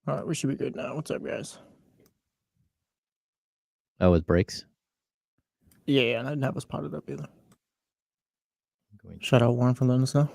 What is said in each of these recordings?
All right, we should be good now. What's up, guys? Oh, with breaks? Yeah, and I didn't have us potted up either. Going Shout out Warren for letting us know.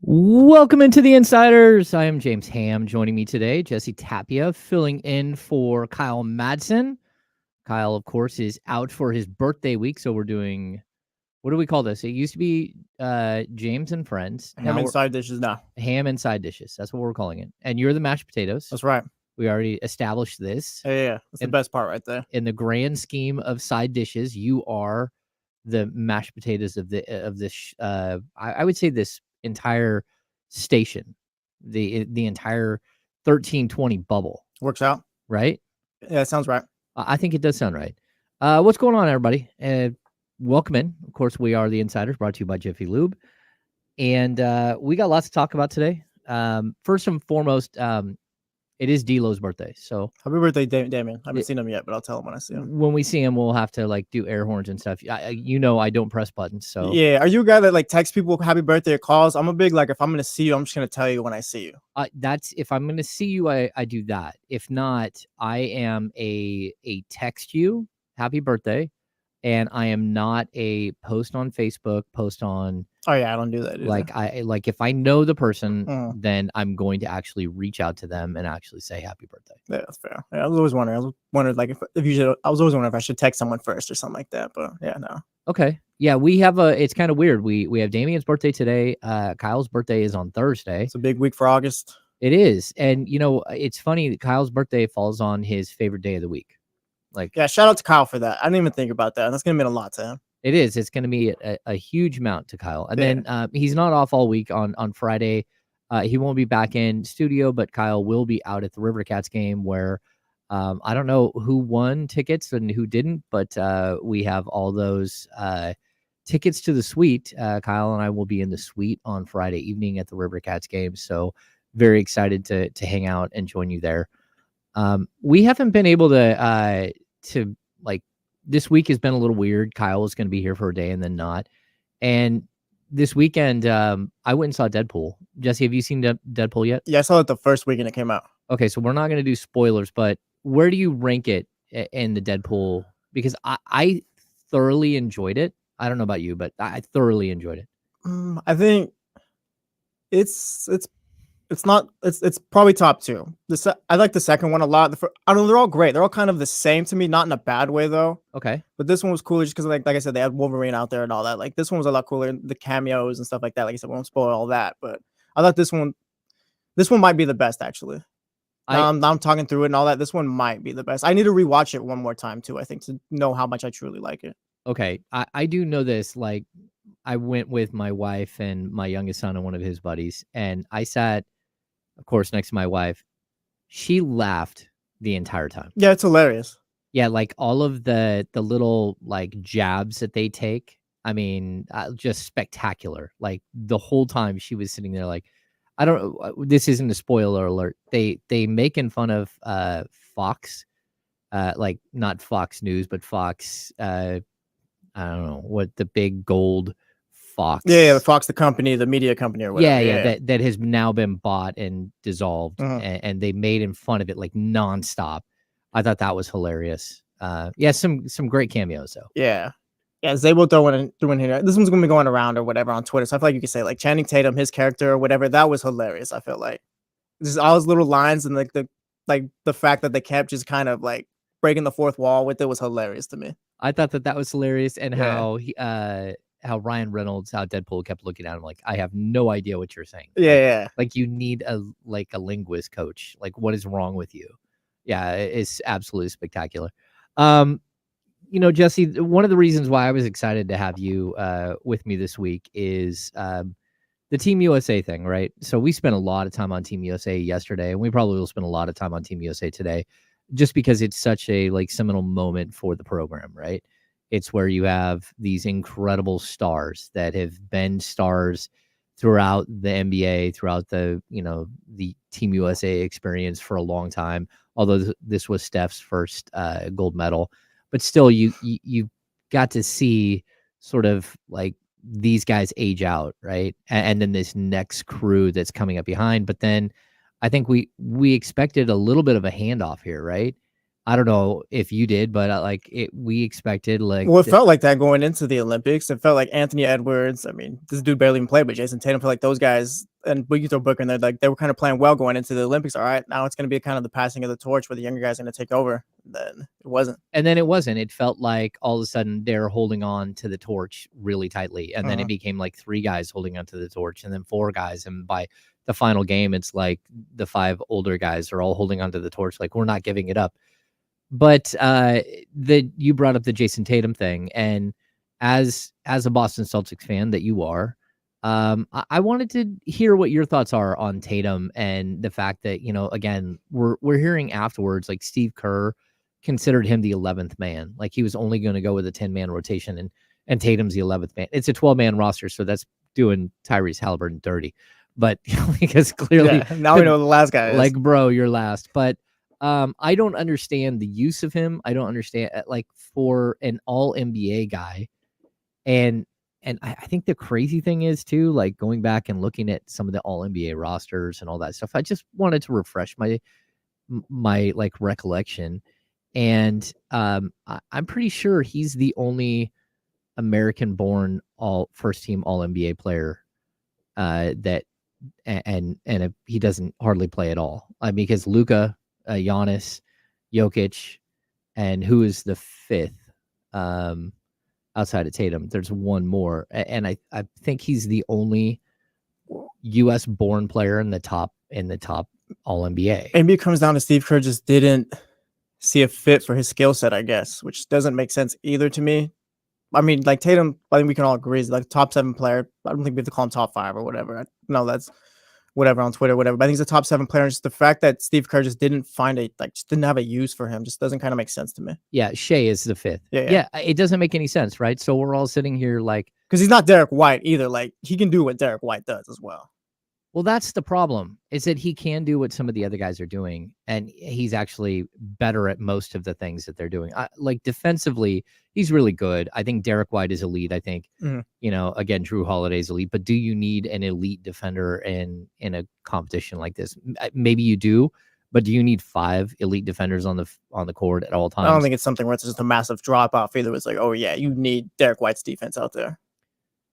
Welcome into the Insiders. I am James Ham. Joining me today, Jesse Tapia, filling in for Kyle Madsen. Kyle, of course, is out for his birthday week, so we're doing, what do we call this? It used to be James and Friends. Ham and side dishes now. Ham and side dishes. That's what we're calling it. And you're the mashed potatoes. That's right. We already established this. Yeah. That's the best part right there. In the grand scheme of side dishes, you are the mashed potatoes of this. I would say this entire station, the entire 1320 bubble. Works out, right? Yeah, it sounds right. I think it does sound right. What's going on, everybody? Welcome in. Of course, we are the Insiders, brought to you by Jiffy Lube, and we got lots to talk about today. First and foremost, it is D'Lo's birthday, so happy birthday, Damien. I haven't seen him yet, but I'll tell him when I see him. When we see him, we'll have to like do air horns and stuff. I don't press buttons, so yeah. Are you a guy that like texts people happy birthday or calls? I'm a big like if I'm gonna see you, I'm just gonna tell you when I see you. That's if I'm gonna see you, I do that. If not, I am a text you happy birthday, and I am not a post on Facebook, post on. Oh yeah, I don't do that either. Like if I know the person, then I'm going to actually reach out to them and actually say happy birthday. Yeah, that's fair. Yeah, I was always wondering. Like if you should. I was always wondering if I should text someone first or something like that. But yeah, no. Okay. Yeah, we have it's kind of weird. We have Damien's birthday today. Kyle's birthday is on Thursday. It's a big week for August. It is, and it's funny that Kyle's birthday falls on his favorite day of the week. Like, yeah, shout out to Kyle for that. I didn't even think about that. That's gonna mean a lot to him. It is. It's going to be a huge amount to Kyle. And then he's not off all week on Friday. He won't be back in studio, but Kyle will be out at the River Cats game where I don't know who won tickets and who didn't, but we have all those tickets to the suite. Kyle and I will be in the suite on Friday evening at the River Cats game. So very excited to hang out and join you there. We haven't been able to like, this week has been a little weird. Kyle was going to be here for a day and then not. And this weekend, I went and saw Deadpool. Jesse, have you seen Deadpool yet? Yeah, I saw it the first weekend it came out. Okay, so we're not going to do spoilers, but where do you rank it in the Deadpool? Because I thoroughly enjoyed it. I don't know about you, but I thoroughly enjoyed it. I think it's probably top two. I like the second one a lot. I don't know, they're all great. They're all kind of the same to me, not in a bad way though. Okay. But this one was cooler just because like I said, they had Wolverine out there and all that. Like this one was a lot cooler, the cameos and stuff like that. Like I said, we won't spoil all that, but I thought this one might be the best actually. Now I'm talking through it and all that. This one might be the best. I need to rewatch it one more time too, I think, to know how much I truly like it. Okay. I do know this. Like I went with my wife and my youngest son and one of his buddies, and I sat, of course, next to my wife. She laughed the entire time. Yeah, it's hilarious. Yeah, like all of the little like jabs that they take. I mean, just spectacular. Like the whole time she was sitting there like, I don't know. This isn't a spoiler alert. They making fun of Fox, like not Fox News, but Fox. I don't know what the big gold Fox. Yeah, Fox, the company, the media company or whatever. Yeah. That has now been bought and dissolved, and they made in fun of it like nonstop. I thought that was hilarious. Yeah, some great cameos though. Yeah, Zabel threw in here. This one's gonna be going around or whatever on Twitter. So I feel like you could say like Channing Tatum, his character or whatever. That was hilarious. I feel like just all those little lines and like the fact that they kept just kind of like breaking the fourth wall with it was hilarious to me. I thought that was hilarious, and how Ryan Reynolds, how Deadpool kept looking at him like, I have no idea what you're saying. Yeah. Like you need a linguist coach. Like what is wrong with you? Yeah, it's absolutely spectacular. Jesse, one of the reasons why I was excited to have you with me this week is the Team USA thing, right? So we spent a lot of time on Team USA yesterday, and we probably will spend a lot of time on Team USA today, just because it's such a seminal moment for the program, right? It's where you have these incredible stars that have been stars throughout the NBA, throughout the Team USA experience for a long time. Although this was Steph's first gold medal, but still, you got to see sort of these guys age out, right? And then this next crew that's coming up behind. But then I think we expected a little bit of a handoff here, right? I don't know if you did, but we expected Well, it felt like that going into the Olympics. It felt like Anthony Edwards. I mean, this dude barely even played, but Jason Tatum felt like those guys, and we can throw Booker in there. Like they were kind of playing well going into the Olympics. All right, now it's going to be kind of the passing of the torch where the younger guys are going to take over. Then it wasn't. And then it wasn't. It felt like all of a sudden they're holding on to the torch really tightly, and then it became like 3 guys holding onto the torch, and then 4 guys, and by the final game, it's like the 5 older guys are all holding onto the torch. Like we're not giving it up. But you brought up the Jason Tatum thing, and as a Boston Celtics fan that you are, I wanted to hear what your thoughts are on Tatum and the fact that again we're hearing afterwards like Steve Kerr considered him the 11th man, like he was only going to go with a 10-man rotation, and Tatum's the 11th man. It's a 12-man roster, so that's doing Tyrese Halliburton dirty, but because clearly now we know the last guy is. Like, bro, you're last, but. I don't understand the use of him. I don't understand for an all NBA guy. And I think the crazy thing is too, like going back and looking at some of the all NBA rosters and all that stuff. I just wanted to refresh my recollection. And I'm pretty sure he's the only American born first team all NBA player that he doesn't hardly play at all. I mean, because Luka, Giannis, Jokic, and who is the 5th outside of Tatum? There's one more, and I think he's the only U.S. born player in the top All NBA. Maybe it comes down to Steve Kerr just didn't see a fit for his skill set, I guess, which doesn't make sense either to me. I mean, like Tatum, I think we can all agree is like top 7 player. I don't think we have to call him top 5 or whatever. No, that's whatever on Twitter, whatever. But I think he's a top 7 player. And just the fact that Steve Kerr just didn't find just didn't have a use for him just doesn't kind of make sense to me. Yeah, Shea is the 5th. Yeah, it doesn't make any sense, right? So we're all sitting here because he's not Derek White either. Like he can do what Derek White does as well. Well, that's the problem, is that he can do what some of the other guys are doing, and he's actually better at most of the things that they're doing. Like defensively, he's really good. I think Derek White is elite. I think, again, Drew Holiday's elite, but do you need an elite defender in a competition like this? Maybe you do, but do you need 5 elite defenders on the court at all times? I don't think it's something where it's just a massive drop off either. It's like, oh yeah, you need Derek White's defense out there.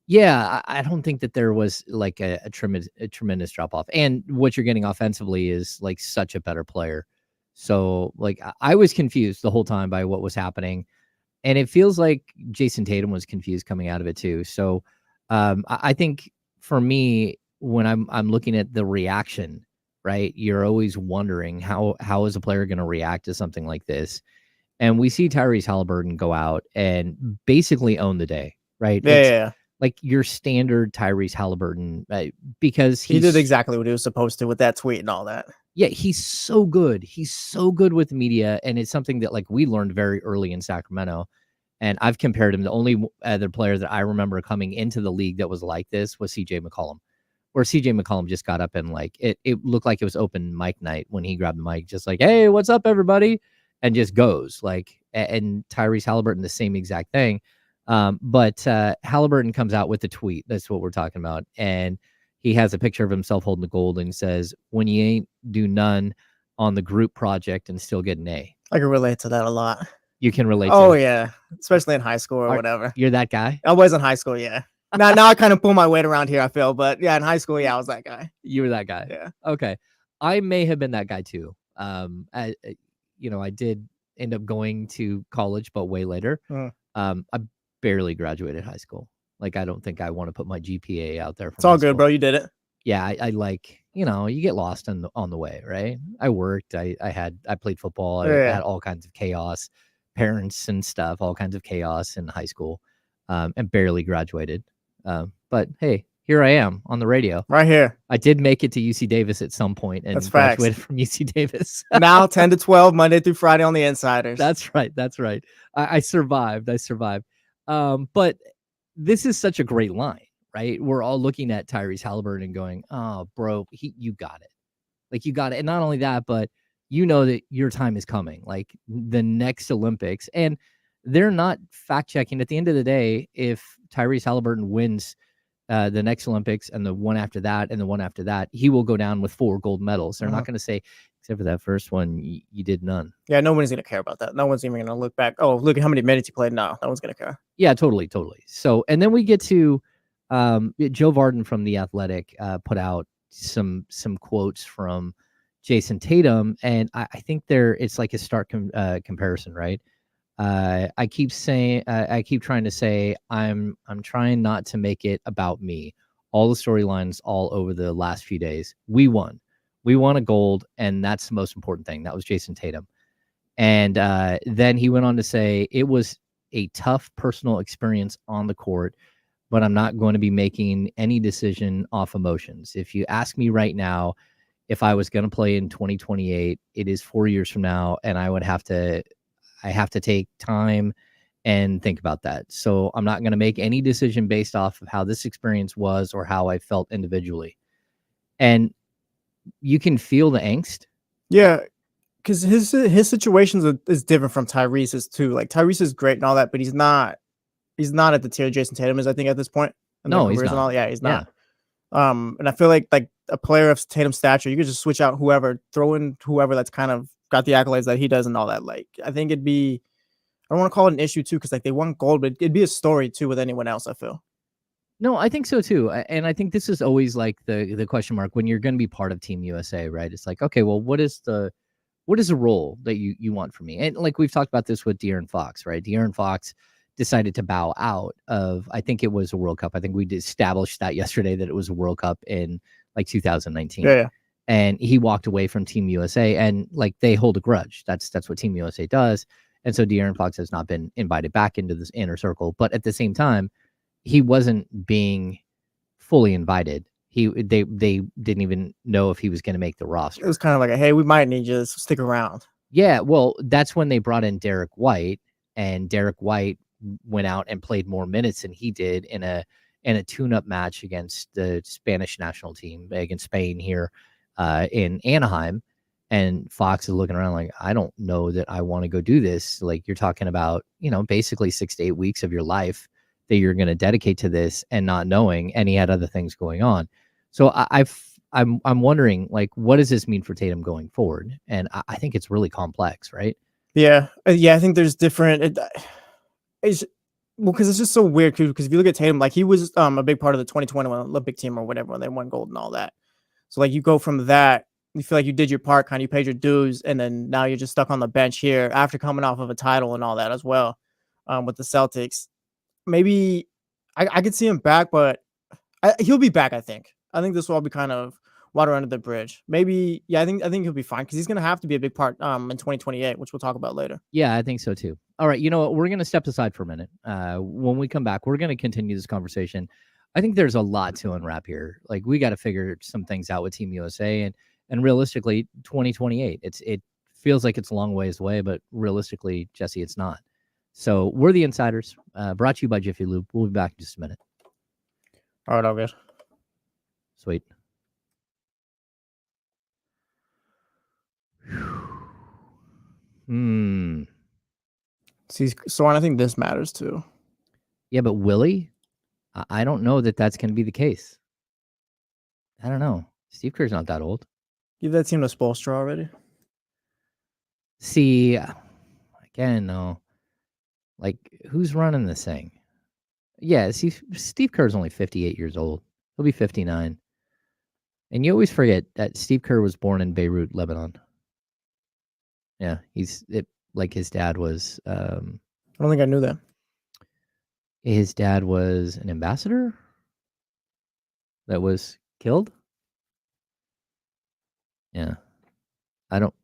Yeah, I don't think that there was like a tremendous drop off. And what you're getting offensively is like such a better player. So I was confused the whole time by what was happening. And it feels like Jason Tatum was confused coming out of it too. So I think for me, when I'm looking at the reaction, right, you're always wondering how is a player going to react to something like this? And we see Tyrese Halliburton go out and basically own the day, right? Yeah. Like your standard Tyrese Halliburton, because he did exactly what he was supposed to with that tweet and all that. Yeah, he's so good. He's so good with media, and it's something that we learned very early in Sacramento. And I've compared him. The only other player that I remember coming into the league that was like this was CJ McCollum, where CJ McCollum just got up and it looked like it was open mic night when he grabbed the mic, just like, hey, what's up, everybody? And just goes and Tyrese Halliburton, the same exact thing. But Halliburton comes out with the tweet. That's what we're talking about. And he has a picture of himself holding the gold and says, when you ain't do none on the group project and still get an A. I can relate to that a lot. You can relate to it. Yeah. Especially in high school or whatever. You're that guy? I was in high school, yeah. Now I kind of pull my weight around here, I feel. But yeah, in high school, yeah, I was that guy. You were that guy? Yeah. Okay. I may have been that guy too. I did end up going to college, but way later. I barely graduated high school. I don't think I want to put my GPA out there. It's all good, bro. You did it. Yeah, I you get lost on the way, right? I worked. I played football. I had all kinds of chaos. parents and stuff, all kinds of chaos in high school, and barely graduated. But hey, here I am on the radio. Right here. I did make it to UC Davis at some point and That's facts. graduated from UC Davis. Now 10 to 12, Monday through Friday on the Insiders. That's right. I survived. But this is such a great line, right? We're all looking at Tyrese Halliburton and going, oh, bro, you got it. Like, you got it. And not only that, but you know that your time is coming, like the next Olympics. And they're not fact checking. At the end of the day, if Tyrese Halliburton wins the next Olympics and the one after that and the one after that, he will go down with 4 gold medals. They're not going to say, except for that first one, you did none. Yeah, no one's going to care about that. No one's even going to look back. Oh, look at how many minutes he played. No one's going to care. Yeah, totally. So, and then we get to Joe Varden from The Athletic put out some quotes from Jason Tatum, and I think it's like a stark comparison, right? I keep trying to say I'm trying not to make it about me. All the storylines all over the last few days. We won a gold, and that's the most important thing. That was Jason Tatum. And then he went on to say it was a tough personal experience on the court, but I'm not going to be making any decision off emotions. If you ask me right now, if I was going to play in 2028, it is 4 years from now, and I have to take time and think about that. So I'm not going to make any decision based off of how this experience was or how I felt individually. And you can feel the angst. Yeah, because his situation is different from Tyrese's too. Like, Tyrese is great and all that, but he's not at the tier Jason Tatum is, I think, at this point. No, he's not. Yeah, he's not. And I feel like a player of Tatum's stature, you could just switch out whoever, throw in whoever that's kind of got the accolades that he does and all that. Like, I think it'd be, I don't want to call it an issue too, because like they won gold, but it'd be a story too with anyone else, I feel. No, I think so too. And I think this is always like the question mark when you're going to be part of Team USA, right? It's like, okay, well, what is the role that you want from me? And like we've talked about this with De'Aaron Fox, right? De'Aaron Fox decided to bow out of, I think it was a World Cup. I think we established that yesterday that it was a World Cup in like 2019. Yeah. And he walked away from Team USA, and like they hold a grudge. That's what Team USA does. And so De'Aaron Fox has not been invited back into this inner circle. But at the same time, he wasn't being fully invited. They didn't even know if he was going to make the roster. It was kind of like, hey, we might need you to stick around. Yeah, well, that's when they brought in Derek White, and Derek White went out and played more minutes than he did in a tune-up match against the Spanish national team against Spain here in Anaheim. And Fox is looking around like, I don't know that I want to go do this. Like, you're talking about, basically 6 to 8 weeks of your life that you're going to dedicate to this and not knowing, and he had other things going on. So I'm wondering, like, what does this mean for Tatum going forward? And I think it's really complex, right? Yeah. I think there's different. Because it's just so weird. Because if you look at Tatum, like he was a big part of the 2021 Olympic team or whatever when they won gold and all that. So like you go from that, you feel like you did your part, kind of you paid your dues, and then now you're just stuck on the bench here after coming off of a title and all that as well with the Celtics. Maybe I could see him back, but he'll be back. I think this will all be kind of water under the bridge. Maybe, yeah, I think he'll be fine because he's gonna have to be a big part in 2028, which we'll talk about later. Yeah, I think so too. All right, you know what? We're gonna step aside for a minute. When we come back, we're gonna continue this conversation. I think there's a lot to unwrap here. Like, we got to figure some things out with Team USA, and realistically, 2028. It feels like it's a long ways away, but realistically, Jesse, it's not. So we're the Insiders, brought to you by Jiffy Lube. We'll be back in just a minute. All right, all good. Sweet. See, so I think this matters too. Yeah, but Willie, I don't know that that's going to be the case. I don't know. Steve Kerr's not that old. Give that team to Spoelstra already. See, again, though, like, who's running this thing? Yeah, see, Steve Kerr's only 58 years old. He'll be 59. And you always forget that Steve Kerr was born in Beirut, Lebanon. Yeah, like his dad was... I don't think I knew that. His dad was an ambassador that was killed? Yeah. I don't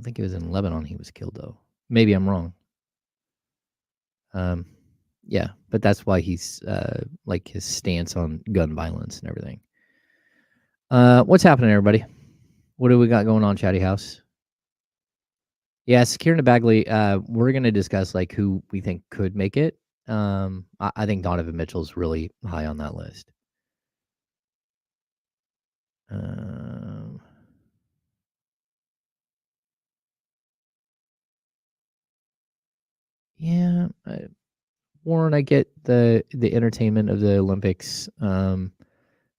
think it was in Lebanon he was killed, though. Maybe I'm wrong. Yeah, but that's why he's like his stance on gun violence and everything. What's happening, everybody? What do we got going on, Chatty House? Yes, Kieran Bagley. We're gonna discuss like who we think could make it. I think Donovan Mitchell's really high on that list. Yeah, Warren, I get the entertainment of the Olympics.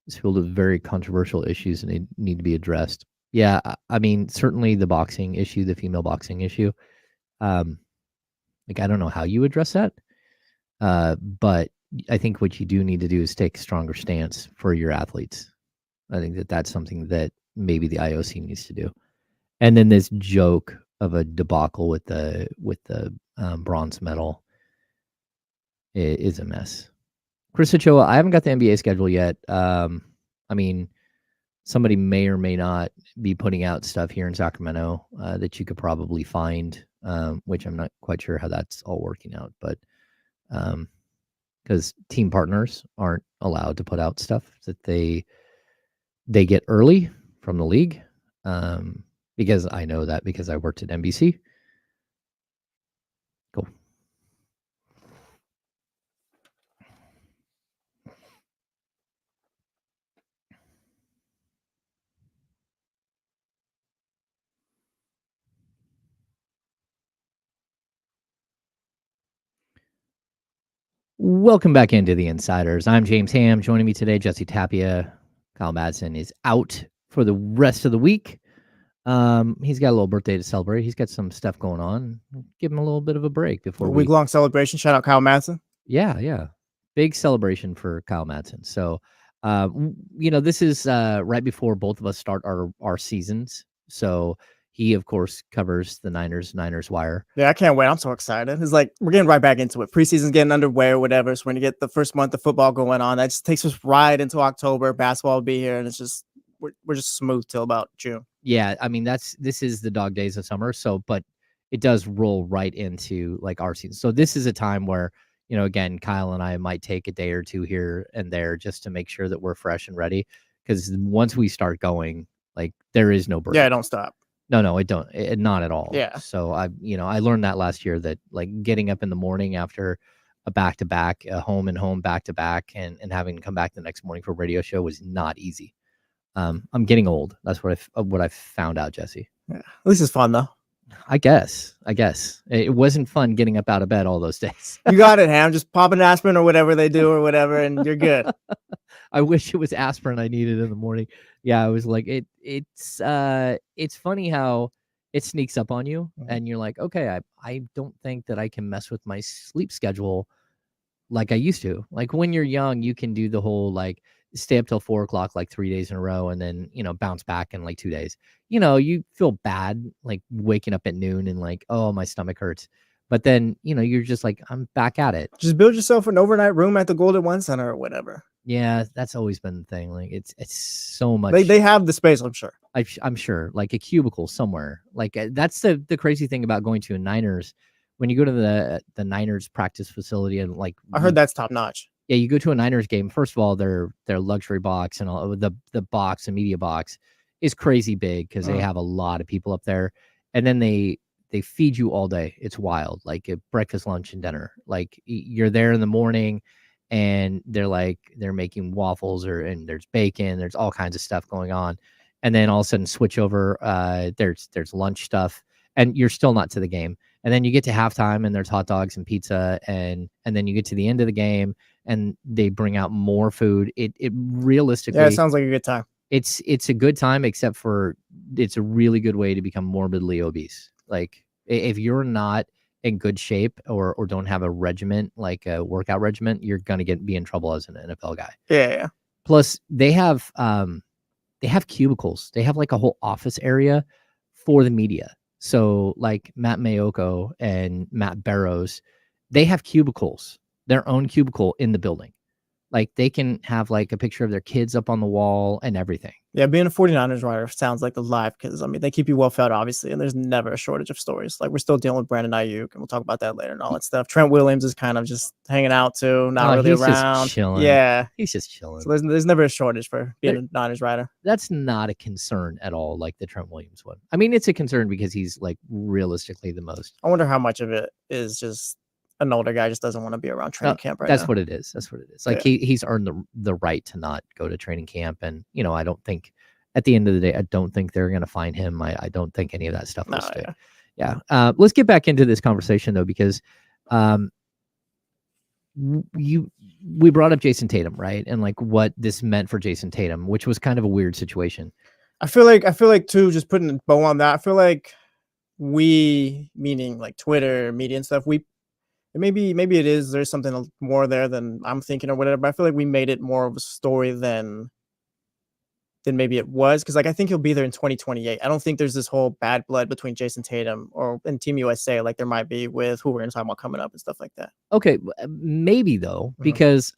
It's filled with very controversial issues and they need to be addressed. Yeah, I mean, certainly the boxing issue, the female boxing issue. Like I don't know how you address that, but I think what you do need to do is take a stronger stance for your athletes. I think that's something that maybe the IOC needs to do. And then this joke of a debacle with the bronze medal is a mess. Chris Ochoa, I haven't got the NBA schedule yet. I mean, somebody may or may not be putting out stuff here in Sacramento that you could probably find, which I'm not quite sure how that's all working out. But because team partners aren't allowed to put out stuff that they get early from the league, because I know that because I worked at NBC. Cool. Welcome back into the Insiders. I'm James Ham. Joining me today, Jesse Tapia. Kyle Madsen is out for the rest of the week. He's got a little birthday to celebrate. He's got some stuff going on. Give him a little bit of a break before week-long celebration. Shout out Kyle Madsen. Yeah. Big celebration for Kyle Madsen. So, this is right before both of us start our seasons. So he, of course, covers the Niners Wire. Yeah, I can't wait. I'm so excited. It's like we're getting right back into it. Preseason's getting underway or whatever. So when you get the first month of football going on, that just takes us right into October. Basketball will be here, and it's just we're just smooth till about June. Yeah, I mean this is the dog days of summer. So, but it does roll right into like our season. So this is a time where again, Kyle and I might take a day or two here and there just to make sure that we're fresh and ready. Because once we start going, like there is no break. Yeah, don't stop. No, not at all. Yeah. So I learned that last year that like getting up in the morning after a back-to-back, a home and home back-to-back and having to come back the next morning for a radio show was not easy. I'm getting old. That's what I found out, Jesse. Yeah. At least it's fun though. I guess it wasn't fun getting up out of bed all those days. You got it, Ham. Just pop an aspirin or whatever they do or whatever, and you're good. I wish it was aspirin I needed in the morning. Yeah, I was like, it's funny how it sneaks up on you, and you're like, okay, I don't think that I can mess with my sleep schedule like I used to. Like when you're young, you can do the whole like stay up till 4 o'clock like 3 days in a row and then bounce back in like 2 days. You feel bad like waking up at noon and like, oh, my stomach hurts, but then you're just like, I'm back at it. Just build yourself an overnight room at the Golden One Center or whatever. Yeah, that's always been the thing. Like it's so much. They have the space, I'm sure. I'm sure, like a cubicle somewhere. Like that's the crazy thing about going to a Niners. When you go to the Niners practice facility and like I heard that's top notch. Yeah, you go to a Niners game. First of all, their luxury box and all the box, the media box is crazy big because they have a lot of people up there, and then they feed you all day. It's wild, like a breakfast, lunch, and dinner. Like you're there in the morning, and they're making waffles and there's bacon, there's all kinds of stuff going on, and then all of a sudden switch over. There's lunch stuff, and you're still not to the game. And then you get to halftime and there's hot dogs and pizza, and then you get to the end of the game and they bring out more food. It realistically, yeah, it sounds like a good time. It's a good time, except for it's a really good way to become morbidly obese. Like if you're not in good shape or don't have a regimen, like a workout regimen, you're gonna be in trouble as an NFL guy. Yeah. Plus they have cubicles. They have like a whole office area for the media. So like Matt Mayoko and Matt Barrows, they have cubicles, their own cubicle in the building. Like they can have like a picture of their kids up on the wall and everything. Yeah, being a 49ers writer sounds like the life because, I mean, they keep you well fed, obviously, and there's never a shortage of stories. Like, we're still dealing with Brandon Aiyuk, and we'll talk about that later and all that stuff. Trent Williams is kind of just hanging out, too, not really he's around. Just chilling. Yeah. He's just chilling. So there's never a shortage for being a Niners writer. That's not a concern at all, like the Trent Williams one. I mean, it's a concern because he's, like, realistically the most. I wonder how much of it is just an older guy just doesn't want to be around training camp right That's now. what it is. That's what it is. Like, he's earned the right to not go to training camp. And, you know, I don't think, at the end of the day, I don't think they're going to fine him. I don't think any of that stuff will stick. Yeah. Let's get back into this conversation, though, because we brought up Jason Tatum, right? And, like, what this meant for Jason Tatum, which was kind of a weird situation. I feel like too, just putting a bow on that, I feel like we, meaning like Twitter, media and stuff, maybe there's something more there than I'm thinking or whatever, but I feel like we made it more of a story than maybe it was, because, like, I think he'll be there in 2028. I don't think there's this whole bad blood between Jason Tatum and Team USA like there might be with who we're going to talk about coming up and stuff like that. Okay, maybe though, because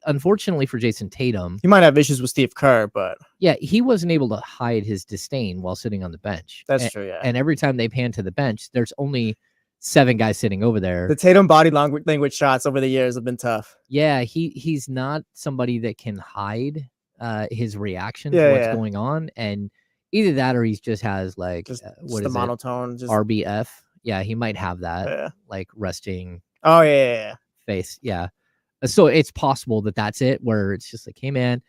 unfortunately for Jason Tatum, he might have issues with Steve Kerr, but yeah, he wasn't able to hide his disdain while sitting on the bench. That's true, yeah. And every time they pan to the bench, there's only 7 guys sitting over there. The Tatum body language shots over the years have been tough. Yeah, he's not somebody that can hide his reaction to what's going on, and either that or he just has like just what the is monotone, just RBF. Yeah, he might have that, like resting. Oh yeah. Face. Yeah, so it's possible that that's it, where it's just like, hey man,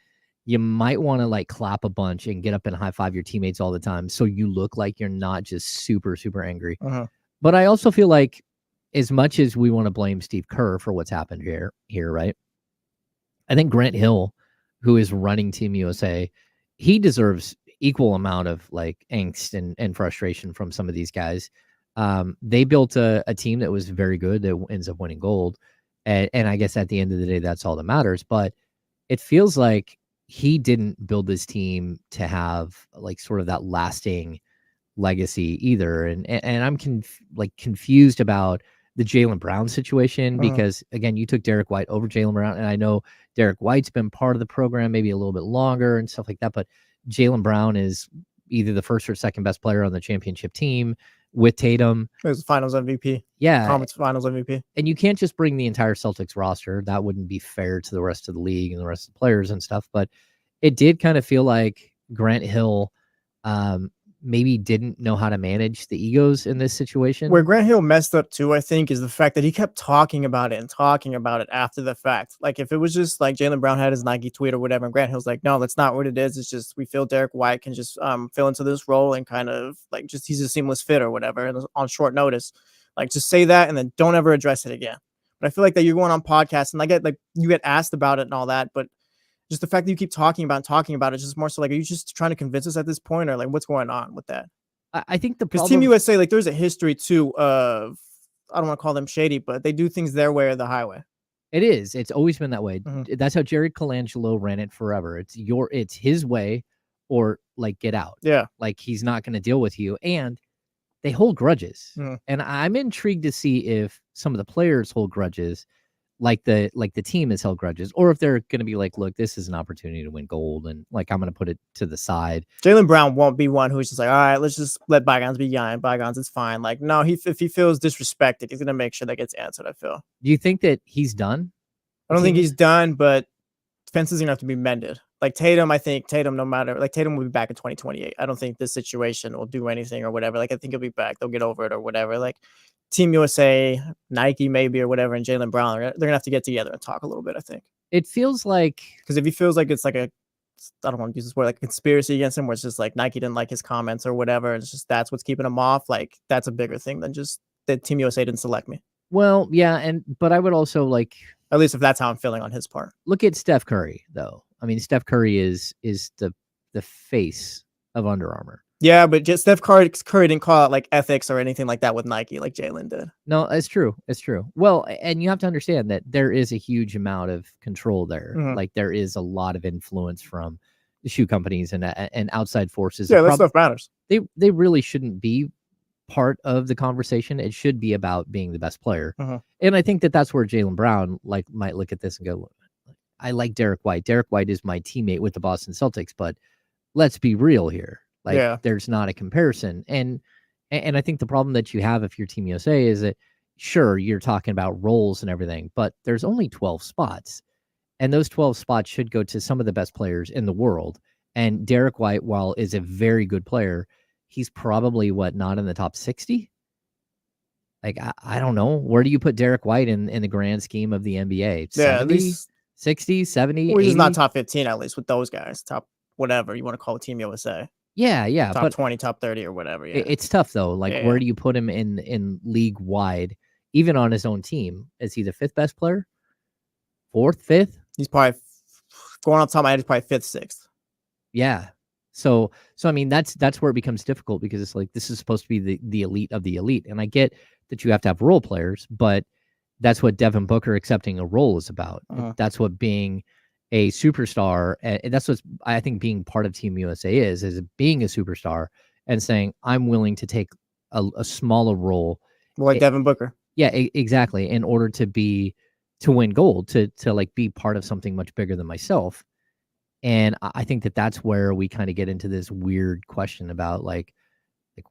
you might want to like clap a bunch and get up and high five your teammates all the time, so you look like you're not just super angry. But I also feel like, as much as we want to blame Steve Kerr for what's happened here, right? I think Grant Hill, who is running Team USA, he deserves equal amount of like angst and frustration from some of these guys. They built a team that was very good that ends up winning gold. And I guess at the end of the day, that's all that matters. But it feels like he didn't build this team to have like sort of that lasting legacy either. And I'm confused about the Jaylen Brown situation, because again, you took Derek White over Jaylen Brown, and I know Derek White's been part of the program maybe a little bit longer and stuff like that, but Jaylen Brown is either the first or second best player on the championship team with Tatum. It was Finals MVP. Yeah, Conference Finals MVP. And you can't just bring the entire Celtics roster. That wouldn't be fair to the rest of the league and the rest of the players and stuff. But it did kind of feel like Grant Hill maybe didn't know how to manage the egos in this situation. Where Grant Hill messed up too, I think, is the fact that he kept talking about it after the fact. Like, if it was just like Jaylen Brown had his Nike tweet or whatever, and Grant Hill's like, no, that's not what it is. It's just we feel Derek White can just fill into this role and kind of like just he's a seamless fit or whatever, and on short notice. Like, just say that and then don't ever address it again. But I feel like that you're going on podcasts and you get asked about it and all that, but just the fact that you keep talking about it, just more so like, are you just trying to convince us at this point, or like what's going on with that? I think because Team USA, like, there's a history too of, I don't want to call them shady, but they do things their way or the highway. It is. It's always been that way. That's how Jared Colangelo ran it forever. It's his way, or like get out. Yeah, like he's not going to deal with you, and they hold grudges. And I'm intrigued to see if some of the players hold grudges, like the team has held grudges, or if they're going to be like, look, this is an opportunity to win gold, and like I'm going to put it to the side. Jaylen Brown won't be one who's just like, all right, let's just let bygones be bygones. It's fine. Like, no, if he feels disrespected, he's going to make sure that gets answered, I feel. Do you think that he's done? I don't think he's done, but fences are going to have to be mended. Like Tatum, I think Tatum will be back in 2028. I don't think this situation will do anything or whatever. Like, I think he'll be back. They'll get over it or whatever. Like, Team USA, Nike maybe or whatever, and Jaylen Brown, they're gonna have to get together and talk a little bit, I think. It feels like, because if he feels like it's like I don't want to use this word, like a conspiracy against him, where it's just like Nike didn't like his comments or whatever, it's just that's what's keeping him off. Like, that's a bigger thing than just that Team USA didn't select me. Well, yeah, but I would also like, at least if that's how I'm feeling on his part. Look at Steph Curry, though. I mean, Steph Curry is the face of Under Armour. Yeah, but just Steph Curry didn't call it like ethics or anything like that with Nike, like Jaylen did. No, it's true. It's true. Well, and you have to understand that there is a huge amount of control there. Like, there is a lot of influence from the shoe companies and outside forces. Yeah, that stuff matters. They really shouldn't be part of the conversation. It should be about being the best player. And I think that's where Jaylen Brown might look at this and go, I like Derek White. Derek White is my teammate with the Boston Celtics, but let's be real here. Like, Yeah. there's not a comparison. And I think the problem that you have if you're Team USA is that, sure, you're talking about roles and everything, but there's only 12 spots. And those 12 spots should go to some of the best players in the world. And Derek White, while is a very good player, he's probably not in the top 60? Like, I don't know. Where do you put Derek White in the grand scheme of the NBA? Yeah, 70, at least 60, 70, well, he's 80? not top 15 at least with those guys. Top whatever you want to call Team USA. Yeah. Top But 20, top 30 or whatever. Yeah. it's tough, though. Like, Yeah. where do you put him in league wide, even on his own team? Is he the fifth best player? Fourth, fifth? He's probably going off the top of my head, he's probably fifth, sixth. Yeah. So I mean, that's where it becomes difficult, because it's like, this is supposed to be the elite of the elite. And I get that you have to have role players, but that's what Devin Booker accepting a role is about. That's what being a superstar, and that's what I think being part of Team USA is being a superstar and saying, I'm willing to take a smaller role. Well, like Devin Booker. Yeah, exactly. In order to win gold, to like be part of something much bigger than myself. And I think that's where we kind of get into this weird question about like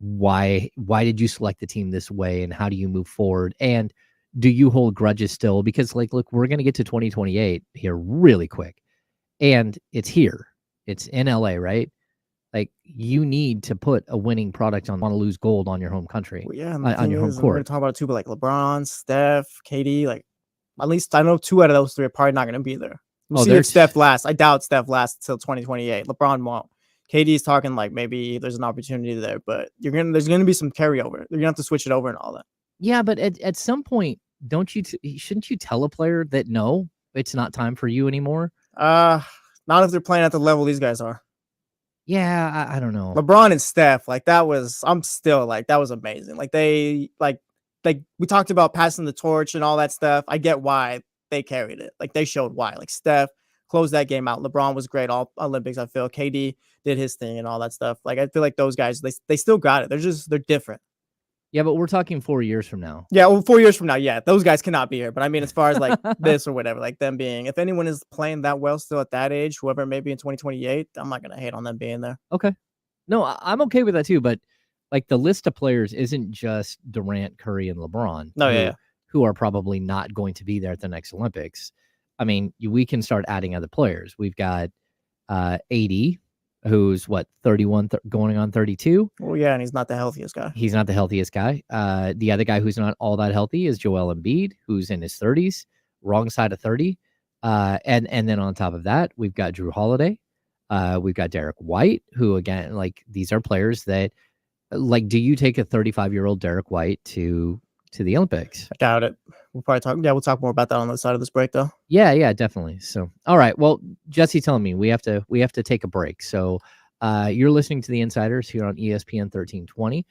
why did you select the team this way, and how do you move forward, and do you hold grudges still? Because like, look, we're going to get to 2028 here really quick, and it's here. It's in LA, right? Like, you need to put a winning product on, want to lose gold on your home country. Well, yeah, on your home court. We're going to talk about it too, but like LeBron, Steph, KD, like at least I know 2 out of those 3 are probably not going to be there. We'll see if Steph lasts. I doubt Steph lasts until 2028. LeBron won't. KD's talking like maybe there's an opportunity there, but there's gonna be some carryover. You're gonna have to switch it over and all that. Yeah, but at some point, shouldn't you tell a player that no, it's not time for you anymore? Not if they're playing at the level these guys are. Yeah, I don't know. LeBron and Steph, like that was amazing. Like they like we talked about passing the torch and all that stuff. I get why they carried it. Like they showed why. Like Steph closed that game out. LeBron was great all Olympics. I feel KD did his thing and all that stuff. Like I feel like those guys, they still got it. They're different. Yeah, but we're talking 4 years from now. Yeah, well, 4 years from now, yeah, those guys cannot be here. But I mean, as far as like this or whatever, like them being, if anyone is playing that well still at that age, whoever it may be in 2028, I'm not gonna hate on them being there. Okay, no, I'm okay with that too. But like, the list of players isn't just Durant, Curry, and LeBron. No, who are probably not going to be there at the next Olympics. I mean, we can start adding other players. We've got AD, who's 31, going on 32. Well, yeah, and he's not the healthiest guy. He's not the healthiest guy. The other guy who's not all that healthy is Joel Embiid, who's in his 30s, wrong side of 30. And then on top of that, we've got Drew Holiday. We've got Derek White, who, again, like, these are players that, like, do you take a 35-year-old Derek White to the Olympics? I doubt it. We'll talk more about that on the side of this break, though. Yeah, definitely. So, all right. Well, Jesse telling me we have to take a break. So, you're listening to the Insiders here on ESPN 1320.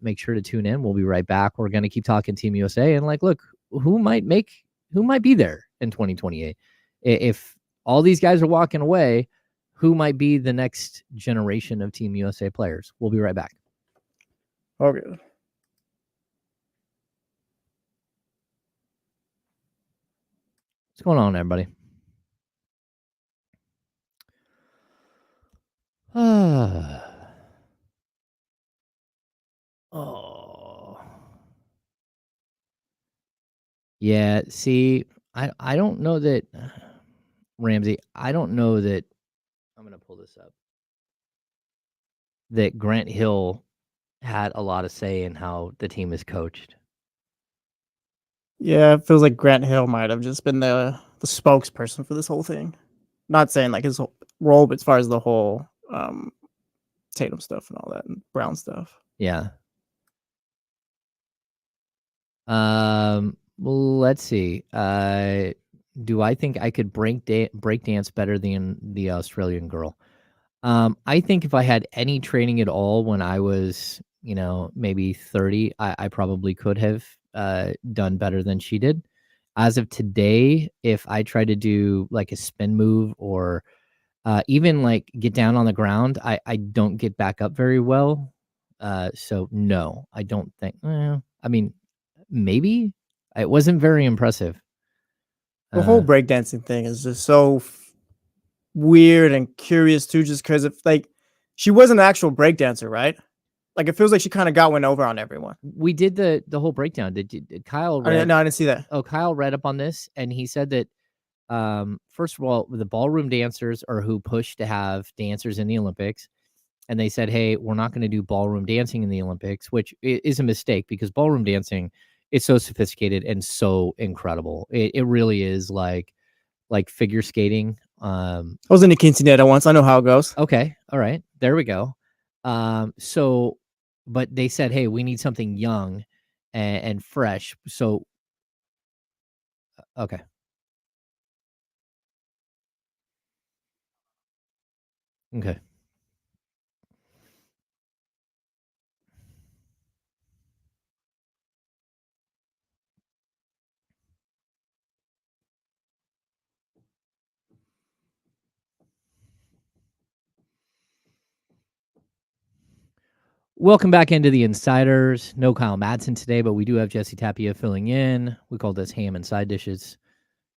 Make sure to tune in. We'll be right back. We're going to keep talking Team USA and like, look, who might be there in 2028? If all these guys are walking away, who might be the next generation of Team USA players? We'll be right back. Okay. What's going on, everybody? Oh. Yeah, see, I don't know that, Ramsey, I don't know that, I'm going to pull this up, that Grant Hill had a lot of say in how the team is coached. Yeah, it feels like Grant Hill might have just been the spokesperson for this whole thing. Not saying like his whole role, but as far as the whole Tatum stuff and all that and Brown stuff. Yeah. Let's see. Do I think I could break dance better than the Australian girl? I think if I had any training at all when I was, maybe 30, I probably could have done better than she did. As of today, if I try to do like a spin move or even like get down on the ground, I don't get back up very well. So no, I don't think. I mean, maybe it wasn't very impressive. The whole breakdancing thing is just so weird and curious too, just because if like She was an actual breakdancer, right? Like, it feels like she kind of went over on everyone. We did the whole breakdown. Did Kyle read? No, I didn't see that. Oh, Kyle read up on this, and he said that first of all, the ballroom dancers are who push to have dancers in the Olympics. And they said, hey, we're not going to do ballroom dancing in the Olympics, which is a mistake because ballroom dancing is so sophisticated and so incredible. It really is like figure skating. I was in the quinceanera once. I know how it goes. Okay. All right. There we go. So, but they said, hey, we need something young and fresh. So, okay. Okay. Welcome back into the Insiders. No Kyle Madsen today, but we do have Jesse Tapia filling in. We call this ham and side dishes.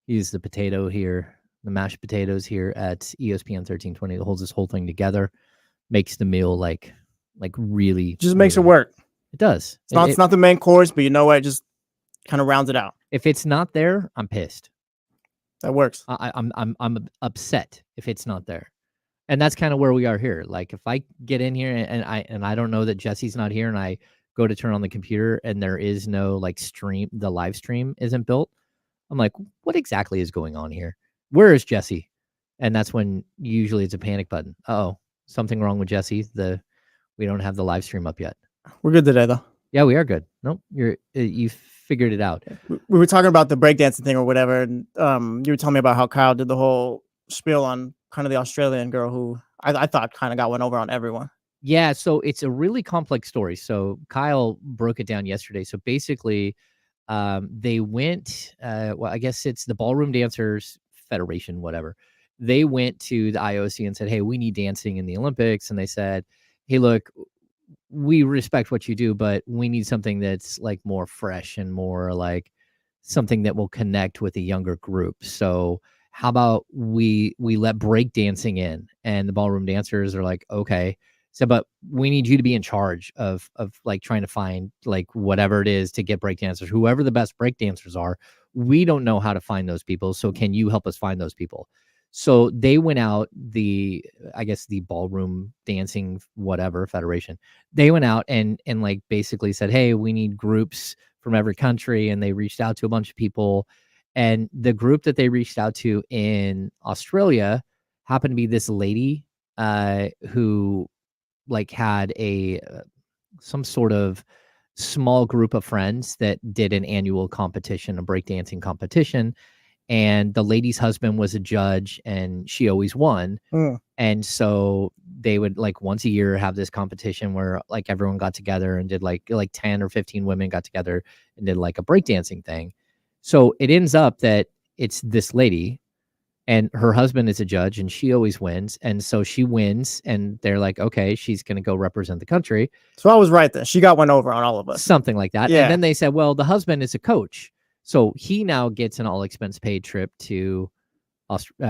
He's the potato here, the mashed potatoes here at ESPN 1320 that holds this whole thing together, makes the meal like really. Just makes it work. It does. It's not the main course, but you know what? It just kind of rounds it out. If it's not there, I'm pissed. That works. I'm upset if it's not there. And that's kind of where we are here. Like if I get in here and I don't know that Jesse's not here and I go to turn on the computer and there is no like stream, the live stream isn't built. I'm like, what exactly is going on here? Where is Jesse? And that's when usually it's a panic button. Uh-oh, something wrong with Jesse. We don't have the live stream up yet. We're good today though. Yeah, we are good. Nope, you figured it out. We were talking about the breakdancing thing or whatever, and you were telling me about how Kyle did the whole spiel on kind of the Australian girl who I thought kind of went over on everyone. Yeah, so it's a really complex story. So Kyle broke it down yesterday. So basically, they went, well, I guess it's the Ballroom Dancers Federation, whatever. They went to the IOC and said, hey, we need dancing in the Olympics. And they said, hey, look, we respect what you do, but we need something that's like more fresh and more like something that will connect with a younger group. So how about we let breakdancing in? And the Ballroom Dancers are like, okay. So, but we need you to be in charge of like trying to find like whatever it is to get breakdancers, whoever the best breakdancers are. We don't know how to find those people. So can you help us find those people? So they went out, I guess the Ballroom Dancing whatever federation. They went out and like basically said, hey, we need groups from every country. And they reached out to a bunch of people. And the group that they reached out to in Australia happened to be this lady who like had some sort of small group of friends that did an annual competition, a breakdancing competition. And the lady's husband was a judge and she always won. And so they would like once a year have this competition where like everyone got together and did like 10 or 15 women got together and did like a breakdancing thing. So it ends up that it's this lady and her husband is a judge and she always wins. And so she wins and they're like, okay, she's going to go represent the country. So I was right then. She got one over on all of us. Something like that. Yeah. And then they said, well, the husband is a coach. So he now gets an all expense paid trip to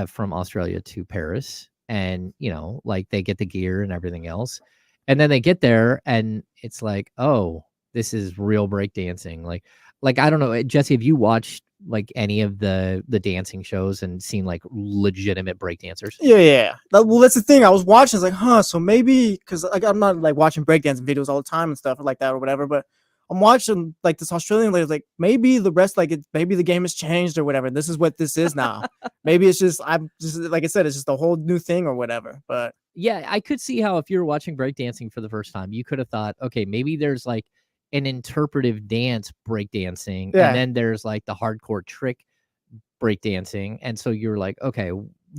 from Australia to Paris. And, you know, like they get the gear and everything else. And then they get there and it's like, oh, this is real breakdancing. Like, I don't know, Jesse, have you watched like any of the dancing shows and seen like legitimate breakdancers? Yeah. Well, that's the thing. I was watching. It's like, so maybe because like I'm not like watching breakdancing videos all the time and stuff like that or whatever. But I'm watching like this Australian lady. Like maybe the rest, maybe the game has changed or whatever. This is what this is now. Maybe it's just I'm just like I said, it's just a whole new thing or whatever. But yeah, I could see how if you're watching breakdancing for the first time, you could have thought, okay, maybe there's like an interpretive dance breakdancing, and then there's like the hardcore trick breakdancing, and so you're like, okay.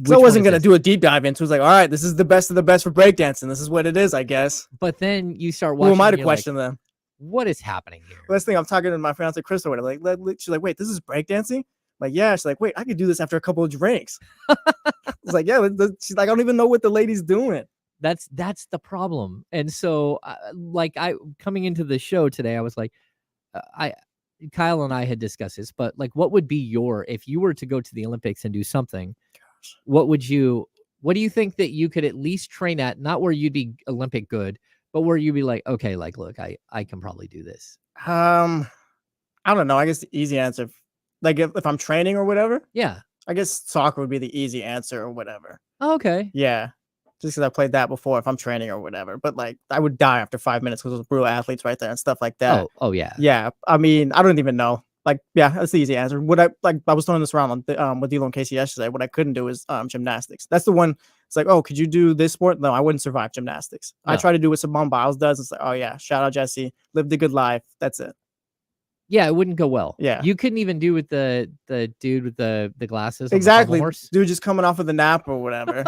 So I wasn't gonna do a deep dive into. It was like, all right, this is the best of the best for breakdancing. This is what it is, I guess. But then you start watching. Who am I to question them? What is happening here? Last thing I'm talking to my fiance Krista, whatever. Like, she's like, wait, this is breakdancing? Like, yeah. She's like, wait, I could do this after a couple of drinks. It's like, yeah. She's like, I don't even know what the lady's doing. That's the problem. And so, like, I coming into the show today, I was like, Kyle and I had discussed this, but like, what would be if you were to go to the Olympics and do something? What would you What do you think that you could at least train at? Not where you'd be Olympic good, but where you'd be like, okay, like, look, I can probably do this. I don't know. I guess the easy answer, like if I'm training or whatever, Yeah. I guess soccer would be the easy answer or whatever. Oh, okay. Yeah. Just because I played that before if I'm training or whatever. But like I would die after 5 minutes because those brutal athletes right there and stuff like that. Oh yeah. Yeah. I mean, I don't even know. Like, yeah, that's the easy answer. What I was throwing this around on with D'Lo and Casey yesterday. What I couldn't do is gymnastics. That's the one. It's like, oh, could you do this sport? No, I wouldn't survive gymnastics. I No. try to do what Simone Biles does. It's like, oh yeah, shout out Jesse, lived a good life. That's it. Yeah, it wouldn't go well. Yeah. You couldn't even do with the dude with the glasses. Exactly. On the horse. Dude just coming off of the nap or whatever.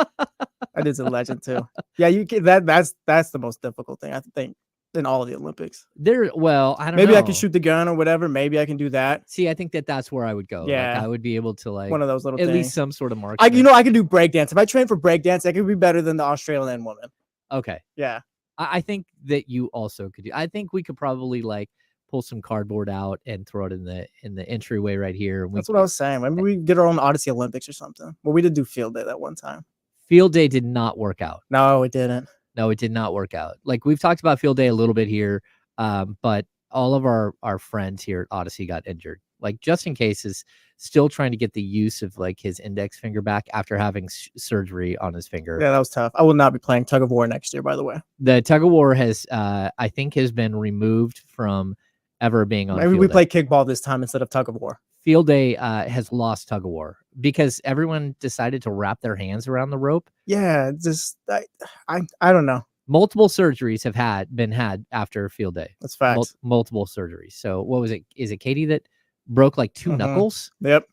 That is a legend too. Yeah, you can, that's the most difficult thing I think in all of the Olympics. Well, I don't know. Maybe I can shoot the gun or whatever. Maybe I can do that. See, I think that's where I would go. Yeah. Like, I would be able to like One of those little at things. least some sort of mark. I can do breakdance. If I train for breakdance, I could be better than the Australian woman. Okay. Yeah. I think that you also could do. I think we could probably like pull some cardboard out and throw it in the entryway right here. That's what I was saying. Maybe we get our own Odyssey Olympics or something. Well, we did do field day that one time. Field day did not work out. No, it didn't. No, it did not work out. Like we've talked about field day a little bit here, but all of our friends here at Odyssey got injured. Like Justin Case is still trying to get the use of like his index finger back after having surgery on his finger. Yeah, that was tough. I will not be playing tug of war next year, by the way. The tug of war has, I think, has been removed from ever being on. Maybe we play kickball this time instead of tug of war. Field day has lost tug of war because everyone decided to wrap their hands around the rope. Yeah, just I don't know. Multiple surgeries have been had after field day. That's facts. Multiple surgeries. So what was it? Is it Katie that broke like 2 knuckles? Yep.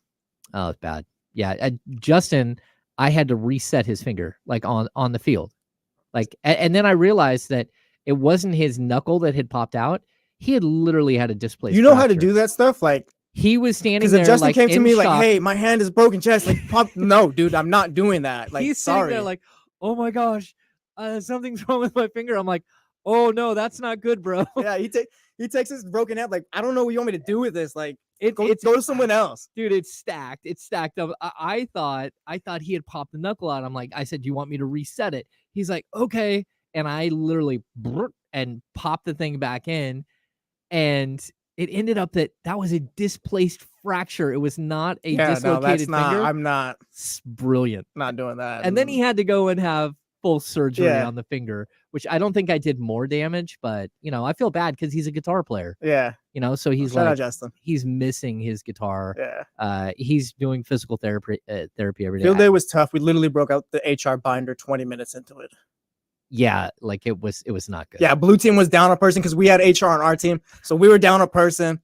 Oh, it's bad. Yeah, Justin, I had to reset his finger like on the field, like, and then I realized that it wasn't his knuckle that had popped out. He had literally had a displaced. You know how to do that stuff, like. He was standing there. Because if Justin like, came to me shock, like, "Hey, my hand is broken, chest," like, pop. No, dude, I'm not doing that. Like, he's sorry. Sitting there like, "Oh my gosh, something's wrong with my finger." I'm like, "Oh no, that's not good, bro." Yeah, he takes his broken hand. Like, I don't know what you want me to do with this. Like, go to someone else, dude. It's stacked. It's stacked up. I thought he had popped the knuckle out. I'm like, I said, "Do you want me to reset it?" He's like, "Okay," and I literally and popped the thing back in, and it ended up that was a displaced fracture. It was not a dislocated finger. I'm not. It's brilliant. Not doing that. And then he had to go and have full surgery on the finger, which I don't think I did more damage, but I feel bad because he's a guitar player. Yeah. So he's Shout out Justin. He's missing his guitar. Yeah. He's doing physical therapy every day. Field day was tough. We literally broke out the HR binder 20 minutes into it. Yeah, like it was not good. Yeah, blue team was down a person because we had HR on our team, so we were down a person.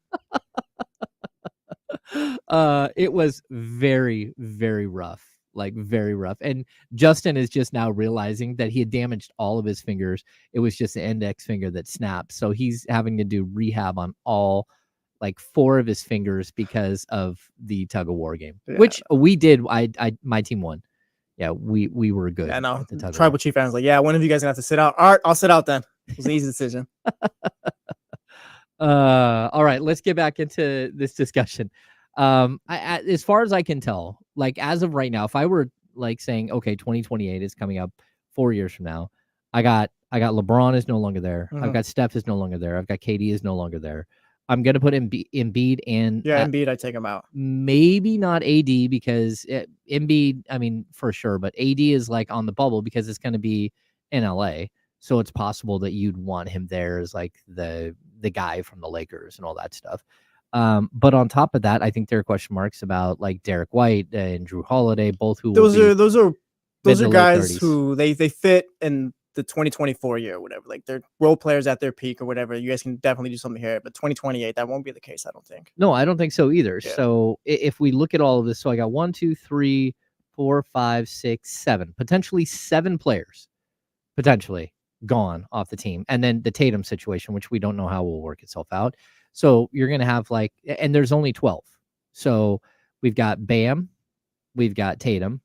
It was very, very rough, like very rough. And Justin is just now realizing that he had damaged all of his fingers. It was just the index finger that snapped, so he's having to do rehab on all like 4 of his fingers because of the tug of war game, which we did. My team won. Yeah, we were good. Yeah, no. Tribal Chief fans like, yeah, one of you guys gonna have to sit out. All right, I'll sit out then. It was an easy decision. All right, let's get back into this discussion. As far as I can tell, like as of right now, if I were like saying, okay, 2028 is coming up 4 years from now, I got LeBron is no longer there. I've got Steph is no longer there. I've got KD is no longer there. I'm going to put Embiid and Embiid, I take him out. Maybe not AD because Embiid, I mean, for sure, but AD is like on the bubble because it's going to be in LA. So it's possible that you'd want him there as like the guy from the Lakers and all that stuff. But on top of that, I think there are question marks about like Derek White and Drew Holiday, both who those are guys who they fit in the 2024 year or whatever, like they're role players at their peak or whatever. You guys can definitely do something here, but 2028, that won't be the case, I don't think. No, I don't think so either. Yeah. So if we look at all of this, so I got 1, 2, 3, 4, 5, 6, 7, potentially 7 players potentially gone off the team. And then the Tatum situation, which we don't know how will work itself out. So you're going to have like, and there's only 12. So we've got Bam, we've got Tatum,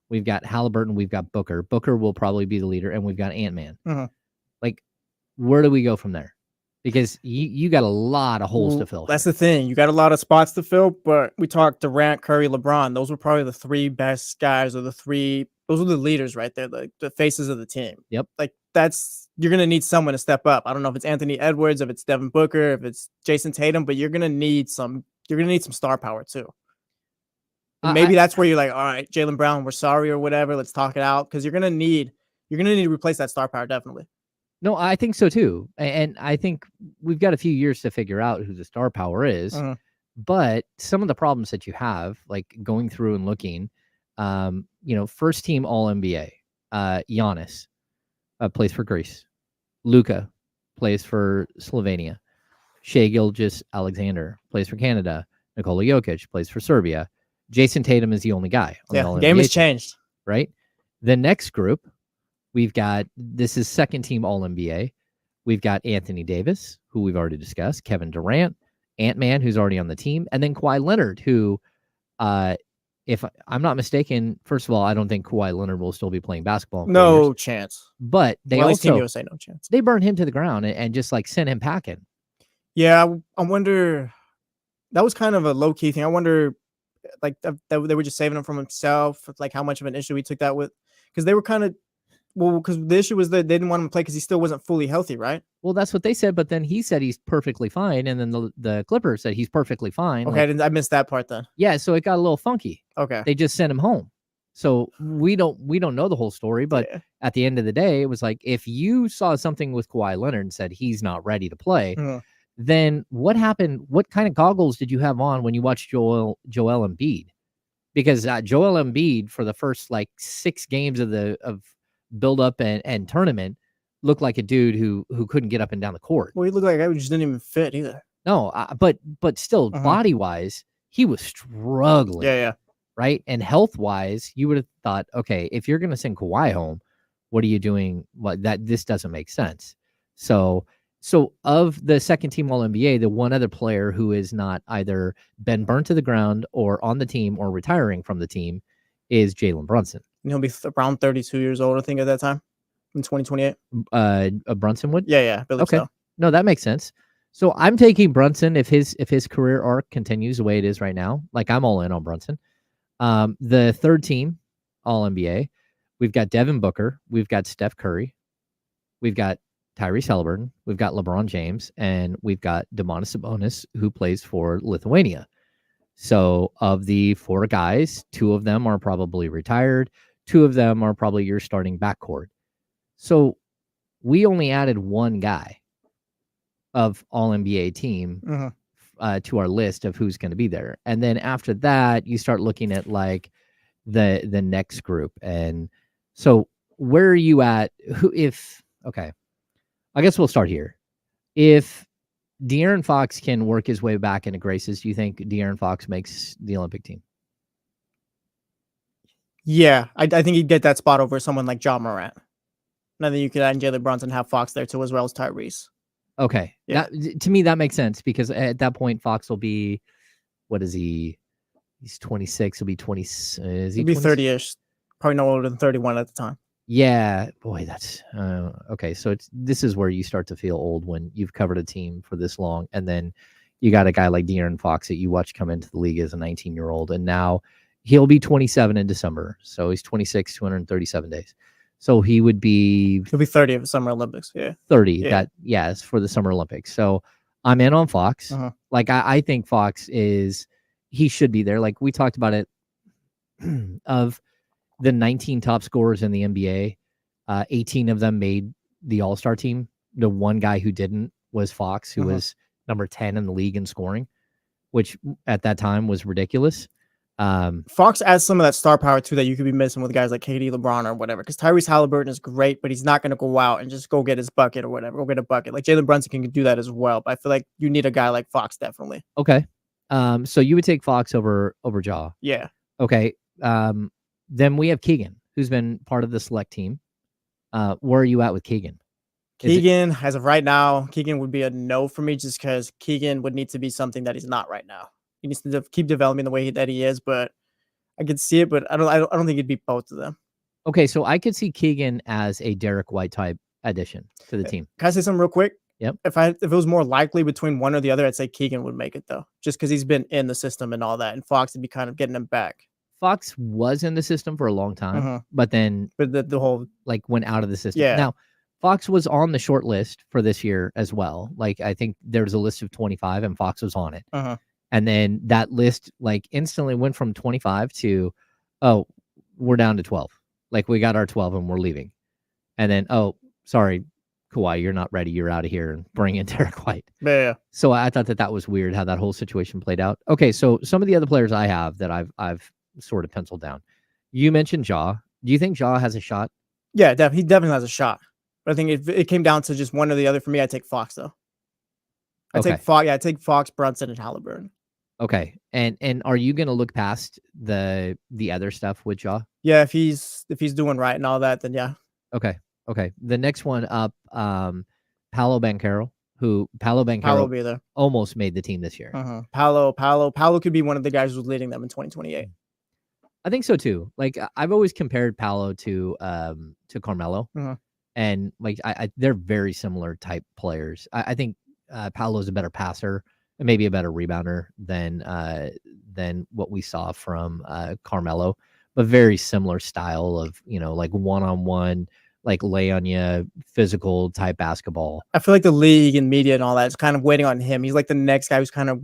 we've got Halliburton, we've got Booker. Booker will probably be the leader, and we've got Ant-Man. Mm-hmm. Like, where do we go from there? because you got a lot of holes to fill. That's the thing. You got a lot of spots to fill, but we talked Durant, Curry, LeBron. Those were probably the three best guys, or those were the leaders right there, the faces of the team. Yep. Like you're gonna need someone to step up. I don't know if it's Anthony Edwards, if it's Devin Booker, if it's Jason Tatum, but you're gonna need some star power too. And maybe that's where you're like, all right, Jaylen Brown, we're sorry or whatever. Let's talk it out, because you're gonna need to replace that star power definitely. No, I think so too. And I think we've got a few years to figure out who the star power is. But some of the problems that you have, like going through and looking, first team All NBA, Giannis plays for Greece. Luka plays for Slovenia. Shai Gilgeous-Alexander plays for Canada. Nikola Jokic plays for Serbia. Jason Tatum is the only guy. The game has changed. Right? The next group, this is second team All-NBA. We've got Anthony Davis, who we've already discussed, Kevin Durant, Ant-Man, who's already on the team, and then Kawhi Leonard, who, if I'm not mistaken, first of all, I don't think Kawhi Leonard will still be playing basketball. No chance. But they Team USA, no chance. They burned him to the ground and just like sent him packing. Yeah, I wonder. That was kind of a low-key thing. I wonder, like, that they were just saving him from himself, like how much of an issue he took that with, because they were kind of. Well, because the issue was that they didn't want him to play because he still wasn't fully healthy, right? Well, that's what they said, but then he said he's perfectly fine, and then the Clippers said he's perfectly fine. Okay, I missed that part then. Yeah, so it got a little funky. Okay, they just sent him home. So we don't know the whole story, but at the end of the day, it was like, if you saw something with Kawhi Leonard and said he's not ready to play, then what happened? What kind of goggles did you have on when you watched Joel Embiid? Because Joel Embiid, for the first like 6 games of build up and tournament, looked like a dude who couldn't get up and down the court. Well, he looked like a guy who just didn't even fit either. No, but still, body wise, he was struggling. Yeah. Right, and health wise, you would have thought, okay, if you're going to send Kawhi home, what are you doing? This doesn't make sense. So of the second team All NBA, the one other player who is not either been burnt to the ground or on the team or retiring from the team is Jalen Brunson. And he'll be around 32 years old, I think, at that time, in 2028. Brunson would? Yeah. Okay. So. No, that makes sense. So I'm taking Brunson if his career arc continues the way it is right now. Like, I'm all in on Brunson. The third team All NBA, we've got Devin Booker, we've got Steph Curry, we've got Tyrese Haliburton, we've got LeBron James, and we've got Domantas Sabonis, who plays for Lithuania. So of the 4 guys, 2 of them are probably retired. 2 of them are probably your starting backcourt. So we only added 1 guy of All NBA team to our list of who's going to be there. And then after that, you start looking at like the next group. And so where are you at? Okay, I guess we'll start here. If De'Aaron Fox can work his way back into graces, do you think De'Aaron Fox makes the Olympic team? Yeah, I think he'd get that spot over someone like Ja Morant. And I think you could add Jalen Brunson and have Fox there too, as well as Tyrese. Okay. Yeah. To me, that makes sense, because at that point, Fox will be, what is he? He's 26. He'll be 20. Is he? He'll be 30-ish. Probably no older than 31 at the time. Yeah. Boy, that's okay. So this is where you start to feel old, when you've covered a team for this long, and then you got a guy like De'Aaron Fox that you watch come into the league as a 19-year-old, and now he'll be 27 in December. So he's 26, 237 days. So he'll be 30 at the Summer Olympics. Yeah. 30. Yeah. It's for the Summer Olympics. So I'm in on Fox. Like, I think Fox he should be there. Like, we talked about it, of the 19 top scorers in the NBA, 18 of them made the All-Star team. The one guy who didn't was Fox, who was number 10 in the league in scoring, which at that time was ridiculous. Fox adds some of that star power too that you could be missing with guys like KD, LeBron, or whatever. Because Tyrese Haliburton is great, but he's not going to go out and just go get his bucket or whatever. Go get a bucket. Like, Jalen Brunson can do that as well. But I feel like you need a guy like Fox, definitely. Okay. So you would take Fox over Ja. Yeah. Okay. Then we have Keegan, who's been part of the select team. Where are you at with Keegan? As of right now, Keegan would be a no for me, just because Keegan would need to be something that he's not right now. He needs to keep developing the way that he is, but I could see it, but I don't think it'd be both of them. Okay, so I could see Keegan as a Derek White type addition to the team. Can I say something real quick? Yep. If it was more likely between one or the other, I'd say Keegan would make it though, just because he's been in the system and all that, and Fox would be kind of getting him back. Fox was in the system for a long time, Mhm. but then But the whole like went out of the system. Yeah. Now, Fox was on the short list for this year as well. Like I think there's a list of 25 and Fox was on it. And then that list like instantly went from 25 to, oh, we're down to 12. Like we got our 12 and we're leaving. And then, oh, sorry, Kawhi, you're not ready. You're out of here, and bring in Derek White. Yeah. So I thought that was weird how that whole situation played out. Okay, so some of the other players I have that I've sort of penciled down. You mentioned Ja. Do you think Ja has a shot? Yeah, he definitely has a shot. But I think if it came down to just one or the other, for me, I'd take Fox though. I take Fox. Yeah, I take Fox, Brunson, and Halliburton. Okay, and are you gonna look past the other stuff with Ja? Yeah, if he's doing right and all that, then yeah. Okay. The next one up, Paolo Banchero, Paolo will be there. Almost made the team this year. Paolo could be one of the guys who's leading them in 2028. I think so too. Like I've always compared Paolo to Carmelo, and like they're very similar type players. I think Paolo's a better passer and maybe a better rebounder than what we saw from Carmelo, but very similar style of like one-on-one, like lay on you, physical type basketball. I feel like the league and media and all that is kind of waiting on him. He's like the next guy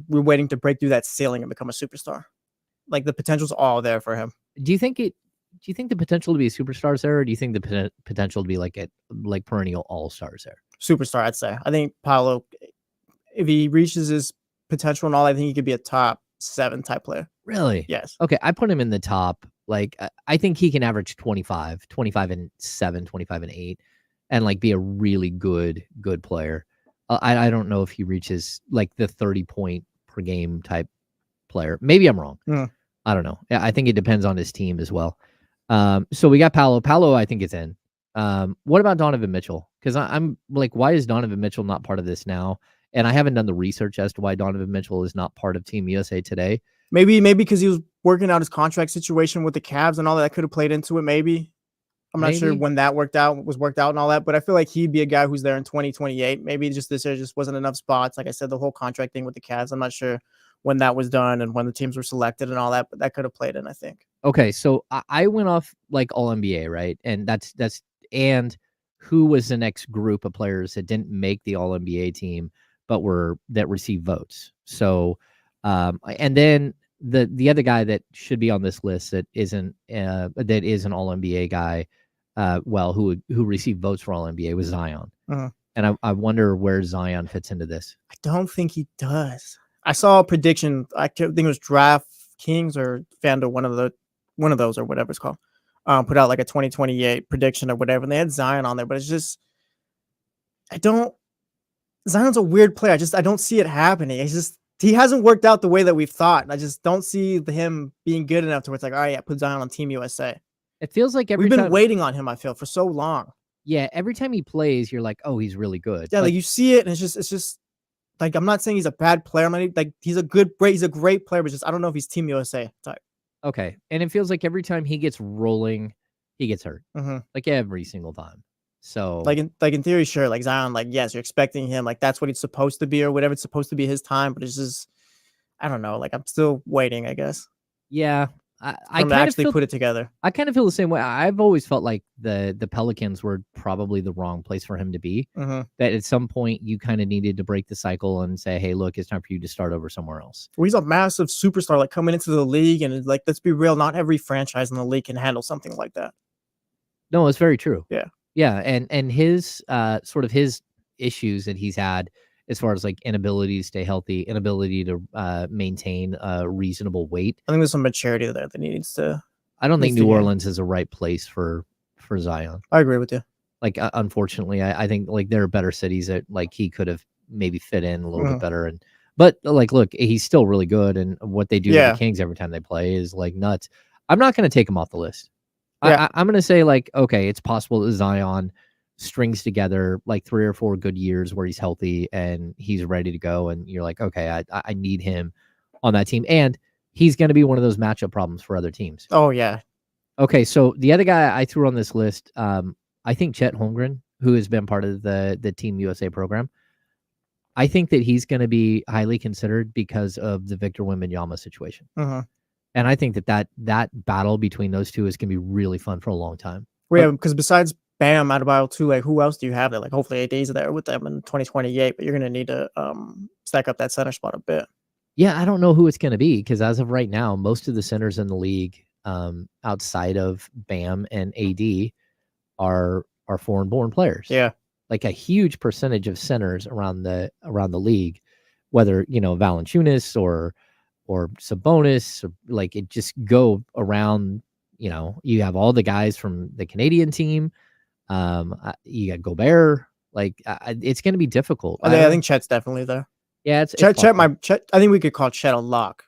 we're waiting to break through that ceiling and become a superstar. Like the potential's all there for him. Do you think the potential to be a superstar is there, or do you think the potential to be like perennial all-stars there? Superstar, I'd say. I think Paolo, if he reaches his potential and all, I think he could be a top 7 type player. Really? Yes. Okay, I put him in the top. Like I think he can average 25 and 7, 25 and 8, and like be a really good player. I don't know if he reaches like the 30 point per game type player. Maybe I'm wrong. I don't know. I think it depends on his team as well. So we got Paolo. Paolo, I think is in. What about Donovan Mitchell? Because I'm like, why is Donovan Mitchell not part of this now? And I haven't done the research as to why Donovan Mitchell is not part of Team USA today. Maybe because he was working out his contract situation with the Cavs and all that could have played into it. Maybe. I'm not sure when that was worked out and all that, but I feel like he'd be a guy who's there in 2028. Maybe just this year just wasn't enough spots. Like I said, the whole contract thing with the Cavs, I'm not sure when that was done and when the teams were selected and all that, but that could have played in, I think. Okay, so I went off like all NBA, right? And that's and who was the next group of players that didn't make the all NBA team but that received votes. So and then the other guy that should be on this list that isn't that is an all NBA guy, who received votes for all NBA was Zion. And I wonder where Zion fits into this. I don't think he does. I saw a prediction. I think it was DraftKings or FanDuel, one of those or whatever it's called. Put out like a 2028 prediction or whatever, and they had Zion on there. But it's just, Zion's a weird player. I don't see it happening. It's just he hasn't worked out the way that we've thought. I just don't see him being good enough to where it's like, all right, yeah, put Zion on Team USA. It feels like we've been waiting on him. I feel for so long. Yeah, every time he plays, you're like, oh, he's really good. Yeah, like you see it, and it's just. Like, I'm not saying he's a bad player. He's a great player, but just I don't know if he's Team USA type. Okay, and it feels like every time he gets rolling, he gets hurt. Like every single time. So, like in theory, sure. Like Zion, like yes, you're expecting him. Like that's what he's supposed to be or whatever. It's supposed to be his time, but it's just I don't know. Like I'm still waiting, I guess. Yeah, I kind of put it together. I kind of feel the same way. I've always felt like the Pelicans were probably the wrong place for him to be. That at some point you kind of needed to break the cycle and say, hey, look, it's time for you to start over somewhere else. Well, he's a massive superstar, like coming into the league, and like let's be real, not every franchise in the league can handle something like that. No, it's very true. Yeah, and his sort of his issues that he's had as far as like inability to stay healthy, inability to maintain a reasonable weight. I think there's some maturity there that he needs to. I don't think New Orleans is a right place for Zion. I agree with you. Like, unfortunately, I think like there are better cities that like he could have maybe fit in a little bit better. But like, look, he's still really good. And what they do to the Kings every time they play is like nuts. I'm not going to take him off the list. I'm going to say like, okay, it's possible that Zion strings together like 3 or 4 good years where he's healthy and he's ready to go. And you're like, okay, I need him on that team. And he's going to be one of those matchup problems for other teams. Oh, yeah. Okay, so the other guy I threw on this list, I think Chet Holmgren, who has been part of the Team USA program. I think that he's going to be highly considered because of the Victor Wembanyama situation. Uh-huh. And I think that battle between those two is going to be really fun for a long time. Well, yeah, because besides Bam, Adebayo too, like who else do you have there? Like hopefully AD's there with them in 2028, but you're gonna need to stack up that center spot a bit. Yeah, I don't know who it's going to be because as of right now, most of the centers in the league, outside of Bam and AD, are foreign-born players. Yeah, like a huge percentage of centers around the league, whether Valanciunas or Sabonis, or like it just go around. You have all the guys from the Canadian team. You got Gobert. Like it's going to be difficult. I think Chet's definitely there. Yeah, it's Chet. I think we could call Chet a lock.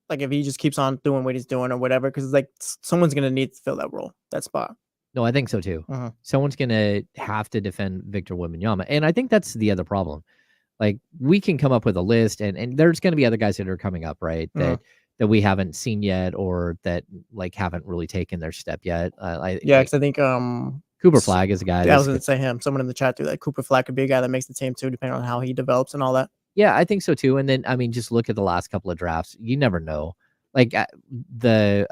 Like if he just keeps on doing what he's doing or whatever, because like someone's gonna need to fill that role, that spot. No, I think so too. Uh-huh. Someone's gonna have to defend Victor Wembanyama, and I think that's the other problem. Like we can come up with a list, and there's going to be other guys that are coming up, right? That we haven't seen yet, or that like haven't really taken their step yet. Because I think Cooper Flag is a guy. Yeah, I was going to say him. Someone in the chat too. That Cooper Flag could be a guy that makes the team too, depending on how he develops and all that. Yeah, I think so too. And then I mean, just look at the last couple of drafts. You never know. Like the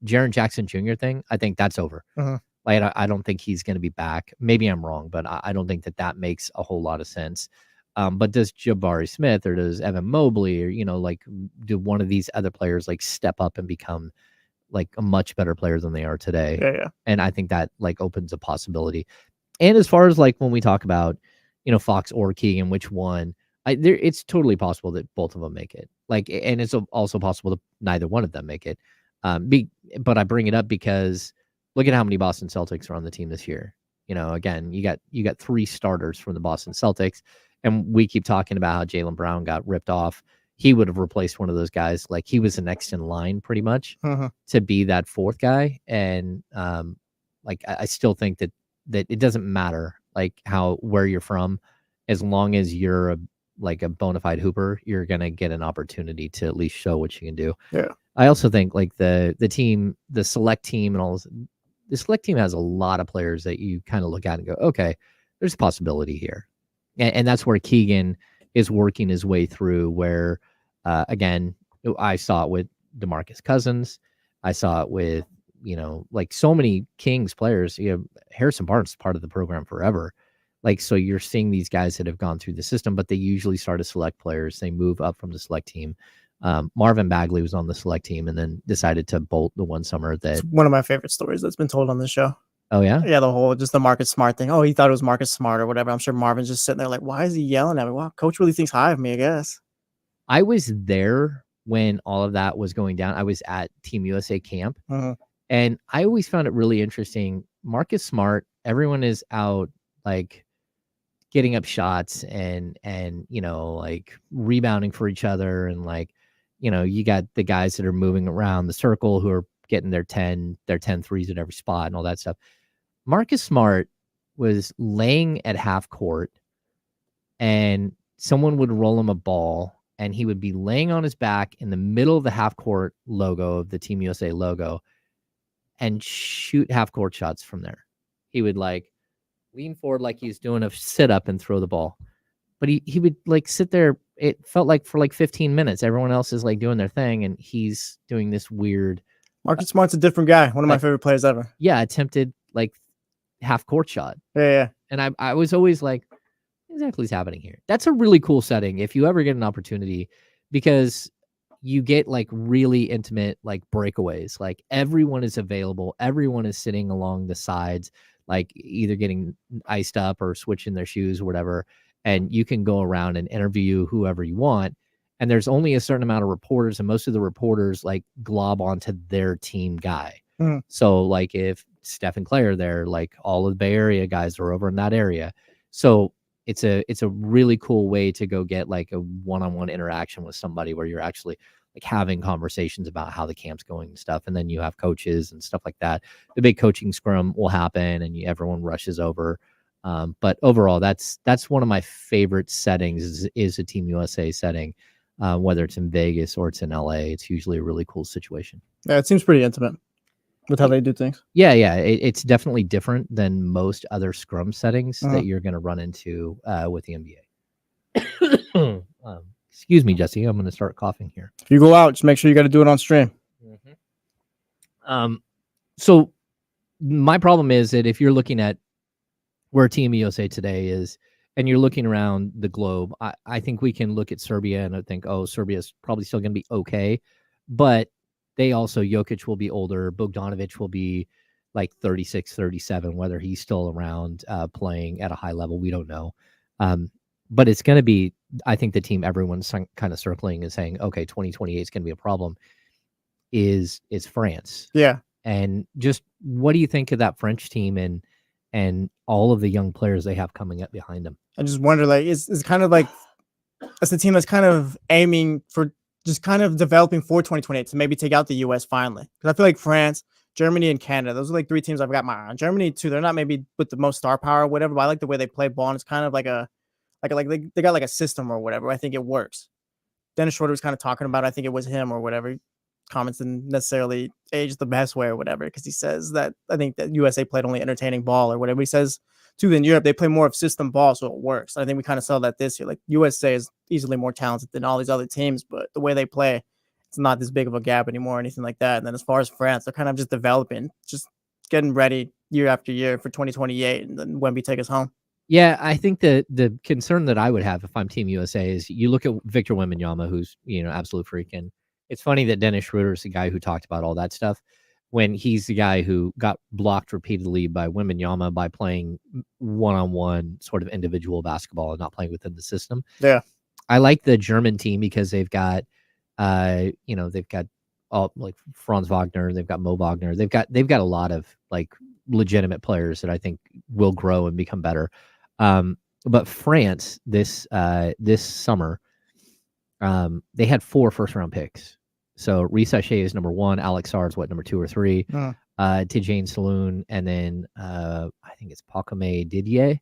Jaren Jackson Jr. thing, I think that's over. Like I don't think he's going to be back. Maybe I'm wrong, but I don't think that makes a whole lot of sense. But does Jabari Smith or does Evan Mobley or like do one of these other players like step up and become like a much better player than they are today? Yeah. And I think that like opens a possibility. And as far as like when we talk about Fox or Keegan, which one? It's totally possible that both of them make it. Like, and it's also possible that neither one of them make it. But I bring it up because look at how many Boston Celtics are on the team this year. Again, you got 3 starters from the Boston Celtics, and we keep talking about how Jaylen Brown got ripped off. He would have replaced one of those guys. Like he was the next in line pretty much to be that 4th guy. And like I still think that it doesn't matter like where you're from, as long as you're a bona fide hooper, you're gonna get an opportunity to at least show what you can do. Yeah. I also think like the team, the select team, and all this, the select team has a lot of players that you kind of look at and go, okay, there's a possibility here, and that's where Keegan is working his way through. Where again, I saw it with DeMarcus Cousins, I saw it with like so many Kings players. Harrison Barnes is part of the program forever. Like, so you're seeing these guys that have gone through the system, but they usually start as select players. They move up from the select team. Marvin Bagley was on the select team and then decided to bolt the one summer. It's one of my favorite stories that's been told on this show. Oh, yeah? Yeah, the Marcus Smart thing. Oh, he thought it was Marcus Smart or whatever. I'm sure Marvin's just sitting there like, why is he yelling at me? Wow, coach really thinks high of me, I guess. I was there when all of that was going down. I was at Team USA camp. And I always found it really interesting. Marcus Smart, everyone is out like getting up shots and like rebounding for each other, and like you got the guys that are moving around the circle who are getting their 10 threes at every spot and all that stuff. Marcus Smart was laying at half court, and someone would roll him a ball, and he would be laying on his back in the middle of the half court logo of the Team USA logo and shoot half court shots from there. He would like lean forward like he's doing a sit up and throw the ball. But he would like sit there. It felt like for like 15 minutes, everyone else is like doing their thing, and he's doing this weird. Marcus Smart's a different guy. One of my favorite players ever. Yeah, attempted like half court shot. Yeah. And I was always like, what exactly is happening here? That's a really cool setting if you ever get an opportunity, because you get like really intimate like breakaways. Like everyone is available. Everyone is sitting along the sides, like either getting iced up or switching their shoes or whatever. And you can go around and interview whoever you want. And there's only a certain amount of reporters, and most of the reporters like glob onto their team guy. So like if Steph and Clay are there, like all of the Bay Area guys are over in that area. So it's a really cool way to go get like a one-on-one interaction with somebody where you're actually like having conversations about how the camp's going and stuff. And then you have coaches and stuff like that. The big coaching scrum will happen, and everyone rushes over. But overall, that's one of my favorite settings is a Team USA setting, whether it's in Vegas or it's in LA. It's usually a really cool situation. Yeah, it seems pretty intimate with how they do things. Yeah. It's definitely different than most other scrum settings that you're going to run into with the NBA. Excuse me, Jesse. I'm going to start coughing here. If you go out, just make sure you got to do it on stream. So my problem is that if you're looking at where Team USA today is, and you're looking around the globe, I think we can look at Serbia and I think, oh, Serbia's probably still going to be okay. But they also, Jokic will be older. Bogdanovic will be like 36, 37, whether he's still around playing at a high level. We don't know. But it's going to be, I think the team everyone's kind of circling and saying, okay, 2028 is going to be a problem, is France. Yeah. And just what do you think of that French team and all of the young players they have coming up behind them? I just wonder, like, it's kind of like it's a team that's kind of aiming for just kind of developing for 2028 to maybe take out the US finally. Because I feel like France, Germany, and Canada, those are like 3 teams I've got my eye on. Germany too, they're not maybe with the most star power or whatever, but I like the way they play ball. And it's kind of like they got like a system or whatever. I think it works. Dennis Schroeder was kind of talking about, I think it was him or whatever. Comments didn't necessarily age the best way or whatever, because he says that I think that USA played only entertaining ball or whatever. He says too, in Europe they play more of system ball, so it works. I think we kind of saw that this year. Like USA is easily more talented than all these other teams, but the way they play, it's not this big of a gap anymore or anything like that. And then as far as France, they're kind of just developing, just getting ready year after year for 2028, and then Wemby take us home. Yeah, I think the concern that I would have if I'm Team USA is you look at Victor Wembanyama, who's absolute freak, and it's funny that Dennis Schroeder is the guy who talked about all that stuff when he's the guy who got blocked repeatedly by Wembanyama by playing one-on-one sort of individual basketball and not playing within the system. Yeah, I like the German team because they've got they've got all like Franz Wagner, they've got Mo Wagner, they've got a lot of like legitimate players that I think will grow and become better. But France this summer, they had 4 first-round picks. So Reece Shea is number 1, Alex Sarr is number 2 or 3, Tijane Saloon, and then I think it's Pakome Dadier.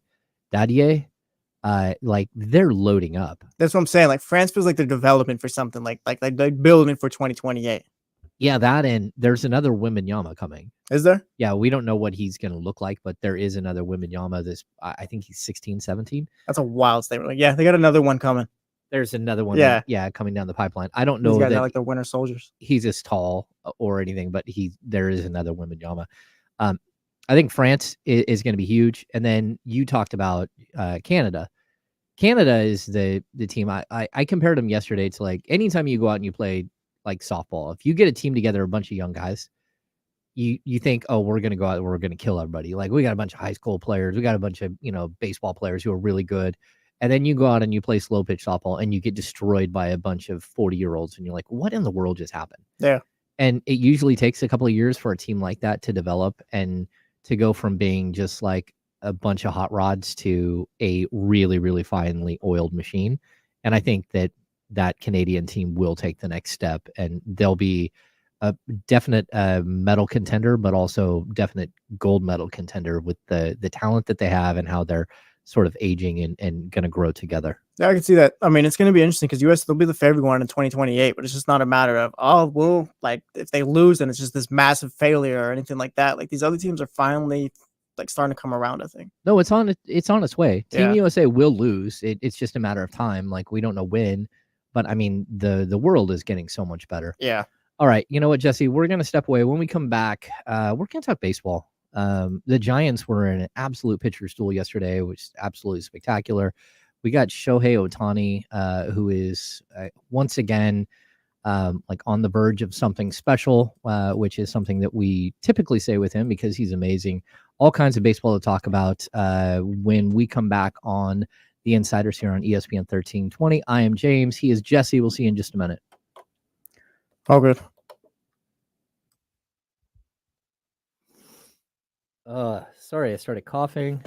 Like they're loading up. that's what I'm saying. Like France feels like they're developing for something, like they're building for 2028. Yeah, that, and there's another Wembanyama coming. Is there? Yeah, we don't know what he's going to look like, but there is another Wembanyama. I think he's 16, 17. That's a wild statement. Like, yeah, they got another one coming. There's another one. Yeah, coming down the pipeline. I don't know these guys that are like the winter soldiers. He's as tall or anything, but there is another Wembanyama. I think France is going to be huge. And then you talked about Canada. Canada is the team. I compared them yesterday to like anytime you go out and you play like softball. If you get a team together, a bunch of young guys, you think, oh, we're going to go out and we're going to kill everybody. Like we got a bunch of high school players. We got a bunch of, baseball players who are really good. And then you go out and you play slow pitch softball and you get destroyed by a bunch of 40-year-olds. And you're like, what in the world just happened? Yeah. And it usually takes a couple of years for a team like that to develop and to go from being just like a bunch of hot rods to a really, really finely oiled machine. And I think that Canadian team will take the next step and they'll be a definite medal contender, but also definite gold medal contender with the talent that they have and how they're sort of aging and going to grow together. Yeah, I can see that. I mean, it's going to be interesting because US will be the favorite one in 2028, but it's just not a matter of, oh, well, like if they lose, then it's just this massive failure or anything like that. Like these other teams are finally like starting to come around, I think. No, it's on its way. Team Yeah. USA will lose. It's just a matter of time. Like we don't know when, but I mean, the world is getting so much better. Yeah. All right. You know what, Jesse, we're going to step away. When we come back, we're going to talk baseball. The Giants were in an absolute pitcher stool yesterday, which is absolutely spectacular. We got Shohei Ohtani, who is once again like on the verge of something special, which is something that we typically say with him because he's amazing. All kinds of baseball to talk about when we come back on the Insiders here on ESPN 1320. I am James. He is Jesse. We'll see you in just a minute. All good. Sorry, I started coughing.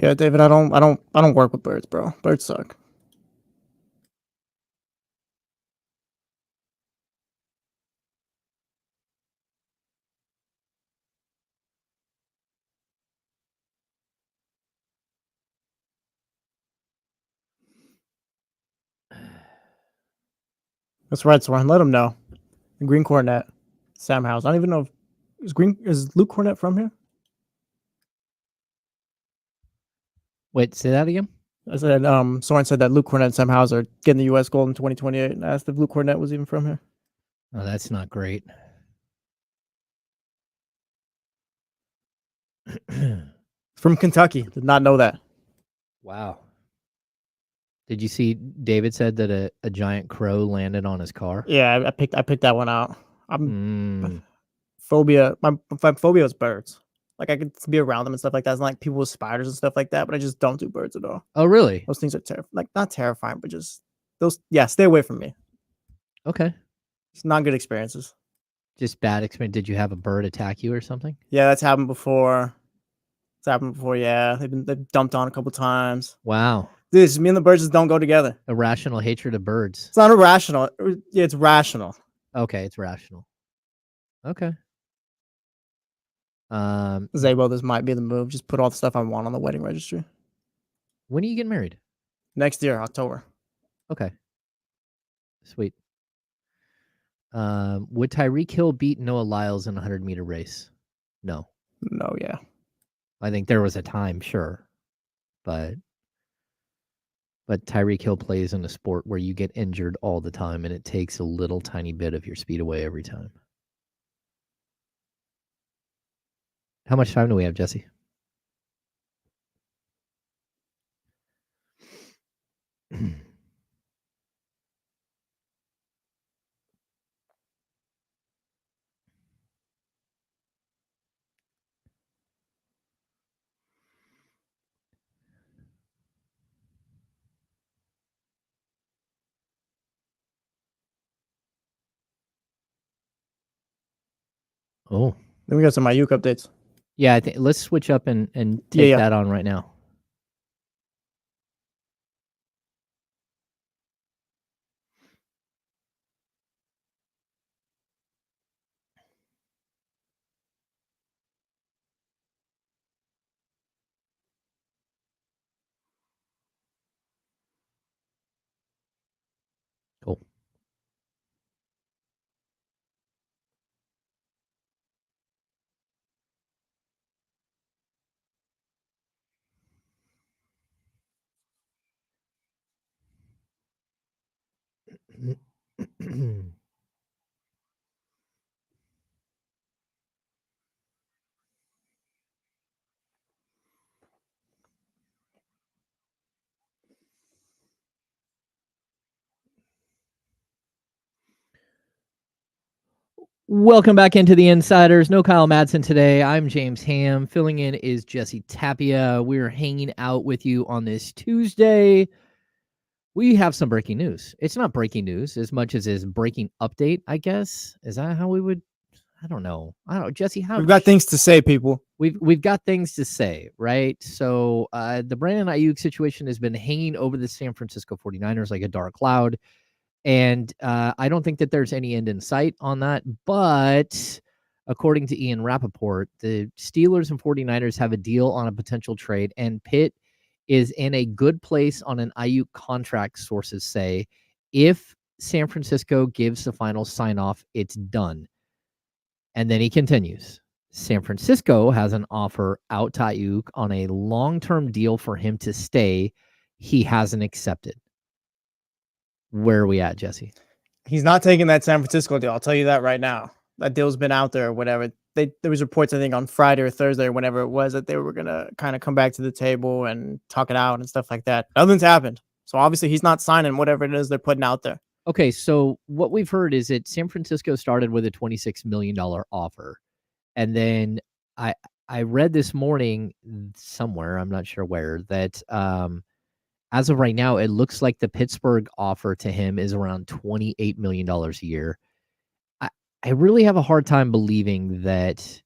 Yeah, David, I don't work with birds, bro. Birds suck. That's right, Swan. Let him know. The Green Cornet, Sam Howes. I don't even know if is Luke Cornet from here. Wait, say that again. I said, Soren said that Luke Cornet and Sam Howes are getting the U.S. gold in 2028, and I asked if Luke Cornet was even from here. Oh, that's not great. From Kentucky. Did not know that. Wow. Did you see David said that a giant crow landed on his car? Yeah, I picked that one out. Phobia. My phobia is birds. Like I could be around them and stuff like that. It's not like people with spiders and stuff like that, but I just don't do birds at all. Oh, really? Those things are like not terrifying, but just those. Yeah, stay away from me. Okay. It's not good experiences. Just bad experience. Did you have a bird attack you or something? Yeah, that's happened before. It's happened before. Yeah, they've dumped on a couple times. Wow. This me and the birds just don't go together. Irrational hatred of birds. It's not irrational. Yeah, it's rational. Okay, it's rational. Okay. Zabo, this might be the move. Just put all the stuff I want on the wedding registry. When are you getting married? Next year, October. Okay. Sweet. Would Tyreek Hill beat Noah Lyles in a 100-meter race? No. No, yeah. I think there was a time, sure. But Tyreek Hill plays in a sport where you get injured all the time, and it takes a little tiny bit of your speed away every time. How much time do we have, Jesse? Oh. Then we got some Aiyuk updates. Yeah, I think let's switch up and take that on right now. Cool. Welcome back into the Insiders. No Kyle Madsen today. I'm James Ham. Filling in is Jesse Tapia. We're hanging out with you on this Tuesday. We have some breaking news. It's not breaking news as much as is breaking update, I guess. Is that how we would? I don't know. Jesse, how? We've got things to say, people. We've got things to say, right? So the Brandon Aiyuk situation has been hanging over the San Francisco 49ers like a dark cloud. And I don't think that there's any end in sight on that. But according to Ian Rappaport, the Steelers and 49ers have a deal on a potential trade, and Pitt is in a good place on an Aiyuk contract, sources say. If San Francisco gives the final sign-off, it's done. And then he continues. San Francisco has an offer out to Aiyuk on a long-term deal for him to stay. He hasn't accepted. Where are we at, Jesse? He's not taking that San Francisco deal. I'll tell you that right now. That deal's been out there or whatever. There was reports, I think, on Friday or Thursday or whenever it was that they were going to kind of come back to the table and talk it out and stuff like that. Nothing's happened. So obviously he's not signing whatever it is they're putting out there. Okay, so what we've heard is that San Francisco started with a $26 million offer. And then I read this morning somewhere, I'm not sure where, that as of right now, it looks like the Pittsburgh offer to him is around $28 million a year. I really have a hard time believing that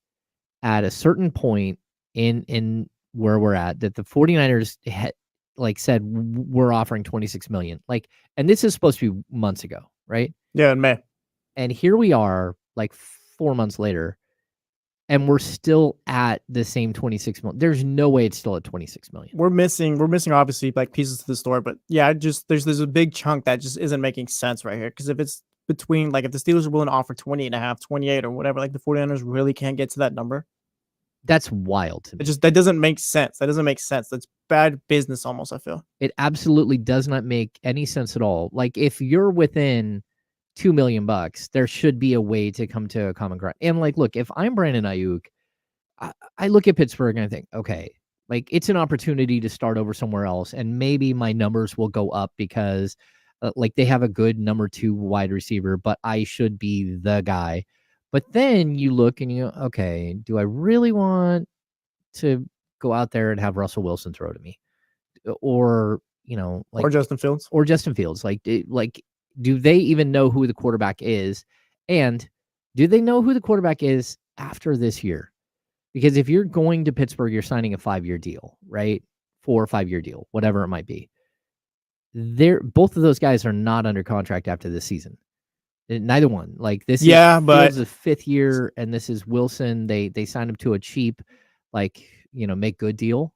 at a certain point in where we're at, that the 49ers said we're offering $26 million. And this is supposed to be months ago, right? Yeah, in May. And here we are, 4 months later, and we're still at the same 26 million. There's no way it's still at 26 million. We're missing obviously pieces to the story, but yeah, there's a big chunk that just isn't making sense right here. Because if it's between if the Steelers are willing to offer 20 and a half, 28 or whatever, the 49ers really can't get to that number. That's wild to me. That doesn't make sense. That's bad business almost, I feel. It absolutely does not make any sense at all. If you're within $2 million, there should be a way to come to a common ground. And look, if I'm Brandon Aiyuk, I look at Pittsburgh and I think, okay, it's an opportunity to start over somewhere else, and maybe my numbers will go up because they have a good number 2 wide receiver, but I should be the guy. But then you look and you go, okay, do I really want to go out there and have Russell Wilson throw to me? Or, or Justin Fields. Do they even know who the quarterback is? And do they know who the quarterback is after this year? Because if you're going to Pittsburgh, you're signing a 5-year deal, right? 4 or 5-year deal, whatever it might be. Both of those guys are not under contract after this season. Neither one. This is Fields' 5th year, and this is Wilson. They signed him to a cheap, make good deal.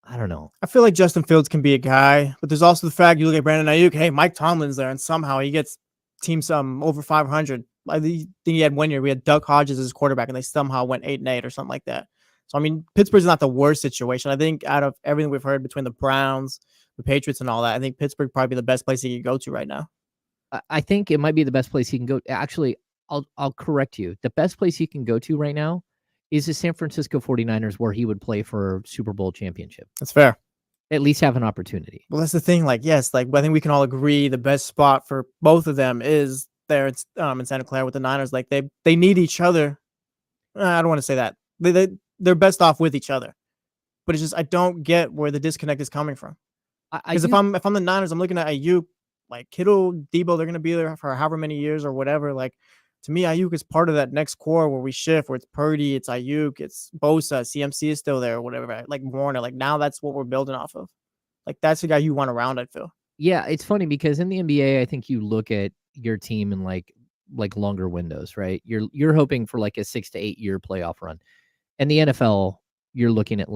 I don't know. I feel like Justin Fields can be a guy, but there's also the fact you look at Brandon Aiyuk. Hey, Mike Tomlin's there, and somehow he gets teams over 500. I think he had 1 year. We had Doug Hodges as quarterback, and they somehow went 8-8 or something like that. So I mean, Pittsburgh's not the worst situation. I think out of everything we've heard between the Browns, the Patriots, and all that, I think Pittsburgh probably the best place he could go to right now. I think it might be the best place he can go. Actually, I'll correct you. The best place he can go to right now is the San Francisco 49ers, where he would play for Super Bowl championship. That's fair. At least have an opportunity. Well, that's the thing. Yes, I think we can all agree the best spot for both of them is there in Santa Clara with the Niners. They need each other. I don't want to say that. They're best off with each other. But it's just I don't get where the disconnect is coming from. Because if I'm the Niners, I'm looking at Aiyuk, Kittle, Debo, they're going to be there for however many years or whatever. To me, Aiyuk is part of that next core where we shift, where it's Purdy, it's Aiyuk, it's Bosa, CMC is still there or whatever. Warner, now that's what we're building off of. That's the guy you want around, I feel. Yeah, it's funny because in the NBA, I think you look at your team in longer windows, right? You're hoping for a 6 to 8 year playoff run. And the NFL, you're looking at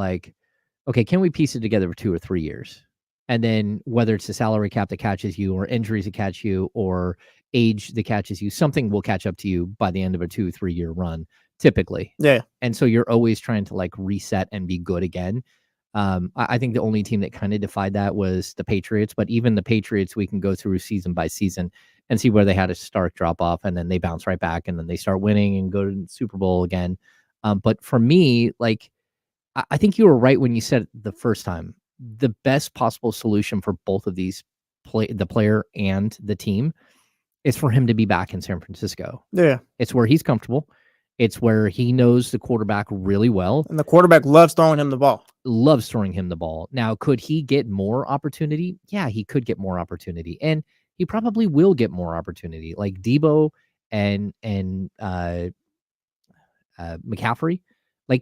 okay, can we piece it together for 2 or 3 years? And then whether it's a salary cap that catches you or injuries that catch you or age that catches you, something will catch up to you by the end of a 2-3 year run, typically. Yeah. And so you're always trying to reset and be good again. I think the only team that kind of defied that was the Patriots, but even the Patriots, we can go through season by season and see where they had a stark drop off and then they bounce right back and then they start winning and go to the Super Bowl again. But for me, I think you were right when you said it the first time. The best possible solution for both of these, the player and the team, is for him to be back in San Francisco. Yeah. It's where he's comfortable. It's where he knows the quarterback really well. And the quarterback loves throwing him the ball. Now, could he get more opportunity? Yeah, he could get more opportunity. And he probably will get more opportunity. Debo and McCaffrey,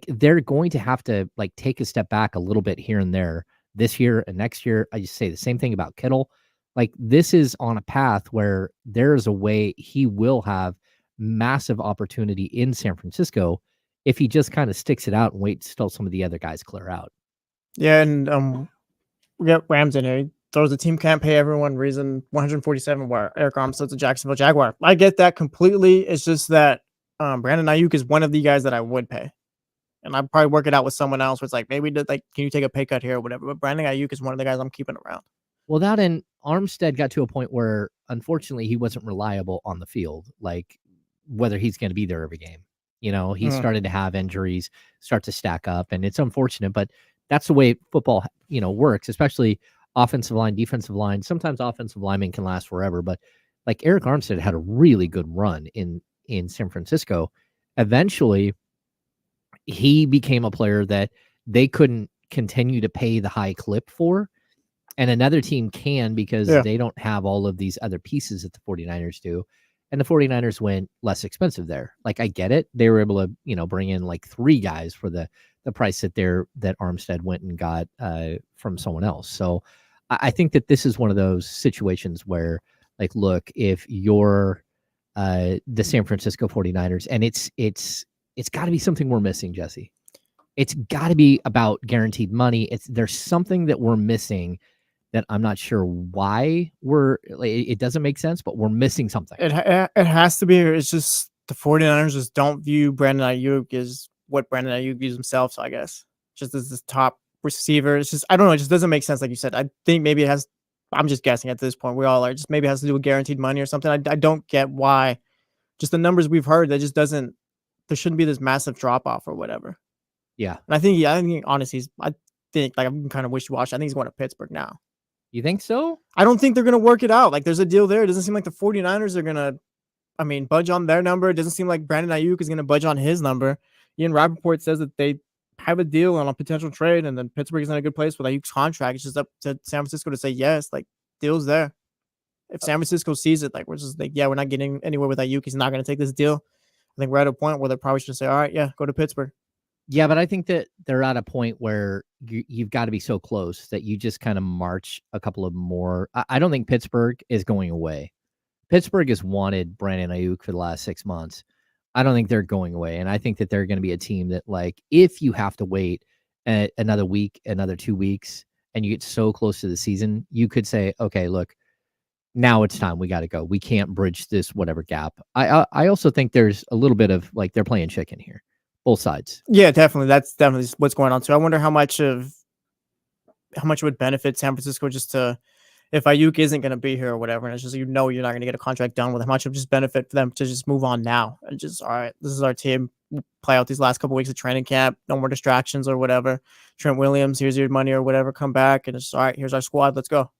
they're going to have to take a step back a little bit here and there this year and next year. I just say the same thing about Kittle. This is on a path where there is a way he will have massive opportunity in San Francisco if he just kind of sticks it out and waits till some of the other guys clear out. Yeah, and we got Rams in here. He throws the team can't pay everyone reason 147 where Eric Armstead's a Jacksonville Jaguar. I get that completely. It's just that Brandon Aiyuk is one of the guys that I would pay. And I'd probably work it out with someone else where it's maybe can you take a pay cut here or whatever. But Brandon Aiyuk is one of the guys I'm keeping around. Well, that and Armstead got to a point where, unfortunately, he wasn't reliable on the field, whether he's going to be there every game. He started to have injuries, start to stack up, and it's unfortunate, but that's the way football, works, especially offensive line, defensive line. Sometimes offensive linemen can last forever, but Eric Armstead had a really good run in San Francisco. Eventually, he became a player that they couldn't continue to pay the high clip for. And another team can because they don't have all of these other pieces that the 49ers do. and the 49ers went less expensive there. Like, I get it. They were able to, bring in like 3 guys for the price that Armstead went and got from someone else. So I think that this is one of those situations where, like, look, if you're the San Francisco 49ers, and it's got to be something we're missing, Jesse. It's got to be about guaranteed money. There's something that we're missing that I'm not sure why it doesn't make sense, but we're missing something. It has to be. It's just the 49ers just don't view Brandon Aiyuk as what Brandon Aiyuk views himself. So I guess just as this top receiver, it's just, I don't know. It just doesn't make sense. Like you said, I think maybe it has, I'm just guessing at this point. We all are, just maybe it has to do with guaranteed money or something. I don't get why. Just the numbers we've heard, that just doesn't, there shouldn't be this massive drop off or whatever. Yeah. And I think honestly, I think like I'm kind of wishy-washy. I think he's going to Pittsburgh now. You think so? I don't think they're going to work it out. Like, there's a deal there. It doesn't seem like the 49ers are going to, budge on their number. It doesn't seem like Brandon Aiyuk is going to budge on his number. Ian Rappaport says that they have a deal on a potential trade, and then Pittsburgh is in a good place with Aiyuk's contract. It's just up to San Francisco to say yes. Like, deal's there. If San Francisco sees it, like, we're just like, yeah, we're not getting anywhere with Aiyuk. He's not going to take this deal. I think we're at a point where they probably should say, all right, yeah, go to Pittsburgh. Yeah, but I think that they're at a point where you've got to be so close that you just kind of march a couple of more. I don't think Pittsburgh is going away. Pittsburgh has wanted Brandon Aiyuk for the last 6 months. I don't think they're going away. And I think that they're going to be a team that, like, if you have to wait another week, another 2 weeks, and you get so close to the season, you could say, okay, look, now it's time. We got to go. We can't bridge this whatever gap. I also think there's a little bit of, like, they're playing chicken here. Both sides. Yeah, definitely. That's definitely what's going on too. I wonder how much it would benefit San Francisco just to, if Aiyuk isn't going to be here or whatever, and it's just, you're not going to get a contract done with him, how much it would just benefit for them to just move on now and just, all right, this is our team. Play out these last couple of weeks of training camp. No more distractions or whatever. Trent Williams, here's your money or whatever. Come back and it's all right. Here's our squad. Let's go.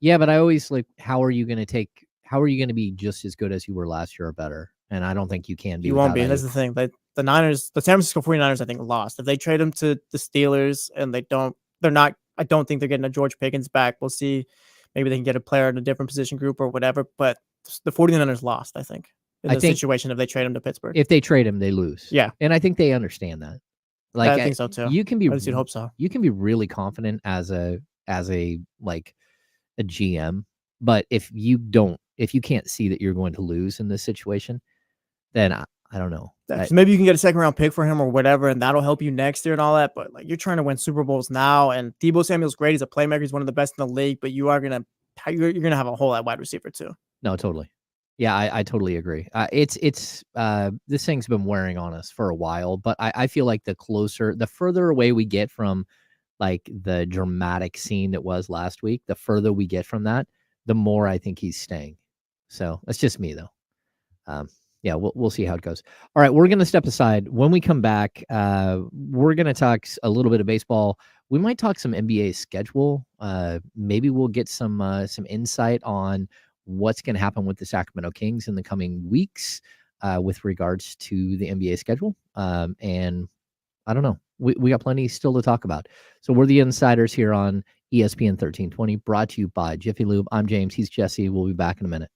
Yeah, but I always like, how are you going to be just as good as you were last year or better? And I don't think you can be. You won't be. That's the thing. Like, the San Francisco 49ers, I think, lost. If they trade him to the Steelers and I don't think they're getting a George Pickens back. We'll see. Maybe they can get a player in a different position group or whatever. But the 49ers lost, I think, in the situation if they trade him to Pittsburgh. If they trade him, they lose. Yeah. And I think they understand that. Like, I think so too. You can be, I just hope so. You can be really confident as a like a GM, but if you can't see that you're going to lose in this situation, then I don't know. Maybe you can get a 2nd round pick for him or whatever, and that'll help you next year and all that. But, like, you're trying to win Super Bowls now, and Deebo Samuel's great. He's a playmaker. He's one of the best in the league. But you're gonna have a hole at wide receiver too. No, totally. Yeah, I totally agree. It's this thing's been wearing on us for a while, but I feel like the further away we get from, like, the dramatic scene that was last week, the further we get from that, the more I think he's staying. So that's just me, though. Yeah, we'll see how it goes. All right, we're going to step aside. When we come back, we're going to talk a little bit of baseball. We might talk some NBA schedule. Maybe we'll get some insight on what's going to happen with the Sacramento Kings in the coming weeks with regards to the NBA schedule. And I don't know. We got plenty still to talk about. So we're the Insiders here on ESPN 1320, brought to you by Jiffy Lube. I'm James. He's Jesse. We'll be back in a minute.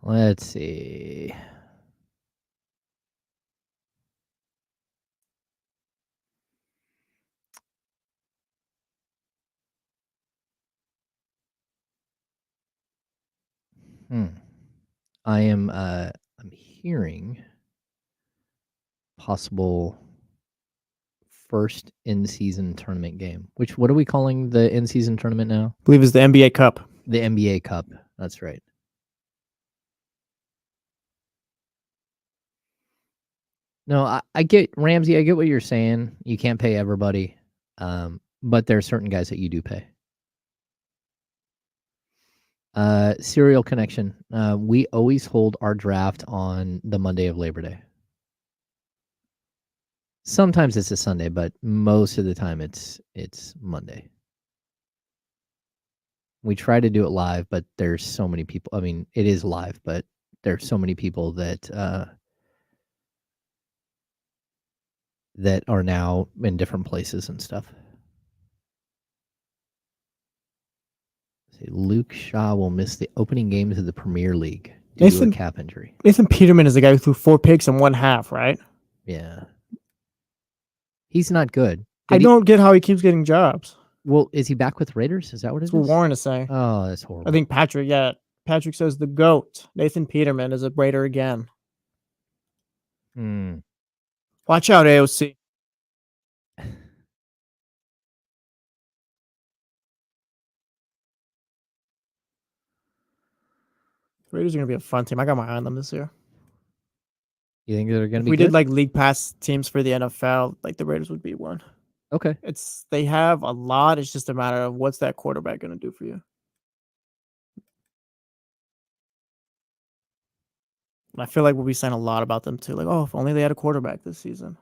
Let's see. I'm hearing possible first in-season tournament game. What are we calling the in-season tournament now? I believe it's the NBA Cup. The NBA Cup. That's right. No, I get, Ramsey, I get what you're saying. You can't pay everybody. But there are certain guys that you do pay. Serial connection. We always hold our draft on the Monday of Labor Day. Sometimes it's a Sunday, but most of the time it's Monday. We try to do it live, but there's so many people. I mean, it is live, but there's so many people that that are now in different places and stuff. Luke Shaw will miss the opening games of the Premier League due to a calf injury. Nathan Peterman is the guy who threw 4 picks in 1/2, right? Yeah. He's not good. I don't get how he keeps getting jobs. Well, is he back with Raiders? Is that what it is? That's what Warren is saying. Oh, that's horrible. I think Patrick says the GOAT, Nathan Peterman, is a Raider again. Watch out, AOC. Raiders are going to be a fun team. I got my eye on them this year. You think they're going to be we good? did like league pass teams for the NFL, like the Raiders would be one. Okay. They have a lot. It's just a matter of what's that quarterback going to do for you. And I feel like we'll be saying a lot about them too. Like, oh, if only they had a quarterback this season.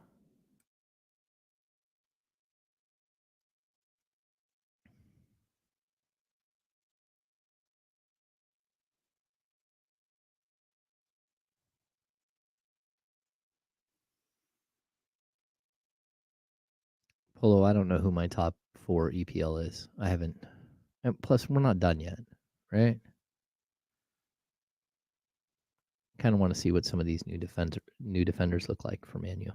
Polo, I don't know who my top 4 EPL is. I haven't. And plus, we're not done yet, right? Kind of want to see what some of these new defenders look like for Man U.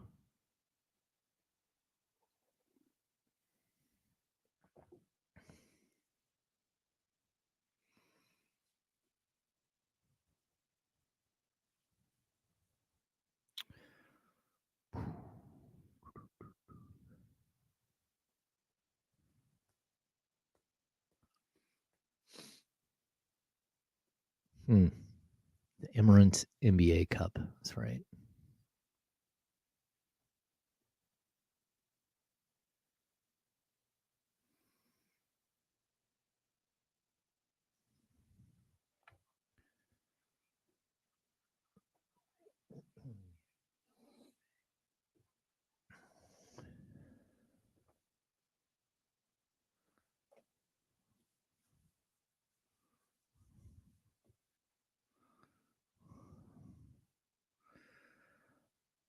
The Emirates NBA Cup. That's right.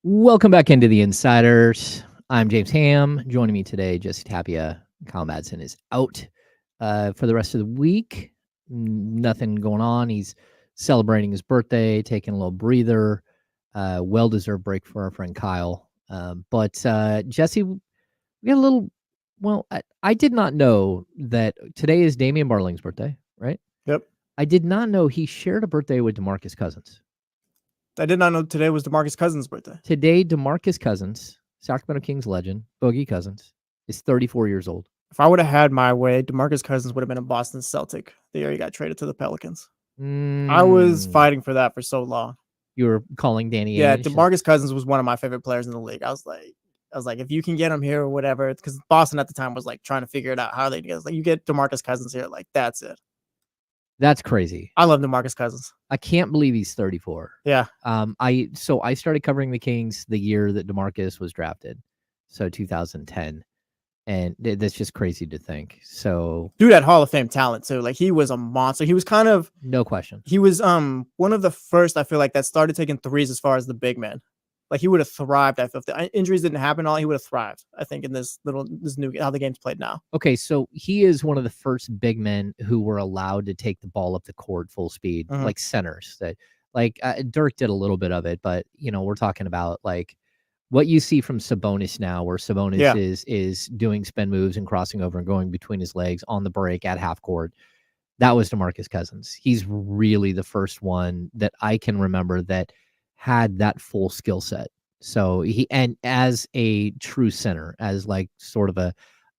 Welcome back into the Insiders. I'm James Ham. Joining me today, Jesse Tapia. Kyle Madsen is out for the rest of the week. Nothing going on. He's celebrating his birthday, taking a little breather. Well-deserved break for our friend Kyle. But Jesse, we got a little. Well, I did not know that today is Damian Barling's birthday, right? Yep. I did not know he shared a birthday with DeMarcus Cousins. I did not know today was DeMarcus Cousins' birthday. Today, DeMarcus Cousins, Sacramento Kings legend, Boogie Cousins, is 34 years old. If I would have had my way, DeMarcus Cousins would have been a Boston Celtic the year he got traded to the Pelicans. I was fighting for that for so long. You were calling Danny. Yeah, DeMarcus Cousins was one of my favorite players in the league. I was like, if you can get him here or whatever, because Boston at the time was like trying to figure it out how they get. Like, you get DeMarcus Cousins here, like that's it. That's crazy. I love DeMarcus Cousins. I can't believe he's 34. Yeah. I started covering the Kings the year that DeMarcus was drafted, so 2010, and that's just crazy to think. So, dude had Hall of Fame talent too. Like, he was a monster. He was kind of no question. He was one of the first, I feel like, that started taking threes as far as the big man. Like, he would have thrived. I feel if the injuries didn't happen, he would have thrived. I think in this new how the game's played now. Okay, so he is one of the first big men who were allowed to take the ball up the court full speed, like centers. That like Dirk did a little bit of it, but we're talking about like what you see from Sabonis now, where Sabonis is doing spin moves and crossing over and going between his legs on the break at half court. That was DeMarcus Cousins. He's really the first one that I can remember that had that full skill set. So and as a true center, as like sort of a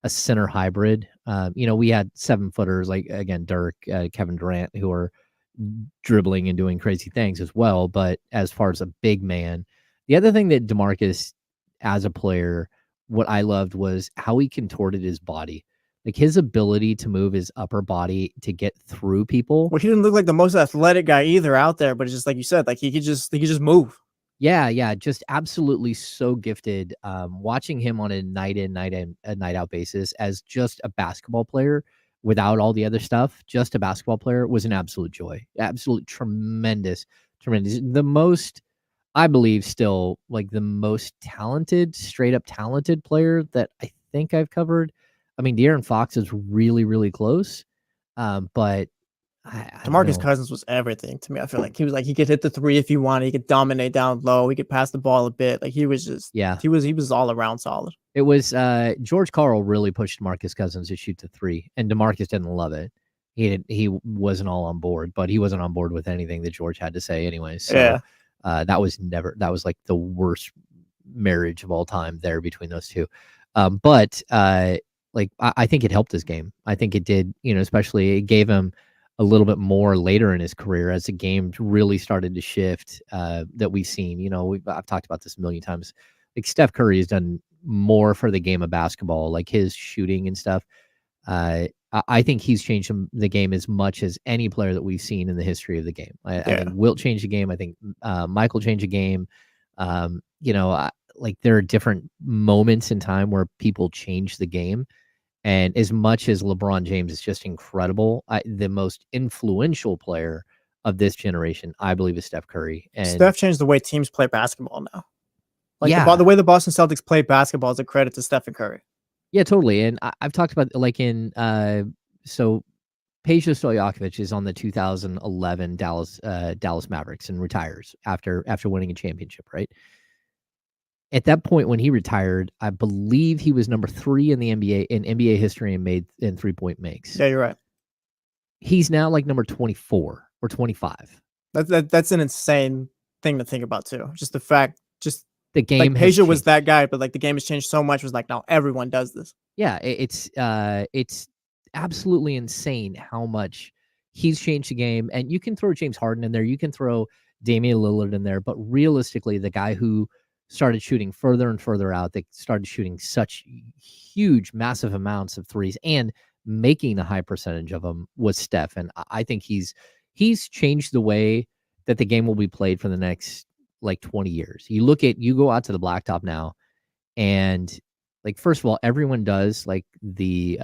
center hybrid, we had 7-footers like, again, Dirk, Kevin Durant, who are dribbling and doing crazy things as well. But as far as a big man, the other thing that DeMarcus as a player, what I loved was how he contorted his body. Like his ability to move his upper body to get through people. Well, he didn't look like the most athletic guy either out there, but it's just like you said, like he could just move. Yeah, just absolutely so gifted. Watching him on a night in, night out basis as just a basketball player without all the other stuff, just a basketball player, was an absolute joy. Absolute tremendous. The most, I believe, still like the most talented, straight up talented player that I think I've covered. I mean, De'Aaron Fox is really, really close. But I don't DeMarcus know. Cousins was everything to me. I feel like he was like, he could hit the three if he wanted. He could dominate down low. He could pass the ball a bit. Like he was just, he was all around solid. It was George Karl really pushed DeMarcus Cousins to shoot the three, and DeMarcus didn't love it. He wasn't all on board, but he wasn't on board with anything that George had to say anyway. So that was like the worst marriage of all time there between those two. But like I think it helped his game. I think it did, especially it gave him a little bit more later in his career as the game really started to shift that we've seen. I've talked about this a million times. Like Steph Curry has done more for the game of basketball, like his shooting and stuff. I think he's changed the game as much as any player that we've seen in the history of the game. I think Wilt changed the game. I think Michael changed the game. Like there are different moments in time where people change the game. And as much as LeBron James is just incredible, the most influential player of this generation, I believe, is Steph Curry. And Steph changed the way teams play basketball now. Like the way the Boston Celtics play basketball is a credit to Stephen Curry. Yeah, totally. And I've talked about like in so Peja Stojakovic is on the 2011 Dallas Mavericks and retires after winning a championship, right? At that point, when he retired, I believe he was number 3 in the NBA in NBA history and made in 3-point makes. Yeah, you're right. He's now like number 24 or 25. That's an insane thing to think about too. Just the fact, just the game. Like Peja was that guy, but like the game has changed so much. It was like now everyone does this. Yeah, it's absolutely insane how much he's changed the game. And you can throw James Harden in there, you can throw Damian Lillard in there, but realistically, the guy who started shooting further and further out, they started shooting such huge, massive amounts of threes and making a high percentage of them was Steph. And I think he's changed the way that the game will be played for the next like 20 years. You go out to the blacktop now, and like, first of all, everyone does like the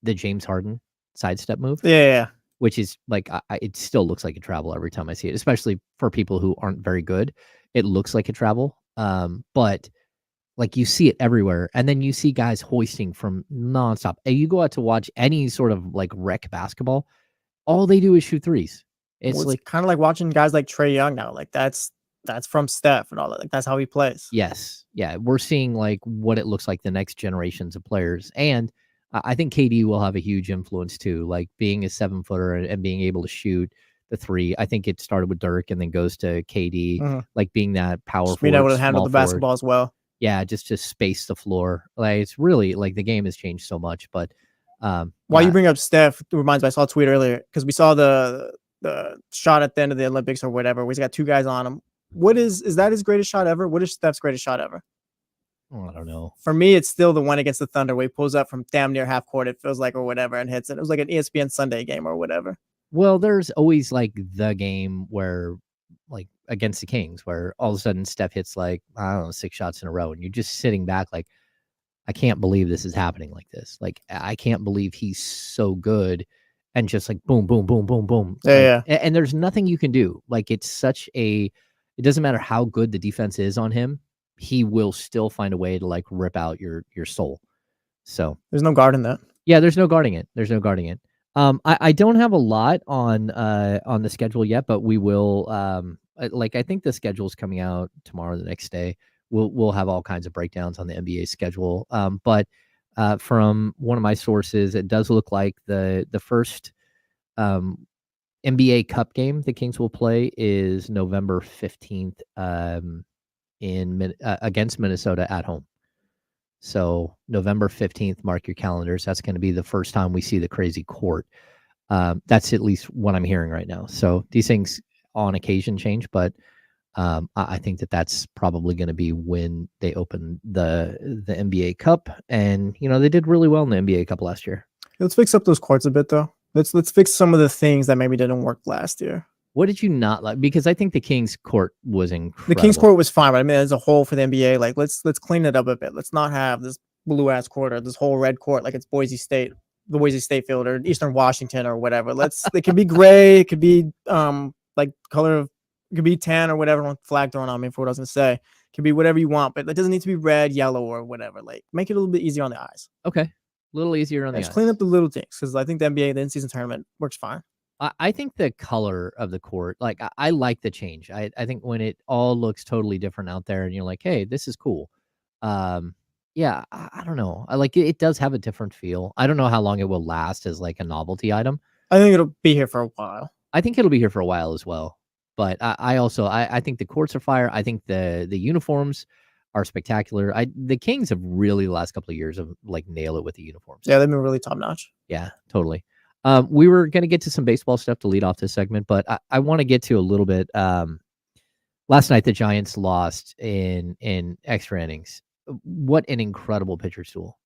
James Harden sidestep move. Yeah. Which is like, it still looks like a travel every time I see it, especially for people who aren't very good. It looks like a travel. But like you see it everywhere. And then you see guys hoisting from nonstop. And you go out to watch any sort of like rec basketball, all they do is shoot threes. It's like kind of like watching guys like Trae Young now. Like that's from Steph and all that. Like that's how he plays. Yes. Yeah. We're seeing like what it looks like the next generations of players. And I think KD will have a huge influence too, like being a 7-footer and being able to shoot the three. I think it started with Dirk and then goes to KD, like being that power forward, able to handle the basketball as well. Yeah, just to space the floor. Like it's really like the game has changed so much. But while you bring up Steph, it reminds me, I saw a tweet earlier because we saw the shot at the end of the Olympics or whatever. He's got 2 guys on him. What is that his greatest shot ever? What is Steph's greatest shot ever? Oh, I don't know. For me, it's still the one against the Thunder where he pulls up from damn near half court, it feels like, or whatever, and hits it. It was like an ESPN Sunday game or whatever. Well, there's always like the game where, like against the Kings, where all of a sudden Steph hits like, I don't know, 6 shots in a row, and you're just sitting back like, I can't believe this is happening like this. Like, I can't believe he's so good, and just like boom, boom, boom, boom, boom. Yeah. And there's nothing you can do. Like, it's such a, it doesn't matter how good the defense is on him, he will still find a way to like rip out your soul. So there's no guarding that. Yeah, there's no guarding it. I don't have a lot on the schedule yet, but we will. I think the schedule is coming out tomorrow, the next day. We'll have all kinds of breakdowns on the NBA schedule. But from one of my sources, it does look like the first NBA Cup game the Kings will play is November 15th against Minnesota at home. So November 15th, mark your calendars. That's going to be the first time we see the crazy court. That's at least what I'm hearing right now. So these things on occasion change, but I think that's probably going to be when they open the NBA Cup. And, they did really well in the NBA Cup last year. Let's fix up those courts a bit, though. Let's fix some of the things that maybe didn't work last year. What did you not like? Because I think the Kings court was incredible. The Kings court was fine, but I mean, as a whole for the NBA, like let's clean it up a bit. Let's not have this blue ass court or this whole red court like it's Boise State. the Boise State field or Eastern Washington or whatever. It could be gray, it could be like color of, it could be tan or whatever. Flag thrown on me for what I was gonna say. It could be whatever you want, but it doesn't need to be red, yellow, or whatever. Like make it a little bit easier on the eyes. Okay, a little easier on the eyes. Just clean up the little things because I think the NBA, the in-season tournament works fine. I think the color of the court, like I like the change. I think when it all looks totally different out there, and you're like, hey, this is cool. Yeah, I don't know. I like it. It does have a different feel. I don't know how long it will last as like a novelty item. I think it'll be here for a while. I think it'll be here for a while as well. But I also think the courts are fire. I think the uniforms are spectacular. The Kings have really the last couple of years of like nail it with the uniforms. Yeah, they've been really top notch. Yeah, totally. We were going to get to some baseball stuff to lead off this segment, but I want to get to a little bit. Last night, the Giants lost in extra innings. What an incredible pitcher stool.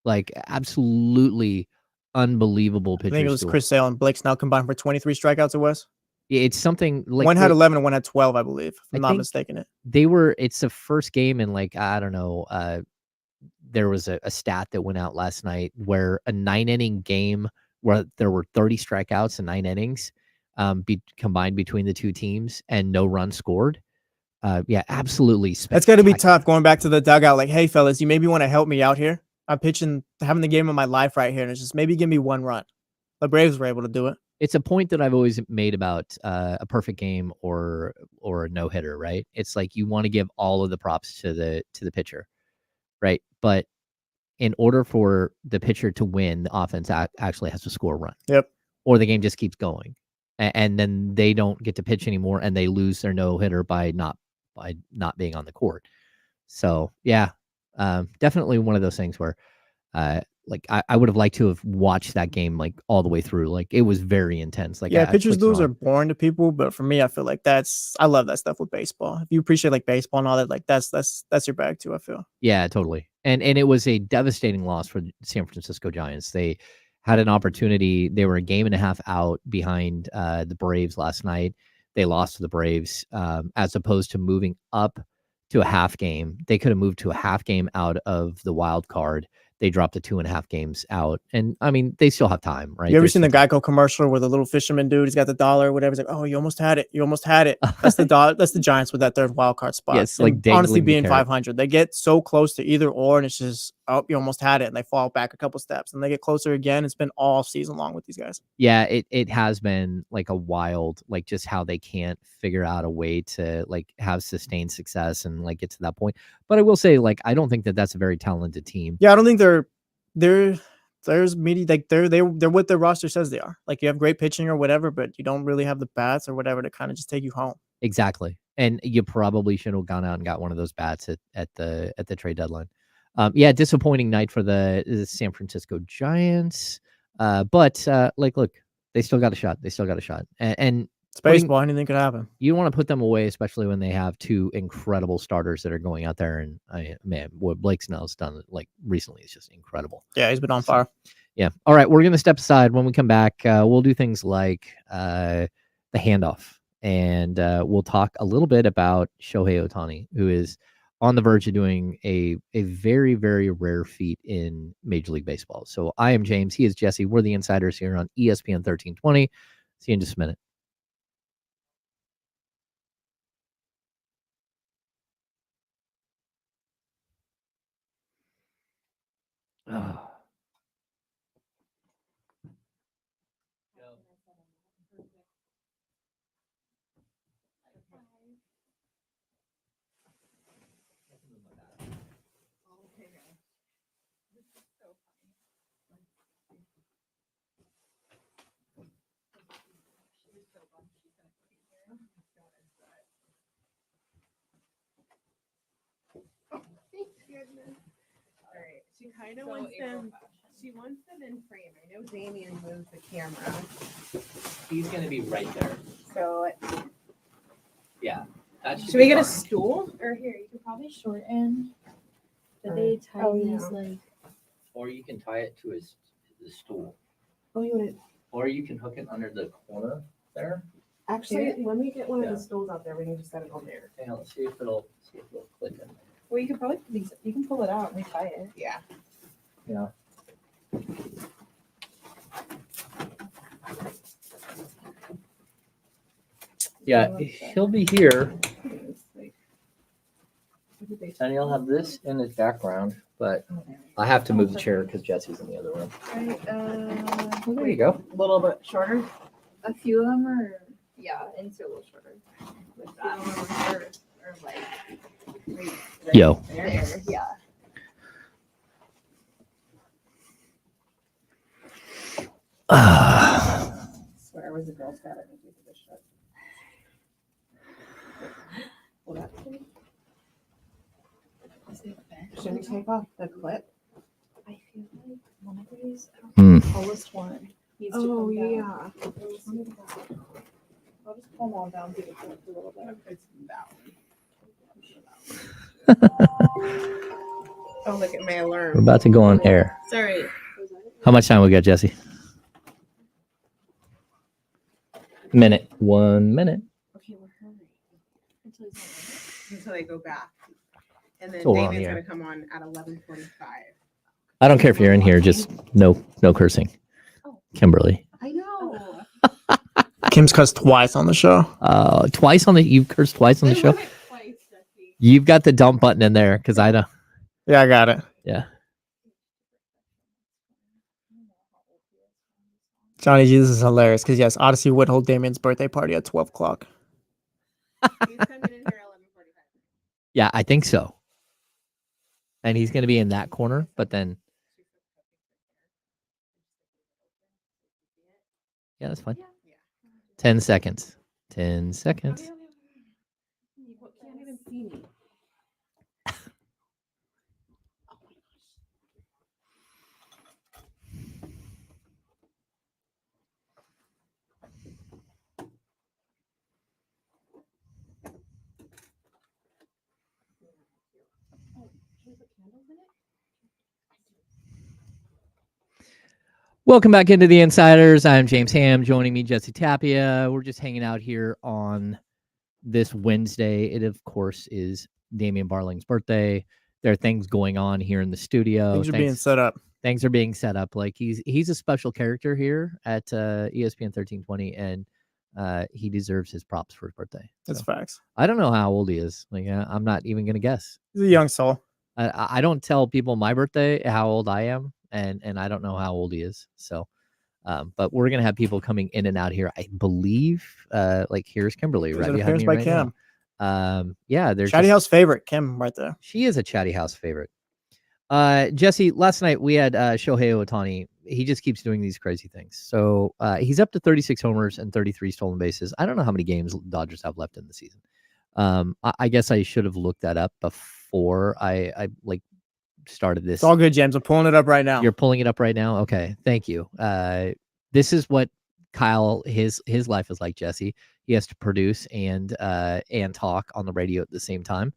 Like, absolutely unbelievable pitcher stool. I think it was Chris Sale and Blake Snell combined for 23 strikeouts. It was. It's something like one had 11 and one had 12, I believe. If I'm not mistaken. It's the first game in like, I don't know. There was a stat that went out last night where a 9-inning game where there were 30 strikeouts in 9 innings combined between the two teams and no runs scored. Yeah, absolutely. That's got to be tough going back to the dugout. Like, hey, fellas, you maybe want to help me out here. I'm pitching, having the game of my life right here. And it's just maybe give me one run. The Braves were able to do it. It's a point that I've always made about a perfect game or a no hitter, right? It's like you want to give all of the props to the pitcher, right? But in order for the pitcher to win, the offense actually has to score a run. Yep. Or the game just keeps going, and then they don't get to pitch anymore, and they lose their no hitter by not being on the court. So yeah, definitely one of those things where, like I would have liked to have watched that game like all the way through. Like it was very intense. Like yeah, pitchers duels are boring to people, but for me, I feel like I love that stuff with baseball. If you appreciate like baseball and all that, like that's your bag too. I feel. Yeah, totally. And it was a devastating loss for the San Francisco Giants. They had an opportunity. They were a game and a half out behind the Braves last night. They lost to the Braves as opposed to moving up to a half game. They could have moved to a half game out of the wild card. They dropped the 2.5 games out. And I mean, they still have time, right? You ever seen the Geico commercial where the little fisherman dude, he's got the dollar or whatever. He's like, oh, you almost had it. You almost had it. That's that's the Giants with that third wild card spot. Yes, like honestly being 500. They get so close to either or, and it's just, oh, you almost had it. And they fall back a couple steps and they get closer again. It's been all season long with these guys. Yeah, it has been like a wild, like just how they can't figure out a way to like have sustained success and like get to that point. But I will say, like, I don't think that's a very talented team. Yeah, I don't think there's media, like they're what their roster says they are. Like you have great pitching or whatever, but you don't really have the bats or whatever to kind of just take you home. Exactly. And you probably should have gone out and got one of those bats at the trade deadline. Yeah, disappointing night for the San Francisco Giants. But like, look, they still got a shot. And it's baseball. Anything could happen. You don't want to put them away, especially when they have two incredible starters that are going out there. And man, what Blake Snell's done like recently is just incredible. Yeah, he's been on fire. Yeah. All right, we're gonna step aside. When we come back, we'll do things like the handoff, and we'll talk a little bit about Shohei Ohtani, who is on the verge of doing a very, very rare feat in Major League Baseball. So I am James. He is Jesse. We're the insiders here on ESPN 1320. See you in just a minute. Oh. She kind of wants them. She wants them in frame. I know Damien moves the camera. He's gonna be right there. So yeah. Should we get a stool? Or here, you could probably shorten. But they tie these like. Or you can tie it to the stool. Oh, you want it? Or you can hook it under the corner there. Actually, let me get one of the stools out there. We can just set it on there. Hang on, let's see if it'll click in. Well, you could probably you can pull it out and retie it. Yeah. Yeah. Yeah, he'll be here. Like, what did they And he'll have this in his background, but I have to move the chair because Jesse's in the other room. Right, Well, there you go. a little bit shorter. A few of them are, yeah, and so a little shorter. Like that. Or like Yo. there, yeah. Swear, was a Girl Scout. I think we did this shit. Well, that's cool. Should we take off the clip? I feel like one of these, Hmm. the tallest one needs to Oh, come down. yeah. I'll just pull them all down, do the clip a little bit. It's that one. Oh, look at my We're alarm. about to go on air. Sorry. How much time we got, Jesse? Minute. 1 minute. Okay, we're hurrying until they go back. And then So we're on David's the air. gonna come on at 11:45. I don't care if you're in here. Just no cursing. Kimberly. I know. Kim's cussed twice on the show. Twice on the you've cursed twice on the show. You've got the dump button in there because I don't. Yeah, I got it. Yeah. Johnny G, this is hilarious because yes, Odyssey would hold Damien's birthday party at 12 o'clock. He's coming in here 11:45. Yeah, I think so. And he's going to be in that corner, but then yeah, that's fine. 10 seconds. 10 seconds. You can't even see me. Welcome back into the Insiders. I'm James Ham. Joining me, Jesse Tapia. We're just hanging out here on this Wednesday. It, of course, is Damian Barling's birthday. There are things going on here in the studio. Things are being set up. Things are being set up. Like he's a special character here at ESPN 1320, and he deserves his props for his birthday. That's So, facts. I don't know how old he is. Like I'm not even gonna guess. He's a young soul. I don't tell people my birthday how old I am, and I don't know how old he is. So, but we're gonna have people coming in and out here. I believe, like here's Kimberly There's right an behind appearance me by right Kim. now. Yeah, there's Chatty House favorite, Kim, right there. She is a Chatty House favorite. Jesse, last night we had Shohei Ohtani. He just keeps doing these crazy things. So he's up to 36 homers and 33 stolen bases. I don't know how many games Dodgers have left in the season. I guess I should have looked that up before I like started this. It's all good, James. I'm pulling it up right now. You're pulling it up right now. Okay, thank you. This is what Kyle his life is like. Jesse, he has to produce and talk on the radio at the same time.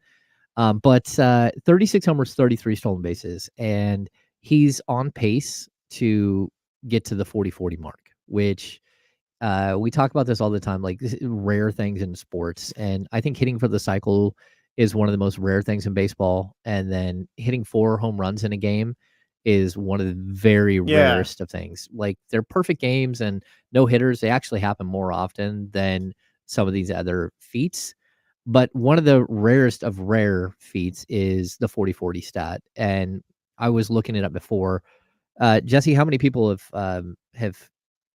But 36 homers, 33 stolen bases, and he's on pace to get to the 40-40 mark, which we talk about this all the time, like rare things in sports. And I think hitting for the cycle is one of the most rare things in baseball. And then hitting 4 home runs in a game is one of the very rarest of things. Like they're perfect games and no hitters. They actually happen more often than some of these other feats. But one of the rarest of rare feats is the 40-40 stat. And I was looking it up before. Jesse, how many people have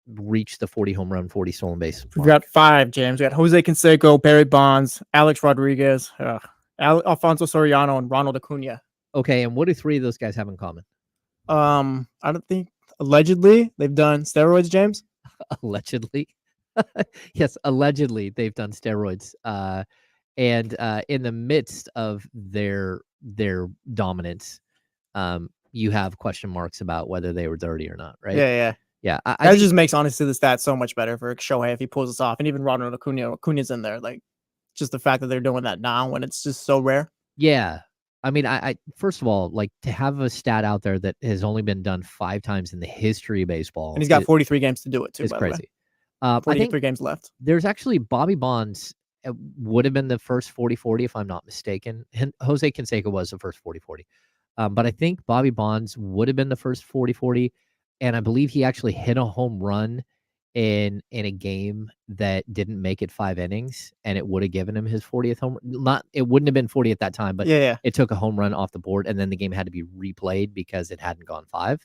reached the 40 home run, 40 stolen base We've mark? got 5, James. We got Jose Canseco, Barry Bonds, Alex Rodriguez, Alfonso Soriano, and Ronald Acuna. Okay, and what do 3 of those guys have in common? I don't think allegedly they've done steroids, James. Allegedly. Yes, allegedly they've done steroids. And in the midst of their dominance, you have question marks about whether they were dirty or not, right? Yeah. I That think- just makes honestly the stats so much better for Shohei if he pulls this off, and even Ronald Acuna's in there. Like, just the fact that they're doing that now when it's just so rare. Yeah. I mean, I first of all, like to have a stat out there that has only been done 5 times in the history of baseball. And he's got 43 games to do it too. It's by the way. crazy. I 43 think games left. there's actually Bobby Bonds would have been the first 40-40 if I'm not mistaken. Jose Canseco was the first 40-40. But I think Bobby Bonds would have been the first 40-40. And I believe he actually hit a home run in a game that didn't make it 5 innings, and it would have given him his 40th home. Not it wouldn't have been 40 at that time, but Yeah. it took a home run off the board, and then the game had to be replayed because it hadn't gone 5.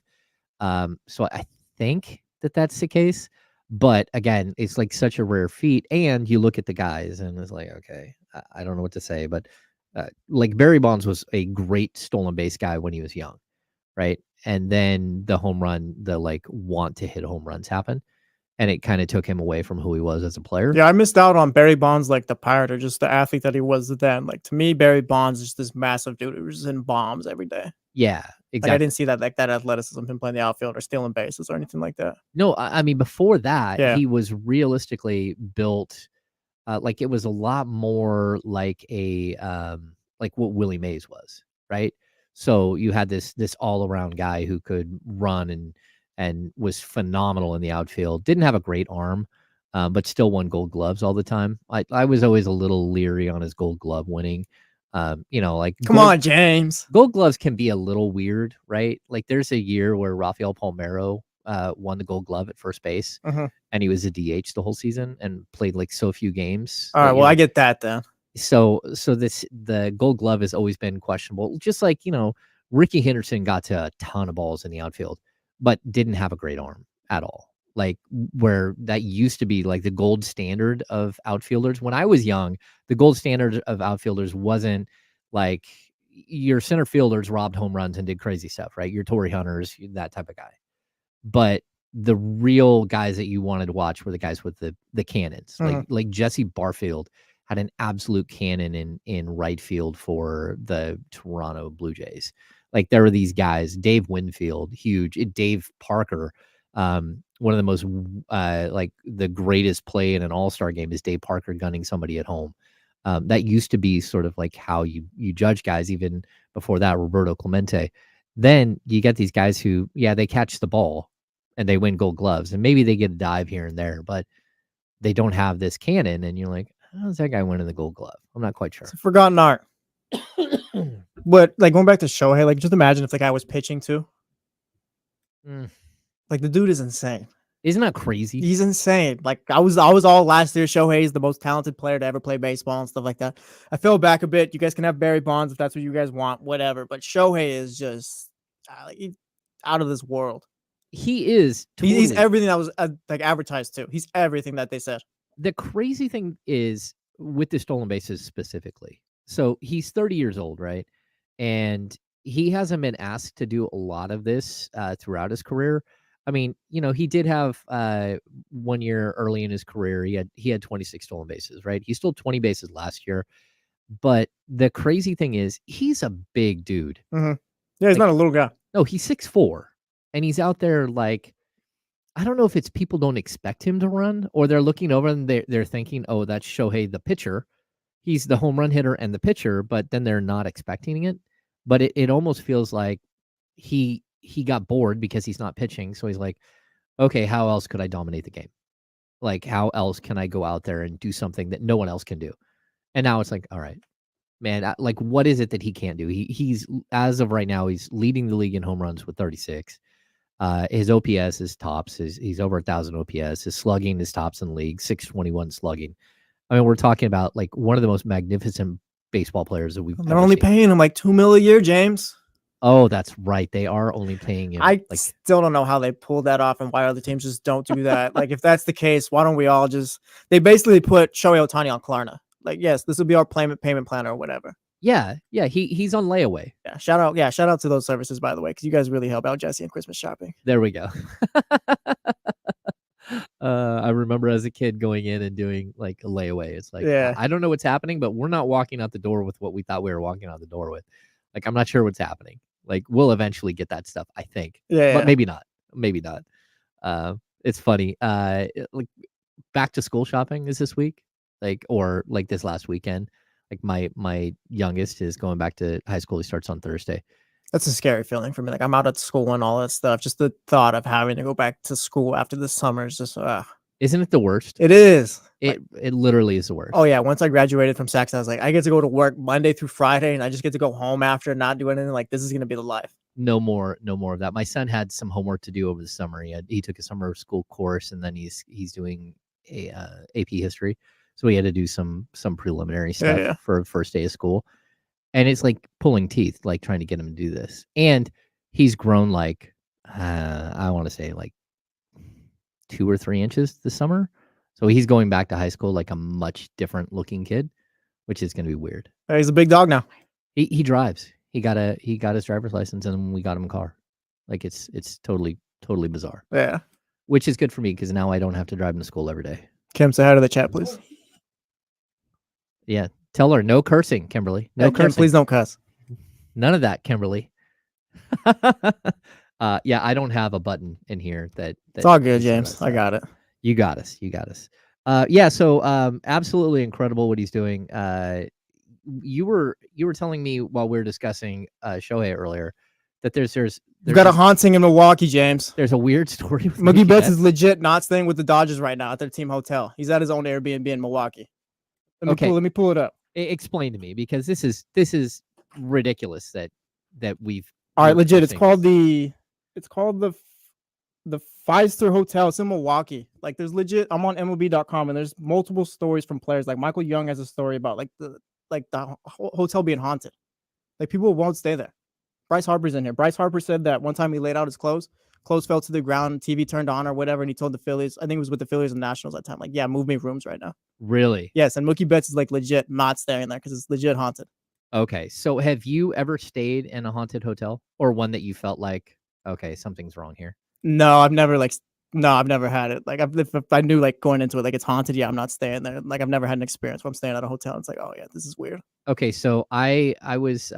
So I think that's the case. But again, it's like such a rare feat. And you look at the guys, and it's like, okay, I don't know what to say, but like Barry Bonds was a great stolen base guy when he was young, right? And then the home run, the like want to hit home runs happened, and it kind of took him away from who he was as a player. Yeah, I missed out on Barry Bonds, like the pirate or just the athlete that he was then. Like to me, Barry Bonds is just this massive dude who was just in bombs every day. Yeah, Like exactly. I didn't see that athleticism, him playing the outfield or stealing bases or anything like that. No, I mean before that, Yeah. he was realistically built like it was a lot more like a like what Willie Mays was, right? So you had this all around guy who could run and was phenomenal in the outfield. Didn't have a great arm, but still won Gold Gloves all the time. I was always a little leery on his Gold Glove winning. Like Come on, James. Gold Gloves can be a little weird, right? Like there's a year where Rafael Palmeiro won the Gold Glove at first base, and he was a DH the whole season and played like so few games. All right, well, I get that then. So the Gold Glove has always been questionable. Just like Ricky Henderson got to a ton of balls in the outfield, but didn't have a great arm at all. Like where that used to be like the gold standard of outfielders. When I was young, the gold standard of outfielders wasn't like your center fielders robbed home runs and did crazy stuff, right? Your Torrey Hunters, that type of guy. But the real guys that you wanted to watch were the guys with the cannons. Like Jesse Barfield had an absolute cannon in right field for the Toronto Blue Jays. Like there were these guys, Dave Winfield, huge, Dave Parker. One of the most like the greatest play in an all-star game is Dave Parker gunning somebody at home. That used to be sort of like how you judge guys even before that, Roberto Clemente. Then you get these guys who, they catch the ball and they win Gold Gloves, and maybe they get a dive here and there, but they don't have this cannon. And you're like, how's that guy winning the Gold Glove? I'm not quite sure. It's a forgotten art. But like going back to Shohei, like just imagine if the guy was pitching too. Like the dude is insane. Isn't that crazy? He's insane. Like I was all last year. Shohei is the most talented player to ever play baseball and stuff like that. I fell back a bit. You guys can have Barry Bonds if that's what you guys want, whatever. But Shohei is just out of this world. He is. Totally. He's everything that was like advertised to. He's everything that they said. The crazy thing is with the stolen bases specifically. So he's 30 years old, right? And he hasn't been asked to do a lot of this throughout his career. I mean, he did have 1 year early in his career. He had 26 stolen bases, right? He stole 20 bases last year. But the crazy thing is, he's a big dude. Yeah, he's not a little guy. No, he's 6'4", and he's out there like, I don't know if it's people don't expect him to run, or they're looking over and they're thinking, oh, that's Shohei the pitcher. He's the home run hitter and the pitcher, but then they're not expecting it. But it almost feels like he got bored because he's not pitching. So he's like, okay, how else could I dominate the game? Like, how else can I go out there and do something that no one else can do? And now it's like, all right, man, like, what is it that he can't do? He's, as of right now, he's leading the league in home runs with 36. His OPS is tops. He's over 1,000 OPS. His slugging is tops in the league, 621 slugging. I mean, we're talking about like one of the most magnificent baseball players that we've They're only paying him like $2 million a year, James. Oh, that's right. They are only paying him. I still don't know how they pulled that off and why other teams just don't do that. Like, if that's the case, why don't we all just? They basically put Shohei Ohtani on Klarna. Like, yes, this will be our payment plan or whatever. Yeah, he's on layaway. Yeah, shout out to those services, by the way, because you guys really help out Jesse and Christmas shopping. There we go. I remember as a kid going in and doing like a layaway. It's like, I don't know what's happening, but we're not walking out the door with what we thought we were walking out the door with. Like, I'm not sure what's happening. Like, we'll eventually get that stuff, I think. But maybe not. Maybe not. It's funny. Like, back to school shopping is this week, like, or like this last weekend. Like my youngest is going back to high school. He starts on Thursday. That's a scary feeling for me. Like, I'm out at school and all that stuff. Just the thought of having to go back to school after the summer is just, Isn't it the worst? It is. It literally is the worst. Oh yeah. Once I graduated from Saxon, I was like, I get to go to work Monday through Friday, and I just get to go home after and not do anything. Like, this is gonna be the life. no more of that. My son had some homework to do over the summer. He took a summer school course, and then he's doing a AP history. So he had to do some preliminary stuff for first day of school. And it's like pulling teeth, like trying to get him to do this. And he's grown like, I want to say like 2 or 3 inches this summer. So he's going back to high school like a much different looking kid, which is going to be weird. He's a big dog now. He drives. He got his driver's license, and we got him a car. Like it's totally bizarre. Yeah. Which is good for me because now I don't have to drive him to school every day. Kim, say hi to the chat, please. Yeah. Tell her no cursing, Kimberly. No cursing. Kim, please don't cuss. None of that, Kimberly. Yeah, I don't have a button in here that it's all good, James. I got it. You got us. Yeah, so absolutely incredible what he's doing. You were telling me while we were discussing Shohei earlier that there's You've got a haunting in Milwaukee, James. There's a weird story with Mookie Betts is legit not staying with the Dodgers right now at their team hotel. He's at his own Airbnb in Milwaukee. Let me pull it up. Explain to me, because this is ridiculous that we've. All right, legit. It's called the Five-Star Hotel. It's in Milwaukee. Like, there's legit. I'm on MLB.com, and there's multiple stories from players. Like Michael Young has a story about the hotel being haunted. Like, people won't stay there. Bryce Harper's in here. Bryce Harper said that one time he laid out his clothes fell to the ground, TV turned on or whatever, and he told the Phillies, I think it was with the Phillies and Nationals at that time, like, yeah, move me rooms right now. Really? Yes, and Mookie Betts is like legit not staying there because it's legit haunted. Okay, so have you ever stayed in a haunted hotel, or one that you felt like, okay, something's wrong here? No, I've never had it. Like, if I knew like going into it, like it's haunted, yeah, I'm not staying there. Like, I've never had an experience where I'm staying at a hotel. It's like, oh yeah, this is weird. Okay, so I was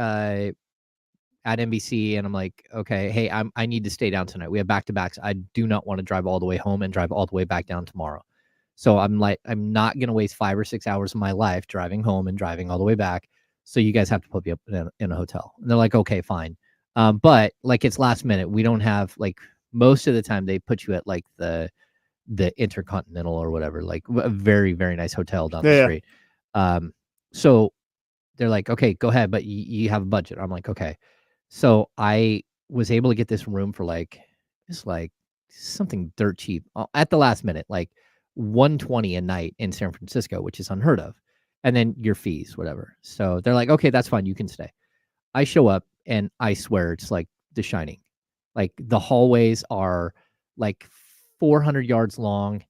at NBC, and I'm like, okay, hey, I need to stay down tonight. We have back-to-backs. I do not want to drive all the way home and drive all the way back down tomorrow. So I'm like, I'm not going to waste 5 or 6 hours of my life driving home and driving all the way back. So you guys have to put me up in a hotel. And they're like, okay, fine. But like, it's last minute. We don't have, like, most of the time they put you at like the Intercontinental or whatever, like a very, very nice hotel down the street. So they're like, okay, go ahead, but you have a budget. I'm like, okay. So I was able to get this room for like, it's like something dirt cheap at the last minute, like $120 a night in San Francisco, which is unheard of. And then your fees, whatever. So they're like, okay, that's fine. You can stay. I show up, and I swear it's like The Shining. Like, the hallways are like 400 yards long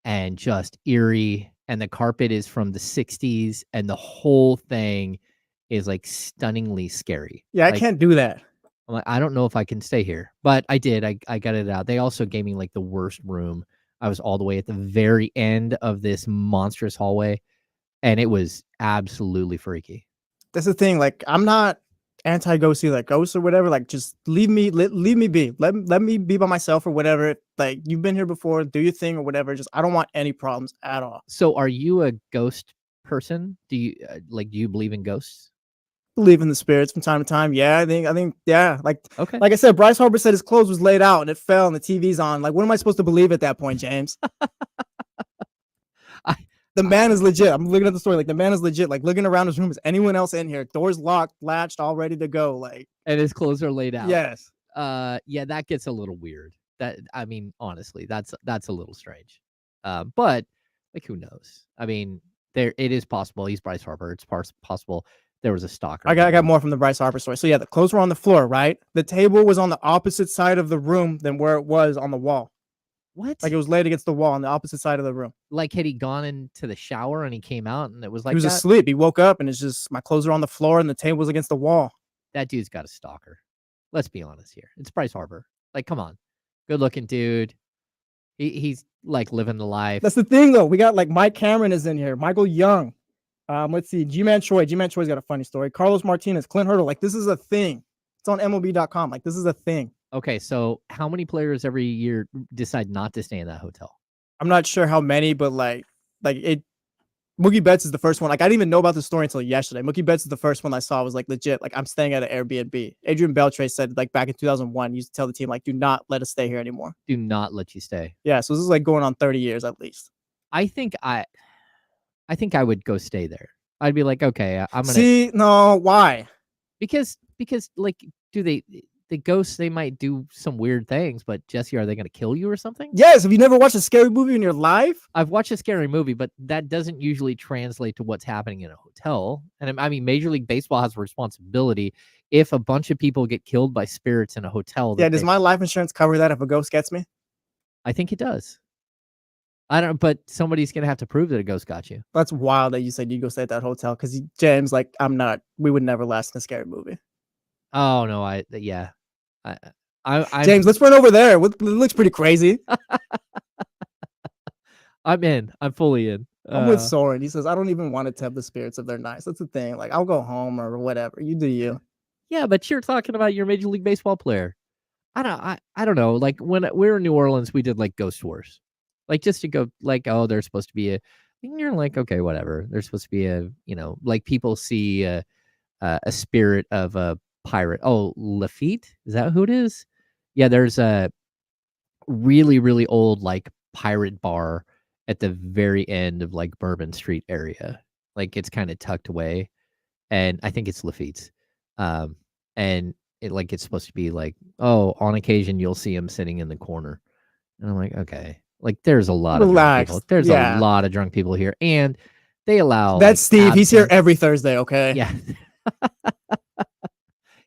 and just eerie. And the carpet is from the 60s, and the whole thing is like stunningly scary. Yeah, like, I can't do that. I'm like, I don't know if I can stay here, but I did. I got it out. They also gave me like the worst room. I was all the way at the very end of this monstrous hallway, and it was absolutely freaky. That's the thing. Like, I'm not anti-ghosty, like ghosts or whatever. Like, just leave me be. Let me be by myself or whatever. Like, you've been here before, do your thing or whatever. Just, I don't want any problems at all. So are you a ghost person? Do you do you believe in ghosts? Believe in the spirits from time to time. Yeah, I think yeah. Like, okay. Like I said, Bryce Harper said his clothes was laid out and it fell and the TV's on. Like, what am I supposed to believe at that point, James? The man is legit. I'm looking at the story. Like, the man is legit. Like, looking around his room. Is anyone else in here? Doors locked, latched, all ready to go. Like, and his clothes are laid out. Yes. Yeah, that gets a little weird. That, I mean, honestly, that's a little strange. But like, who knows? I mean, it is possible. He's Bryce Harper. It's possible there was a stalker. I got more from the Bryce Harper story. So yeah, the clothes were on the floor, right? The table was on the opposite side of the room than where it was on the wall. What? Like, it was laid against the wall on the opposite side of the room. Like, had he gone into the shower and he came out and it was like he was asleep. He woke up and it's just, my clothes are on the floor and the table was against the wall. That dude's got a stalker. Let's be honest here. It's Bryce Harper. Like, come on. Good looking dude. He's like living the life. That's the thing though. We got like Mike Cameron is in here. Michael Young. Let's see. G-Man Choi. G-Man Choi's got a funny story. Carlos Martinez, Clint Hurdle. Like, this is a thing. It's on MLB.com. Like, this is a thing. Okay, so how many players every year decide not to stay in that hotel? I'm not sure how many, but like it. Mookie Betts is the first one. Like, I didn't even know about the story until yesterday. Mookie Betts is the first one I saw was like legit. Like, I'm staying at an Airbnb. Adrian Beltre said like back in 2001, he used to tell the team like, do not let us stay here anymore. Do not let you stay. Yeah, so this is like going on 30 years at least. I think I would go stay there. I'd be like, okay, I'm gonna see. No, why? Because like, do they the ghosts, they might do some weird things, but Jesse, are they going to kill you or something? Yes. Have you never watched a scary movie in your life? I've watched a scary movie, but that doesn't usually translate to what's happening in a hotel. And I mean, Major League Baseball has a responsibility if a bunch of people get killed by spirits in a hotel. Yeah. Does my life insurance cover that if a ghost gets me? I think it does. I don't, but somebody's going to have to prove that a ghost got you. That's wild that you said you'd go stay at that hotel because James, like, I'm not. We would never last in a scary movie. Oh no, yeah. James, let's run over there. It looks pretty crazy. I'm in. I'm fully in. I'm with Soren. He says, I don't even want to tempt the spirits if they're nice. That's the thing. Like, I'll go home or whatever. You do you. Yeah, but you're talking about your Major League Baseball player. I don't know. Like when we were in New Orleans, we did like ghost wars. Like just to go like, oh, there's supposed to be and you're like, okay, whatever. There's supposed to be like people see a spirit of a pirate. Oh, Lafitte? Is that who it is? Yeah, there's a really, really old like pirate bar at the very end of like Bourbon Street area. Like it's kind of tucked away. And I think it's Lafitte's. And it's supposed to be like, oh, on occasion you'll see him sitting in the corner. And I'm like, okay. Like there's a lot of drunk people. There's a lot of drunk people here. And they allow that's Steve. He's here every Thursday, okay? Yeah.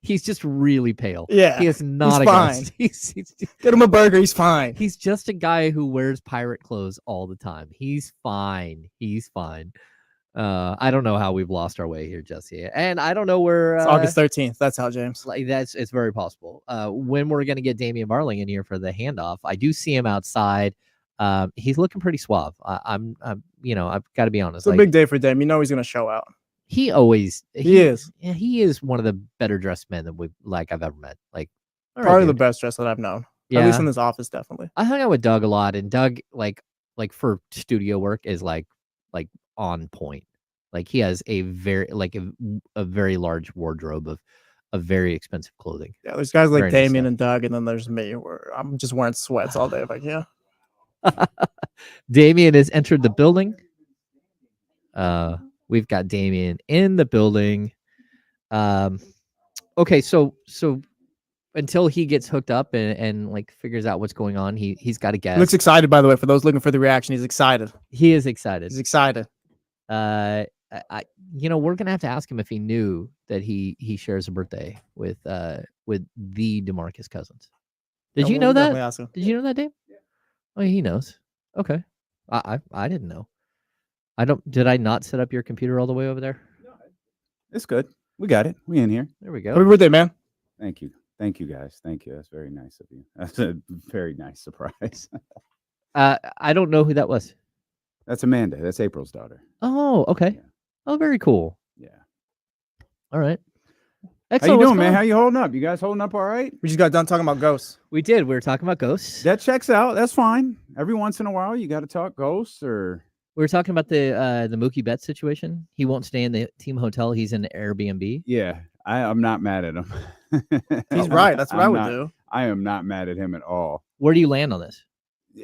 He's just really pale. Yeah. He is not a ghost. He's get him a burger, he's fine. He's just a guy who wears pirate clothes all the time. He's fine. He's fine. I don't know how we've lost our way here, Jesse. And I don't know where it's August 13th. That's how, James. Like it's very possible. When we're gonna get Damian Barling in here for the handoff. I do see him outside. He's looking pretty suave. I've got to be honest. It's a big day for Dame. You know he's gonna show out. He is. Yeah, he is one of the better dressed men that I've ever met. Like probably the best dressed that I've known. Yeah. At least in this office, definitely. I hung out with Doug a lot, and Doug like for studio work is like on point. Like he has a very very large wardrobe of very expensive clothing. Yeah, there's guys like Damien and Doug, and then there's me where I'm just wearing sweats all day. Like, yeah. Damien has entered the building. We've got Damien in the building. Okay, so until he gets hooked up and like figures out what's going on, he's got to guess. Looks excited, by the way, for those looking for the reaction. He's excited. He is excited. He's excited. We're gonna have to ask him if he knew that he shares a birthday with the DeMarcus Cousins. Did you know that? Did you know that, Dave? Yeah. Oh, he knows. Okay. I didn't know. Did I not set up your computer all the way over there? No, it's good. We got it. We in here. There we go. Happy birthday, man. Thank you. Thank you, guys. Thank you. That's very nice of you. That's a very nice surprise. I don't know who that was. That's Amanda. That's April's daughter. Oh, okay. Yeah. Oh, very cool. Yeah. All right. Excellent. How you doing, man? How you holding up? You guys holding up all right? We just got done talking about ghosts. We did. We were talking about ghosts. That checks out. That's fine. Every once in a while, you got to talk ghosts or... We were talking about the Mookie Betts situation. He won't stay in the team hotel. He's in the Airbnb. Yeah, I'm not mad at him. He's right. That's what I would do. I am not mad at him at all. Where do you land on this?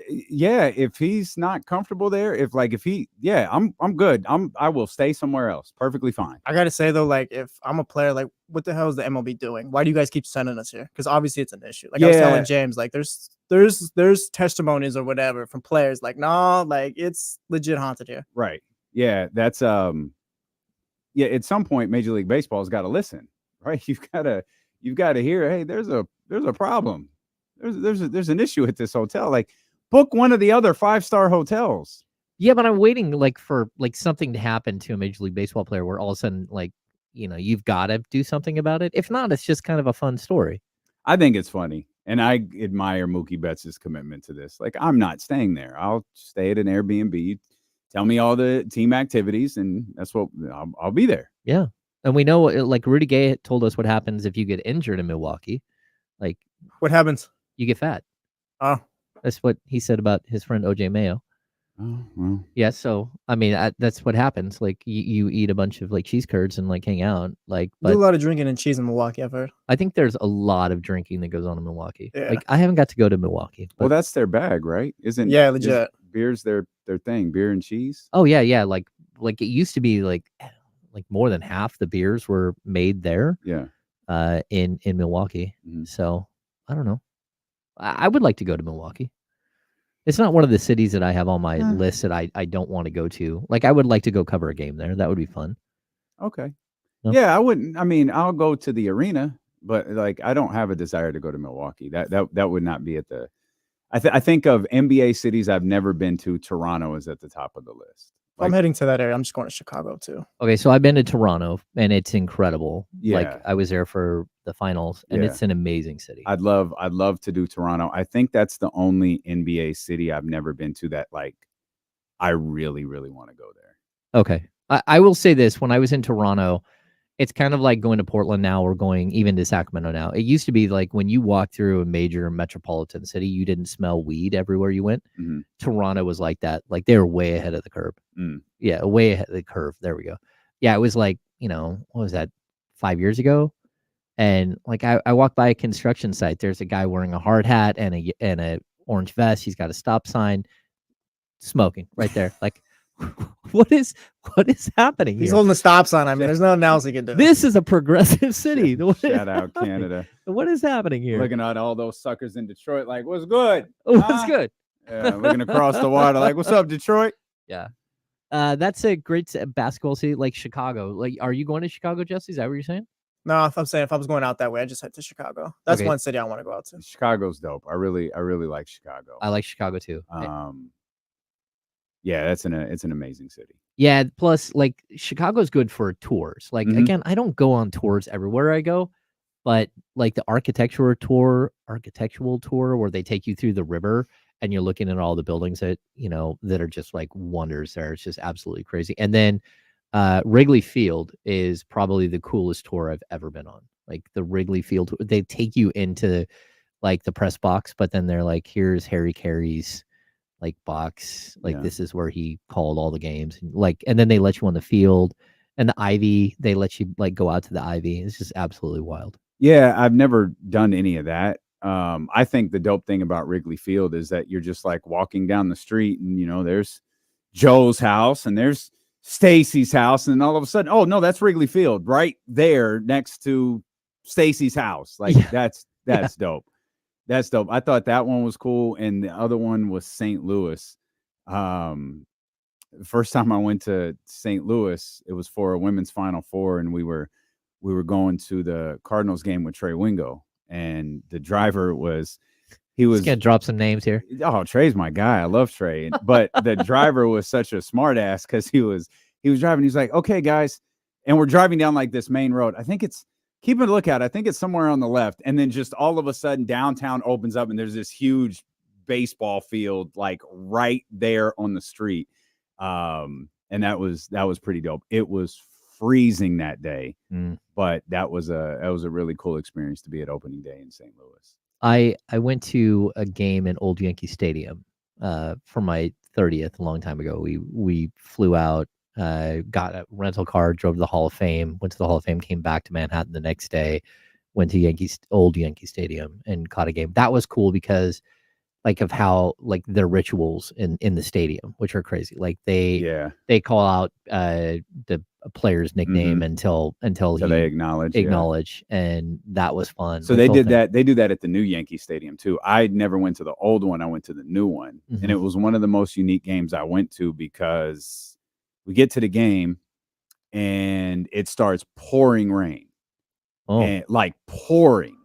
Yeah, if he's not comfortable there, I'm good. I will stay somewhere else. Perfectly fine. I gotta say though, like if I'm a player, like what the hell is the MLB doing? Why do you guys keep sending us here? Because obviously it's an issue. Like I was telling James, like there's testimonies or whatever from players, like no, like it's legit haunted here. Right. Yeah, that's at some point Major League Baseball's got to listen, right? You've got to hear, hey, there's a problem. There's an issue at this hotel. Like book one of the other 5-star hotels. Yeah, but I'm waiting for something to happen to a Major League Baseball player where all of a sudden you've got to do something about it. If not, it's just kind of a fun story. I think it's funny. And I admire Mookie Betts' commitment to this. Like, I'm not staying there. I'll stay at an Airbnb. Tell me all the team activities, and that's what I'll be there. Yeah. And we know, like, Rudy Gay told us what happens if you get injured in Milwaukee. Like, what happens? You get fat. Oh. That's what he said about his friend OJ Mayo. Oh, well. Yeah, so I mean that's what happens. Like you eat a bunch of like cheese curds and like hang out. Like, but do a lot of drinking and cheese in Milwaukee, I've heard. I think there's a lot of drinking that goes on in Milwaukee. Yeah. Like I haven't got to go to Milwaukee. Well, that's their bag, right? Legit. Beer's their thing, beer and cheese. Oh yeah. Like it used to be like more than half the beers were made there. Yeah. in Milwaukee. Mhm. So I don't know. I would like to go to Milwaukee. It's not one of the cities that I have on my list that I don't want to go to. Like, I would like to go cover a game there. That would be fun. Okay. No? Yeah, I wouldn't. I mean, I'll go to the arena, but like, I don't have a desire to go to Milwaukee. That would not be at the. I think of NBA cities I've never been to. Toronto is at the top of the list. If I'm heading to that area, I'm just going to Chicago too. Okay, so I've been to Toronto, and it's incredible. Yeah. Like, I was there for the finals, and Yeah. it's an amazing city. I'd love to do Toronto. I think that's the only NBA city I've never been to that like I really, really want to go there. Okay. I will say this. When I was in Toronto, it's kind of like going to Portland now or going even to Sacramento now. It used to be like when you walked through a major metropolitan city, you didn't smell weed everywhere you went. Mhm. Toronto was like that. Like, they were way ahead of the curve. Mm. Yeah, way ahead of the curve. There we go. Yeah, it was like, what was that, 5 years ago? And like, I walked by a construction site. There's a guy wearing a hard hat and a orange vest. He's got a stop sign, smoking right there. Like, what is happening He's here? holding the stop sign. I mean, there's nothing else he can do. This is a progressive city. Shout out Canada. What is happening here? Looking at all those suckers in Detroit, like, what's good? What's good? Looking across the water, like, what's up, Detroit? Yeah. That's a great basketball city, like Chicago. Like, are you going to Chicago, Jesse? Is that what you're saying? No, if I'm saying if I was going out that way, I just head to Chicago. That's Okay. one city I want to go out to. Chicago's dope. I really like Chicago. I like Chicago too. Yeah, it's an amazing city. Yeah, plus like Chicago's good for tours. Like, Mhm. again, I don't go on tours everywhere I go, but like the architectural tour where they take you through the river and you're looking at all the buildings that are just like wonders there. It's just absolutely crazy. And then Wrigley Field is probably the coolest tour I've ever been on. Like the Wrigley Field tour, they take you into like the press box, but then they're like, here's Harry Carey's like box, like Yeah. this is where he called all the games, and then they let you on the field, and the Ivy, they let you like go out to the Ivy. It's just absolutely wild. Yeah, I've never done any of that. I think the dope thing about Wrigley Field is that you're just like walking down the street and there's Joe's house and there's Stacy's house, and then all of a sudden, oh no, that's Wrigley Field right there next to Stacy's house. Like, Yeah. that's dope. That's dope. I thought that one was cool, and the other one was St. Louis. The first time I went to St. Louis, it was for a women's Final Four, and we were going to the Cardinals game with Trey Wingo, and the driver was Just gonna drop some names here. Oh, Trey's my guy. I love Trey, but the driver was such a smart ass because he was driving. He's like, okay, guys, and we're driving down like this main road. I think it's. Keep a lookout. I think it's somewhere on the left. And then just all of a sudden downtown opens up and there's this huge baseball field like right there on the street. And that was pretty dope. It was freezing that day, but that was a really cool experience to be at opening day in St. Louis. I went to a game in Old Yankee Stadium for my 30th a long time ago. We flew out, got a rental car, drove to the Hall of Fame, went to the Hall of Fame, came back to Manhattan the next day, went to Old Yankee Stadium and caught a game. That was cool because like of how like their rituals in the stadium, which are crazy. Like they call out the player's nickname until they acknowledge, and that was fun. So they did that. They do that at the new Yankee Stadium too. I never went to the old one. I went to the new one, and it was one of the most unique games I went to because we get to the game and it starts pouring rain, and like pouring.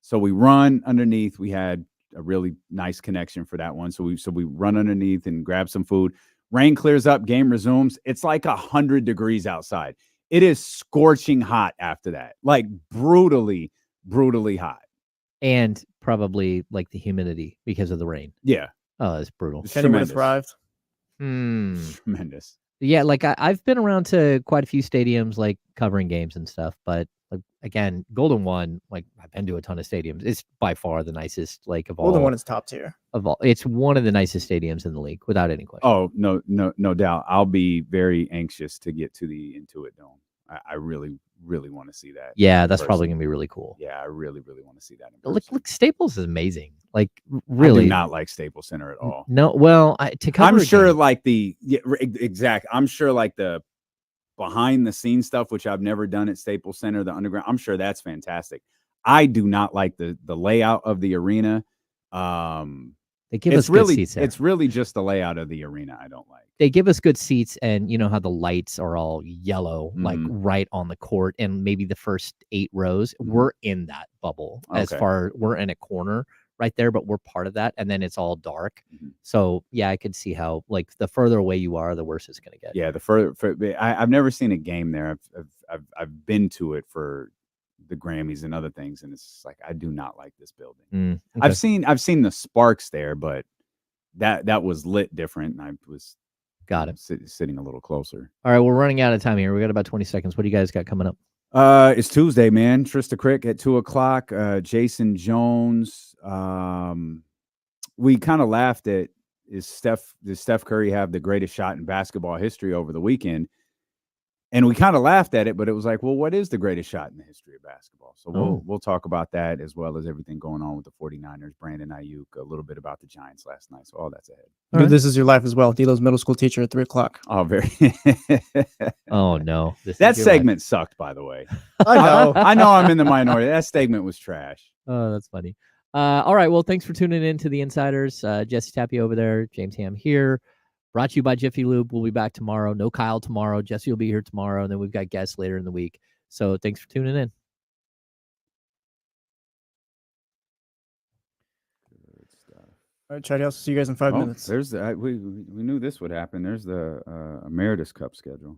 So we run underneath. We had a really nice connection for that one. So we run underneath and grab some food. Rain clears up, game resumes. It's like 100 degrees outside. It is scorching hot after that, like brutally hot. And probably like the humidity because of the rain. Yeah. Oh, it's brutal. Kenny would have thrived. Tremendous. Yeah, like I've been around to quite a few stadiums, like covering games and stuff. But like, again, Golden One, like I've been to a ton of stadiums. It's by far the nicest, like of all. Golden One is top tier. Of all, it's one of the nicest stadiums in the league, without any question. Oh no doubt. I'll be very anxious to get to the Intuit Dome. I really want to see that. Yeah, that's probably gonna be really cool. Yeah, I really want to see that. Look, Staples is amazing. Like really, I do not like Staples Center at all. No, well, to cover. I'm sure like exact. I'm sure like the behind the scenes stuff, which I've never done at Staples Center, the underground. I'm sure that's fantastic. I do not like the layout of the arena. They give us good seats there. It's really just the layout of the arena I don't like. They give us good seats, and you know how the lights are all yellow, like right on the court, and maybe the first 8 rows, we're in that bubble. We're in a corner right there, but we're part of that, and then it's all dark. So yeah, I could see how like the further away you are, the worse it's gonna get. Yeah, I've never seen a game there. I've been to it for the Grammys and other things, and it's like I do not like this building. Okay. I've seen the Sparks there, but that was lit different, and I was sitting a little closer. All right, we're running out of time here. We got about 20 seconds. What do you guys got coming up? It's Tuesday, man. Trysta Krick at 2:00. Jason Jones. We kind of laughed at does Steph Curry have the greatest shot in basketball history over the weekend? And we kind of laughed at it, but it was like, well, what is the greatest shot in the history of basketball? So we'll talk about that, as well as everything going on with the 49ers, Brandon Aiyuk, a little bit about the Giants last night. So all that's ahead. Dude, right. This is your life as well. Delo's middle school teacher at 3:00. Oh, very. Oh no, that segment sucked, by the way. I know. I know I'm in the minority. That segment was trash. Oh, that's funny. All right. Well, thanks for tuning in to the Insiders. Jesse Tapia over there, James Ham here. Brought to you by Jiffy Lube. We'll be back tomorrow. No Kyle tomorrow. Jesse will be here tomorrow. And then we've got guests later in the week. So thanks for tuning in. Good stuff. All right, Chatty, I'll see you guys in 5 minutes. There's we knew this would happen. There's the Emeritus Cup schedule.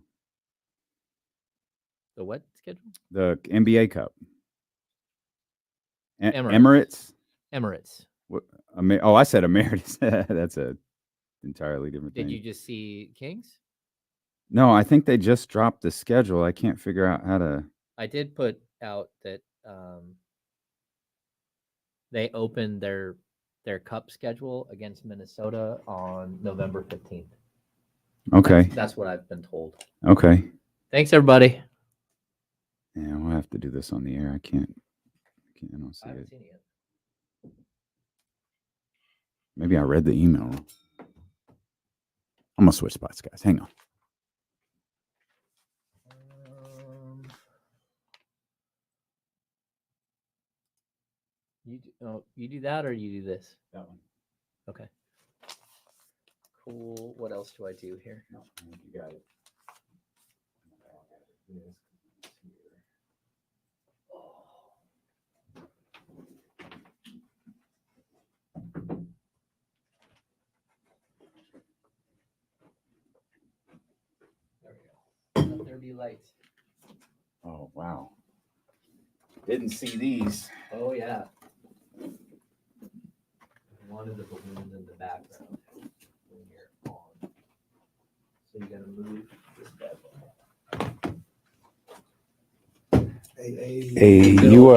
The what schedule? The NBA Cup. Emirates. What, I said Emeritus. That's a entirely different thing. Did you just see Kings? No, I think they just dropped the schedule. I can't figure out how to. I did put out that they opened their cup schedule against Minnesota on November 15th. Okay. That's what I've been told. Okay. Thanks, everybody. Yeah, we'll have to do this on the air. I don't see I haven't it. seen it yet. Maybe I read the email wrong. I'm gonna switch spots, guys. Hang on. You do that or you do this? That one. Okay. Cool. What else do I do here? No, you got it. There we go. Let there be light. Oh wow. Didn't see these. Oh yeah. One of the balloons in the background when you're on. So you gotta move this bad boy. Hey, you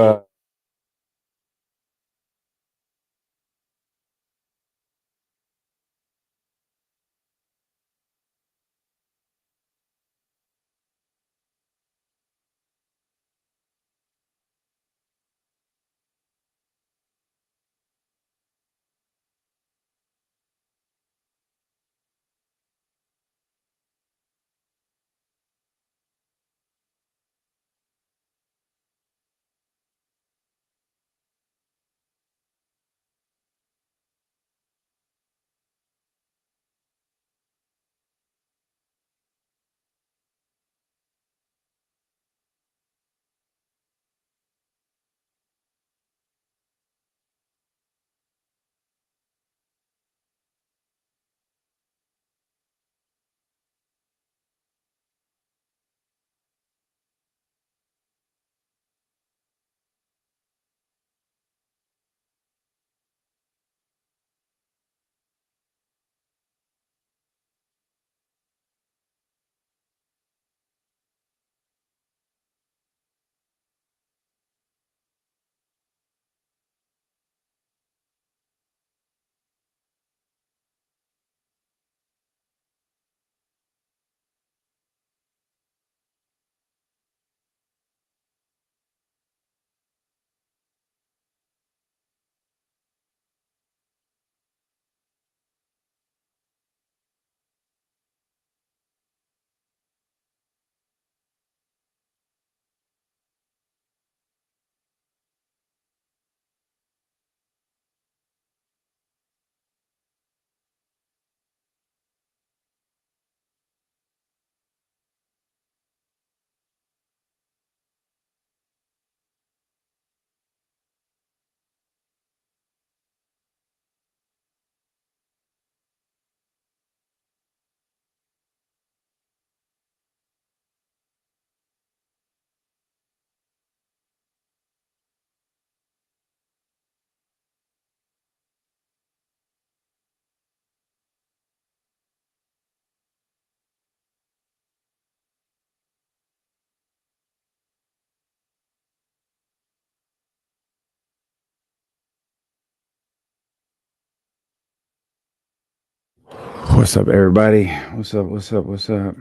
What's up, everybody? What's up? What's up? What's up?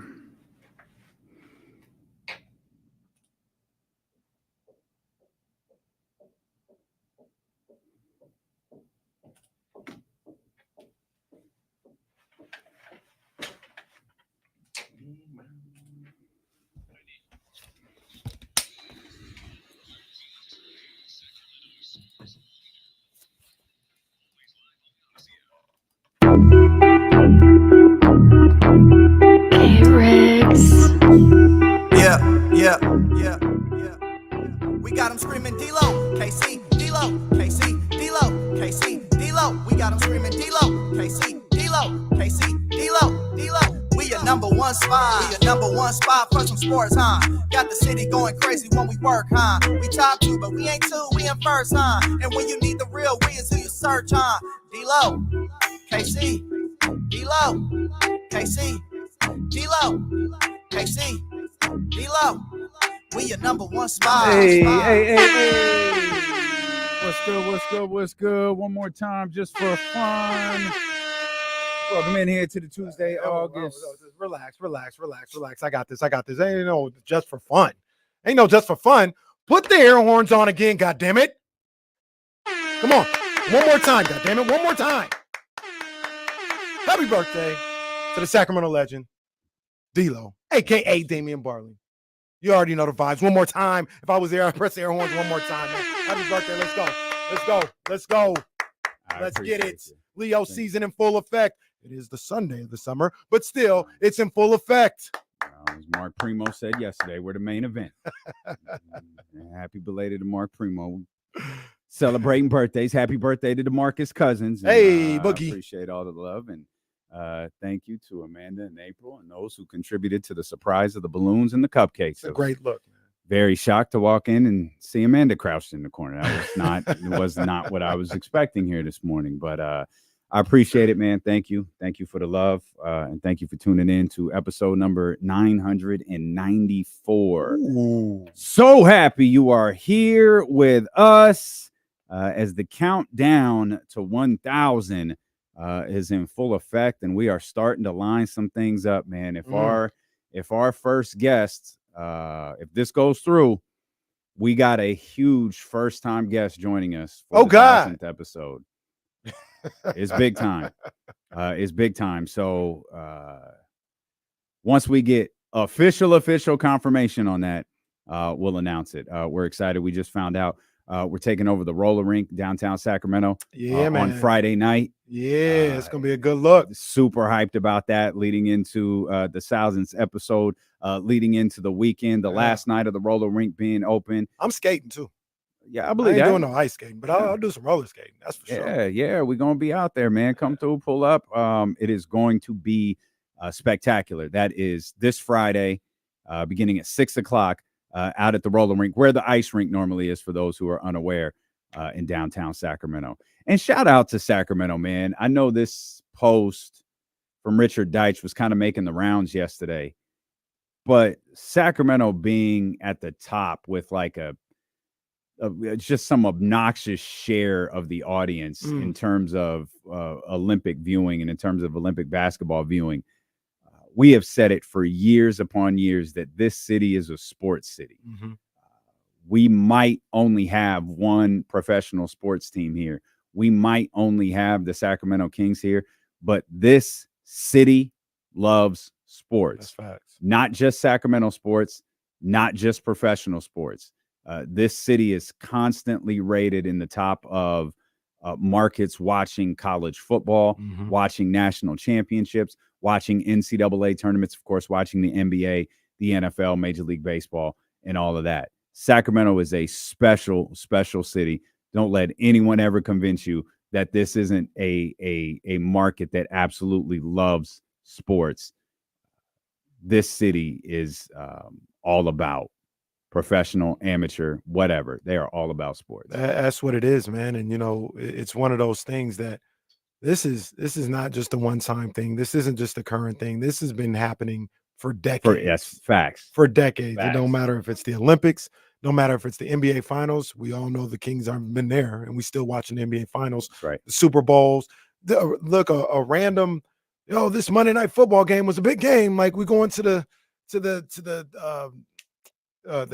We got them screaming D-Lo, KC, D-Lo, KC, D-Lo, KC, D-Lo. We got them screaming D-Lo, KC, D-Lo, KC, D-Lo, D-Lo. We a number one spot. We a number one spot for some sports, huh? Got the city going crazy when we work, huh? We top two, but we ain't two, we in first, huh? And when you need the real, we is who you search, huh? D-Lo, KC, D-Lo, KC, D-Lo, KC, D-Lo. We your number one spot. Hey. What's good? One more time, just for fun. Welcome in here to the Tuesday, August. Relax. I got this. Ain't no just for fun. Put the air horns on again, goddammit. Come on. One more time, goddammit. One more time. Happy birthday to the Sacramento legend, D-Lo, a.k.a. Damian Barley. You already know the vibes. One more time. If I was there, I'd press the air horns one more time, man. Happy birthday. Let's go. Let's get it. Leo season in full effect. It is the Sunday of the summer, but still, it's in full effect. As Mark Primo said yesterday, we're the main event. Happy belated to Mark Primo. Celebrating birthdays. Happy birthday to DeMarcus Cousins. And, Hey, Boogie. Appreciate all the love. And thank you to Amanda and April and those who contributed to the surprise of the balloons and the cupcakes. It's a great look, man. Very shocked to walk in and see Amanda crouched in the corner. That was not what I was expecting here this morning. But I appreciate it, man. Thank you for the love, and thank you for tuning in to episode number 994. Ooh. So happy you are here with us as the countdown to 1,000 is in full effect, and we are starting to line some things up, man. If our first guest, if this goes through, we got a huge first-time guest joining us for the 1,000th episode. It's big time. So once we get official confirmation on that, we'll announce it. We're excited. We just found out we're taking over the roller rink downtown Sacramento man. On Friday night. Yeah, it's gonna be a good look. Super hyped about that, leading into the 1000th episode, leading into the weekend, the last night of the roller rink being open. I'm skating too. Yeah, I believe I ain't that. doing no ice skating, but I'll do some roller skating. That's for sure. Yeah, we're gonna be out there, man. Come through, pull up. It is going to be spectacular. That is this Friday, beginning at 6:00, out at the roller rink, where the ice rink normally is, for those who are unaware, in downtown Sacramento. And shout out to Sacramento, man. I know this post from Richard Deitch was kind of making the rounds yesterday, but Sacramento being at the top with like just some obnoxious share of the audience in terms of Olympic viewing and in terms of Olympic basketball viewing. We have said it for years upon years that this city is a sports city. We might only have one professional sports team here. We might only have the Sacramento Kings here, but this city loves sports. That's facts. Not just Sacramento sports, not just professional sports. This city is constantly rated in the top of markets watching college football, watching national championships, watching NCAA tournaments, of course, watching the NBA, the NFL, Major League Baseball, and all of that. Sacramento is a special city. Don't let anyone ever convince you that this isn't a market that absolutely loves sports. This city is all about professional, amateur, whatever. They are all about sports. That's what it is, man. And it's one of those things that this is not just a one-time thing. This isn't just a current thing. This has been happening for decades. Yes, facts. For decades. Facts. It don't matter if it's the Olympics, no matter if it's the NBA Finals. We all know the Kings haven't been there, and we still watching the NBA Finals. That's right. The Super Bowls. Look, a random yo, this Monday Night Football game was a big game. Like we going to the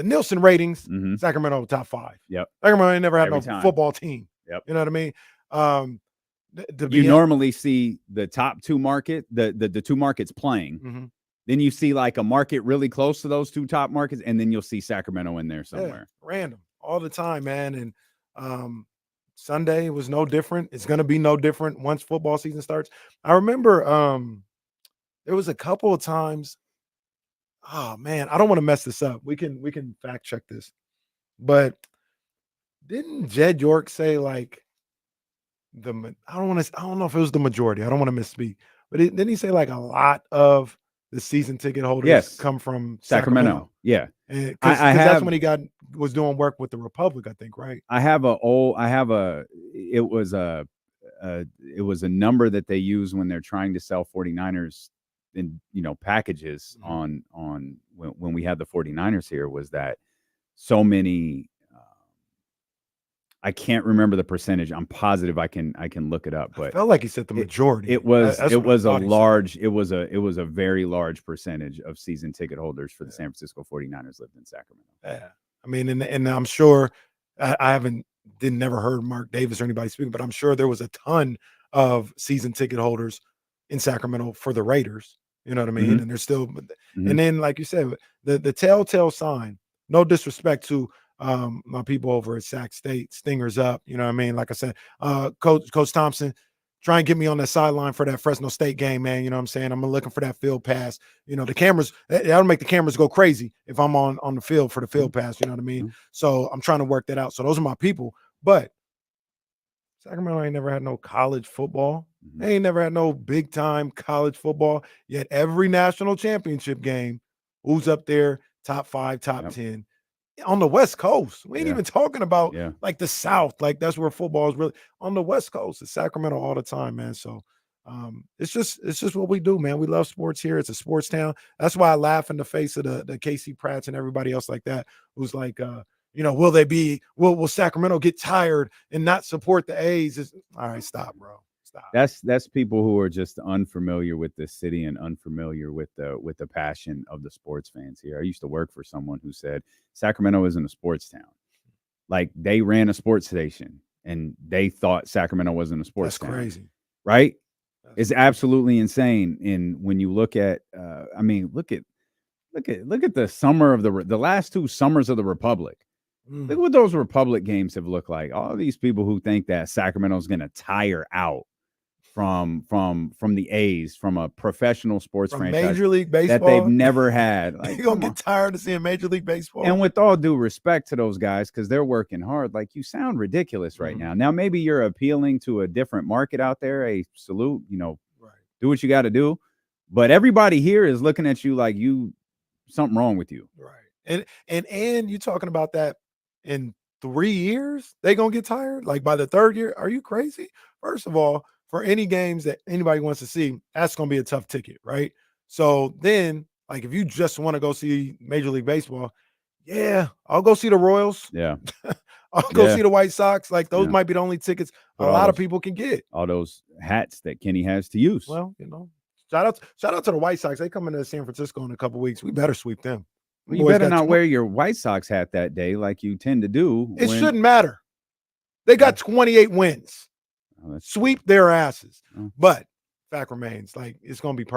Nielsen ratings. Mhm. Sacramento top 5. Yep. Sacramento ain't never had Every no time. football team. Yep. You know what I mean? You normally see the top two market, the two markets playing. Mm-hmm. Then you see like a market really close to those two top markets, and then you'll see Sacramento in there somewhere. Yeah, random all the time, man. And Sunday was no different. It's gonna be no different once football season starts. I remember there was a couple of times. Oh man, I don't want to mess this up. We can fact check this, but didn't Jed York say like I don't know if it was the majority. I don't want to misspeak, but didn't he say like a lot of the season ticket holders come from Sacramento? Yeah. Because that's when he was doing work with the Republic, I think, right? It was a number that they use when they're trying to sell 49ers in, packages on when we had the 49ers here, was that so many, I can't remember the percentage. I'm positive I can look it up, but I felt like he said the majority. It was a very large percentage of season ticket holders for the San Francisco 49ers lived in Sacramento. Yeah. I mean, and I'm sure I never heard Mark Davis or anybody speak, but I'm sure there was a ton of season ticket holders in Sacramento for the Raiders. You know what I mean? Mm-hmm. And they're still, and then like you said, the telltale sign, no disrespect to my people over at Sac State, Stingers up. You know what I mean? Like I said, Coach Thompson, try and get me on that sideline for that Fresno State game, man. You know what I'm saying? I'm looking for that field pass. The cameras, that'll make the cameras go crazy if I'm on the field for the field pass. You know what I mean? Mm-hmm. So I'm trying to work that out. So those are my people. But Sacramento ain't never had no college football. Mm-hmm. They ain't never had no big time college football. Yet every national championship game, who's up there, top 5, top 10. On the West Coast. We ain't even talking about like the South. Like that's where football is really on the West Coast. It's Sacramento all the time, man. So it's just what we do, man. We love sports here. It's a sports town. That's why I laugh in the face of the Casey Pratts and everybody else like that, who's like, will Sacramento get tired and not support the A's? All right, stop, bro. Stop. That's people who are just unfamiliar with the city and unfamiliar with the passion of the sports fans here. I used to work for someone who said Sacramento isn't a sports town. Like they ran a sports station and they thought Sacramento wasn't a sports town. That's crazy, right? It's absolutely insane. And when you look at, look at the summer of the last 2 summers of the Republic. Look what those Republic games have looked like. All these people who think that Sacramento is going to tire out from the A's, from a professional sports franchise, Major League Baseball that they've never had. Like, you're gonna get tired of seeing Major League Baseball. And with all due respect to those guys, because they're working hard, like you sound ridiculous right now. Now maybe you're appealing to a different market out there. A salute, do what you got to do. But everybody here is looking at you like something wrong with you, right? And you talking about that in 3 years they gonna get tired? Like by the 3rd year, are you crazy? First of all, for any games that anybody wants to see, that's going to be a tough ticket, right? So then, like, if you just want to go see Major League Baseball, I'll go see the Royals. Yeah. I'll go see the White Sox. Like, those might be the only tickets a lot of people can get. All those hats that Kenny has to use. Well, shout out to the White Sox. They come into San Francisco in a couple weeks. We better sweep them. You better not wear your White Sox hat that day like you tend to do. It shouldn't matter. They got 28 wins. Sweep their asses. But fact remains, like it's going to be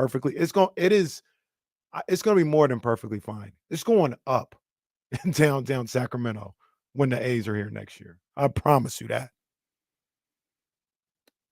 more than perfectly fine. It's going up in downtown Sacramento when the A's are here next year. I promise you that.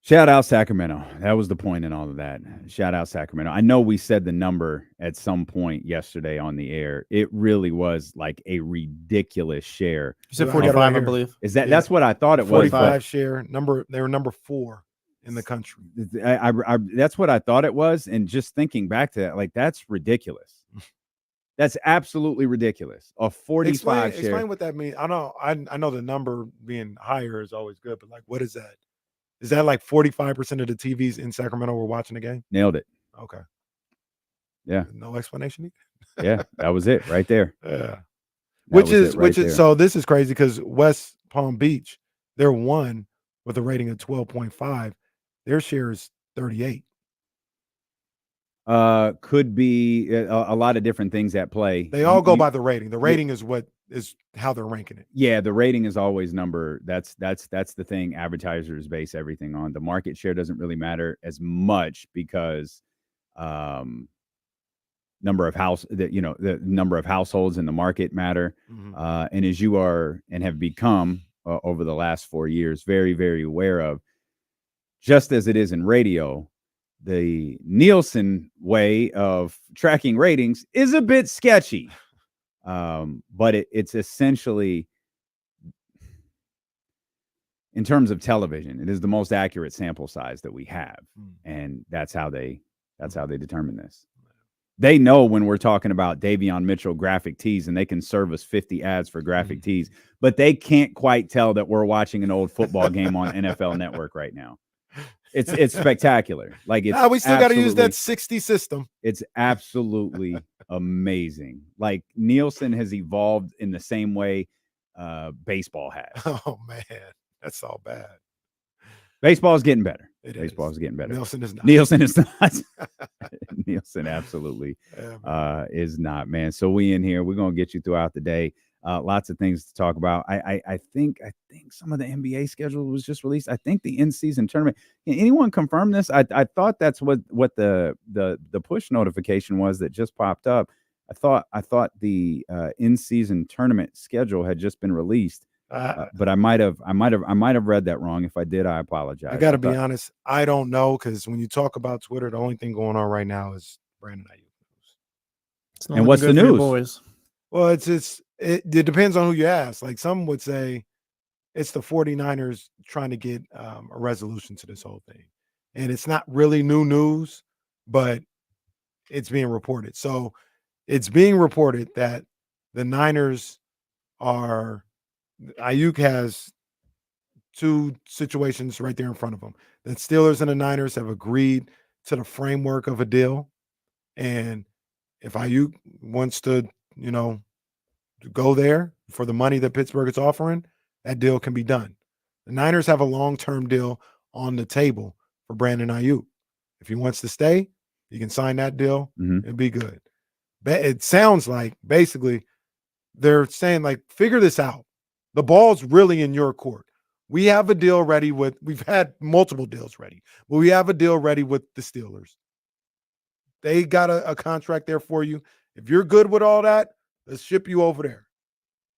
Shout out Sacramento. That was the point in all of that. Shout out Sacramento. I know we said the number at some point yesterday on the air. It really was like a ridiculous share. You said 45, I believe. Is that that's what I thought it was? 45 share number. They were number 4 in the country. I that's what I thought it was. And just thinking back to that, like that's ridiculous. That's absolutely ridiculous. A 45 share. Explain what that means. I know the number being higher is always good, but like, what is that? Is that like 45% of the TVs in Sacramento were watching the game? Nailed it. Okay. Yeah. No explanation. Yeah, that was it right there. Yeah. Which is so this is crazy because West Palm Beach, they're 1 with a rating of 12.5. Their share is 38. Could be a lot of different things at play. They all go by the rating. The rating is what is how they're ranking it. Yeah, the rating is always that's the thing advertisers base everything on. The market share doesn't really matter as much because number of the number of households in the market matter. And as you are and have become over the last 4 years very, very aware of, just as it is in radio, the Nielsen way of tracking ratings is a bit sketchy. But it's essentially, in terms of television, it is the most accurate sample size that we have. And that's how they determine this. They know when we're talking about Davion Mitchell graphic tees, and they can serve us 50 ads for graphic tees, but they can't quite tell that we're watching an old football game on NFL Network right now. It's spectacular. Like, it's we still got to use that 60 system. It's absolutely amazing. Like, Nielsen has evolved in the same way baseball has. Oh man, that's all bad. Baseball is getting better. Baseball is getting better. Nielsen is not. Nielsen absolutely is not, man. So we in here. We're gonna get you throughout the day. Lots of things to talk about. I think some of the NBA schedule was just released. I think the in-season tournament. Can anyone confirm this? I thought that's what the push notification was that just popped up. I thought the in-season tournament schedule had just been released. But I might have read that wrong. If I did, I apologize. I got to be honest. I don't know, because when you talk about Twitter, the only thing going on right now is Brandon Aiyuk news. And what's the news? Well, it depends on who you ask. Like, some would say it's the 49ers trying to get a resolution to this whole thing. And it's not really new news, but it's being reported. So it's being reported that the Niners Aiyuk has two situations right there in front of him. The Steelers and the Niners have agreed to the framework of a deal. And if Aiyuk wants to, go there for the money that Pittsburgh is offering, that deal can be done. The Niners have a long-term deal on the table for Brandon Aiyuk. If he wants to stay, he can sign that deal and be good. But it sounds like basically they're saying, like, figure this out. The ball's really in your court. We have a deal ready we've had multiple deals ready, but we have a deal ready with the Steelers. They got a contract there for you. If you're good with all that, let's ship you over there.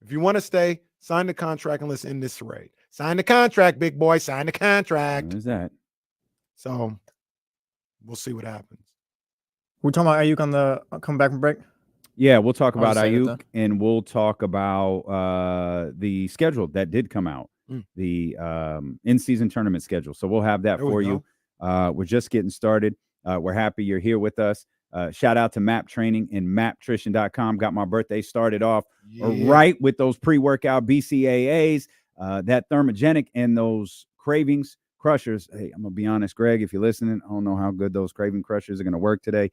If you want to stay, sign the contract and let's end this charade. Sign the contract, big boy. Sign the contract. What is that? So we'll see what happens. We're talking about Aiyuk on the come back from break. Yeah, we'll talk about Aiyuk, and we'll talk about the schedule that did come out, the in-season tournament schedule. So we'll have that for you. We're just getting started. We're happy you're here with us. Shout out to MAP Training and maptrition.com. Got my birthday started off right with those pre-workout BCAAs, that thermogenic, and those cravings crushers. Hey, I'm going to be honest, Greg, if you're listening, I don't know how good those craving crushers are going to work today.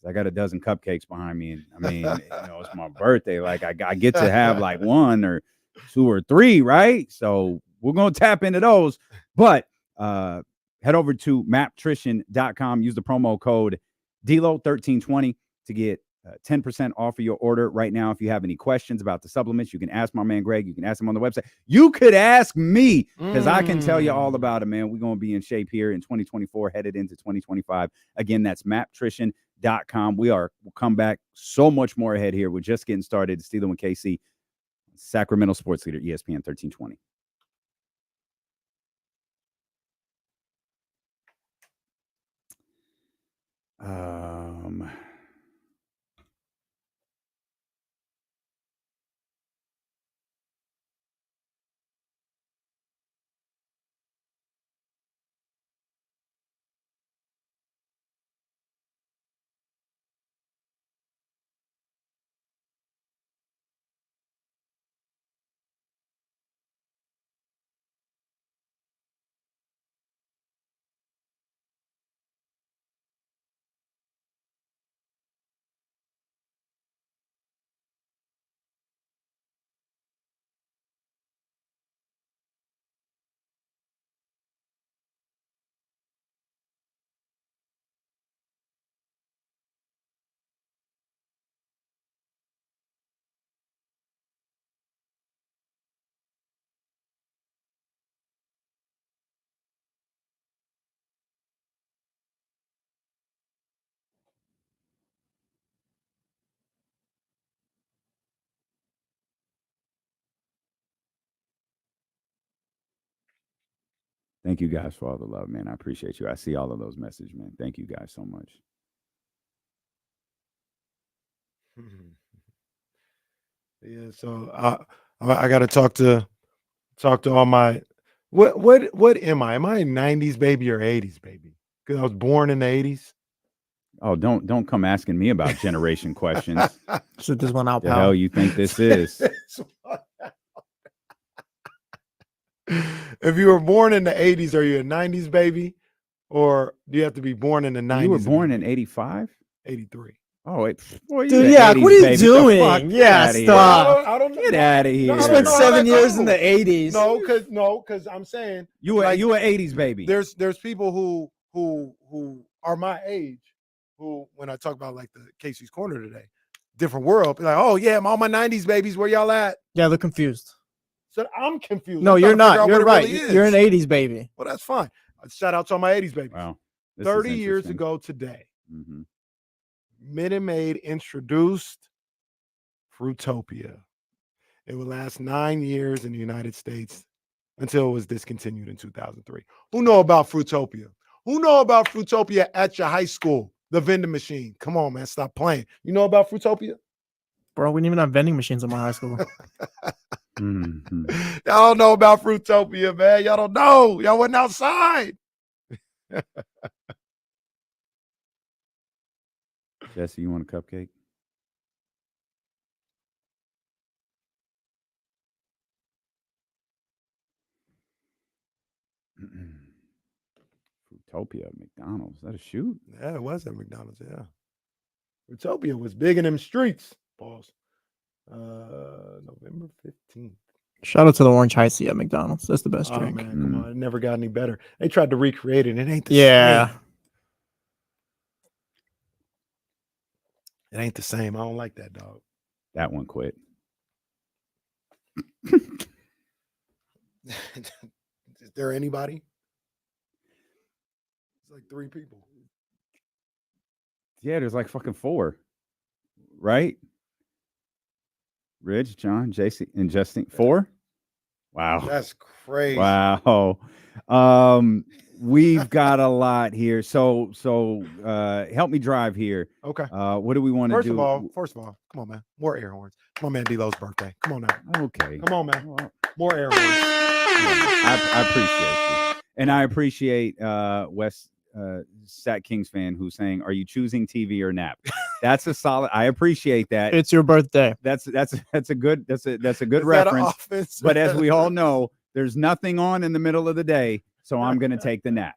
I got a dozen cupcakes behind me, and I mean, it's my birthday. Like, I get to have like 1 or 2 or 3, right? So we're gonna tap into those. But head over to maptrition.com. Use the promo code DLO1320 to get 10% off of your order right now. If you have any questions about the supplements, you can ask my man Greg. You can ask him on the website. You could ask me, because I can tell you all about it, man. We're gonna be in shape here in 2024, headed into 2025. Again, that's maptrition.com. We'll come back so much more ahead here. We're just getting started. Steeler and KC, Sacramento sports leader, ESPN 1320. Thank you guys for all the love, man. I appreciate you. I see all of those messages, man. Thank you guys so much. Yeah, so I got to talk to all my what am I? Am I a 90s baby or 80s baby? Because I was born in the 80s. Oh, don't come asking me about generation questions. Shoot this one out, The pal. hell you think this is? If you were born in the 80s, are you a 90s baby? Or do you have to be born in the 90s? You were born in 85? 83. Oh, wait. Boy, Dude, you yeah, 80s, what are you baby. doing? The fuck? Yeah, Get outta here. stop. I don't Get out of here. I I spent don't know 7 how years that in the 80s. No, because I'm saying You were like, you were 80s baby. there's people who are my age who, when I talk about like the Casey's Corner today, different world, be like, oh yeah, all my 90s babies, where y'all at? Yeah, they're confused. So I'm confused. No, I'm you're trying to figure not. out You're what it right. really You're is. an 80s baby. Well, that's fine. Shout out to all my 80s babies. Wow. This is 30 years interesting. ago today, Mhm. Minute Maid introduced Fruitopia. It would last 9 years in the United States until it was discontinued in 2003. Who know about Fruitopia? Who know about Fruitopia at your high school? The vending machine. Come on, man. Stop playing. You know about Fruitopia? Bro, we didn't even have vending machines in my high school. Mhm. Y'all don't know about Fruitopia, man. Y'all don't know. Y'all wasn't outside. Jesse, you want a cupcake? Fruitopia, McDonald's. Is that a shoot? Yeah, it was at McDonald's. Yeah. Fruitopia was big in them streets. Pause. November 15th. Shout out to the orange icy at McDonald's. That's the best Oh, drink. man, come on. It never got any better. They tried to recreate it. It ain't the Yeah. same. It ain't the same. I don't like that, dog. That one quit. Is there anybody? It's like 3 people. Yeah, there's like fucking 4. Right? Ridge, John, JC, and Justin. 4? Wow. That's crazy. Wow. We've got a lot here. So help me drive here. Okay. What do we want to First do? of all, come on, man. More air horns. Come on, man. D-Lo's birthday. Come on now. Okay. Come on, man. Well, More air horns. I appreciate you. And I appreciate West Sat Kings fan who's saying, are you choosing TV or nap? That's a solid. I appreciate that. It's your birthday. That's a good Is that an reference. offense? But as we all know, there's nothing on in the middle of the day, so I'm going to take the nap.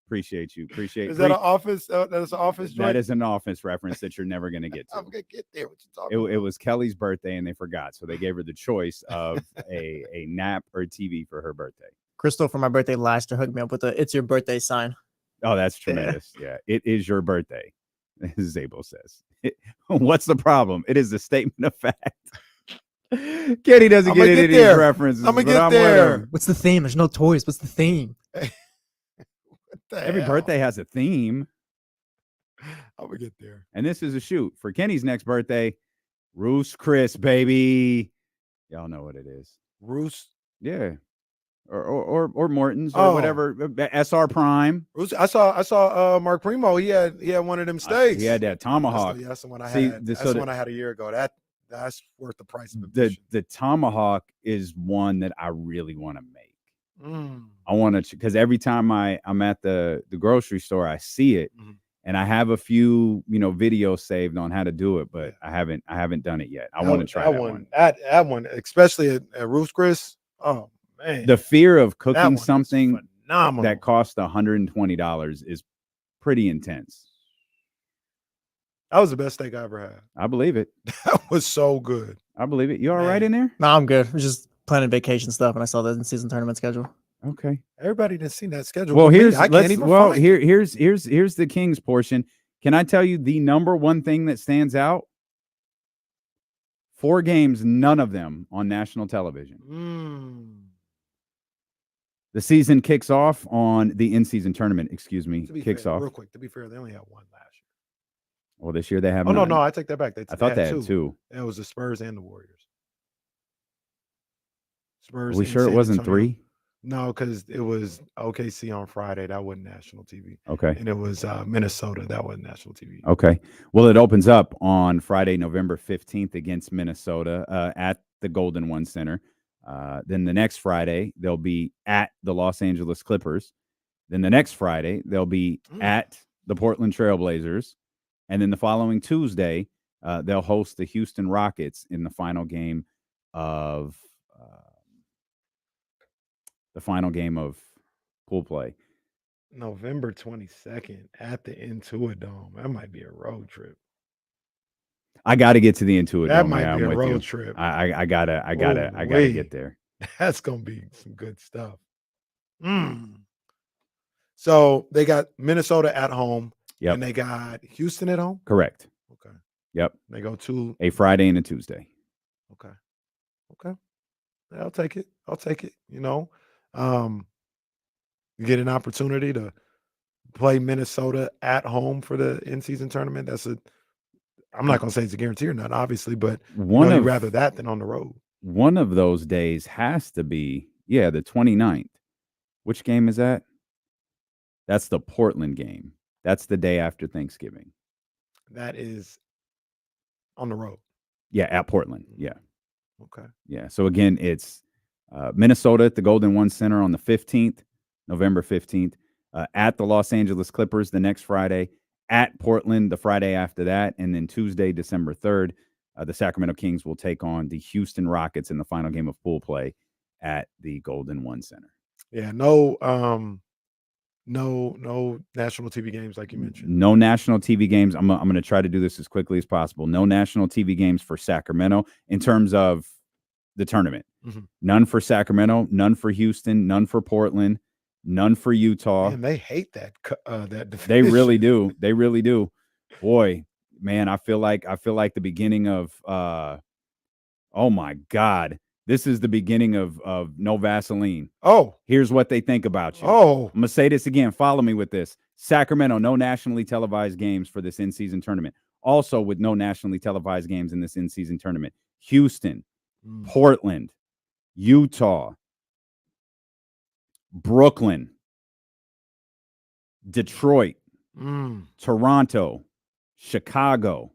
Appreciate you. Is that an office? That's an office joint? That is an office reference that you're never going to get to. I'm gonna get there. What you talking It about? was Kelly's birthday and they forgot, so they gave her the choice of a nap or TV for her birthday. Crystal, for my birthday last year, hooked me up with a "It's your birthday" sign. Oh, that's tremendous. Yeah, it is your birthday, as Zabo says. What's the problem? It is a statement of fact. Kenny doesn't get any of these references. I'm gonna but get I'm with there. him. What's the theme? There's no toys. What's the theme? Every birthday has a theme. I'm gonna get there. And this is a shoot for Kenny's next birthday. Roos Chris, baby. Y'all know what it is. Roos. Yeah. Or Morton's or whatever. SR Prime. Roos. I saw Mark Primo. He had one of them steaks. He had that tomahawk. That's the one I See, had. That's the one I had a year ago. That's worth the price of admission. The tomahawk is one that I really want to make. Mm. I want to, because every time I'm at the grocery store, I see it, and I have a few videos saved on how to do it, but I haven't done it yet. I want to try that one. That one, especially at Roos Chris. Oh man, The fear of cooking is something phenomenal. that costs $120 is pretty intense. That was the best steak I ever had. I believe it. That was so good. I believe it. You all right in there? No, I'm good. I was just planning vacation stuff, and I saw the in-season tournament schedule. Okay. Everybody didn't see that schedule. Well, but me, here's I can't even find it. here's the Kings portion. Can I tell you the number one thing that stands out? 4 games, none of them on national television. The season kicks off on the in-season tournament. Excuse me, kicks off real quick. To be fair, they only had one last year. Well, this year they have. Oh none. no, I take that back. I thought they had 2. It was the Spurs and the Warriors. Are Spurs. we in sure it San wasn't Antonio. 3? No, because it was OKC on Friday. That wasn't national TV. Okay. And it was Minnesota. That wasn't national TV. Okay. Well, it opens up on Friday, November 15th against Minnesota at the Golden One Center. Then the next Friday, they'll be at the Los Angeles Clippers. Then the next Friday, they'll be at the Portland Trailblazers. And then the following Tuesday, they'll host the Houston Rockets in the final game of pool play. November 22nd at the Intuit Dome. That might be a road trip. I got to get to the Intuit That Dome. might Yeah, be I'm a with you. road trip. I gotta Ooh-wee. get there. That's gonna be some good stuff. So they got Minnesota at home. Yep. And they got Houston at home. Correct. Okay. Yep. They go to a Friday and a Tuesday. Okay. I'll take it. You know, you get an opportunity to play Minnesota at home for the in-season tournament. I'm not going to say it's a guarantee or not, obviously, but you'd rather that than on the road. One of those days has to be, the 29th. Which game is that? That's the Portland game. That's the day after Thanksgiving. That is on the road. Yeah, at Portland. Yeah. Okay. Yeah. So again, it's Minnesota at the Golden One Center on the 15th, November 15th, at the Los Angeles Clippers the next Friday, at Portland the Friday after that, and then Tuesday, December 3rd, the Sacramento Kings will take on the Houston Rockets in the final game of pool play at the Golden One Center. Yeah, no national TV games like you mentioned. No national TV games. I'm going to try to do this as quickly as possible. No national TV games for Sacramento in terms of the tournament. None for Sacramento, none for Houston, none for Portland, none for Utah. Man, they hate that division. They really do. They really do. Boy, man, I feel like the beginning of oh my God. This is the beginning of no Vaseline. Oh. Here's what they think about you. Oh. I'm going to say this again. Follow me with this. Sacramento, no nationally televised games for this in-season tournament. Also with no nationally televised games in this in-season tournament. Houston, Portland, Utah, Brooklyn, Detroit, Toronto, Chicago,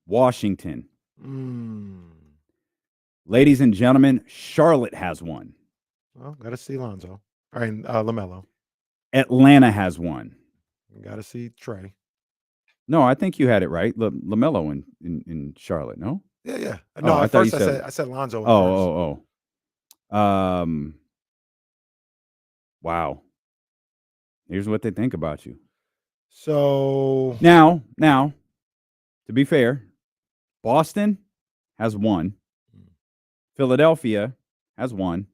Washington. Ladies and gentlemen, Charlotte has one. Well, got to see Lonzo. All right, LaMelo. Atlanta has one. Got to see Trey. No, I think you had it right. LaMelo in Charlotte, no? Yeah. No, I at thought you first said- I said Lonzo. Wow. Here's what they think about you. So Now, to be fair, Boston has one. Philadelphia has one.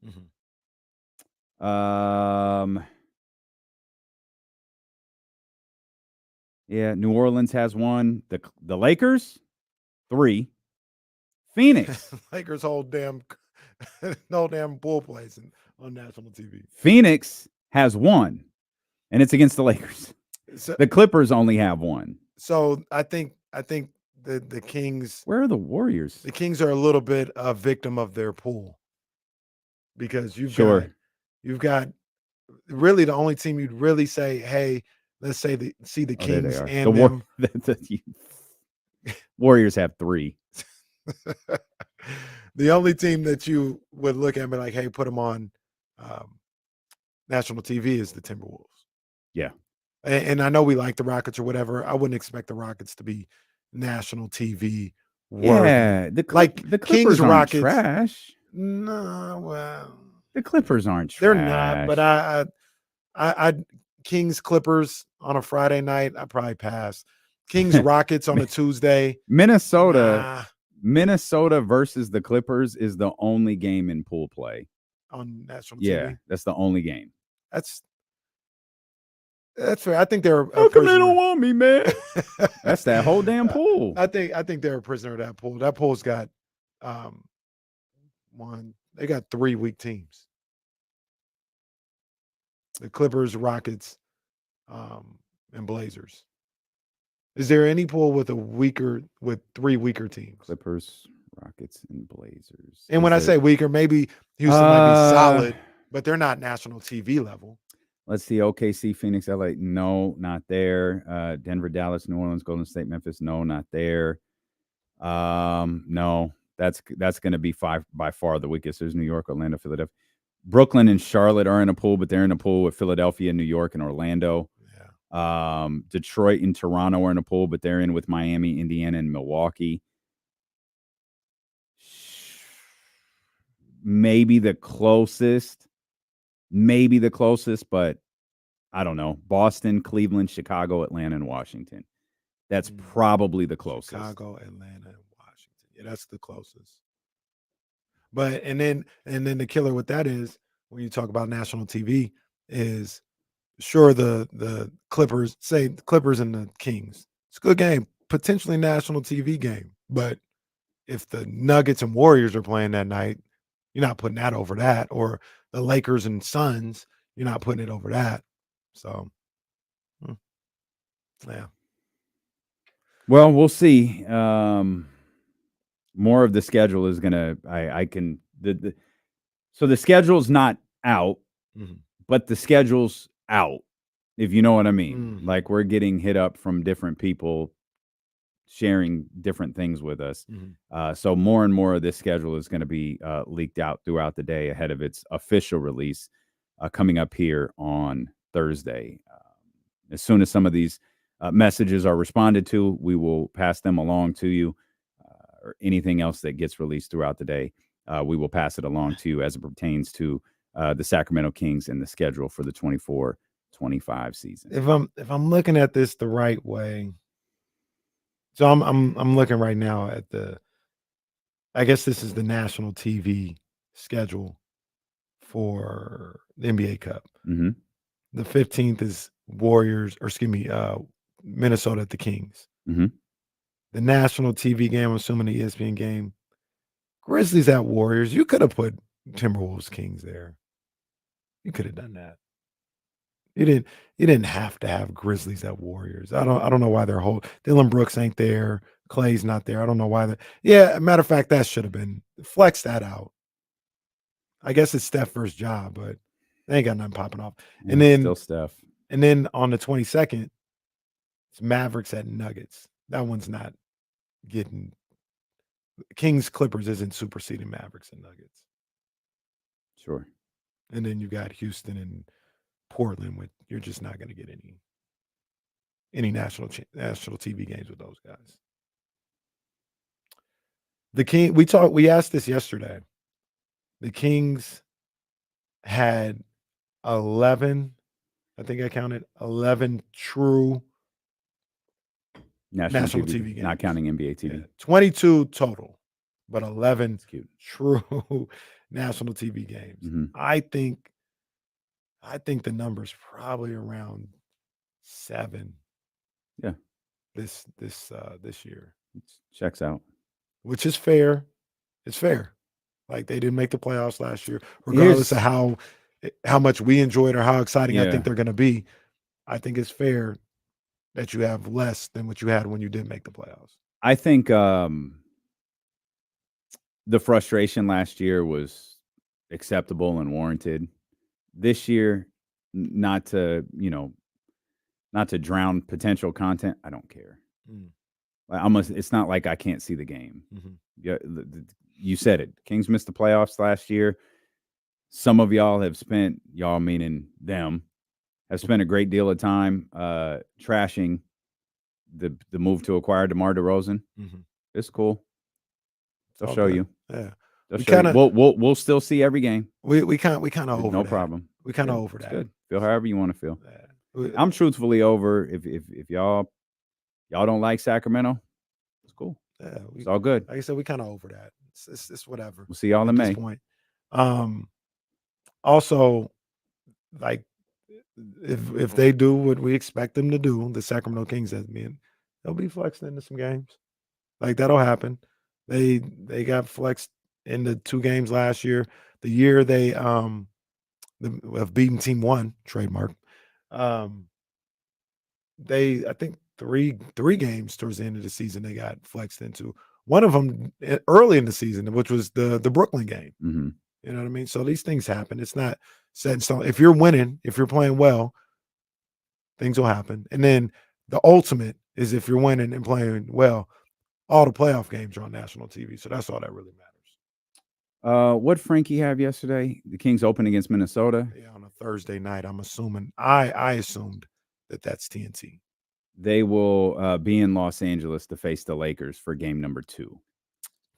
New Orleans has one. The Lakers, 3. Phoenix. Lakers whole damn no damn bull plays on national TV. Phoenix has one, and it's against the Lakers. So, The Clippers only have one. so I think the Kings. Where are the Warriors? The Kings are a little bit a victim of their pool because you've got really the only team you'd really say, hey, let's say see the Kings and them. Warriors have 3. The only team that you would look at and be like, hey, put them on national TV is the Timberwolves. Yeah. And I know we like the Rockets or whatever. I wouldn't expect the Rockets to be national TV worthy. Yeah, the Kings Clippers aren't Rockets trash. No, well, The Clippers aren't trash. they're not. But I Kings Clippers on a Friday night, I probably pass. Kings Rockets on a Tuesday. Minnesota versus the Clippers is the only game in pool play on national TV. Yeah, that's the only game. That's fair. I think they're How come they don't want me, man? That's that whole damn pool. I think they're a prisoner of that pool. That pool's got they got 3 weak teams. The Clippers, Rockets, and Blazers. Is there any pool with 3 weaker teams? Clippers, Rockets and Blazers. And when I say weaker, maybe Houston might be solid, but they're not national TV level. Let's see. OKC, Phoenix, LA. No, not there. Denver, Dallas, New Orleans, Golden State, Memphis. No, not there. No, that's going to be by far the weakest. There's New York, Orlando, Philadelphia. Brooklyn and Charlotte are in a pool, but they're in a pool with Philadelphia, New York, and Orlando. Yeah. Detroit and Toronto are in a pool, but they're in with Miami, Indiana, and Milwaukee. Maybe the closest, but I don't know. Boston, Cleveland, Chicago, Atlanta, and Washington. That's probably the closest. Chicago, Atlanta, and Washington. Yeah, that's the closest. But and then the killer with that is when you talk about national TV is sure the Clippers, say the Clippers and the Kings. It's a good game, potentially national TV game. But if the Nuggets and Warriors are playing that night, you're not putting that over that. Or the Lakers and Suns, you're not putting it over that. So, yeah. Well, we'll see. More of the schedule is gonna. So the schedule's not out, but the schedule's out. If you know what I mean. Like we're getting hit up from different people sharing different things with us. So more and more of this schedule is going to be leaked out throughout the day ahead of its official release coming up here on Thursday. As soon as some of these messages are responded to, we will pass them along to you. Or anything else that gets released throughout the day, we will pass it along to you as it pertains to the Sacramento Kings and the schedule for the 24-25 season. If I'm looking at this the right way, so I'm looking right now at I guess this is the national TV schedule for the NBA Cup. The 15th is Minnesota at the Kings. The national TV game, I'm assuming the ESPN game, Grizzlies at Warriors. You could have put Timberwolves Kings there. You could have done that. You didn't have to have Grizzlies at Warriors. I don't know why they're Dylan Brooks ain't there. Clay's not there. I don't know why matter of fact, that should have been flex that out. I guess it's Steph versus Ja, but they ain't got nothing popping off. Yeah, and then still Steph. And then on the 22nd, it's Mavericks at Nuggets. That one's not getting Kings Clippers isn't superseding Mavericks and Nuggets. Sure. And then you got Houston and Portland you're just not going to get any national TV games with those guys. We asked this yesterday. The Kings had 11, I think I counted 11 true national TV games. Not counting NBA TV. Yeah, 22 total, but 11 true national TV games. I think the number's probably around 7. Yeah. This year. It checks out. Which is fair. It's fair. Like they didn't make the playoffs last year, regardless of how much we enjoyed or how exciting I think they're going to be. I think it's fair that you have less than what you had when you did make the playoffs. I think the frustration last year was acceptable and warranted. This year, not to drown potential content. I don't care. It's not like I can't see the game. Yeah, you said it. Kings missed the playoffs last year. Some of y'all have spent, y'all meaning them, have spent a great deal of time trashing the move to acquire DeMar DeRozan. It's cool. They'll show you. Yeah. We'll still see every game. We kind of over no that. problem. We kind of over that. Good. Feel however you want to feel. Yeah. I'm truthfully over. If y'all don't like Sacramento, it's cool. Yeah, it's all good. Like I said, we kind of over that. It's whatever. We'll see y'all in May. Point. Also, like if they do what we expect them to do, the Sacramento Kings, they'll be flexed into some games. Like that'll happen. They got flexed into 2 games last year. The year they have beaten Team 1 trademark. They I think 3 games towards the end of the season they got flexed into. One of them early in the season, which was the Brooklyn game. Mm-hmm. You know what I mean? So these things happen. It's not set in stone. If you're winning, if you're playing well, things will happen. And then the ultimate is if you're winning and playing well, all the playoff games are on national TV. So that's all that really matters. What Frankie have yesterday? The Kings open against Minnesota. Yeah, on a Thursday night. I'm assuming. I assumed that's TNT. They will be in Los Angeles to face the Lakers for game number 2.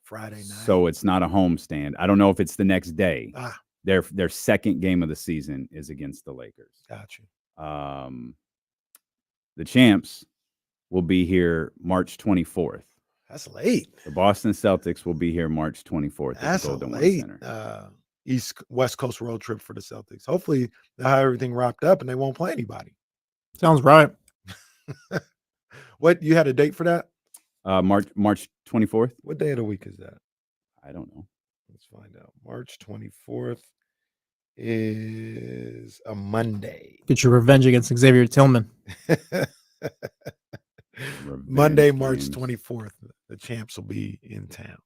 Friday night. So it's not a homestand. I don't know if it's the next day. Ah, Their second game of the season is against the Lakers. got you. The champs will be here March 24th. That's late. The Boston Celtics will be here March 24th That's at a the Golden late One Center. West Coast road trip for the Celtics. Hopefully they'll have everything wrapped up and they won't play anybody. Sounds right. What, you had a date for that? March 24th. What day of the week is that? I don't know. Let's find out. March 24th is a Monday. Get your revenge against Xavier Tillman. Monday, Revenge March games. 24th. The champs will be in town.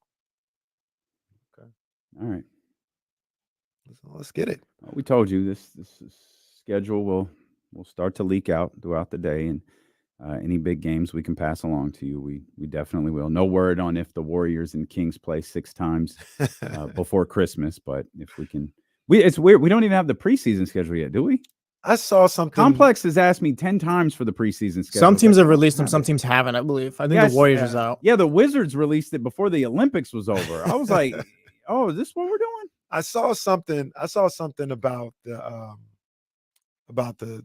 All right. Let's get it. Well, we told you this schedule will start to leak out throughout the day, and any big games we can pass along to you, we definitely will. No word on if the Warriors and Kings play 6 times before Christmas, but if we can, it's weird. We don't even have the preseason schedule yet, do we? I saw something. Complex has asked me 10 times for the preseason schedule. Some teams but have released them, not some yet. teams haven't, I believe. I think Yes, the Warriors is out. Yeah, the Wizards released it before the Olympics was over. I was like, oh, is this what we're doing? I saw something about the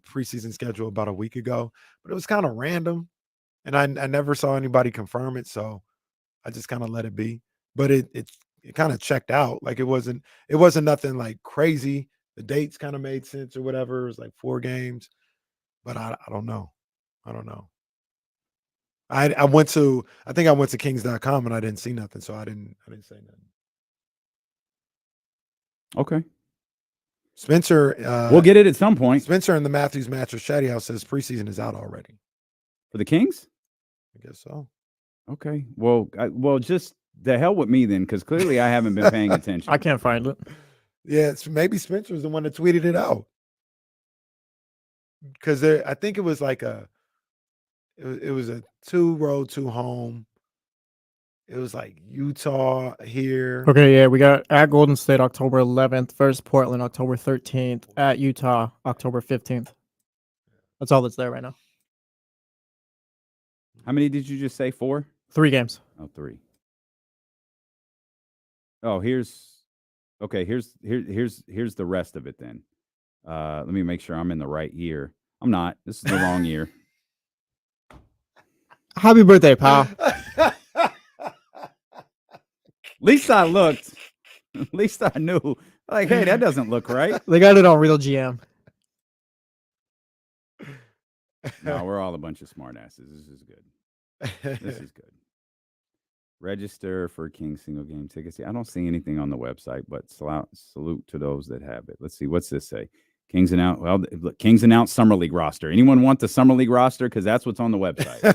preseason schedule about a week ago, but it was kind of random, and I never saw anybody confirm it, so I just kind of let it be. But it kind of checked out. Like it wasn't nothing like crazy. The dates kind of made sense or whatever. It was like 4 games, but I don't know. I don't know. I think I went to kings.com and I didn't see nothing, so I didn't say nothing. Okay. Spencer, We'll get it at some point. Spencer in the Matthews Mattress Chatty House says preseason is out already. For the Kings? I guess so. Okay. Well, just the hell with me then, because clearly I haven't been paying attention. I can't find it. Yeah, maybe Spencer's the one that tweeted it out. Because I think it was like it was a 2 road, 2 home. It was like Utah here. Okay, yeah, we got at Golden State October 11th, versus Portland October 13th, at Utah October 15th. That's all that's there right now. How many did you just say? 4? 3 games. Oh, 3. Oh, here's the rest of it then. Let me make sure I'm in the right year. I'm not. This is the wrong year. Happy birthday, pal. At least I looked. At least I knew. Like, hey, that doesn't look right. They got it on Real GM. No, we're all a bunch of smartasses. This is good. This is good. Register for King single game tickets. I don't see anything on the website, but salute to those that have it. Let's see. What's this say? Kings announced. Well, look, Kings announced Summer League roster. Anyone want the Summer League roster? Because that's what's on the website.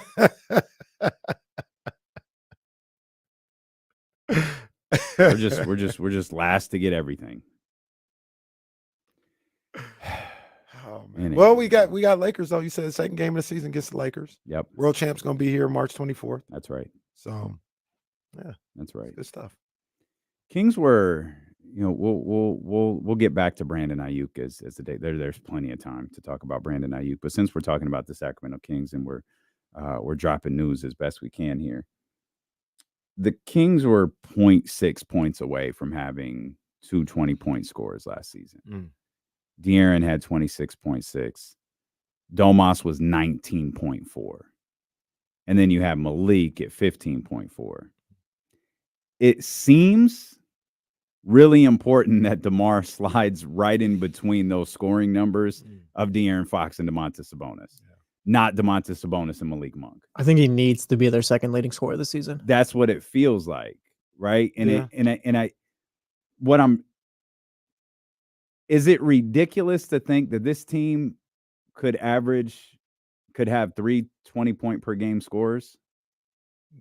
we're just last to get everything. Oh, man. Well, we got Lakers though. You said the second game of the season gets the Lakers. Yep, World Champ's gonna be here March 24th. that's right. So yeah, That's right. good stuff. Kings were, we'll get back to Brandon Aiyuk as the day. There's plenty of time to talk about Brandon Aiyuk, but since we're talking about the Sacramento Kings and we're dropping news as best we can here, the Kings were 0.6 points away from having 2 20-point scores last season. De'Aaron had 26.6. Domas was 19.4. And then you have Malik at 15.4. It seems really important that DeMar slides right in between those scoring numbers of De'Aaron Fox and Domantas Sabonis, not Domantas Sabonis and Malik Monk. I think he needs to be their second leading scorer this season. That's what it feels like, right? Is it ridiculous to think that this team could have 3 20-point per game scorers?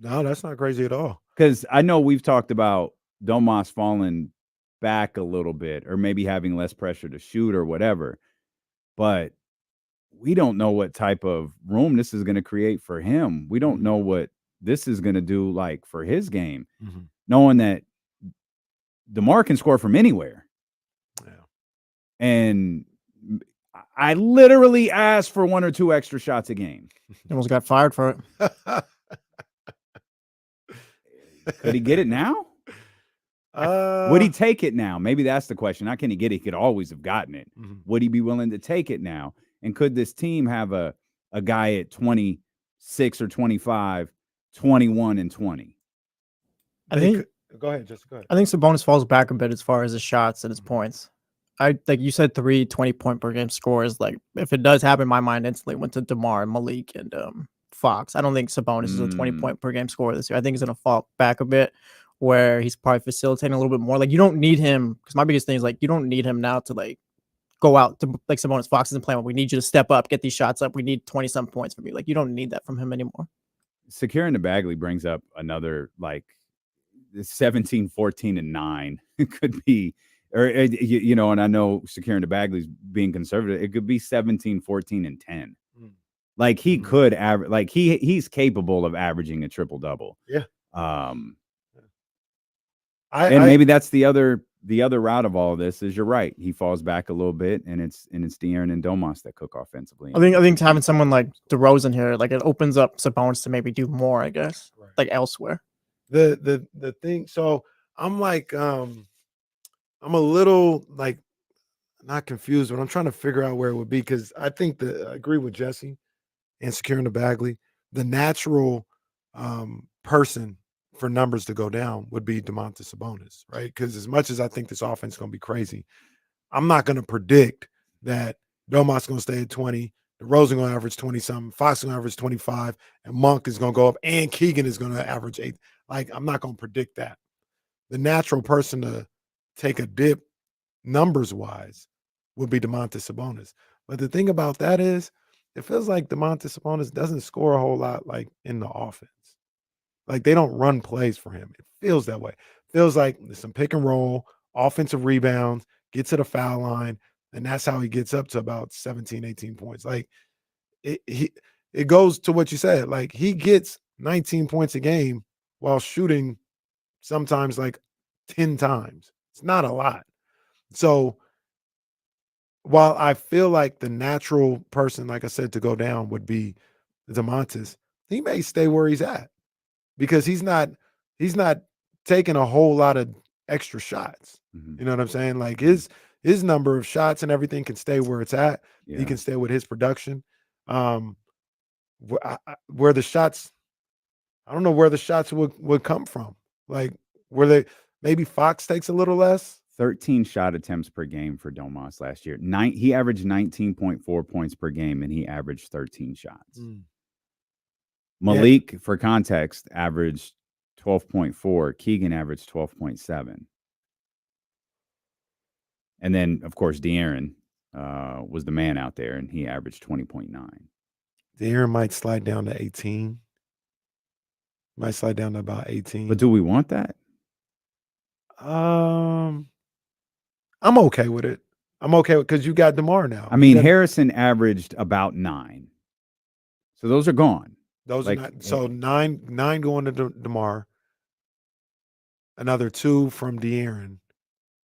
No, that's not crazy at all. Because I know we've talked about Domas falling back a little bit or maybe having less pressure to shoot or whatever. But we don't know what type of room this is going to create for him. We don't know what this is going to do like for his game, knowing that DeMar can score from anywhere. Yeah. And I literally asked for 1 or 2 extra shots a game. He almost got fired for it. Could he get it now? Would he take it now? Maybe that's the question. Not can he get it? He could always have gotten it. Would he be willing to take it now? And could this team have a guy at 26 or 25, 21 and 20? I think. Go ahead, just go ahead. I think Sabonis falls back a bit as far as his shots and his points. Like you said, 3 20-point per game scores. Like if it does happen, my mind instantly went to DeMar, Malik, and Fox. I don't think Sabonis is a 20-point per game scorer this year. I think he's going to fall back a bit, where he's probably facilitating a little bit more. Like you don't need him, because my biggest thing is like you don't need him now to like go out to like Sabonis. Fox isn't playing. We need you to step up, get these shots up. We need 20-some points from you. Like you don't need that from him anymore. Securing Bagley brings up another like 17, 14, and 9. It could be, or you know, and I know Securing Bagley's being conservative. It could be 17, 14, and 10. Like he could average, like he's capable of averaging a triple double. Yeah. Maybe that's the other route of all of this is you're right. He falls back a little bit, and it's De'Aaron and Domas that cook offensively. I think having someone like DeRozan here, like it opens up Sabonis to maybe do more, I guess, like elsewhere. The thing, so I'm like, I'm a little like not confused, but I'm trying to figure out where it would be, because I think I agree with Jesse and Securing Bagley. The natural person for numbers to go down would be Domantas Sabonis, right? Because as much as I think this offense is going to be crazy, I'm not going to predict that Domas is going to stay at 20, DeRozan going to average 20-something, Fox is going to average 25, and Monk is going to go up, and Keegan is going to average 8. Like, I'm not going to predict that. The natural person to take a dip numbers-wise would be Domantas Sabonis. But the thing about that is, it feels like Domantas Sabonis doesn't score a whole lot like in the offense. Like they don't run plays for him. It feels that way. It feels like there's some pick and roll, offensive rebounds, get to the foul line, and that's how he gets up to about 17, 18 points. Like it goes to what you said. Like he gets 19 points a game while shooting sometimes like 10 times. It's not a lot. So while I feel like the natural person, like I said, to go down would be Domantas, he may stay where he's at, because he's not taking a whole lot of extra shots. You know what I'm saying? Like his number of shots and everything can stay where it's at. Yeah. He can stay with his production. Where the shots, I don't know where the shots would come from. Like where they maybe Fox takes a little less. 13 shot attempts per game for Domas last year. He averaged 19.4 points per game, and he averaged 13 shots. Malik, for context, averaged 12.4. Keegan averaged 12.7. And then, of course, De'Aaron was the man out there, and he averaged 20.9. De'Aaron might slide down to 18. Might slide down to about 18. But do we want that? I'm okay with it. I'm okay with, because you got DeMar now. I mean, Harrison averaged about 9. So those are gone. Those are not, so nine going to DeMar, another 2 from De'Aaron.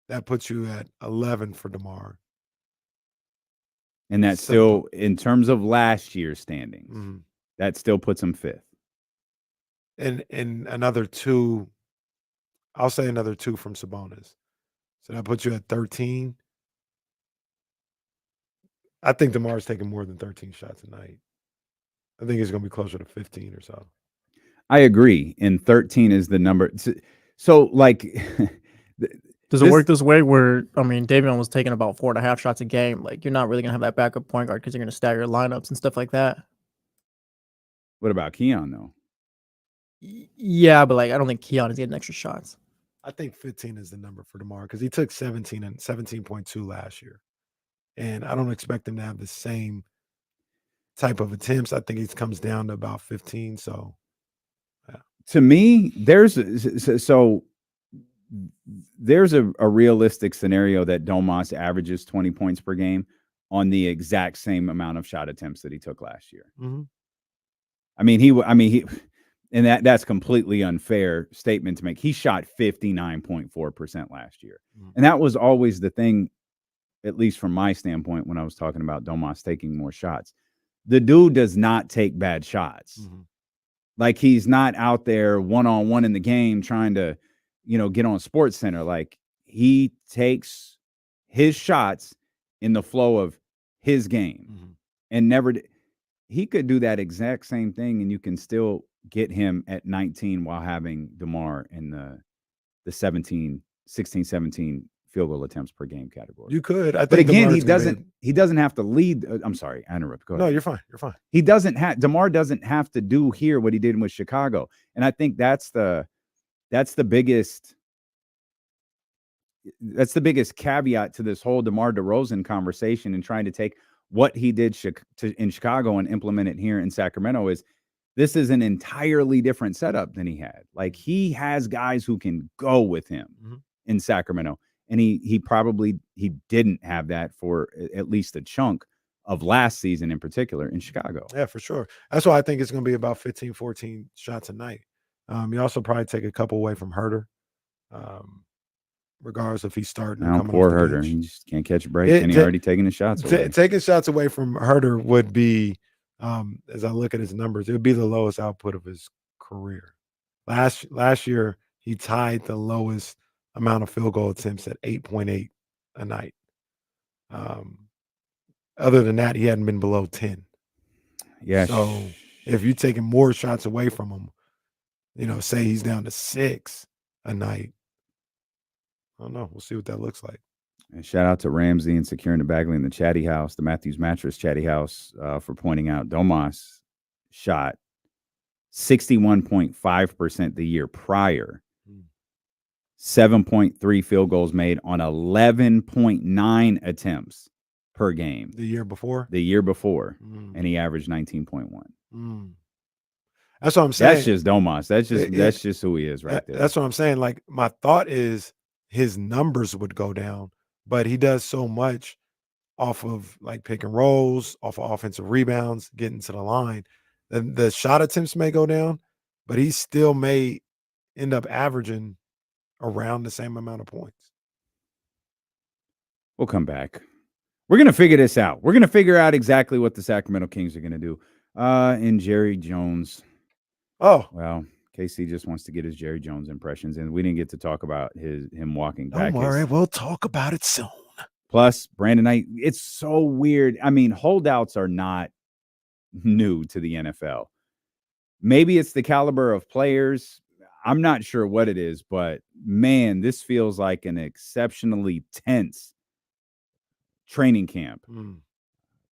That puts you at 11 for DeMar. And that's still, in terms of last year's standings, that still puts him 5th. And another 2, I'll say another 2 from Sabonis. So that puts you at 13. I think DeMar's taking more than 13 shots a night. I think it's going to be closer to 15 or so. I agree. And 13 is the number. So like, does it work this way where, I mean, Davion was taking about 4.5 shots a game. Like, you're not really going to have that backup point guard because you're going to stagger lineups and stuff like that. What about Keon, though? Yeah, but like, I don't think Keon is getting extra shots. I think 15 is the number for DeMar, because he took 17 and 17.2 last year. And I don't expect him to have the same type of attempts. I think it comes down to about 15. So, to me, there's a realistic scenario that Domas averages 20 points per game on the exact same amount of shot attempts that he took last year. Mm-hmm. I mean, and that's completely unfair statement to make. He shot 59.4% last year. Mm-hmm. And that was always the thing, at least from my standpoint, when I was talking about Domas taking more shots. The dude does not take bad shots. Mm-hmm. Like, he's not out there one-on-one in the game trying to, get on Sports Center. Like, he takes his shots in the flow of his game. Mm-hmm. And never he could do that exact same thing, and you can still get him at 19 while having DeMar in the 16, 17 field goal attempts per game category. You could. But again, he doesn't have to lead. I'm sorry, I interrupted. Go ahead. No, you're fine. You're fine. DeMar doesn't have to do here what he did with Chicago. And I think that's the biggest caveat to this whole DeMar DeRozan conversation and trying to take what he did in Chicago and implement it here in Sacramento. Is this is an entirely different setup than he had. Like, he has guys who can go with him in Sacramento. And he didn't have that for at least a chunk of last season in particular in Chicago. Yeah, for sure. That's why I think it's going to be about 15, 14 shots a night. You also probably take a couple away from Herter, regardless if he's starting. Now, poor Herter. He just can't catch a break, and he's already taking the shots away. Taking shots away from Herter would be, as I look at his numbers, it would be the lowest output of his career. Last year, he tied the lowest amount of field goal attempts at 8.8 a night. Other than that, he hadn't been below 10. Yeah. So if you're taking more shots away from him, say he's down to 6 a night, I don't know. We'll see what that looks like. And shout out to Ramsey and Securing the Bagley in the Chatty House, the Matthews Mattress Chatty House, for pointing out Domas shot 61.5% the year prior. 7.3 field goals made on 11.9 attempts per game. The year before? And he averaged 19.1. That's what I'm saying. That's just Domas. That's just who he is right there. That's what I'm saying. Like, my thought is his numbers would go down, but he does so much off of like pick and rolls, off of offensive rebounds, getting to the line. The shot attempts may go down, but he still may end up averaging around the same amount of points. We'll come back. We're going to figure this out. We're going to figure out exactly what the Sacramento Kings are going to do. And Jerry Jones. Oh, well, KC just wants to get his Jerry Jones impressions, and we didn't get to talk about him walking back. Don't worry, we'll talk about it soon. Plus, Brandon Knight, it's so weird. I mean, holdouts are not new to the NFL. Maybe it's the caliber of players. I'm not sure what it is, but man, this feels like an exceptionally tense training camp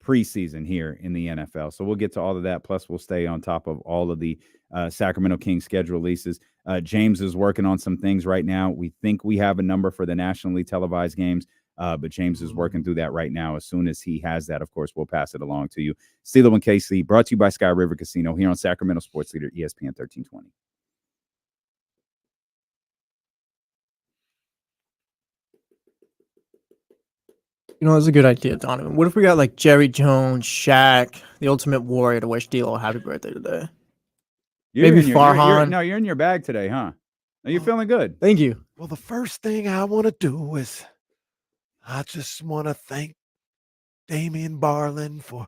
preseason here in the NFL. So we'll get to all of that. Plus, we'll stay on top of all of the Sacramento Kings schedule releases. James is working on some things right now. We think we have a number for the nationally televised games, but James is working through that right now. As soon as he has that, of course, we'll pass it along to you. Steelo and KC, brought to you by Sky River Casino here on Sacramento Sports Leader, ESPN 1320. It's a good idea, Donovan. What if we got like Jerry Jones, Shaq, the Ultimate Warrior to wish D'Lo a happy birthday today? Maybe Farhan. You're in your bag today, huh? Are you feeling good? Thank you. Well, the first thing I want to do is I just want to thank Damian Barlin for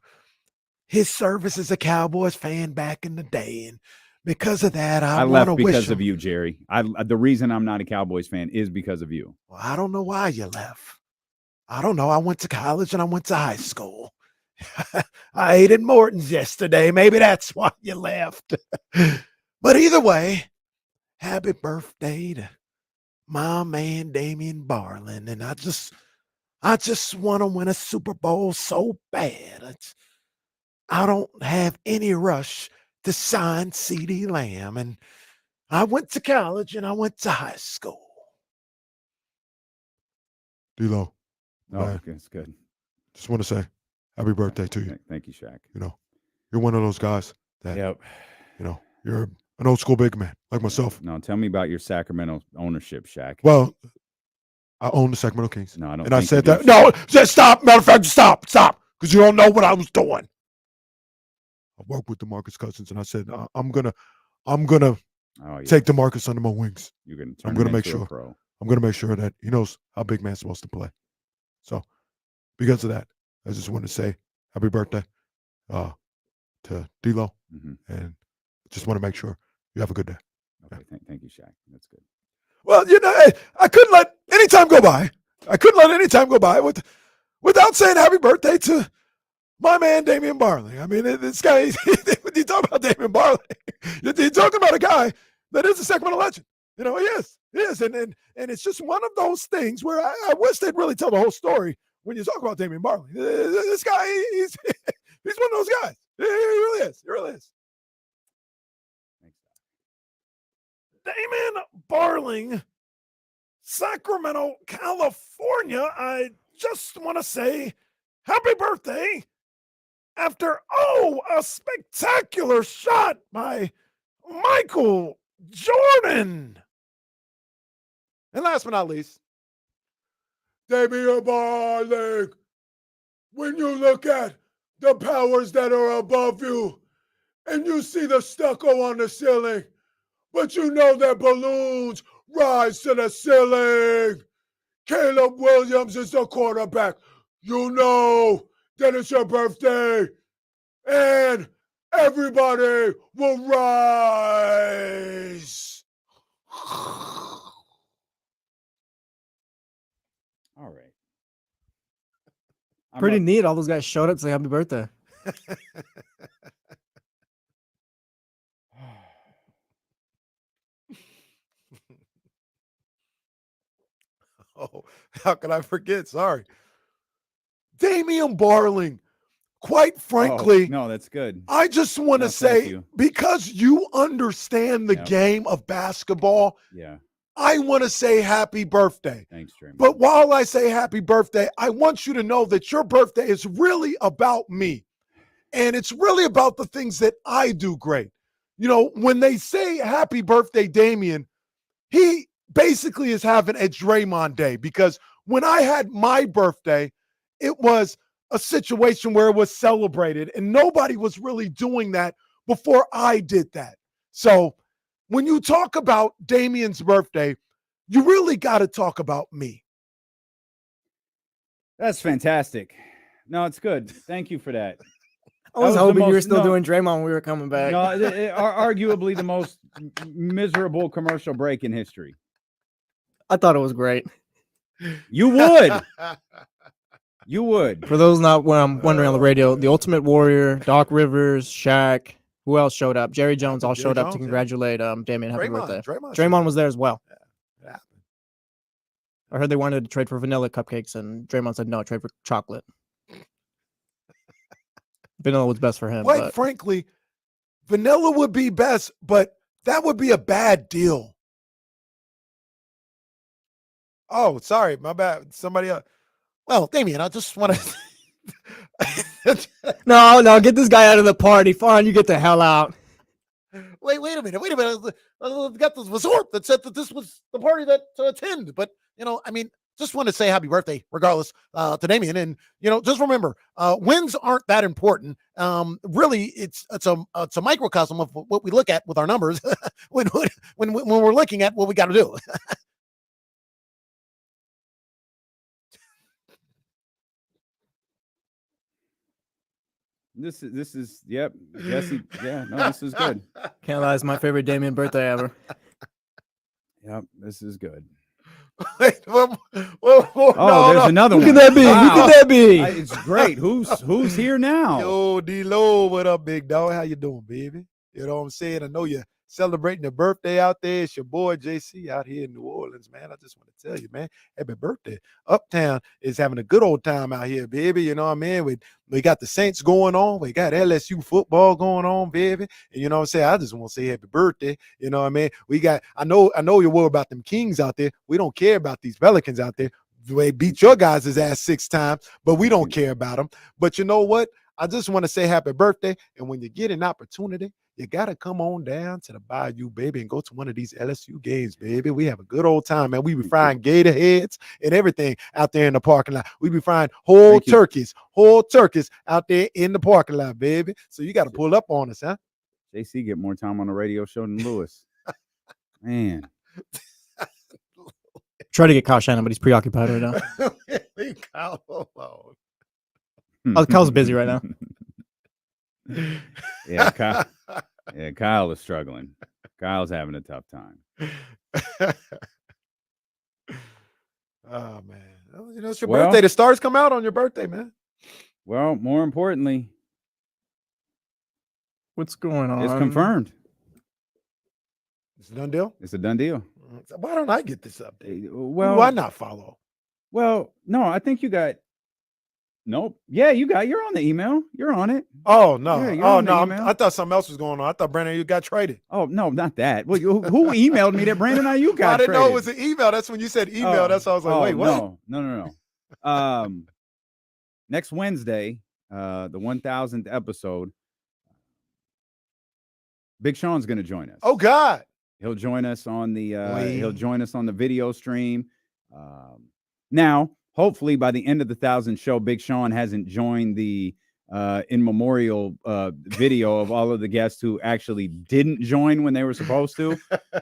his service as a Cowboys fan back in the day. And because of that, I left because of you, Jerry. The reason I'm not a Cowboys fan is because of you. Well, I don't know why you left. I don't know. I went to college and I went to high school. I ate at Morton's yesterday. Maybe that's why you left. But either way, happy birthday to my man Damian Barlin. And I just want to win a Super Bowl so bad. I don't have any rush to sign CeeDee Lamb. And I went to college and I went to high school. D'Lo. Oh, okay, it's good. Just want to say happy birthday to you. Thank you, Shaq. You're one of those guys that, you're an old school big man like myself. No, tell me about your Sacramento ownership, Shaq. Well, I own the Sacramento Kings. No, I don't. And I think said you that. do, No, just stop. Matter of fact, stop, because you don't know what I was doing. I worked with DeMarcus Cousins, and I said I'm gonna take DeMarcus under my wings. You're gonna. I'm gonna make into a sure. pro. I'm gonna make sure that he knows how big man's supposed to play. So, because of that, I just want to say happy birthday to D-Lo, and just want to make sure you have a good day. Okay, thank you, Shaq. That's good. Well, I couldn't let any time go by. I couldn't let any time go by without saying happy birthday to my man, Damian Barley. I mean, this guy, when you talk about Damian Barley, you're talking about a guy that is a Sacramento legend. He is. And it's just one of those things where I wish they'd really tell the whole story when you talk about Damian Barley. This guy, he's one of those guys. He really is. He really is. Damian Barling, Sacramento, California. I just want to say happy birthday after, a spectacular shot by Michael Jordan. And last but not least, Damian Barling, when you look at the powers that are above you and you see the stucco on the ceiling, but you know that balloons rise to the ceiling. Caleb Williams is the quarterback. You know that it's your birthday, and everybody will rise. All right. Pretty neat. All those guys showed up to say happy birthday. Oh, how could I forget? Sorry. Damian Barling, quite frankly. No, that's good. I just want to say, because you understand the game of basketball, I want to say happy birthday. Thanks, Draymond. But while I say happy birthday, I want you to know that your birthday is really about me. And it's really about the things that I do great. When they say happy birthday, Damian, he basically is having a Draymond day, because when I had my birthday, it was a situation where it was celebrated and nobody was really doing that before I did that. So when you talk about Damian's birthday, you really got to talk about me. That's fantastic. No, it's good. Thank you for that. I was hoping you were still doing Draymond when we were coming back. No, arguably the most miserable commercial break in history. I thought it was great. You would. You would. For those not wondering on the radio, the Ultimate Warrior, Doc Rivers, Shaq, who else showed up? Jerry Jones all showed up to congratulate Damian. Happy birthday. Draymond was there as well. Yeah. I heard they wanted to trade for vanilla cupcakes, and Draymond said no, trade for chocolate. Vanilla was best for him. Quite frankly, vanilla would be best, but that would be a bad deal. Oh, sorry, my bad. Somebody else. Well, Damian, I just want to. No, get this guy out of the party. Fine, you get the hell out. Wait a minute. I got this resort that said that this was the party that to attend. But, just want to say happy birthday, regardless, to Damian. And, just remember, wins aren't that important. Really, it's a microcosm of what we look at with our numbers when we're looking at what we got to do. This is yep, Jesse. Yeah, no, this is good. Can't lie, it's my favorite Damian birthday ever. Yep, this is good. Wait, there's another one. Who could that be? Wow. Who could that be? It's great. Who's here now? Yo, D-Lo, what up, big dog? How you doing, baby? You know what I'm saying? I know you're celebrating your birthday out there. It's your boy JC out here in New Orleans, man. I just want to tell you, man, happy birthday. Uptown is having a good old time out here, baby. You know what I mean? We got the Saints going on. We got LSU football going on, baby. And you know what I'm saying? I just want to say happy birthday. You know what I mean? I know you're worried about them Kings out there. We don't care about these Pelicans out there. They beat your guys' ass 6 times, but we don't care about them. But you know what? I just want to say happy birthday. And when you get an opportunity, you got to come on down to the Bayou, baby, and go to one of these LSU games, baby. We have a good old time, man. We be frying gator heads and everything out there in the parking lot. We be frying whole turkeys out there in the parking lot, baby. So you got to pull up on us, huh? JC get more time on the radio show than Lewis. Man. Try to get Kyle Shannon, but he's preoccupied right now. Leave Kyle alone. Oh, Kyle's busy right now. Yeah, Kyle is struggling. Kyle's having a tough time. Oh, man. You know, it's your birthday. The stars come out on your birthday, man. Well, more importantly, what's going on? It's confirmed. It's a done deal? It's a done deal. Why don't I get this update? Well, why not follow? Well, no, I think you got. Nope. Yeah, you're on the email. You're on it. Oh, no. Yeah, I thought something else was going on. I thought Brandon Aiyuk got traded. Oh, no, not that. Well, who emailed me that Brandon Aiyuk got traded? I didn't know it was an email. That's when you said email. That's why I was like, wait, what? No. Next Wednesday, the 1000th episode, Big Sean's going to join us. Oh, God. He'll join us on the video stream. Now, hopefully by the end of the 1000 show, Big Sean hasn't joined the in memorial video of all of the guests who actually didn't join when they were supposed to.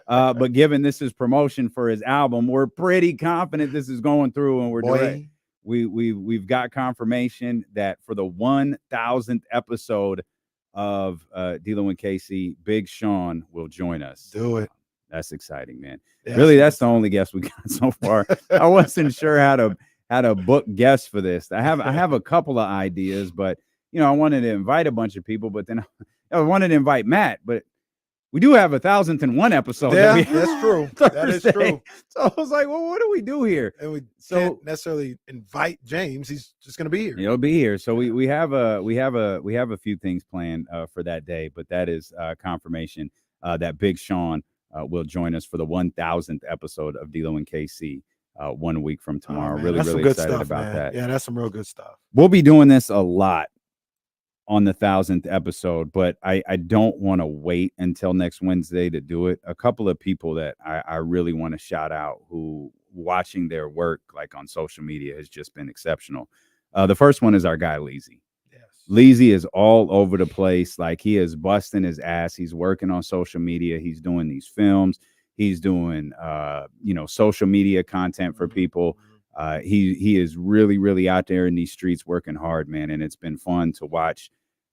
But given this is promotion for his album, we're pretty confident this is going through, and we're direct. We've got confirmation that for the 1000th episode of D-Lo and KC, Big Sean will join us. Do it. That's exciting, man. Yeah, really, that's the only guest we got so far. I wasn't sure how to book guests for this. I have a couple of ideas, but I wanted to invite a bunch of people, but then I wanted to invite Matt, but we do have 1001 episode. Yeah, that's true. That is true. So I was like, well, what do we do here? And we can't necessarily invite James. He's just going to be here. He'll be here. So we have a few things planned for that day, but that is confirmation that Big Sean will join us for the 1000th episode of D-Lo and KC 1 week from tomorrow. Really excited about that. Yeah, that's some real good stuff. We'll be doing this a lot on the 1000th episode, but I don't want to wait until next Wednesday to do it. A couple of people that I really want to shout out who watching their work like on social media has just been exceptional. The first one is our guy Leezy. Leezy is all over the place. Like, he is busting his ass. He's working on social media. He's doing these films. He's doing, social media content for people. He is really, really out there in these streets working hard, man. And it's been fun to watch,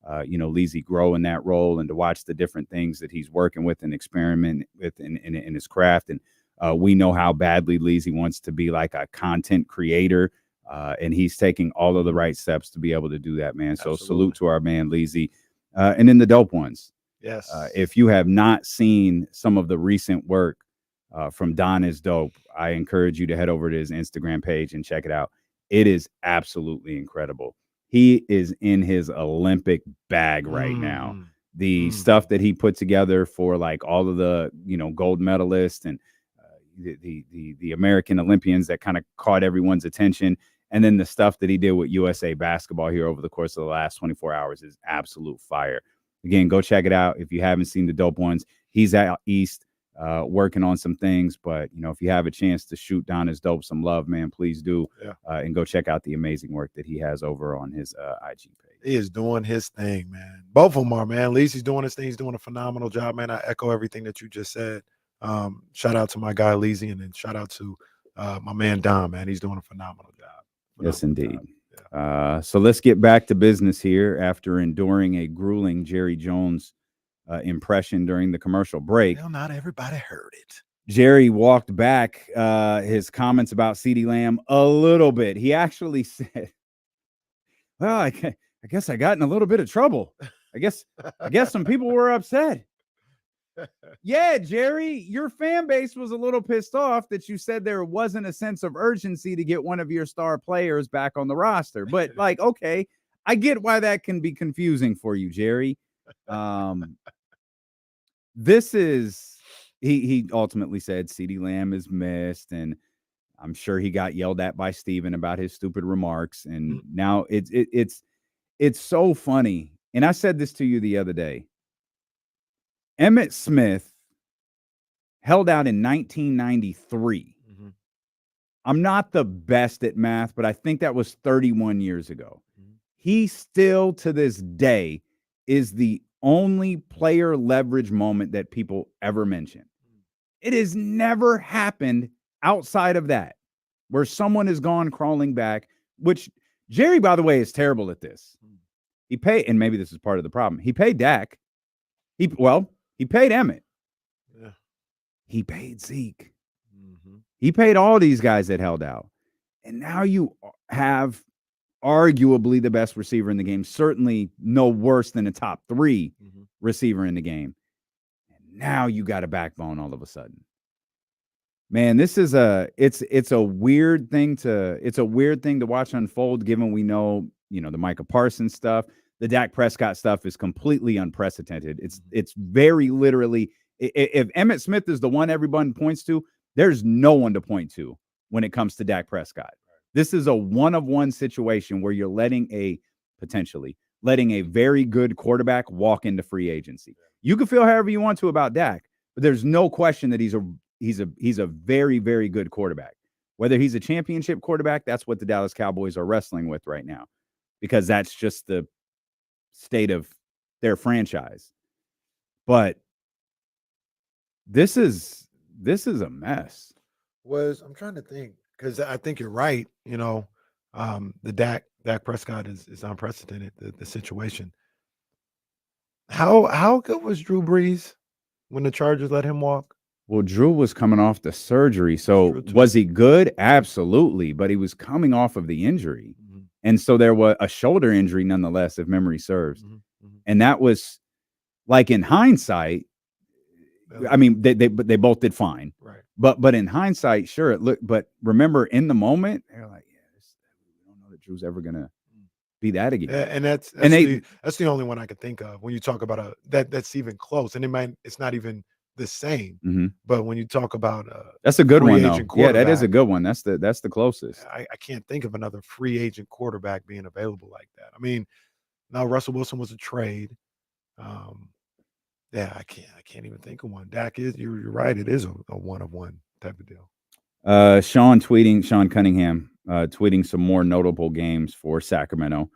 Leezy grow in that role and to watch the different things that he's working with and experiment with in his craft. And we know how badly Leezy wants to be like a content creator. And he's taking all of the right steps to be able to do that, man. So salute to our man, Leezy. And then the dope ones. Yes. If you have not seen some of the recent work from Don is Dope, I encourage you to head over to his Instagram page and check it out. It is absolutely incredible. He is in his Olympic bag right now. The stuff that he put together for like all of the, gold medalists and the American Olympians that kind of caught everyone's attention. And then the stuff that he did with USA basketball here over the course of the last 24 hours is absolute fire. Again, go check it out. If you haven't seen the dope ones, he's out East working on some things. But, if you have a chance to shoot Don is Dope some love, man, please do. Yeah. And go check out the amazing work that he has over on his IG page. He is doing his thing, man. Both of them are, man. Leezy's doing his thing. He's doing a phenomenal job, man. I echo everything that you just said. Shout out to my guy, Leezy, and then shout out to my man, Don, man. He's doing a phenomenal job. Yes, indeed. Yeah. So let's get back to business here after enduring a grueling Jerry Jones impression during the commercial break. Well, not everybody heard it. Jerry walked back his comments about CeeDee Lamb a little bit. He actually said, well, I guess I got in a little bit of trouble. I guess some people were upset. Yeah, Jerry, your fan base was a little pissed off that you said there wasn't a sense of urgency to get one of your star players back on the roster. But okay, I get why that can be confusing for you, Jerry. This is, he ultimately said CeeDee Lamb is missed, and I'm sure he got yelled at by Steven about his stupid remarks. And now it's so funny. And I said this to you the other day. Emmitt Smith held out in 1993. Mhm. I'm not the best at math, but I think that was 31 years ago. Mhm. He still, to this day, is the only player leverage moment that people ever mention. It has never happened outside of that, where someone has gone crawling back, which Jerry, by the way, is terrible at this. He paid, and maybe this is part of the problem. He paid Dak. He paid Emmett. Yeah. He paid Zeke. Mhm. He paid all these guys that held out. And now you have arguably the best receiver in the game, certainly no worse than a top 3 Mhm. receiver in the game. And now you got a backbone all of a sudden. Man, this is it's a weird thing to watch unfold, given we know, the Micah Parsons stuff. The Dak Prescott stuff is completely unprecedented. It's very literally, if Emmitt Smith is the one everyone points to, there's no one to point to when it comes to Dak Prescott. This is a one-of-one situation where you're potentially letting a very good quarterback walk into free agency. You can feel however you want to about Dak, but there's no question that he's a very, very good quarterback. Whether he's a championship quarterback, that's what the Dallas Cowboys are wrestling with right now, because that's just the state of their franchise. But this is a mess. I'm trying to think, because I think you're right. The Dak Prescott is unprecedented, the situation. How good was Drew Brees when the Chargers let him walk? Well, Drew was coming off the surgery. So was he good? Absolutely. But he was coming off of the injury. Mhm. And so there was a shoulder injury nonetheless, if memory serves. Mhm. Mhm. And that was, like, in hindsight, I mean, they both did fine. Right. But in hindsight, sure, it looked, but remember, in the moment, they're like, we don't know that Drew's ever going to be that again. And that's the only one I could think of when you talk about that's even close. And it's not even the same. Mhm. But when you talk about That's a good free one, though. agent Yeah, that is a quarterback, good one. That's the closest. I can't think of another free agent quarterback being available like that. I mean, now Russell Wilson was a trade. Yeah, I can't even think of one. Dak you're right. It is a one-of-one type of deal. Sean Cunningham tweeting some more notable games for Sacramento.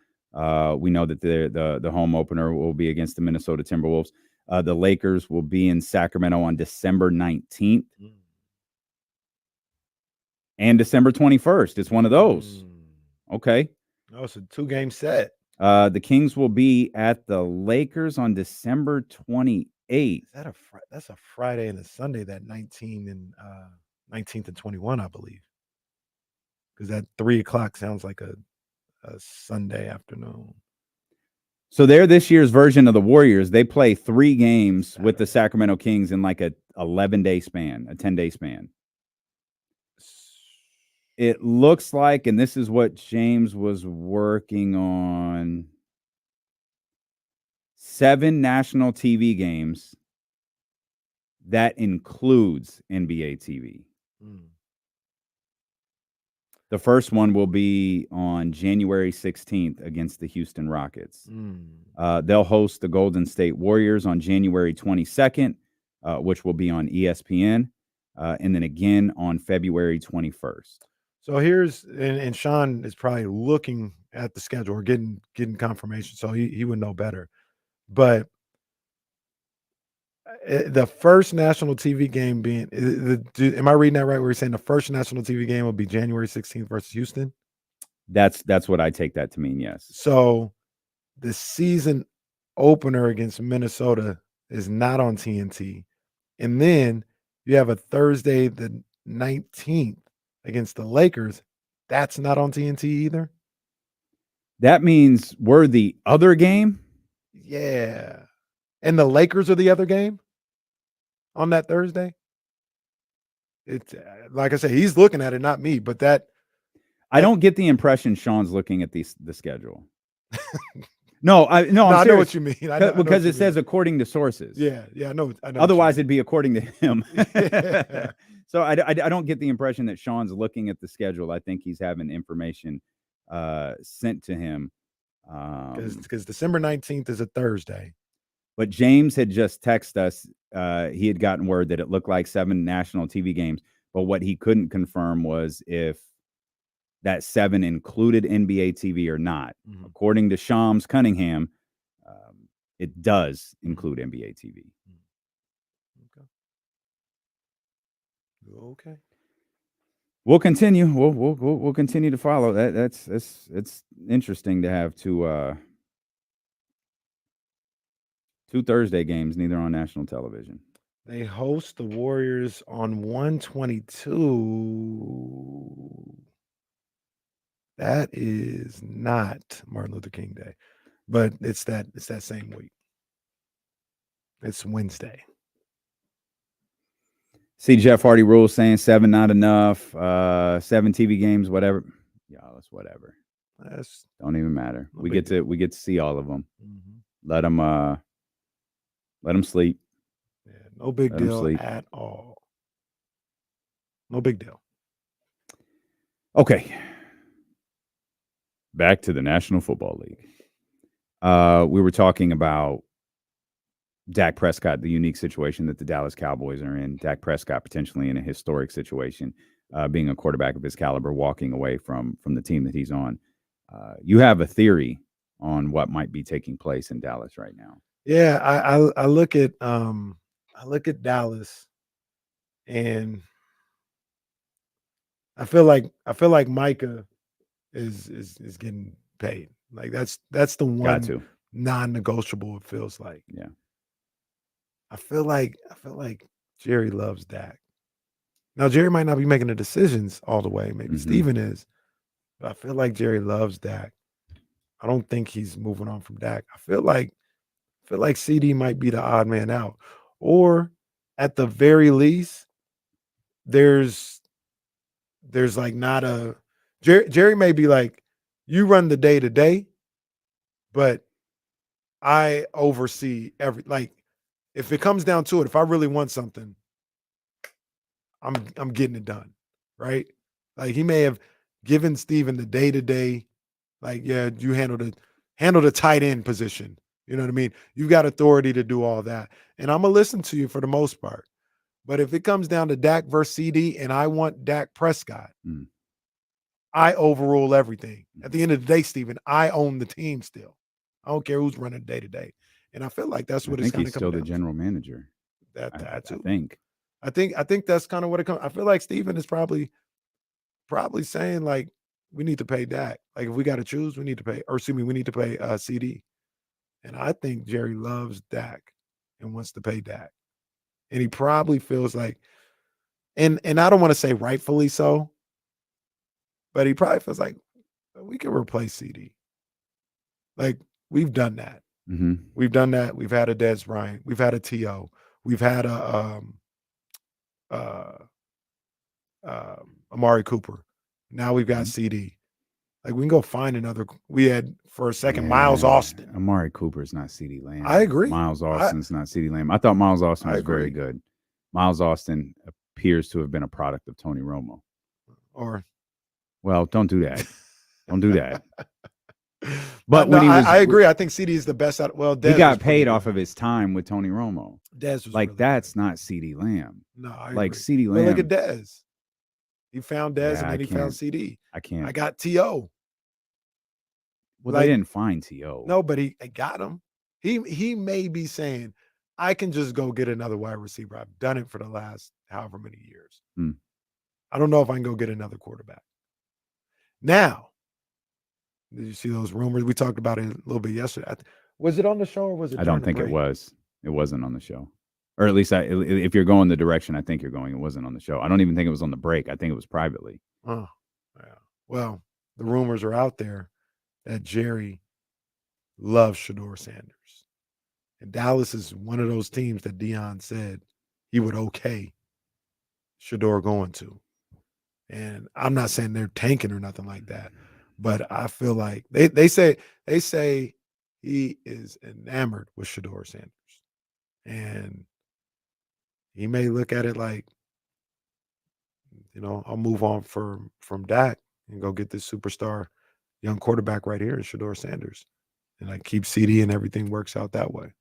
We know that the home opener will be against the Minnesota Timberwolves. The Lakers will be in Sacramento on December 19th and December 21st. It's one of those. Okay. Oh, it's a 2-game set. The Kings will be at the Lakers on December 28th. That's a Friday and a Sunday, that 19th and 21, I believe. Because that 3:00 sounds like a Sunday afternoon. So they're this year's version of the Warriors. They play 3 games with the Sacramento Kings in like a 11-day span, a 10-day span. It looks like, and this is what James was working on, 7 national TV games. That includes NBA TV. The first one will be on January 16th against the Houston Rockets. They'll host the Golden State Warriors on January 22nd, which will be on ESPN, and then again on February 21st. So here's, and Sean is probably looking at the schedule or getting confirmation, so he would know better. But the first national TV game being, am I reading that right? Where you're saying the first national TV game will be January 16th versus Houston? That's what I take that to mean, yes. So the season opener against Minnesota is not on TNT. And then you have a Thursday the 19th against the Lakers. That's not on TNT either. That means we're the other game? Yeah. And the Lakers are the other game on that Thursday. It's like I said, he's looking at it, not me. But I don't get the impression Sean's looking at the schedule. No, I know what you mean. Because it says according to sources. Yeah, I know. Otherwise, it'd be according to him. Yeah. So I don't get the impression that Sean's looking at the schedule. I think he's having information sent to him. Because December 19th is a Thursday. But James had just texted us. He had gotten word that it looked like 7 national TV games, but what he couldn't confirm was if that 7 included NBA TV or not. Mhm. According to Shams Cunningham, it does include NBA TV. Okay. We'll continue. We'll continue to follow that. It's interesting to have two Thursday games, neither on national television. They host the Warriors on 1/22. That is not Martin Luther King Day, but it's that same week. It's Wednesday. See Jeff Hardy rules saying 7 not enough, 7 TV games, whatever. Y'all, it's whatever. That's Don't even matter. No We big get to see all of them. Mhm. Let them sleep. Yeah, no big Let 'em deal sleep. at all. No big deal. Okay. Back to the National Football League. We were talking about Dak Prescott, the unique situation that the Dallas Cowboys are in. Dak Prescott potentially in a historic situation, being a quarterback of his caliber, walking away from the team that he's on. You have a theory on what might be taking place in Dallas right now. Yeah, I look at Dallas, and I feel like Micah is getting paid. Like that's the Got one to. non-negotiable. It feels like. Yeah. I feel like Jerry loves Dak. Now Jerry might not be making the decisions all the way. Maybe Mhm. Steven is, but I feel like Jerry loves Dak. I don't think he's moving on from Dak. I feel like CD might be the odd man out, or at the very least, there's like not a Jerry may be like, you run the day to day, but I oversee like if it comes down to it, if I really want something, I'm getting it done, right? Like he may have given Steven the day to day, like yeah, you handle the tight end position. You know what I mean? You've got authority to do all that, and I'm gonna listen to you for the most part. But if it comes down to Dak versus CD, and I want Dak Prescott, I overrule everything. At the end of the day, Steven, I own the team still. I don't care who's running day to day, and I feel like that's what I it's think kind he's of still coming the down general manager. to. I That too. think. I think that's kind of what it comes. I feel like Steven is probably saying like we need to pay Dak. Like if we got to choose, we need to pay. Or excuse me, we need to pay CD. And I think Jerry loves Dak and wants to pay Dak. And he probably feels like, and I don't want to say rightfully so, but he probably feels like we can replace CD. Like we've done that. Mm-hmm. We've done that. We've had a Dez Bryant. We've had a T.O. We've had a Amari Cooper. Now we've got CD. Like we can go find another. We had for a second Miles Austin. Amari Cooper is not CD Lamb. I agree. Miles Austin's not CD Lamb. I thought Miles Austin I was very agree. good. Miles Austin appears to have been a product of Tony Romo. Or well, don't do that. Don't do that. But when he was, I agree. I think CD is the best out. Well, Dez he got was pretty paid good. off of his time with Tony Romo. Dez was like really that's good. not CD Lamb. No, I like agree. CD But Lamb. look at Dez. He found Dez Yeah, and I then he can't. found CD. I can't. I got T.O. Well, like- they didn't find T.O. No, but he got him. He may be saying, I can just go get another wide receiver. I've done it for the last however many years. Hmm. I don't know if I can go get another quarterback. Now, did you see those rumors? We talked about it a little bit yesterday. Was it on the show or was it? I don't think it was. It wasn't on the show. Or at least if you're going the direction I think you're going, it wasn't on the show. I don't even think it was on the break. I think it was privately. Oh, yeah. Well, the rumors are out there that Jerry loves Shedeur Sanders. And Dallas is one of those teams that Dion said he would okay Shedeur going to. And I'm not saying they're tanking or nothing like that, but I feel like they say he is enamored with Shedeur Sanders. And he may look at it like, I'll move on from Dak and go get this superstar young quarterback right here in Shedeur Sanders. And like keep CD and everything works out that way.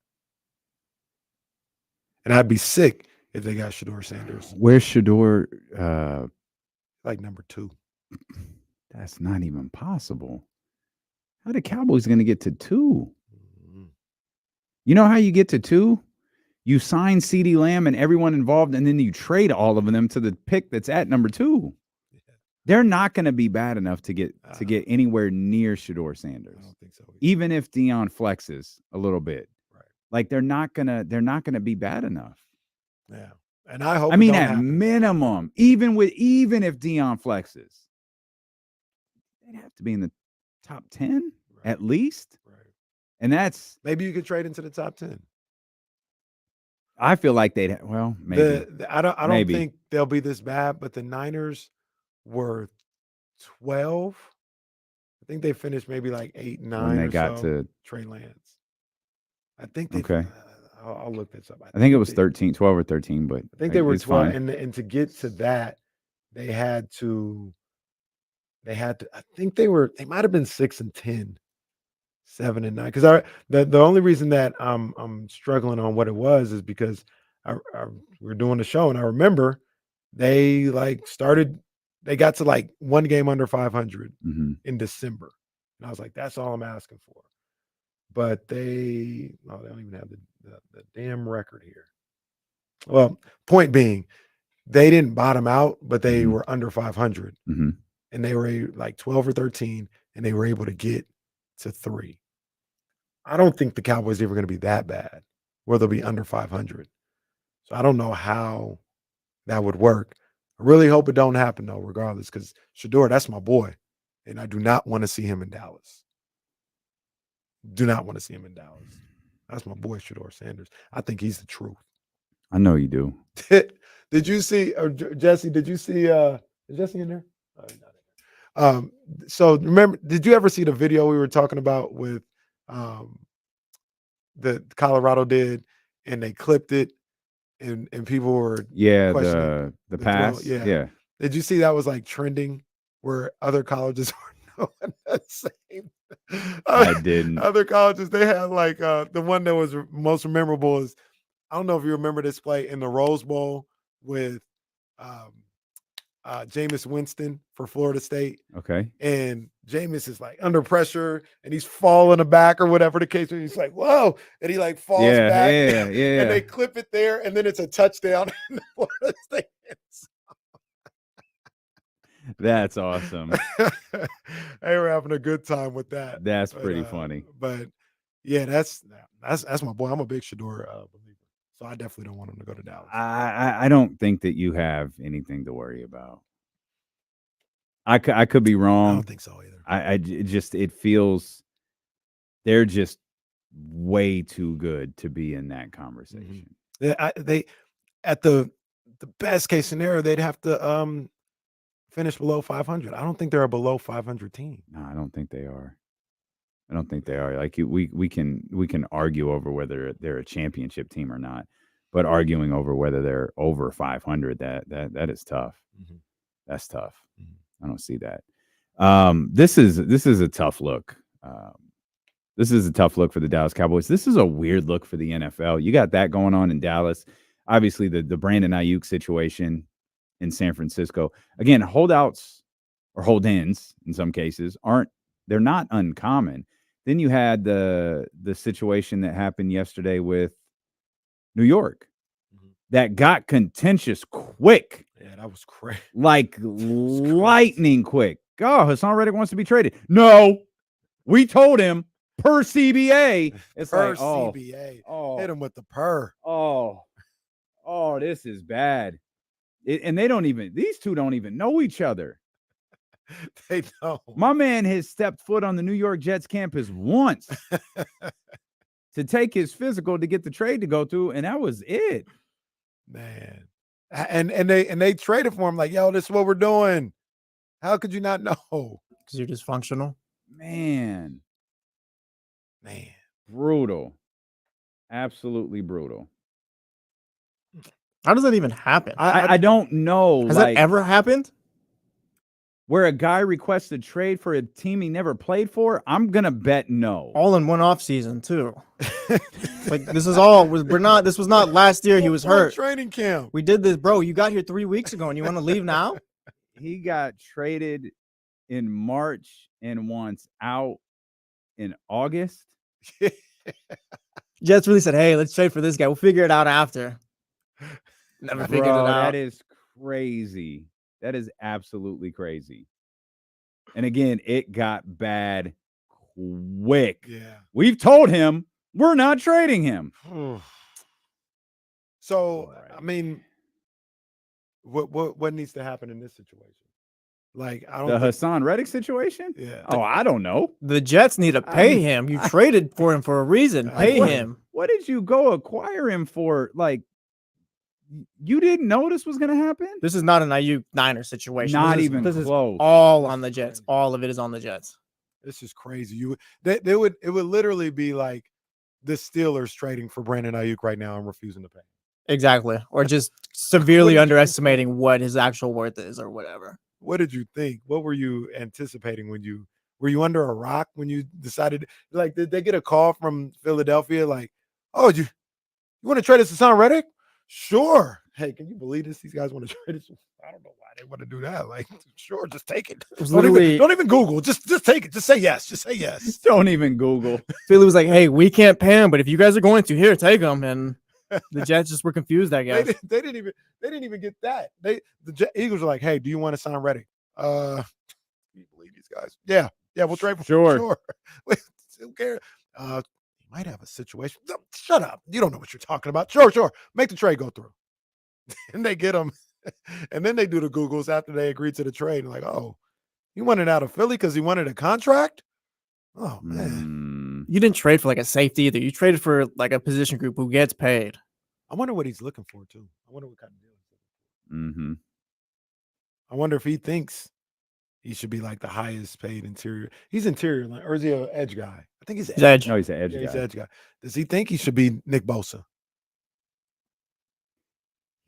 And I'd be sick if they got Shedeur Sanders Where's Shedeur? like number 2. That's not even possible. How the Cowboys going to get to 2? You know how you get to 2? You sign CeeDee Lamb and everyone involved, and then you trade all of them to the pick that's at number 2. They're not going to be bad enough to get anywhere near Shedeur Sanders. I don't think so. Even if Deion flexes a little bit. Right. Like they're not gonna be bad enough. Yeah. And I hope I mean, it don't at happen. minimum, even if Deion flexes, they'd have to be in the top 10 at least. Right. And that's Maybe you could trade into the top 10. I feel like they'd maybe. I don't Maybe. think they'll be this bad, but the Niners were 12. I think they finished maybe like 8, 9 when they or got so. to Trey Lance. I think they Okay. I'll look this up. I think it was they- 13, 12 or 13, but I think they were it's 12, fine. and to get to that, they had to. I think they might have been 6 and 10, 7 and 9. Because the only reason that I'm struggling on what it was is because we're doing the show, and I remember they they got to like one game under 500 Mhm. in December, and I was like, that's all I'm asking for. But they don't even have the damn record here. Well, point being, they didn't bottom out, but they Mhm. were under 500, Mhm. and they were like 12 or 13, and they were able to get to 3. I don't think the Cowboys are ever going to be that bad where they'll be under 500. So I don't know how that would work. I really hope it don't happen though, regardless, because Shedeur, that's my boy, and I do not want to see him in Dallas. Do not want to see him in Dallas. That's my boy, Shedeur Sanders. I think he's the truth. I know you do. Did you see, or Jesse? Did you see? Is Jesse in there? Oh, he's not in there. So remember, did you ever see the video we were talking about with the Colorado did, and they clipped it, and people were questioning The the pass. throw, yeah. Yeah. Did you see that was like trending where other colleges were doing the same? I didn't. Other colleges, they had like the one that was most memorable is, I don't know if you remember this play in the Rose Bowl with Jameis Winston for Florida State. Okay. And Jameis is like under pressure and he's falling back or whatever the case. And he's like, whoa. And he like falls back. Yeah. And they clip it there. And then it's a touchdown in the Florida State. That's awesome. They were having a good time with that. That's pretty funny. But yeah, that's my boy. I'm a big Shedeur believer. So I definitely don't want him to go to Dallas. I don't think that you have anything to worry about. I could be I wrong. don't think so either. It feels they're just way too good to be in that conversation. They at the best case scenario, they'd have to finish below 500. I don't think they're a below 500 team. No, I don't think they are. I don't think they are. Like we can argue over whether they're a championship team or not, but arguing over whether they're over 500, that is tough. Mm-hmm. That's tough. Mm-hmm. I don't see that. This is a tough look. This is a tough look for the Dallas Cowboys. This is a weird look for the NFL. You got that going on in Dallas. Obviously, the Brandon Aiyuk situation in San Francisco. Again, holdouts or hold-ins in some cases they're not uncommon. Then you had the situation that happened yesterday with New York that got contentious quick. Yeah, that was crazy. Like lightning quick. Oh, Hassan Reddick wants to be traded. No, we told him per CBA. It's Per like, oh, CBA. oh, Hit him with the per. oh, this is bad. And these two don't even know each other. They don't. My man has stepped foot on the New York Jets campus once to take his physical to get the trade to go through, and that was it. Man. And they traded for him like, yo, this is what we're doing. How could you not know? Because you're dysfunctional. Man. Brutal. Absolutely brutal. How does that even happen? I don't know. Has that ever happened? where a guy requests a trade for a team he never played for? I'm gonna bet no. All in one off season too. Like this is all. This was not last year. He was hurt. Training camp. We did this, bro. You got here 3 weeks ago, and you want to leave now? He got traded in March and once out in August. Jets really said, "Hey, let's trade for this guy. We'll figure it out after." Never figured it out. That is crazy. That is absolutely crazy. And again, it got bad quick. Yeah. We've told him we're not trading him. So, I mean, what needs to happen in this situation? Like, I don't The think, Hassan Reddick situation? yeah. Oh, I don't know. The Jets need to pay him. You traded for him for a reason. Pay him. What did you go acquire him for? Like, you didn't know this was going to happen? This is not an Aiyuk Niner situation. Not This is- even this is close. all on the Jets. All of it is on the Jets. This is crazy. It would literally be like the Steelers trading for Brandon Aiyuk right now and refusing to pay. Exactly. Or just severely underestimating what his actual worth is or whatever. What did you think? What were you anticipating when you were you under a rock when you decided? Like, did they get a call from Philadelphia? Like, oh, you want to trade us to Hassan Reddick? Sure. Hey, can you believe this? These guys want to trade us. I don't know why they want to do that. Like, sure, just take it. was Don't literally- even Google. Just take it. Just say yes. Just say yes. Don't even Google. Philly was like, "Hey, we can't pay him, but if you guys are going to, here, take him." And the Jets just were confused, I guess. They didn't even get that. Eagles were like, "Hey, do you want to sign Reddick?" Can you believe these guys? Yeah, we'll trade for Sure. Wait, who cares? You might have a situation. No, shut up. You don't know what you're talking about. Sure. Make the trade go through. And they get them. And then they do the Googles after they agree to the trade. And like, oh, he wanted out of Philly because he wanted a contract? Oh, man. You didn't trade for like a safety either. You traded for like a position group who gets paid. I wonder what he's looking for, too. I wonder what kind of deal he's looking for. Mm-hmm. I wonder if he thinks he should be like the highest paid interior. He's interior line, or is he an edge guy? I think he's He's edge. No, he's an edge Yeah, guy. he's an edge guy. Does he think he should be Nick Bosa?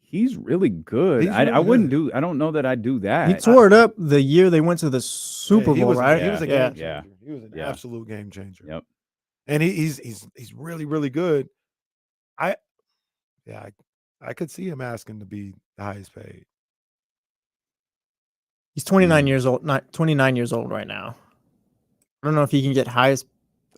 He's really good. He's really I wouldn't good. do. I don't know that I'd do that. He tore it up the year they went to the Super He Bowl, was, right? He was a Yeah. game changer. Yeah. He was an Yeah. absolute game changer. Yep. And he's really, really good. I could see him asking to be the highest paid. He's 29 years old. Not 29 years old right now. I don't know if he can get highest.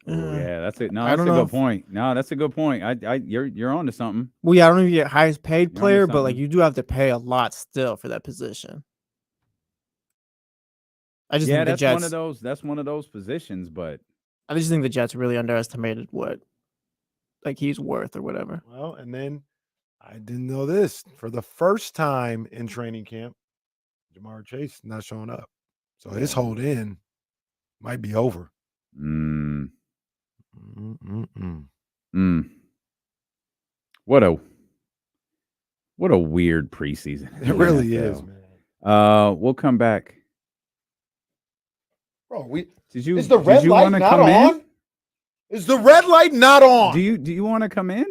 Yeah, that's it. No, I that's a don't know good if- point. No, that's a good point. You're on to something. Well, yeah, I don't know if you get highest paid You're onto player, but like something. you do have to pay a lot still for that position. I just Yeah, think the that's Jets. one of those. That's one of those positions. But I just think the Jets really underestimated what like he's worth or whatever. Well, and then I didn't know this. For the first time in training camp, Jamar Chase not showing up. So his hold in might be over. What a weird preseason. in It the really is, NFL. man. We'll come back. Bro, Did you? is the did red you light wanna not come on? in? Is the red light not on? Do you want to come in?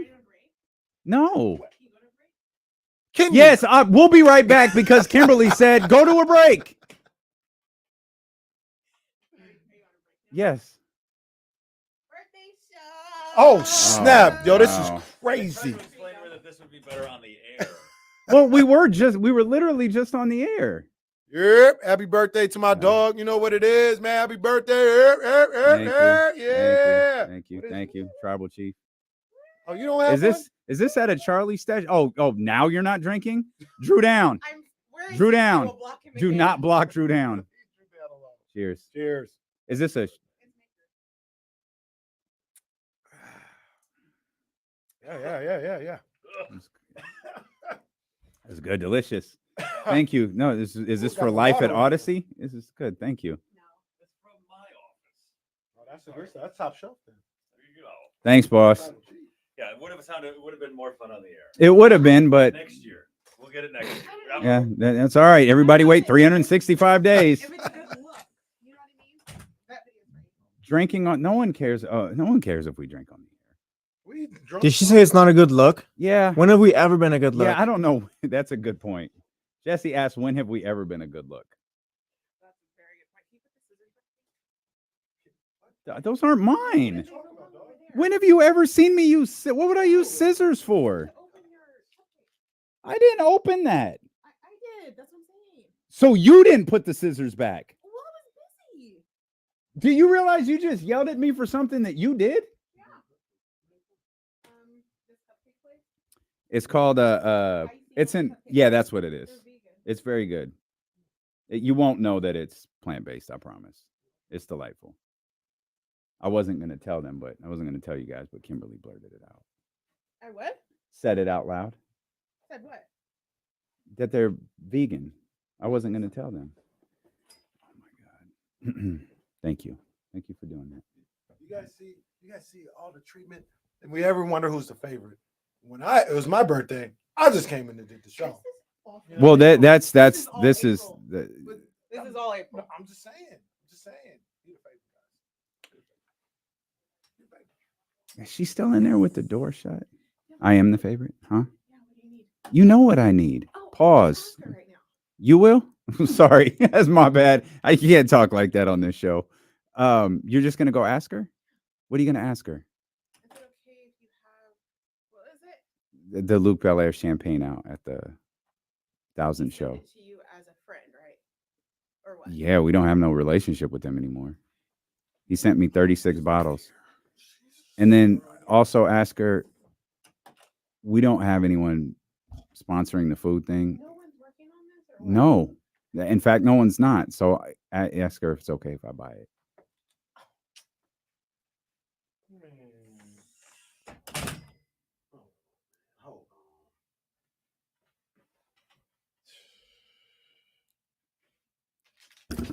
No. Can you? Yes, we'll be right back because Kimberly said go to a break. Yes. Birthday show. Oh, snap. Yo, this wow. is crazy. Well, we were literally just on the air. Yep. Happy birthday to my dog. You know what it is, man. Happy birthday. Yeah. Thank you, Tribal Chief. Oh, you don't have Is this at a Charlie stash? Oh, now you're not drinking? Drew down. Where is Drew he? down. We'll block him Do again. not block Drew down. one? Cheers. Cheers. Is this a Yeah. That's good, delicious. Thank you. No, is this got for the life at water. Odyssey? This is good. Thank you. Oh, that's top shelf then. Thanks, boss. Yeah, it would have been more fun on the air. It would have been, but Next year. We'll get it next year. yeah, that's all right. Everybody wait 365 days. If it's a good look, you know what I mean? That video's great. Drinking on no one cares. No one cares if we drink on the air. Did she say it's not a good look? Yeah. When have we ever been a good look? Yeah, I don't know. That's a good point. Jesse asked, when have we ever been a good look? Those aren't mine. When have you ever seen me use? What would I use scissors for? I didn't open that. I did. That's what I'm saying. So you didn't put the scissors back. Well, I was busy. Do you realize you just yelled at me for something that you did? Yeah. This cupcake place? It's called it's in that's what it is. They're vegan. It's very good. You won't know that it's plant-based, I promise. It's delightful. I wasn't going to tell them, but I wasn't going to tell you guys, but Kimberly blurted it out. I what? Said it out loud. Said what? That they're vegan. I wasn't going to tell them. Oh my God. Thank you. Thank you for doing that. You guys see all the treatment. And we ever wonder who's the favorite. When it was my birthday, I just came in and did the show. You know Well, what I mean? this is This is all But April. I'm just saying. You're the favorite, guys. She's still in there with the door shut. I am the favorite, huh? Yeah, what do you need? You know what I need. Oh, Pause. ask her right now. You will? Sorry, that's my bad. I can't talk like that on this show. You're just gonna go ask her? What are you gonna ask her? Is it okay if you have, what is it? The Luke Belair champagne out at the 1000 He sent show. it to you as a friend, right? Or what? Yeah, we don't have no relationship with them anymore. He sent me 36 bottles. And then also ask her, we don't have anyone sponsoring the food thing. No one's working on this or what? No. In fact, no one's not. So I ask her if it's okay if I buy it.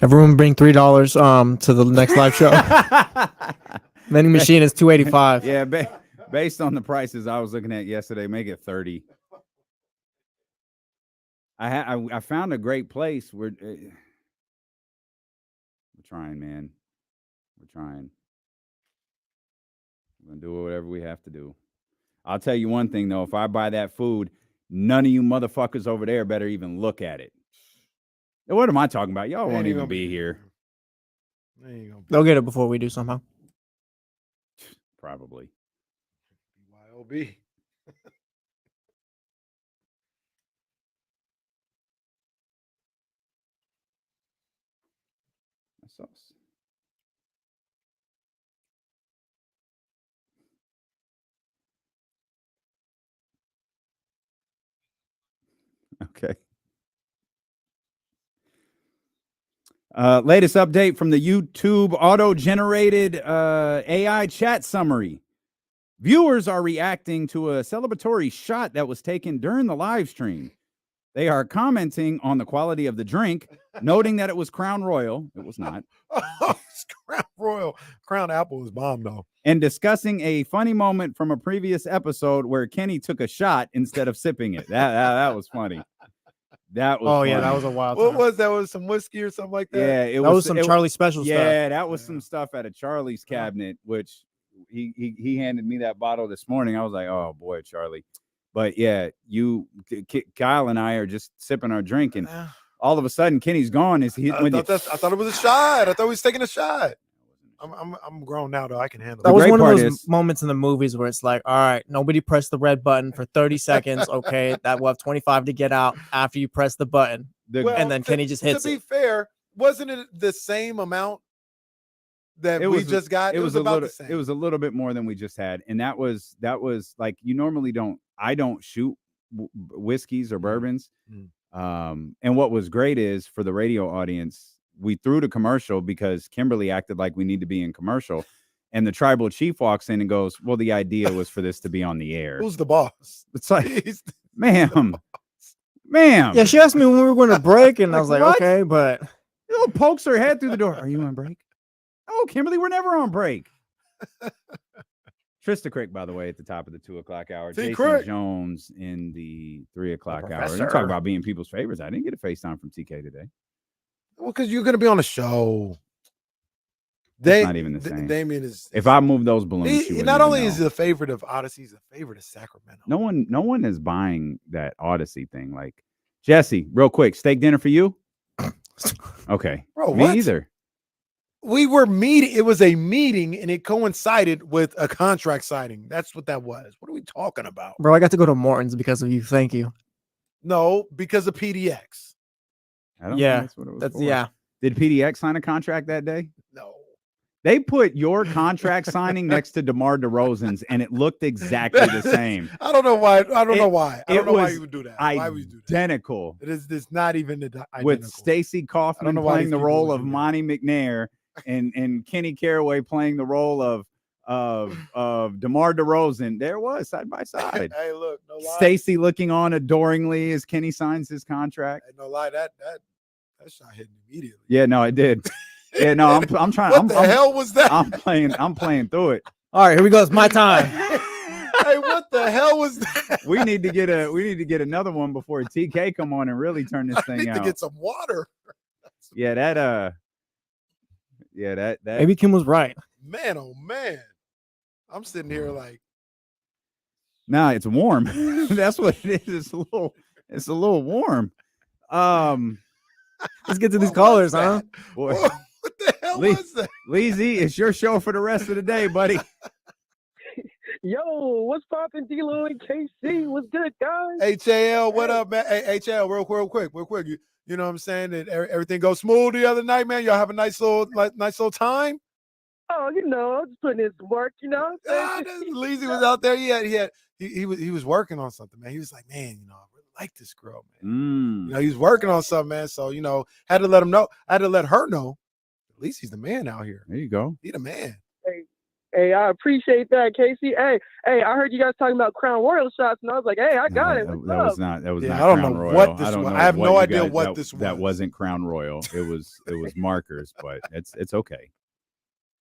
Everyone bring $3 to the next live show. Vending machine is $2.85. Yeah, based on the prices I was looking at yesterday, make it 30. I found a great place where we're trying, man. We're trying. We're gonna do whatever we have to do. I'll tell you one thing though, if I buy that food, none of you motherfuckers over there better even look at it. What am I talking about? Y'all won't even be here. They'll get it before we do somehow. Probably. BYOB. Sauce. Okay. Latest update from the YouTube auto-generated AI chat summary. Viewers are reacting to a celebratory shot that was taken during the live stream. They are commenting on the quality of the drink, noting that it was Crown Royal. It was not. It's Crown Royal. Crown Apple is bomb, though. And discussing a funny moment from a previous episode where Kenny took a shot instead of sipping it. That was funny. That was funny. Yeah, that was a wild What time. was that? Was some whiskey or something like that? Yeah, That was some Charlie Special stuff. Yeah, that was some stuff out of Charlie's cabinet, which he handed me that bottle this morning. I was like, oh boy, Charlie. But yeah, Kyle and I are just sipping our drink, and all of a sudden Kenny's gone. I thought it was a shot. I thought he was taking a shot. I'm grown now, though. I can handle That it. was one of those moments in the movies where it's like, all right, nobody press the red button for 30 seconds. Okay, that will have 25 to get out after you press the button. And then Kenny just hits it. To it. be fair, wasn't it the same amount that we just got? It was about the same. It was a little bit more than we just had, and that was like, you normally don't. I don't shoot whiskeys or bourbons. And what was great is, for the radio audience, we threw the commercial because Kimberly acted like we need to be in commercial. And the tribal chief walks in and goes, well, the idea was for this to be on the air. Who's the boss? It's like, ma'am. Yeah, she asked me when we were going to break, and I was like, what? okay, but pokes her head through the door. Are you on break? Oh, Kimberly, we're never on break. Trysta Krick, by the way, at the top of the 2 o'clock hour. Jason Krick. Jones in the 3 o'clock hour. Professor. You talk about being people's favorites. I didn't get a FaceTime from TK today. Well, because you're going to be on the show. That's not even the same. Damien is. If I move those balloons, He not only is he the favorite of Odyssey, he's a favorite of Sacramento. No one is buying that Odyssey thing. Like, Jesse, real quick, steak dinner for you? Okay. Bro, Me what? either. We were meeting. It was a meeting, and it coincided with a contract signing. That's what that was. What are we talking about? Bro, I got to go to Morton's because of you. Thank you. No, because of PDX. I don't Yeah, think that's what it was That's for. yeah. Did PDX sign a contract that day? No. They put your contract signing next to DeMar DeRozan's, and it looked exactly the same. I don't know why. I don't know why. I it don't know why was you would do that. Why would you do that? Identical. It is. It's not even identical. With Stacey Kaufman know why playing these the people role would of do that. Monty McNair, and Kenny Caraway playing the role of DeMar DeRozan. There was side by side. Hey, look, no lie. Stacey looking on adoringly as Kenny signs his contract. Hey, no lie. That shot hit me immediately. Yeah, no, it did. Yeah, no, I'm trying. What the hell was that? I'm playing through it. All right, here we go. It's my time. Hey, what the hell was that? We need to get another one before TK come on and really turn this I thing need out. to get some water. Yeah, that Maybe Kim was right. Man, oh man. I'm sitting here like, nah, it's warm. That's what it is. It's a little warm. Let's get to these what callers, was huh? that? Boy, What the hell was that? Leezy, it's your show for the rest of the day, buddy. Yo, what's poppin', D-Lo and KC? What's good, guys? HAL, what up, man? Hey, HAL, real quick. You know what I'm saying? Did everything go smooth the other night, man? Y'all have a nice little time? Oh, you know, just putting in some work, you know? Leezy was out there. He was working on something, man. He was like, man, you know, I really like this girl, man. You know, he was working on something, man. So, you know, had to let him know. I had to let her know. At least he's the man out here. There you go. He the man. Hey, I appreciate that, Casey. Hey, I heard you guys talking about Crown Royal shots, and I was like, hey, I got it. That What's was up? not Yeah, Crown I don't know Royal. what this I don't was. know I have no you idea guys- what that- this That was. wasn't Crown Royal. It was markers, but it's okay.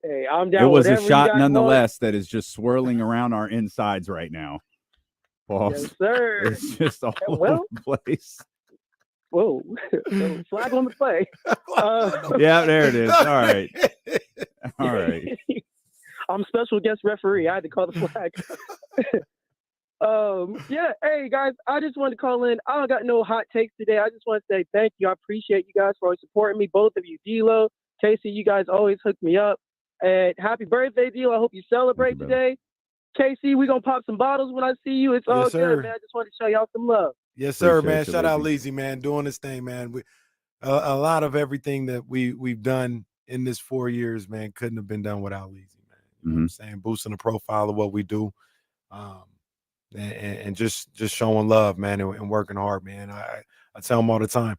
Hey, I'm down It was with a whatever you shot guys nonetheless that is just swirling around our insides right now. want. Pause. Yes, sir. It's just all Well- over the place. Whoa. So, flag on the play. Yeah, there it is. All right. All right. I'm special guest referee. I had to call the flag. Yeah, hey guys, I just wanted to call in. I don't got no hot takes today. I just want to say thank you. I appreciate you guys for always supporting me. Both of you, D-Lo, Casey, you guys always hook me up. And happy birthday, D-Lo. I hope you celebrate Thank you, today. Casey, we're gonna pop some bottles when I see you. It's all Yes, sir. good, man. I just wanted to show y'all some love. Yes, sir, Appreciate man. you, Shout out Leezy. Leezy, man, doing this thing, man. A lot of everything that we've done in this 4 years, man, couldn't have been done without Leezy, man. You know what I'm saying? Boosting the profile of what we do, and just showing love, man, and working hard, man. I tell him all the time,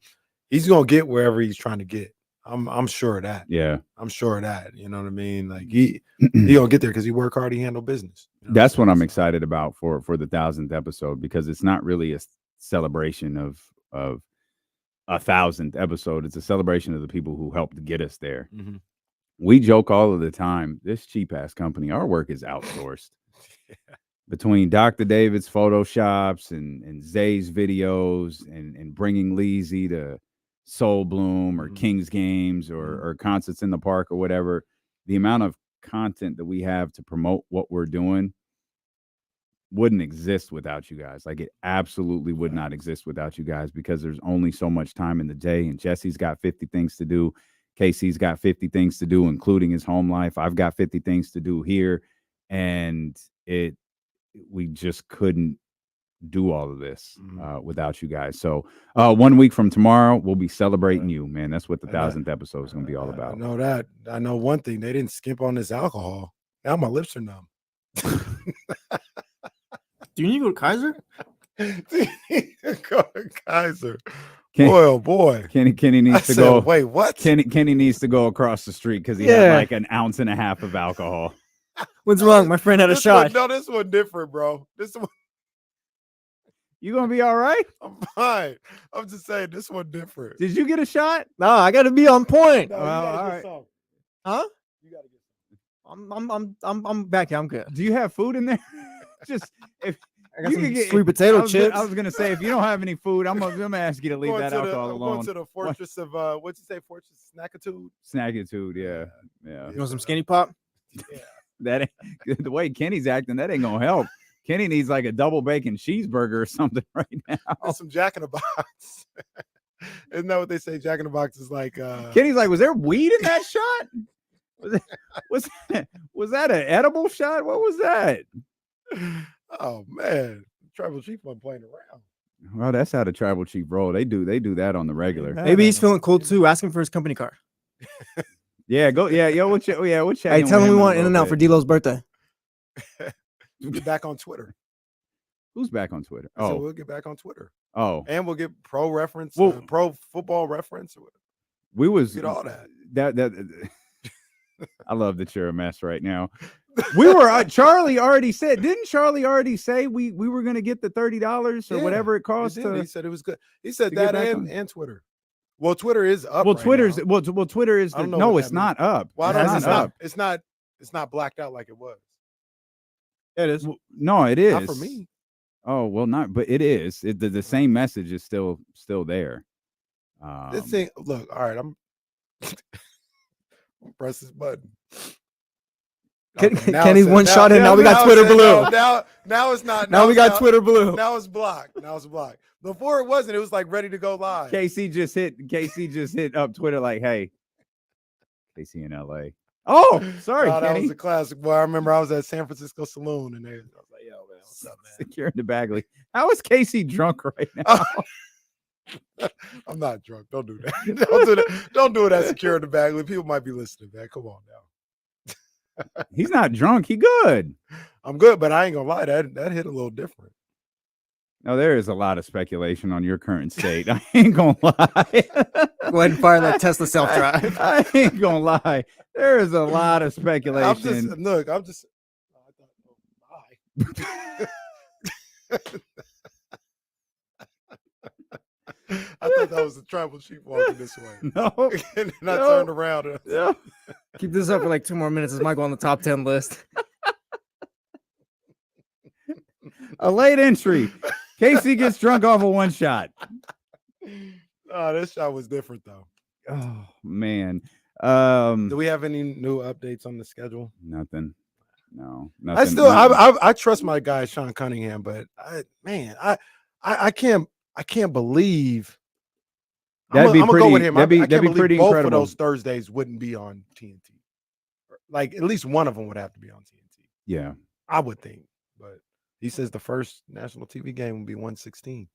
he's gonna get wherever he's trying to get. I'm sure of that. Yeah. I'm sure of that. You know what I mean? Like he gonna get there because he work hard, he handle business. You know That's what I'm saying? excited about for the 1,000th episode, because it's not really a celebration of 1,000th episode. It's a celebration of the people who helped get us there. Mhm. We joke all of the time, this cheap ass company, our work is outsourced. Between Dr. David's photoshops and Zay's videos and bringing Leezy to Soul Bloom or King's Games or concerts in the park or whatever, the amount of content that we have to promote what we're doing wouldn't exist without you guys. Like, it absolutely would not exist without you guys, because there's only so much time in the day, and Jesse's got 50 things to do. Casey's got 50 things to do, including his home life. I've got 50 things to do here, and we just couldn't do all of this without you guys. So 1 week from tomorrow, we'll be celebrating you, man. That's what the 1,000th episode is going to be all I about. know that. I know one thing. They didn't skimp on this alcohol. Now my lips are numb. Do you need to go to Kaiser? Go to Kaiser. Kenny- Boy, oh boy. Kenny I needs to said, go. wait, what? Kenny needs to go across the street because he had like an ounce and a half of alcohol. What's wrong? My friend had a This shot. this one different, bro. This one, You gonna be all right? I'm fine. I'm just saying this one different. Did you get a shot? No, I got to be on point. No, you Well, gotta all get right. some. Huh? You gotta get I'm back here. I'm good. Do you have food in there? Just if I got you some could get- sweet potato I was chips. I was gonna say, if you don't have any food, I'm gonna ask you to leave Going that to alcohol I'm alone. going to the fortress of what'd you say? Fortress Snackitude. Snackitude, yeah. You want some skinny pop? That ain't, the way Kenny's acting, that ain't gonna help. Kenny needs like a double bacon cheeseburger or something right now. And some Jack in the Box. Isn't that what they say? Jack in the Box is like Kenny's like, was there weed in that shot? Was that an edible shot? What was that? Oh man, Tribal Chief wasn't playing around. Well, that's how the Tribal Chief roll. They do that on the regular. Maybe he's feeling cool too. Ask him for his company car. Yeah, go. Yeah, yo, we'll check. Hey, tell him we want In-N-Out for D-Lo's birthday. Get back on Twitter. Who's back on Twitter? So we'll get back on Twitter. Oh, And we'll get pro reference, Well- pro football reference. we was Get all that. That I love that you're a mess right now. We were Charlie already said, didn't Charlie already say we were gonna get the $30 or Yeah, whatever it cost? He said it was good. He said to get that back and Twitter. Well, Twitter is up. Well, right Twitter's now. well, Twitter is I don't know no, what it's that not up. Well, I It's don't know. not It's up. It's not blacked out like it was. It is. No, it is Not for me. Oh well, not, but it is. The same message is still there. This thing. Look, all right. I'm press this button. Now Kenny it's- one shot in. Now we got Twitter it's- blue. Now it's not. Now we got it's Twitter blue. Now it's blocked. Now it's blocked. Before it wasn't. It was like ready to go live. KC just hit up Twitter like, hey, KC in LA. Oh, sorry, Oh, that Kenny. was a classic. Well, I remember I was at San Francisco Saloon and I was like, yo, man, what's up, man? Securing the Bagley. How is KC drunk right now? I'm not drunk. Don't do that. Don't do that. Don't do it at Secure the Bagley. People might be listening, man. Come on now. He's not drunk. He good. I'm good, but I ain't gonna lie. That hit a little different. No, there is a lot of speculation on your current state. I ain't gonna lie. Go ahead and fire that Tesla self-drive. I ain't gonna lie. There is a lot of speculation. I'm just. I thought that was the tribal chief walking this way. No. And then I No. turned around. And Yeah. Keep this up for like 2 more minutes. This might go on the top 10 list. A late entry. Casey gets drunk off of one shot. Oh, this shot was different though. Oh man. Do we have any new updates on the schedule? Nothing. No. Nothing. I still I trust my guy Sean Cunningham, but I can't believe That'd be I'm gonna pretty- go with him. that'd be- I can't that'd be believe pretty both incredible. of those Thursdays wouldn't be on TNT. Like at least one of them would have to be on TNT. Yeah. I would think, but he says the first national TV game will be 116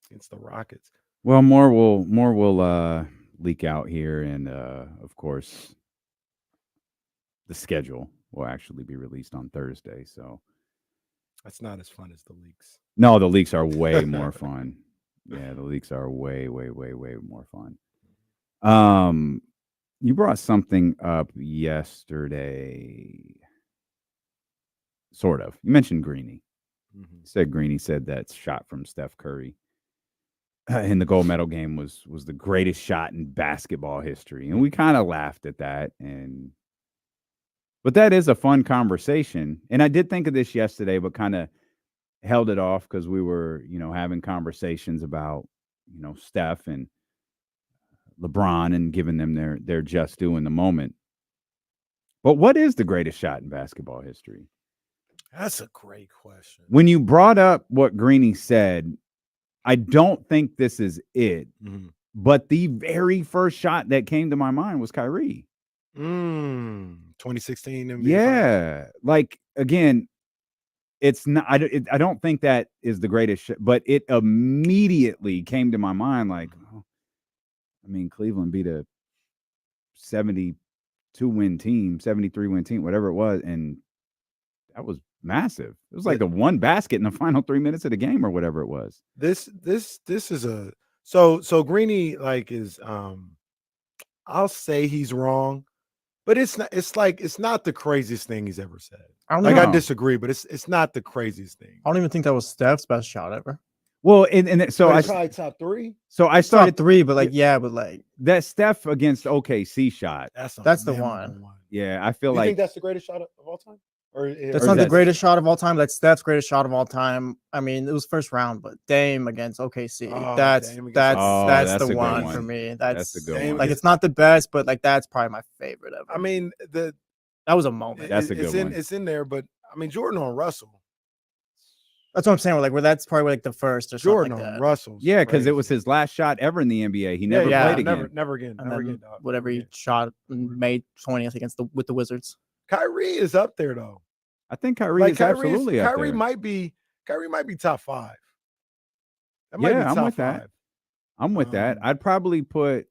against the Rockets. Well, more will leak out here, and of course, the schedule will actually be released on Thursday. So, That's not as fun as the leaks. no, the leaks are way more fun. Yeah, the leaks are way more fun. You brought something up yesterday, sort of. You mentioned Greeny. You said Greeny said that shot from Steph Curry in the gold medal game was the greatest shot in basketball history, and we kind of laughed at that. But that is a fun conversation, and I did think of this yesterday, but kind of held it off because we were, having conversations about, Steph and LeBron and giving them their just due in the moment. But what is the greatest shot in basketball history? That's a great question. When you brought up what Greeny said, I don't think this is it, but the very first shot that came to my mind was Kyrie. 2016 NBA Yeah, like again, it's not. I don't think that is the greatest, but it immediately came to my mind. Like, Cleveland beat a 72-win team, 73-win team, whatever it was, and that was massive. It was like the one basket in the final 3 minutes of the game, or whatever it was. This is a so Greeny is I'll say he's wrong, but it's not the craziest thing he's ever said. I disagree, but it's not the craziest thing. I don't even think that was Steph's best shot ever. Well, and so But probably top three. So I Started saw 3, but that Steph against OKC shot. That's the one. Yeah, I feel You like think that's the greatest shot of all time? That's not the greatest shot of all time. That's Steph's greatest shot of all time. It was first round, but Dame against OKC. That's the a good one for me. That's a good one. It's not the best, but that's probably my favorite ever. That was a moment. That's a good one. It's in there, but Jordan on Russell. That's what I'm saying. Like, where that's probably like the first or something Jordan like on that. Russell's. Yeah, because it crazy. was his last shot ever in the NBA. He never yeah, played again. Never again. And Never then again. Dog. whatever Never he again. shot in May 20th with the Wizards. Kyrie is up there though. I think Kyrie is absolutely up Kyrie there. might be top 5. That might Yeah, be I'm top with 5. that. I'm with that. Um, I'd probably put.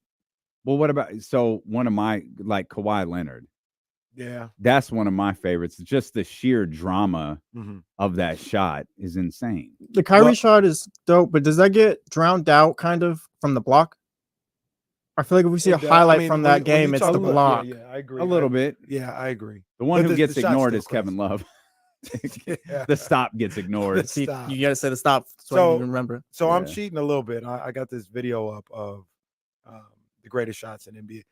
Well, what about one of my like Kawhi Leonard? Yeah. That's one of my favorites. Just the sheer drama Mhm. of that shot is insane. The Kyrie Well- shot is dope, but does that get drowned out kind of from the block? I feel like if we see a It does. highlight I mean, from when that you- when you game, it's talk the about- block. Yeah, I agree. A little bit. Yeah, I agree. The one But who the gets shot's ignored still is Kevin crazy. Love. Yeah. The stop gets ignored. See, Stop. you gotta say the stop so I So- can even remember. So I'm Yeah. cheating a little bit. I got this video up of the greatest shots in NBA,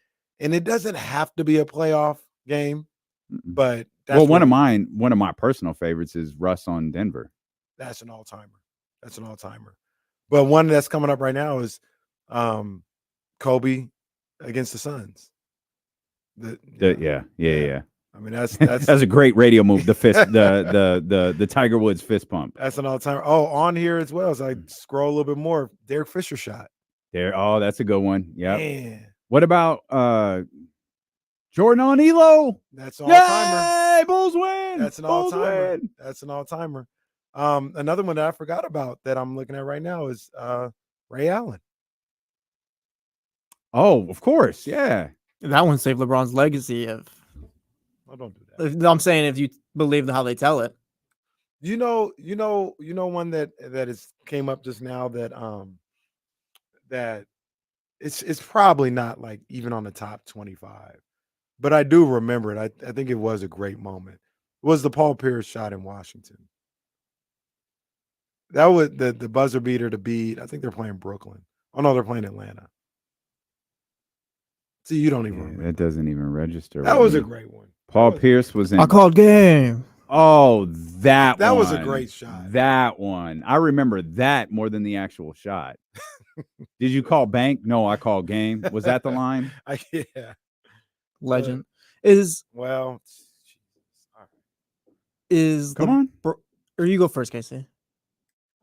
and it doesn't have to be a playoff game, Mm-mm. but that's Well, one what- of my personal favorites is Russ on Denver. That's an all timer. That's an all timer. But one that's coming up right now is Kobe against the Suns. Yeah. I mean that's That's a great radio move. The fist, the Tiger Woods fist pump. that's an all timer. Oh, on here as well as I scroll a little bit more, Derek Fisher shot. There. Oh, that's a good one. Yeah. Man, What about Jordan on Elo? that's an all timer. Yay! Bulls win. That's an Bulls all-timer. win. That's an all timer. Another one that I forgot about that I'm looking at right now is Ray Allen. Oh, of course. Yeah. That one saved LeBron's legacy. Of Oh, don't do that. I'm saying, if you believe how they tell it. You know one that is came up just now that that it's probably not like even on the top 25, but I do remember it. I think it was a great moment. It was the Paul Pierce shot in Washington. That was the buzzer beater to beat. I think they're playing Brooklyn. Oh no, they're playing Atlanta. See, you don't even remember. That doesn't even register. That with was me. a great one. Paul that was- Pierce was in. I called game. Oh, that was a one. great shot. That one. I remember that more than the actual shot. Did you call bank? No, I called game. Was that the line? Yeah. Legend is Well, Come on. or you go first, Casey.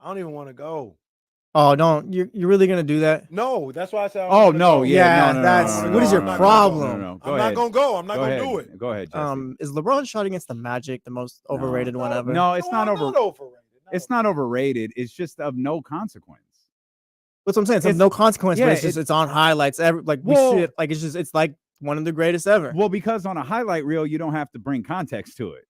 I don't even want to go. Oh, don't you're really gonna do that? No, that's why I said. Oh no, yeah, Yeah, no, that's- no, what is your no, no, problem? No, I'm not gonna go. I'm not Go gonna ahead. do it. Go ahead, Jesse. Is LeBron's shot against the Magic the most overrated one ever? No, it's not overrated. overrated. No. It's not overrated. It's just of no consequence. That's what I'm saying. It's It's- no consequence, yeah, but it's on highlights. We Well- see it like it's like one of the greatest ever. Well, because on a highlight reel, you don't have to bring context to it.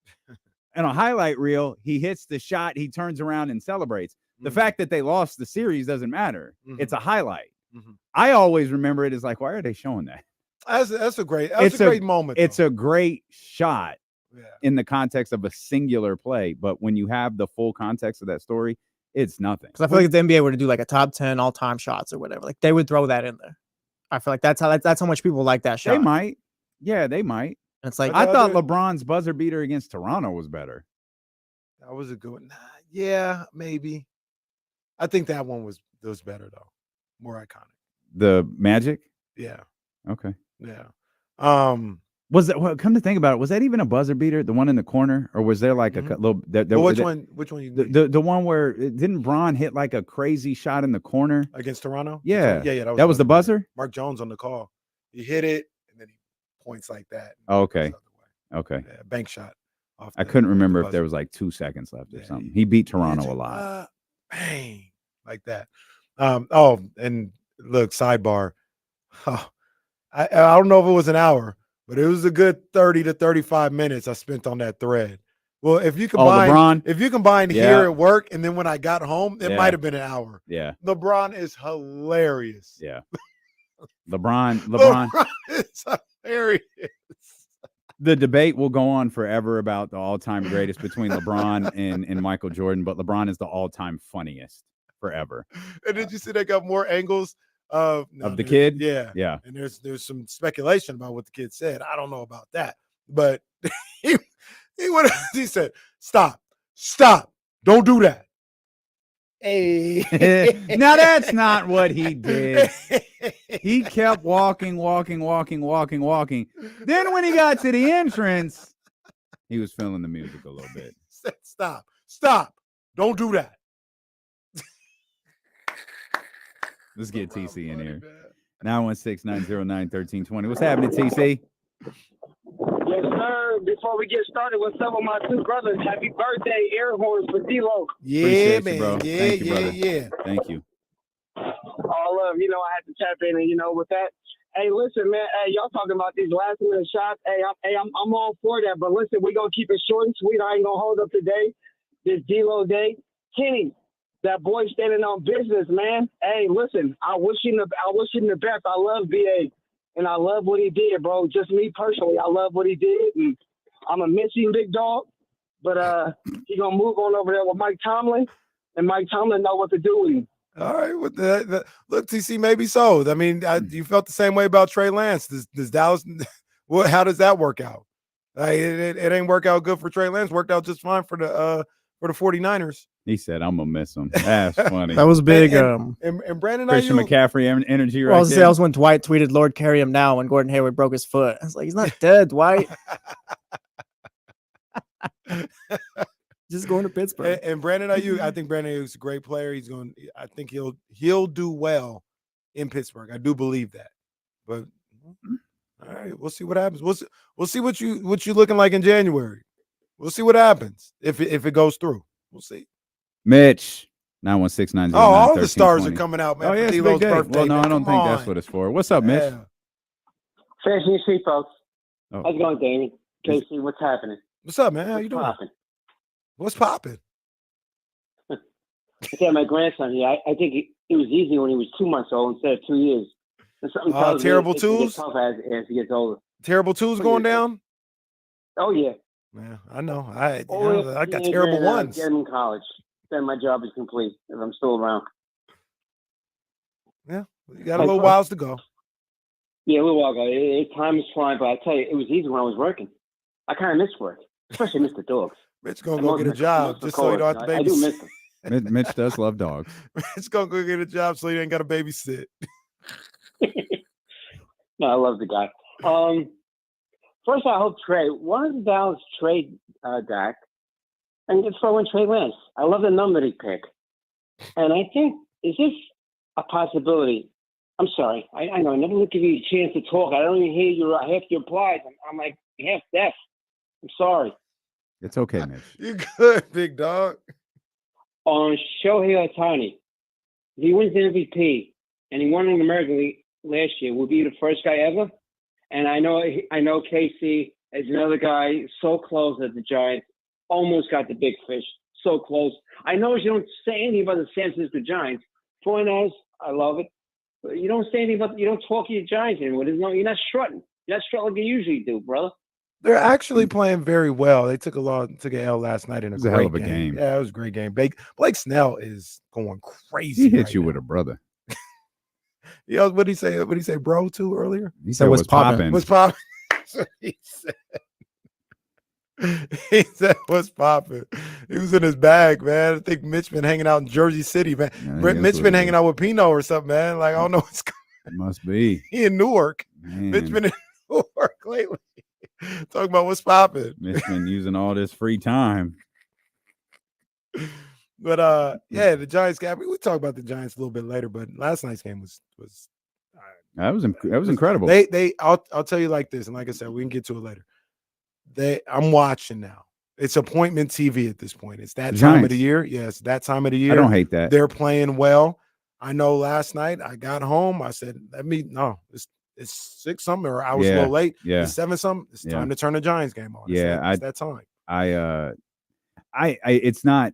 And a highlight reel, he hits the shot, he turns around and celebrates. The fact that they lost the series doesn't matter. Mhm. It's a highlight. Mhm. I always remember it as like, why are they showing that? That's a great moment. It's though. a great shot Yeah. in the context of a singular play, but when you have the full context of that story, it's nothing. Because I feel like if the NBA were to do like a top 10 all-time shots or whatever, like they would throw that in there. I feel like that's how much people like that shot. They might. Yeah, they might. And it's like But I the thought other- LeBron's buzzer beater against Toronto was better. That was a good one. Nah, yeah, maybe. I think that one was better though, more iconic. The Magic? Yeah, Okay. yeah. Was that, well, come to think about it, was that even a buzzer beater, the one in the corner? Or was there like a Mhm. little But which one? Which one you the one where didn't Bron hit like a crazy shot in the corner? against Toronto? Yeah. Yeah. That was the buzzer? Mark Jones on the call. He hit it and then he points like that. Oh, okay. Goes the other way. Okay. Yeah, bank shot. Off I the- couldn't the remember if buzzer. there was like 2 seconds left or Yeah, something. He beat Toronto Magic, a lot. Bang, like that. Oh, and look, sidebar. Oh, I don't know if it was an hour, but it was a good 30 to 35 minutes I spent on that thread. Well, if you combine, LeBron? here Yeah. at work and then when I got home, it Yeah. might have been an hour. Yeah. LeBron is hilarious. Yeah. LeBron. LeBron is hilarious. The debate will go on forever about the all-time greatest between LeBron and Michael Jordan, but LeBron is the all-time funniest forever. And did you see they got more angles of Of the kid? Yeah. Yeah. And there's some speculation about what the kid said. I don't know about that, but he said, "Stop, don't do that." Hey, Now that's not what he did. He kept walking. Then when he got to the entrance, he was feeling the music a little bit. Said, "Stop, Don't do that. Let's get TC in here. 916-909-1320. What's happening, TC? Yes, sir. Before we get started, what's up with my two brothers? Happy birthday, air horns for D-Lo. Yeah, Appreciate man. you, bro. Yeah, Thank you, brother. yeah. Thank you. All love. You know, I had to tap in, and with that. Hey, listen, man. Hey, y'all talking about these last minute shots? I'm all for that. But listen, we gonna keep it short and sweet. I ain't gonna hold up today. This D-Lo day, Kenny. That boy standing on business, man. Hey, listen, I wish him the best. I love BA, and I love what he did, bro. Just me personally, I love what he did, and I'm a missing big dog. But he gonna move on over there with Mike Tomlin, and Mike Tomlin know what to do with him. All right, with look, TC, maybe so. I mean, you felt the same way about Trey Lance. Does Dallas? How does that work out? It ain't work out good for Trey Lance. Worked out just fine for the 49ers. He said, "I'm gonna miss him." That's funny. That was big. And Brandon Christian Aiyuk, McCaffrey energy right Well, there. that was when Dwight tweeted, "Lord, carry him now," when Gordon Hayward broke his foot. I was like, he's not dead, Dwight. Just going to Pittsburgh. and Brandon Aiyuk. I think Brandon Aiyuk's a great player. I think he'll do well in Pittsburgh. I do believe that. But all right, we'll see what happens. We'll see what you looking like in January. We'll see what happens if it goes through. We'll see. Mitch, 916-909-1320. Oh, all the stars are coming out, man. Oh, yeah, for it's a D-Lo's big day. birthday. Well, no, man. I don't Come think that's on. what it's for. What's up, Mitch? Yeah. Fashion Street, folks. Oh. How's it going, Danny? Casey, what's happening? What's up, man? How you doing? Popping? What's popping? I said my grandson here. I think it was easy when he was 2 months old instead of 2 years. And something tells me terrible it's gonna get twos? tough as he gets older. Terrible twos going down? Oh yeah. Yeah, I know. I got teenager terrible and, ones. Get him in college. Then my job is complete if I'm still around. Yeah, you got a little whiles to go. Yeah, a little while ago. Time is flying, but I tell you, it was easy when I was working. I kind of miss work, especially miss the dogs. Mitch gonna go get a job just so you don't have to I do miss babysit. them. Mitch does love dogs. Mitch gonna go get a job so you ain't got to babysit. No, I love the guy. First, I hope Trey. Why does Dallas trade Dak and just throw in Trey Lance? I love the number they pick, and I think is this a possibility? I'm sorry. I know I never give you a chance to talk. I don't even hear half your replies. I'm like half deaf. I'm sorry. It's okay, Mitch. You good, big dog. On Shohei Ohtani, if he wins the MVP and he won in the American League last year, will be the first guy ever. And I know KC is another guy so close at the Giants, almost got the big fish, so close. I know you don't say anything about the San Francisco Giants. 49ers, I love it. But you don't say anything about, you don't talk to your Giants anymore. You're not strutting. You're not strutting like you usually do, brother. They're actually playing very well. They took an L last night in a It was a great hell of a game. Yeah, it was a great game. Blake Snell is going crazy. He hit right you now. with a brother. Yeah, what did he say? What did he say, bro, too, earlier? He said, "What's popping?" What's popping? He said. He said, "What's popping?" He was in his bag, man. I think Mitch been hanging out in Jersey City, man. Yeah, Mitch been hanging out with Pino or something, man. Like I don't know what's going. It must be. He in Newark. Man. Mitch been in Newark lately. Talking about what's popping. Mitch been using all this free time. But yeah, the Giants got. We talk about the Giants a little bit later, but last night's game was That was incredible. I'll tell you like this, and like I said, we can get to it later. I'm watching now. It's appointment TV at this point. It's that time of the year. Yes, that time of the year. I don't hate that. They're playing well. I know last night I got home. I said, it's 6 something, or I was a little late. Yeah. It's 7 something. It's time to turn the Giants game on. It's that time. It's not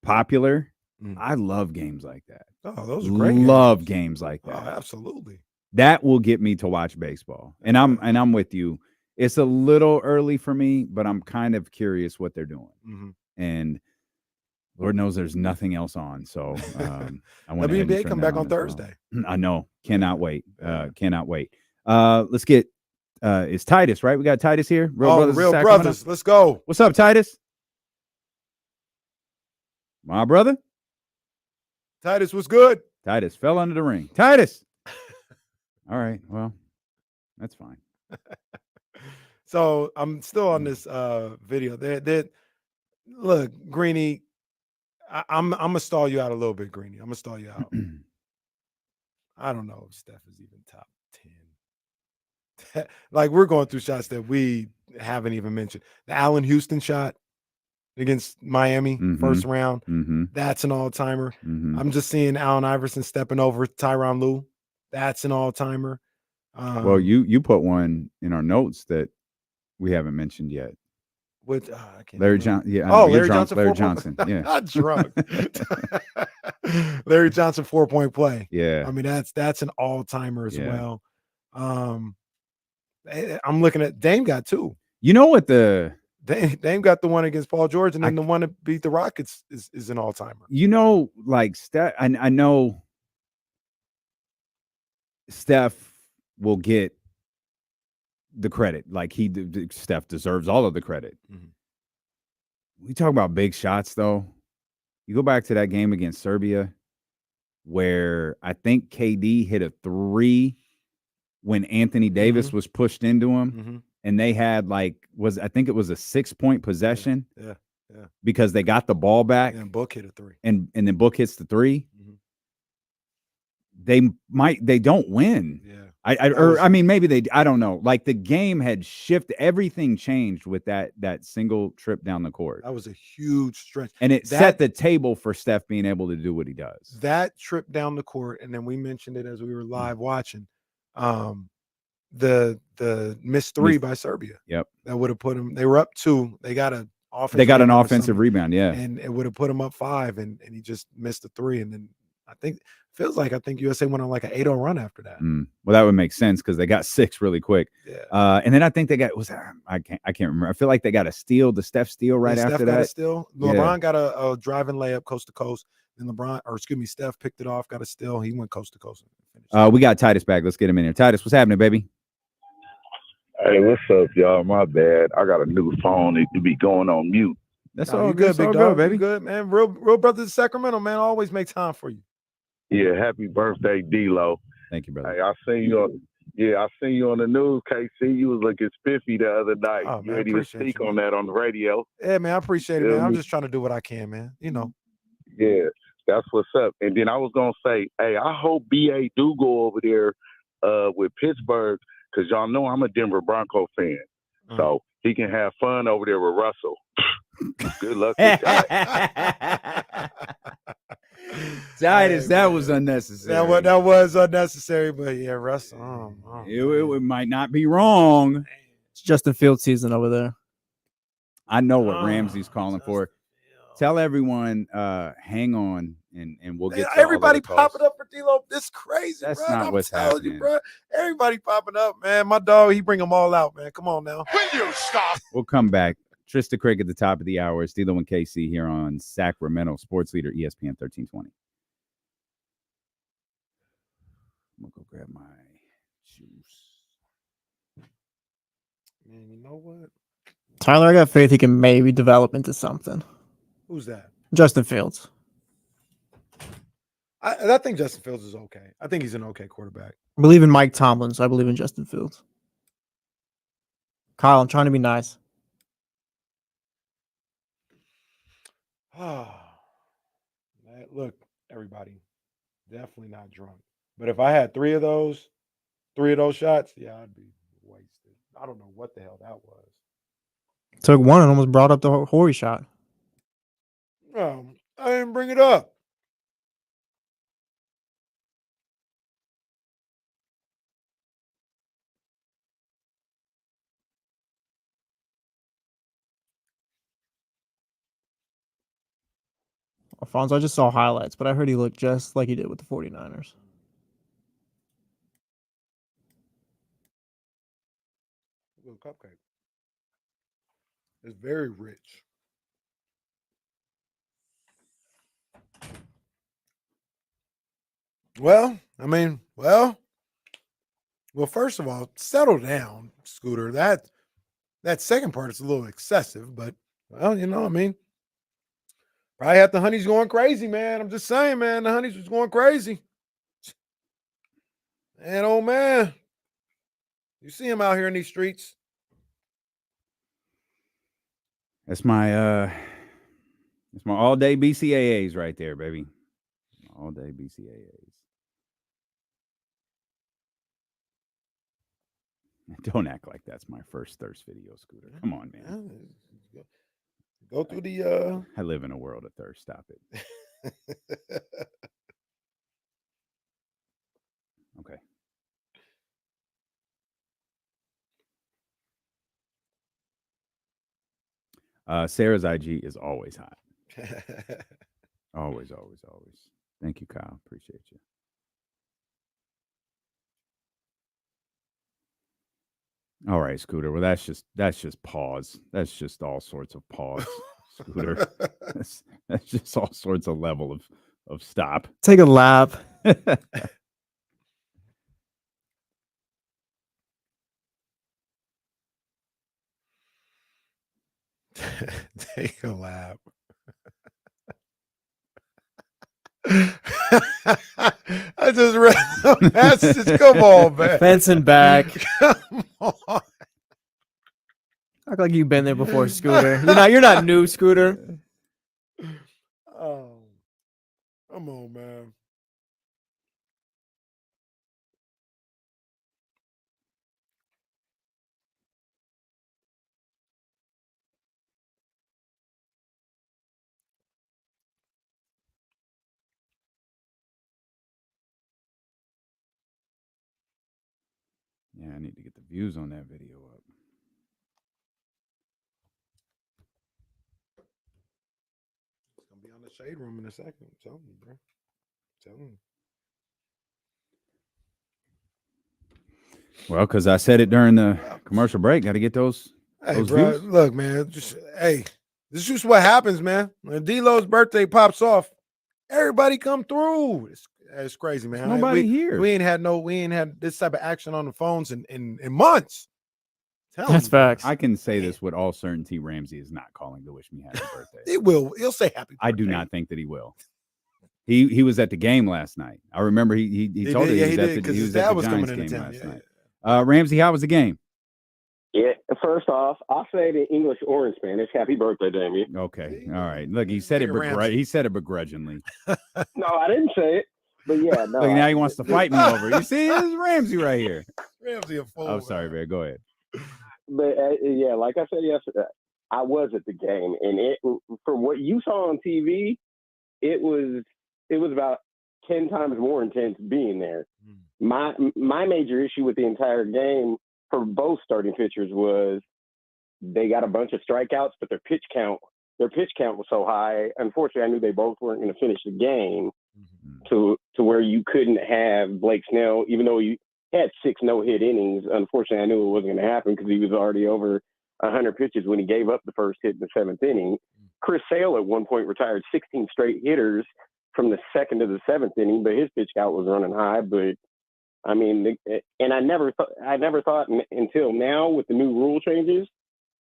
popular. Mm. I love games like that. Oh, those are great. Love games like that. Oh, absolutely. That will get me to watch baseball. And I'm with you. It's a little early for me, but I'm kind of curious what they're doing. Mm-hmm. And Lord knows there's nothing else on. So I want to WNBA come back on Thursday. Well. I know. Cannot wait. Cannot wait. Let's get it's Titus, right? We got Titus here. Real brothers. Let's go. What's up, Titus? My brother? Titus, what's good? Titus fell under the ring. Titus. All right. Well, that's fine. So I'm still on this video. Look, Greeny, I'm gonna stall you out a little bit, Greeny. I'm gonna stall you out. I don't know if Steph is even top 10. Like, we're going through shots that we haven't even mentioned. The Allen Houston shot against Miami, first round. That's an all-timer. I'm just seeing Allen Iverson stepping over Tyronn Lue. That's an all-timer. Well, you put one in our notes that we haven't mentioned yet. With I can't Larry remember. Johnson. Yeah. Oh, You're Larry drunk. Johnson. Larry 4 Johnson. Yeah. Not drunk. Larry Johnson 4-point play. Yeah. I mean, that's an all-timer as Yeah. well. I'm looking at Dame got 2. You know what Dame got the one against Paul George, and then the one that beat the Rockets is an all-timer. You know, like Steph, I know Steph will get the credit. Like Steph deserves all of the credit. We talk about big shots, though. You go back to that game against Serbia, where I think KD hit a 3 when Anthony Davis was pushed into him, and they had I think it was a 6-point possession. Yeah. Because they got the ball back. And Book hit a 3. And then Book hits the 3. They don't win. Yeah. I mean, maybe I don't know. Like, the game had shifted. Everything changed with that single trip down the court. That was a huge stretch. And it set the table for Steph being able to do what he does. That trip down the court, and then we mentioned it as we were live watching, the missed 3 by Serbia. Yep. That would have put them. They were up 2. They got an offensive rebound, yeah. And it would have put them up 5, and he just missed a 3. And then I think USA went on like an 8-0 run after that. Well, that would make sense because they got 6 really quick. Yeah. And then I think they got I can't remember. I feel like they got a steal, the Steph steal right after Steph that. Got a steal. LeBron got a driving layup coast to coast. Then Steph picked it off, got a steal. He went coast to coast. We got Titus back. Let's get him in here. Titus, what's happening, baby? Hey, what's up, y'all? My bad. I got a new phone. It be going on mute. That's all good, big dog, baby. Good, man. Real brothers in Sacramento, man. Always make time for you. Yeah, happy birthday, D-Lo. Thank you, brother. Hey, I seen you on the news, KC. You was looking spiffy the other night. Oh, You man, didn't even speak on that on the radio. Yeah, man, I appreciate it, man. I'm just trying to do what I can, man. You know. Yeah, that's what's up. And then I was gonna say, hey, I hope BA do go over there with Pittsburgh, because y'all know I'm a Denver Bronco fan. So he can have fun over there with Russell. Good luck with that. Titus, that was unnecessary. That was unnecessary, but yeah, Russell. It might not be wrong. It's Justin Fields season over there. I know what Ramsey's calling for. Tell everyone, hang on, and we'll get to everybody all of the popping up for D-Lo. This crazy. That's bro. not I'm what's telling happening. you, bro. Everybody popping up, man. My dog, he bring them all out, man. Come on now. Will you stop? We'll come back. Trysta Krick at the top of the hour. It's D-Lo and KC here on Sacramento Sports Leader ESPN 1320. I'm gonna go grab my juice. Man, you know what? Tyler, I got faith he can maybe develop into something. Who's that? Justin Fields. I think Justin Fields is okay. I think he's an okay quarterback. I believe in Mike Tomlin, so I believe in Justin Fields. Kyle, I'm trying to be nice. Look, everybody, definitely not drunk. But if I had three of those shots, yeah, I'd be wasted. I don't know what the hell that was. Took one and almost brought up the Horry shot. I didn't bring it up. Alfonso, I just saw highlights, but I heard he looked just like he did with the 49ers. Little cupcake. It's very rich. Well, first of all, settle down, Scooter. That second part is a little excessive, but probably had the honeys going crazy, man. I'm just saying, man, the honeys was going crazy. And oh man, you see him out here in these streets. That's my It's my all-day BCAAs right there, baby. All-day BCAAs. Don't act like that's my first thirst video, Scooter. Come on, man. Go through the. I live in a world of thirst. Stop it. Okay. Sarah's IG is always hot. Always, always, always. Thank you, Kyle. Appreciate you. All right, Scooter. Well, that's just pause. That's just all sorts of pause, Scooter. that's just all sorts of level of stop. Take a lap. Take a lap. I just read the message. Come on, man. Fencing back. Come on. Act like you've been there before, Scooter. You're not new, Scooter. Oh, come on, man. Yeah, I need to get the views on that video up. It's gonna be on the shade room in a second. I'm telling you, bro. I'm telling you. Well, because I said it during the commercial break. Got to get those. Hey, those bro. views. Look, man. This is just what happens, man. When D-Lo's birthday pops off, everybody come through. It's crazy, man. There's nobody here. We ain't had this type of action on the phones in months. That's facts. I can say this with all certainty. Ramsey is not calling to wish me happy birthday. He'll say happy birthday. I do not think that he will. He was at the game last night. I remember he told me he was at the Giants game last night. Ramsey, how was the game? Yeah, first off, I'll say it in English or in Spanish. Happy birthday, Damien. Okay, all right. Look, he said it. He said it begrudgingly. No, I didn't say it. But yeah, no. Look, now he wants to fight me over. You see, this is Ramsey right here. Ramsey a fool. Oh, sorry, Bear. Go ahead. But yeah, like I said yesterday, I was at the game, and from what you saw on TV, it was about 10 times more intense being there. My major issue with the entire game for both starting pitchers was they got a bunch of strikeouts, but their pitch count was so high. Unfortunately, I knew they both weren't going to finish the game to where you couldn't have Blake Snell, even though he had 6 no-hit innings. Unfortunately, I knew it wasn't going to happen because he was already over 100 pitches when he gave up the first hit in the 7th inning. Chris Sale at one point retired 16 straight hitters from the 2nd to the 7th inning, but his pitch count was running high. But I mean, and I never thought until now with the new rule changes,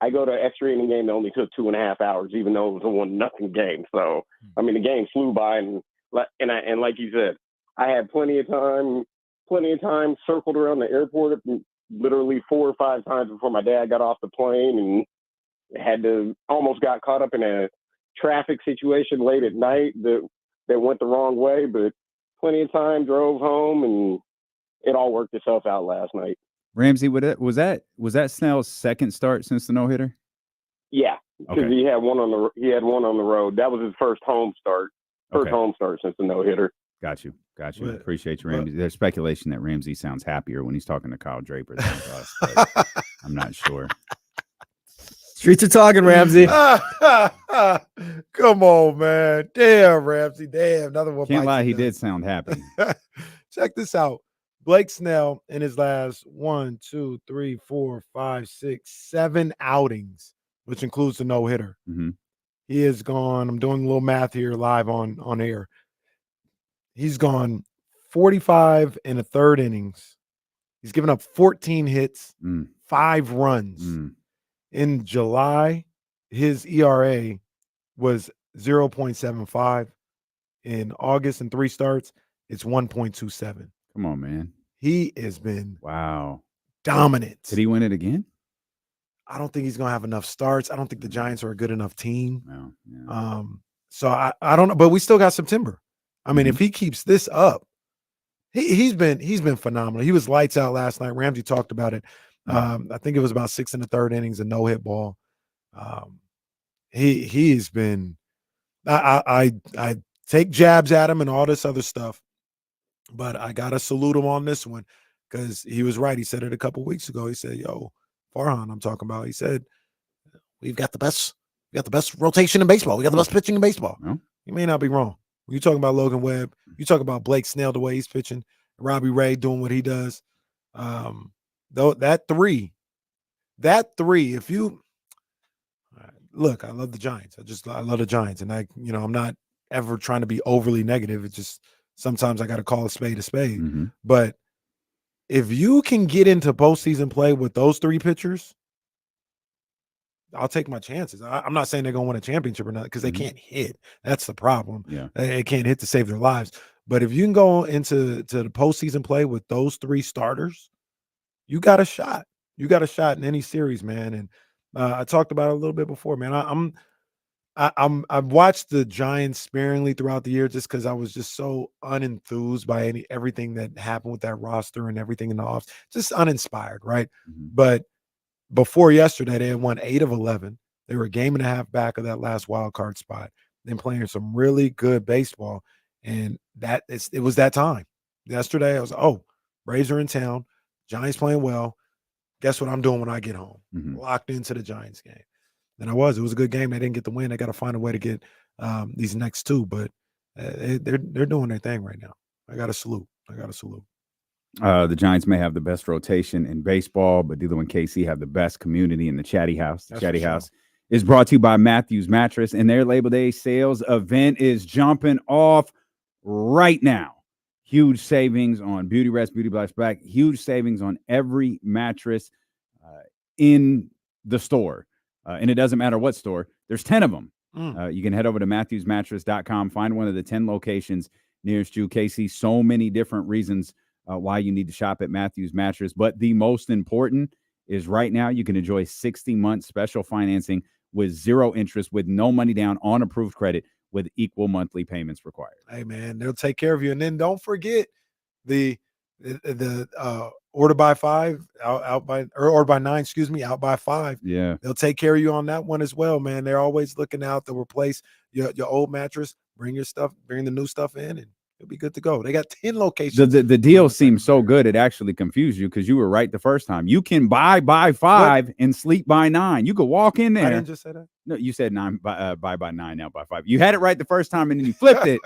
I go to an extra inning game that only took 2.5 hours, even though it was a 1-0 game. So I mean, the game flew by, and like you said, I had plenty of time circled around the airport literally 4 or 5 times before my dad got off the plane, and almost got caught up in a traffic situation late at night that went the wrong way, but plenty of time, drove home, and it all worked itself out last night. Ramsey, was that Snell's second start since the no-hitter? Yeah, because Okay. he had one on the road. That was his first home start. Home start since the no-hitter. Got you. But- Appreciate you, Ramsey. There's speculation that Ramsey sounds happier when he's talking to Kyle Draper than us, but I'm not sure. Streets are talking, Ramsey. Come on, man. Damn, Ramsey. Damn, another one. Can't bites lie, the he dust. did sound happy. Check this out. Blake Snell in his last 1, 2, 3, 4, 5, 6, 7 outings, which includes the no-hitter. Mhm. He has gone, I'm doing a little math here live on air. He's gone 45 and a third innings. He's given up 14 hits, 5 runs. In July, his ERA was 0.75. In August, in 3 starts, it's 1.27. Come on, man. He has been dominant. Did he win it again? I don't think he's going to have enough starts. I don't think the Giants are a good enough team. No. Yeah. So I don't know, but we still got September. I mean, if he keeps this up, he's been phenomenal. He was lights out last night. Ramsey talked about it. I think it was about 6 1/3 innings, a no-hit ball. He's been. I take jabs at him and all this other stuff, but I gotta salute him on this one because he was right. He said it a couple weeks ago. He said, "Yo, Farhan, I'm talking about." He said, "We've got the best rotation in baseball. We got the best pitching in baseball." No. You may not be wrong. When you talking about Logan Webb, you talk about Blake Snell, the way he's pitching, Robbie Ray doing what he does. Though that three, if you look, I love the Giants. I love the Giants. And I'm not ever trying to be overly negative. It's just sometimes I got to call a spade a spade. Mm-hmm. But if you can get into postseason play with those three pitchers, I'll take my chances. I'm not saying they're going to win a championship or not because they can't hit. That's the problem. Yeah. They can't hit to save their lives. But if you can go into the postseason play with those three starters, you got a shot. You got a shot in any series, man. And I talked about it a little bit before, man. I've watched the Giants sparingly throughout the year just because I was just so unenthused by everything that happened with that roster and everything in the offs. Just uninspired, right? Mm-hmm. But before yesterday, they had won 8 of 11. They were a game and a half back of that last wild card spot. Then playing some really good baseball, and it was that time. Yesterday, I was Braves are in town, Giants playing well. Guess what I'm doing when I get home? Mm-hmm. Locked into the Giants game. And it was a good game. They didn't get the win. They got to find a way to get these next two, but they're doing their thing right now. I got to salute. The Giants may have the best rotation in baseball, but D'Lo and KC have the best community in the Chatty House. The Chatty House is brought to you by Matthews Mattress, and their Labor Day sales event is jumping off right now. Huge savings on Beauty Rest, Beauty Blast Black. Huge savings on every mattress in the store. And it doesn't matter what store. There's 10 of them. You can head over to MatthewsMattress.com, find one of the 10 locations nearest you. KC, so many different reasons why you need to shop at Matthews Mattress. But the most important is right now you can enjoy 60-month special financing with 0 interest, with no money down, on approved credit, with equal monthly payments required. Hey, man, they'll take care of you. And then don't forget the order by 5, out by 9, out by 5. Yeah. They'll take care of you on that one as well, man. They're always looking out to replace your old mattress, bring your stuff, bring the new stuff in, and it'll be good to go. They got 10 locations. The deal seems so good, it actually confused you because you were right the first time. You can buy 5 and sleep by 9. You could walk in there. I didn't just say that. No, you said 9 buy by 9, out by 5. You had it right the first time, and then you flipped it.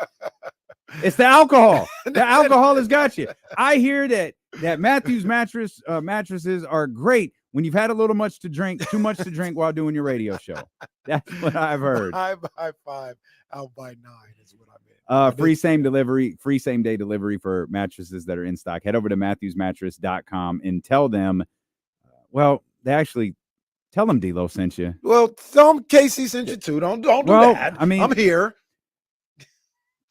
It's the alcohol. The alcohol has got you. I hear that Matthews mattresses are great when you've had a little too much to drink while doing your radio show. That's what I've heard. Buy 5, out by 9 is what I meant. Free same day delivery for mattresses that are in stock. Head over to MatthewsMattress.com and tell them, tell them D-Lo sent you. Well, tell them KC sent you too. Don't do that. I mean, I'm here.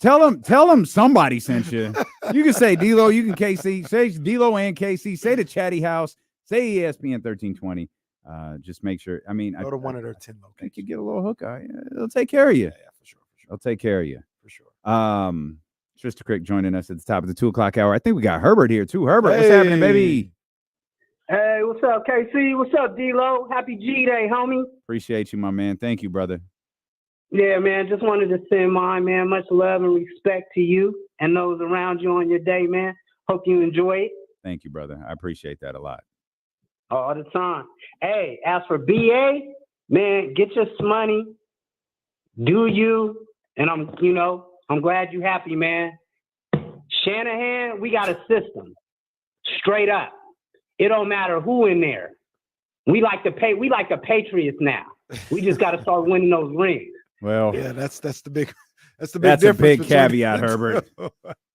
Tell them somebody sent you. You can say D-Lo, you can KC, say D-Lo and KC, say the Chatty House, say ESPN 1320. Just make sure. I mean, go to one of their 10 locations. I think you get a little hook. They'll take care of you. Yeah, for sure. They'll take care of you. For sure. Trysta Krick joining us at the top of the 2:00 hour. I think we got Herbert here too. Herbert, what's happening, baby? Hey, what's up, KC? What's up, D-Lo? Happy G-Day, homie. Appreciate you, my man. Thank you, brother. Yeah, man. Just wanted to send mine, man. Much love and respect to you and those around you on your day, man. Hope you enjoy it. Thank you, brother. I appreciate that a lot. All the time. Hey, as for BA, man, get your money. Do you? And I'm glad you happy, man. Shanahan, we got a system. Straight up. It don't matter who in there. We like the Patriots now. We just got to start winning those rings. Well, yeah, that's the big that's difference. A big caveat, Herbert.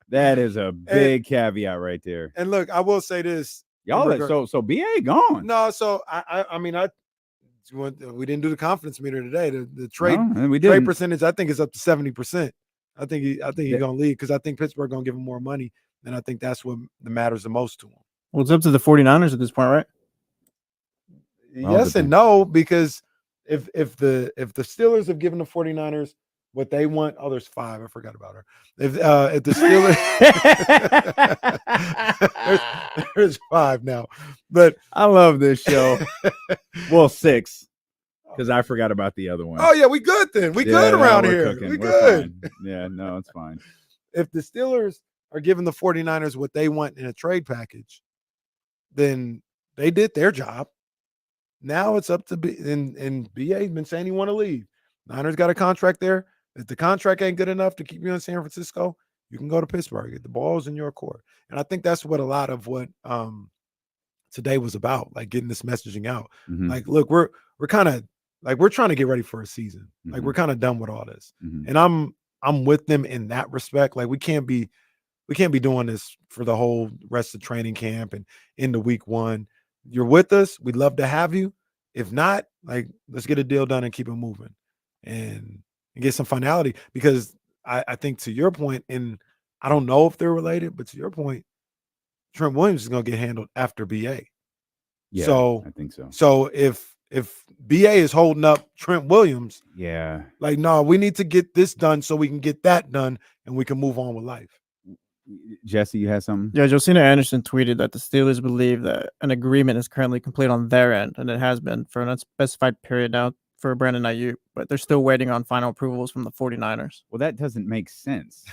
That is a big caveat right there. And look, I will say this. Y'all, so BA gone. No, so we didn't do the confidence meter today. The trade percentage, I think, is up to 70%. I think he's gonna leave because I think Pittsburgh gonna give him more money, and I think that's what matters the most to him. Well, it's up to the 49ers at this point, right? Yes and no, because if the Steelers have given the 49ers what they want. Oh, there's 5. I forgot about her. If the Steelers, there's 5 now. But I love this show. Well, 6, because I forgot about the other one. oh yeah, we good then. We good around here. Cooking. We We're good. fine. Yeah, no, it's fine. If the Steelers are giving the 49ers what they want in a trade package, then they did their job. Now it's up to and BA's been saying he want to leave. Niners got a contract there. If the contract ain't good enough to keep you in San Francisco, you can go to Pittsburgh. The ball's in your court. And I think that's what a lot of what today was about, like getting this messaging out. Mhm. Like, look, we're kind of like we're trying to get ready for a season. Like Mhm. we're kind of done with all this. Mhm. And I'm with them in that respect. Like we can't be doing this for the whole rest of training camp and into week 1. You're with us. We'd love to have you. If not, like let's get a deal done and keep it moving and get some finality. Because I think to your point, and I don't know if they're related, but to your point, Trent Williams is gonna get handled after BA. Yeah, So I think so. So if BA is holding up Trent Williams, Yeah. like, no, we need to get this done so we can get that done and we can move on with life. Jesse, you had something? Yeah, Josina Anderson tweeted that the Steelers believe that an agreement is currently complete on their end, and it has been for an unspecified period now for Brandon Aiyuk, but they're still waiting on final approvals from the 49ers. Well, that doesn't make sense.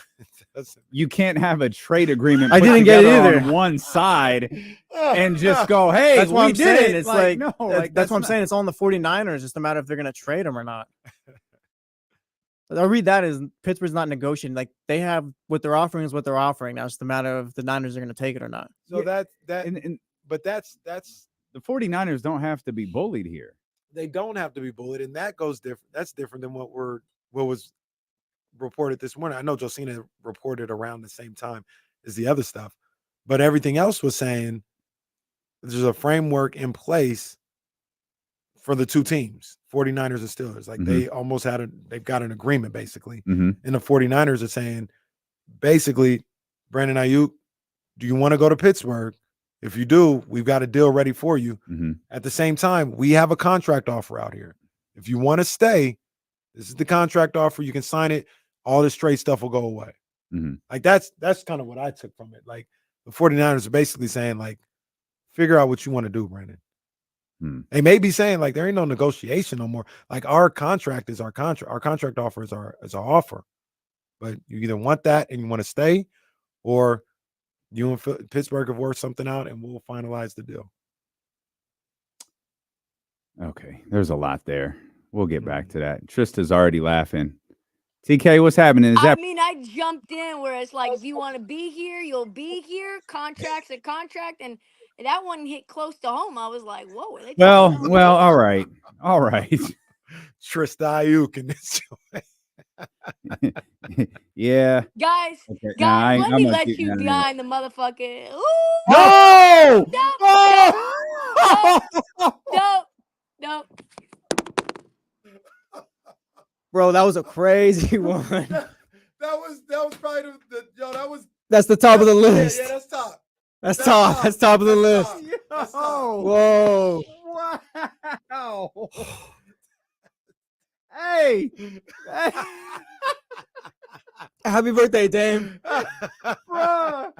You can't have a trade agreement I put didn't get it together either. on one side and just go, hey, That's what we I'm did saying. it. It's like, no, that's what I'm saying. It's on the 49ers. It's a matter if they're going to trade him or not. I read that as Pittsburgh's not negotiating. Like they have what they're offering is what they're offering. Now it's the matter of the Niners are going to take it or not. So Yeah. but that's the 49ers don't have to be bullied here. they don't have to be bullied, and that goes different. That's different than what was reported this morning. I know Josina reported around the same time as the other stuff, but everything else was saying there's a framework in place for the two teams, 49ers and Steelers. Like they almost they've got an agreement basically. Mhm. And the 49ers are saying, basically, Brandon Aiyuk, do you want to go to Pittsburgh? If you do, we've got a deal ready for you. Mhm. At the same time, we have a contract offer out here. If you want to stay, this is the contract offer. You can sign it. All this trade stuff will go away. Mhm. Like that's kind of what I took from it. Like the 49ers are basically saying, like, figure out what you want to do, Brandon. They may be saying, like, there ain't no negotiation no more. Like our contract is our contract. Our contract offer is our offer. But you either want that and you want to stay, or you and Pittsburgh have worked something out and we'll finalize the deal. Okay, there's a lot there. We'll get back to that. Trista's already laughing. TK, what's happening? I mean, I jumped in where it's like, if you want to be here, you'll be here. Contract's a contract, and that one hit close to home. I was like, whoa. Are they talking about Well, all right. Trysta Krick in this Yeah. Guys, Okay, guys, nah, let I'm me gonna let keep you that in. behind the motherfucker. Ooh, No! no. Bro, that was a crazy one. That was probably that was That's the top of the list. Yeah, that's top. That's top. That's top of the list. Whoa. Whoa. Wow. Hey. Happy birthday, Dame. Bruh.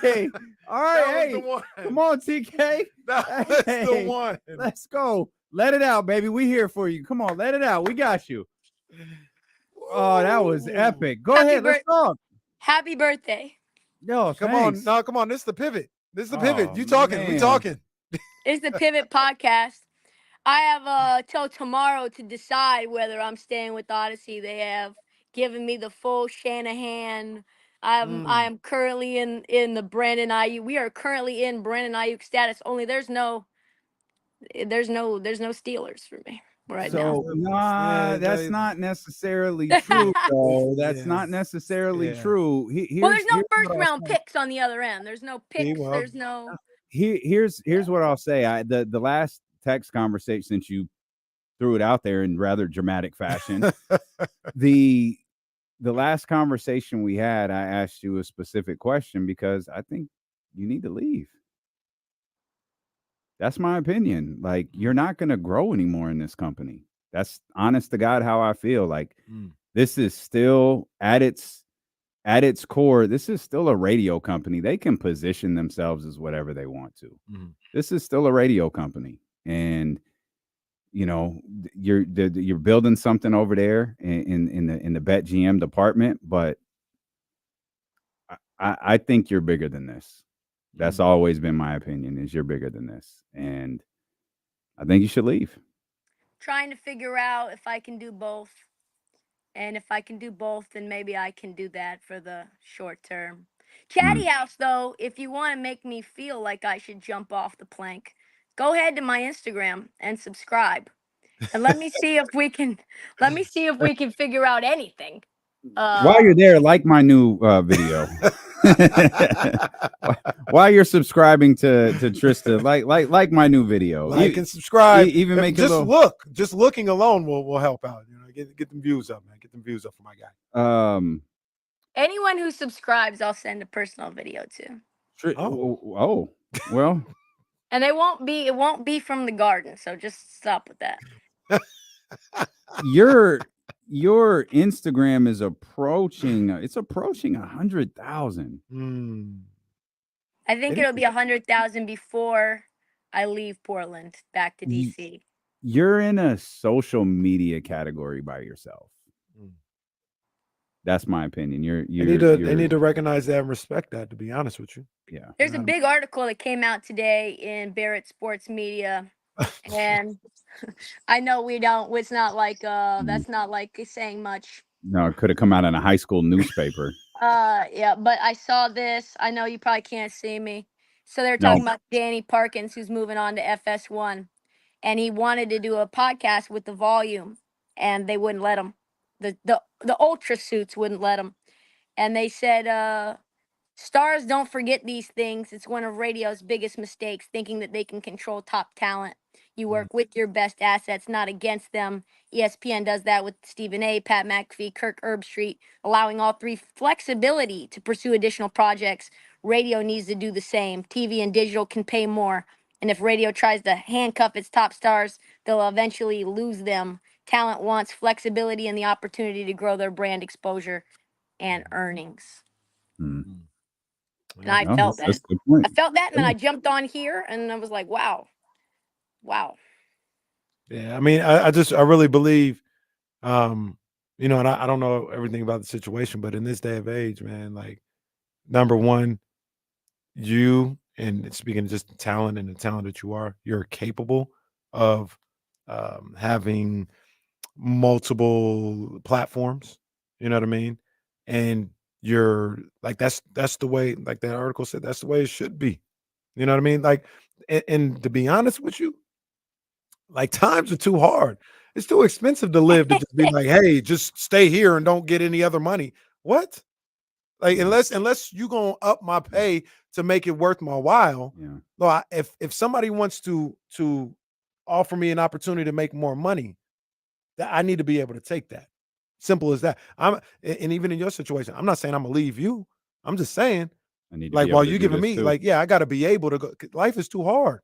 Hey. All right. That was Hey. the one. Come on, TK. That was the Hey. one. Let's go. Let it out, baby. We here for you. Come on, let it out. We got you. Oh, that was epic. Go ahead. Let's talk. Happy birthday. Yo, Come thanks. on. No, come on. This is the pivot. This is the pivot. Oh, You talking. We man. talking. It's the Pivot Podcast. I have till tomorrow to decide whether I'm staying with Odyssey. They have given me the full Shanahan. I am currently in the Brandon Aiyuk. We are currently in Brandon Aiyuk status. Only there's no Steelers for me right now. So that's not necessarily true, though. That's not necessarily true. Well, there's no first round picks on the other end. There's no picks. There's no. Here's what I'll say. The last text conversation, since you threw it out there in rather dramatic fashion, the last conversation we had, I asked you a specific question because I think you need to leave. That's my opinion. Like, you're not going to grow anymore in this company. That's honest to God how I feel. Like, this is still at its core. This is still a radio company. They can position themselves as whatever they want to. Mhm. This is still a radio company, and you're building something over there in the Bet GM department, but I think you're bigger than this. That's always been my opinion, is you're bigger than this, and I think you should leave. Trying to figure out if I can do both. And if I can do both, then maybe I can do that for the short term. Chatty House, though, if you want to make me feel like I should jump off the plank, go ahead to my Instagram and subscribe. And let me see if we can figure out anything. While you're there, like my new video. While you're subscribing to Trysta, like my new video. Like and subscribe. Even make just a little... look. Just looking alone will help out. Get them views up, man. Get them views up for my guy. Anyone who subscribes, I'll send a personal video to. Oh, well. And it won't be from the garden, so just stop with that. Your Instagram is approaching 100,000. I think it'll be 100,000 before I leave Portland back to DC. You're in a social media category by yourself. That's my opinion. They need to recognize that and respect that, to be honest with you. Yeah. There's a big article that came out today in Barrett Sports Media. And I know it's not like that's not like saying much. No, it could have come out in a high school newspaper. Yeah, but I saw this. I know you probably can't see me. So they're talking about Danny Parkins, who's moving on to FS1. And he wanted to do a podcast with the Volume, and they wouldn't let him. The Ultra Suits wouldn't let him. And they said, stars don't forget these things. It's one of radio's biggest mistakes, thinking that they can control top talent. You work with your best assets, not against them. ESPN does that with Stephen A., Pat McAfee, Kirk Herbstreit, allowing all three flexibility to pursue additional projects. Radio needs to do the same. TV and digital can pay more. And if radio tries to handcuff its top stars, they'll eventually lose them. Talent wants flexibility and the opportunity to grow their brand exposure and earnings. And I felt that. I felt that, and then I jumped on here, and I was like, wow. Yeah, I mean, I really believe, and I don't know everything about the situation, but in this day of age, man, like, number one, you, and speaking of just the talent and the talent that you're capable of having multiple platforms. You know what I mean? And you're like, that's the way, like that article said, that's the way it should be. You know what I mean? Like, and to be honest with you, like, times are too hard. It's too expensive to live to just be like, hey, just stay here and don't get any other money. What? Like, unless you gonna up my pay to make it worth my while. Yeah. No, if somebody wants to offer me an opportunity to make more money, that I need to be able to take that. Simple as that. And even in your situation, I'm not saying I'm gonna leave you. I'm just saying, like, while you're giving me, like, yeah, I got to be able to go. Life is too hard.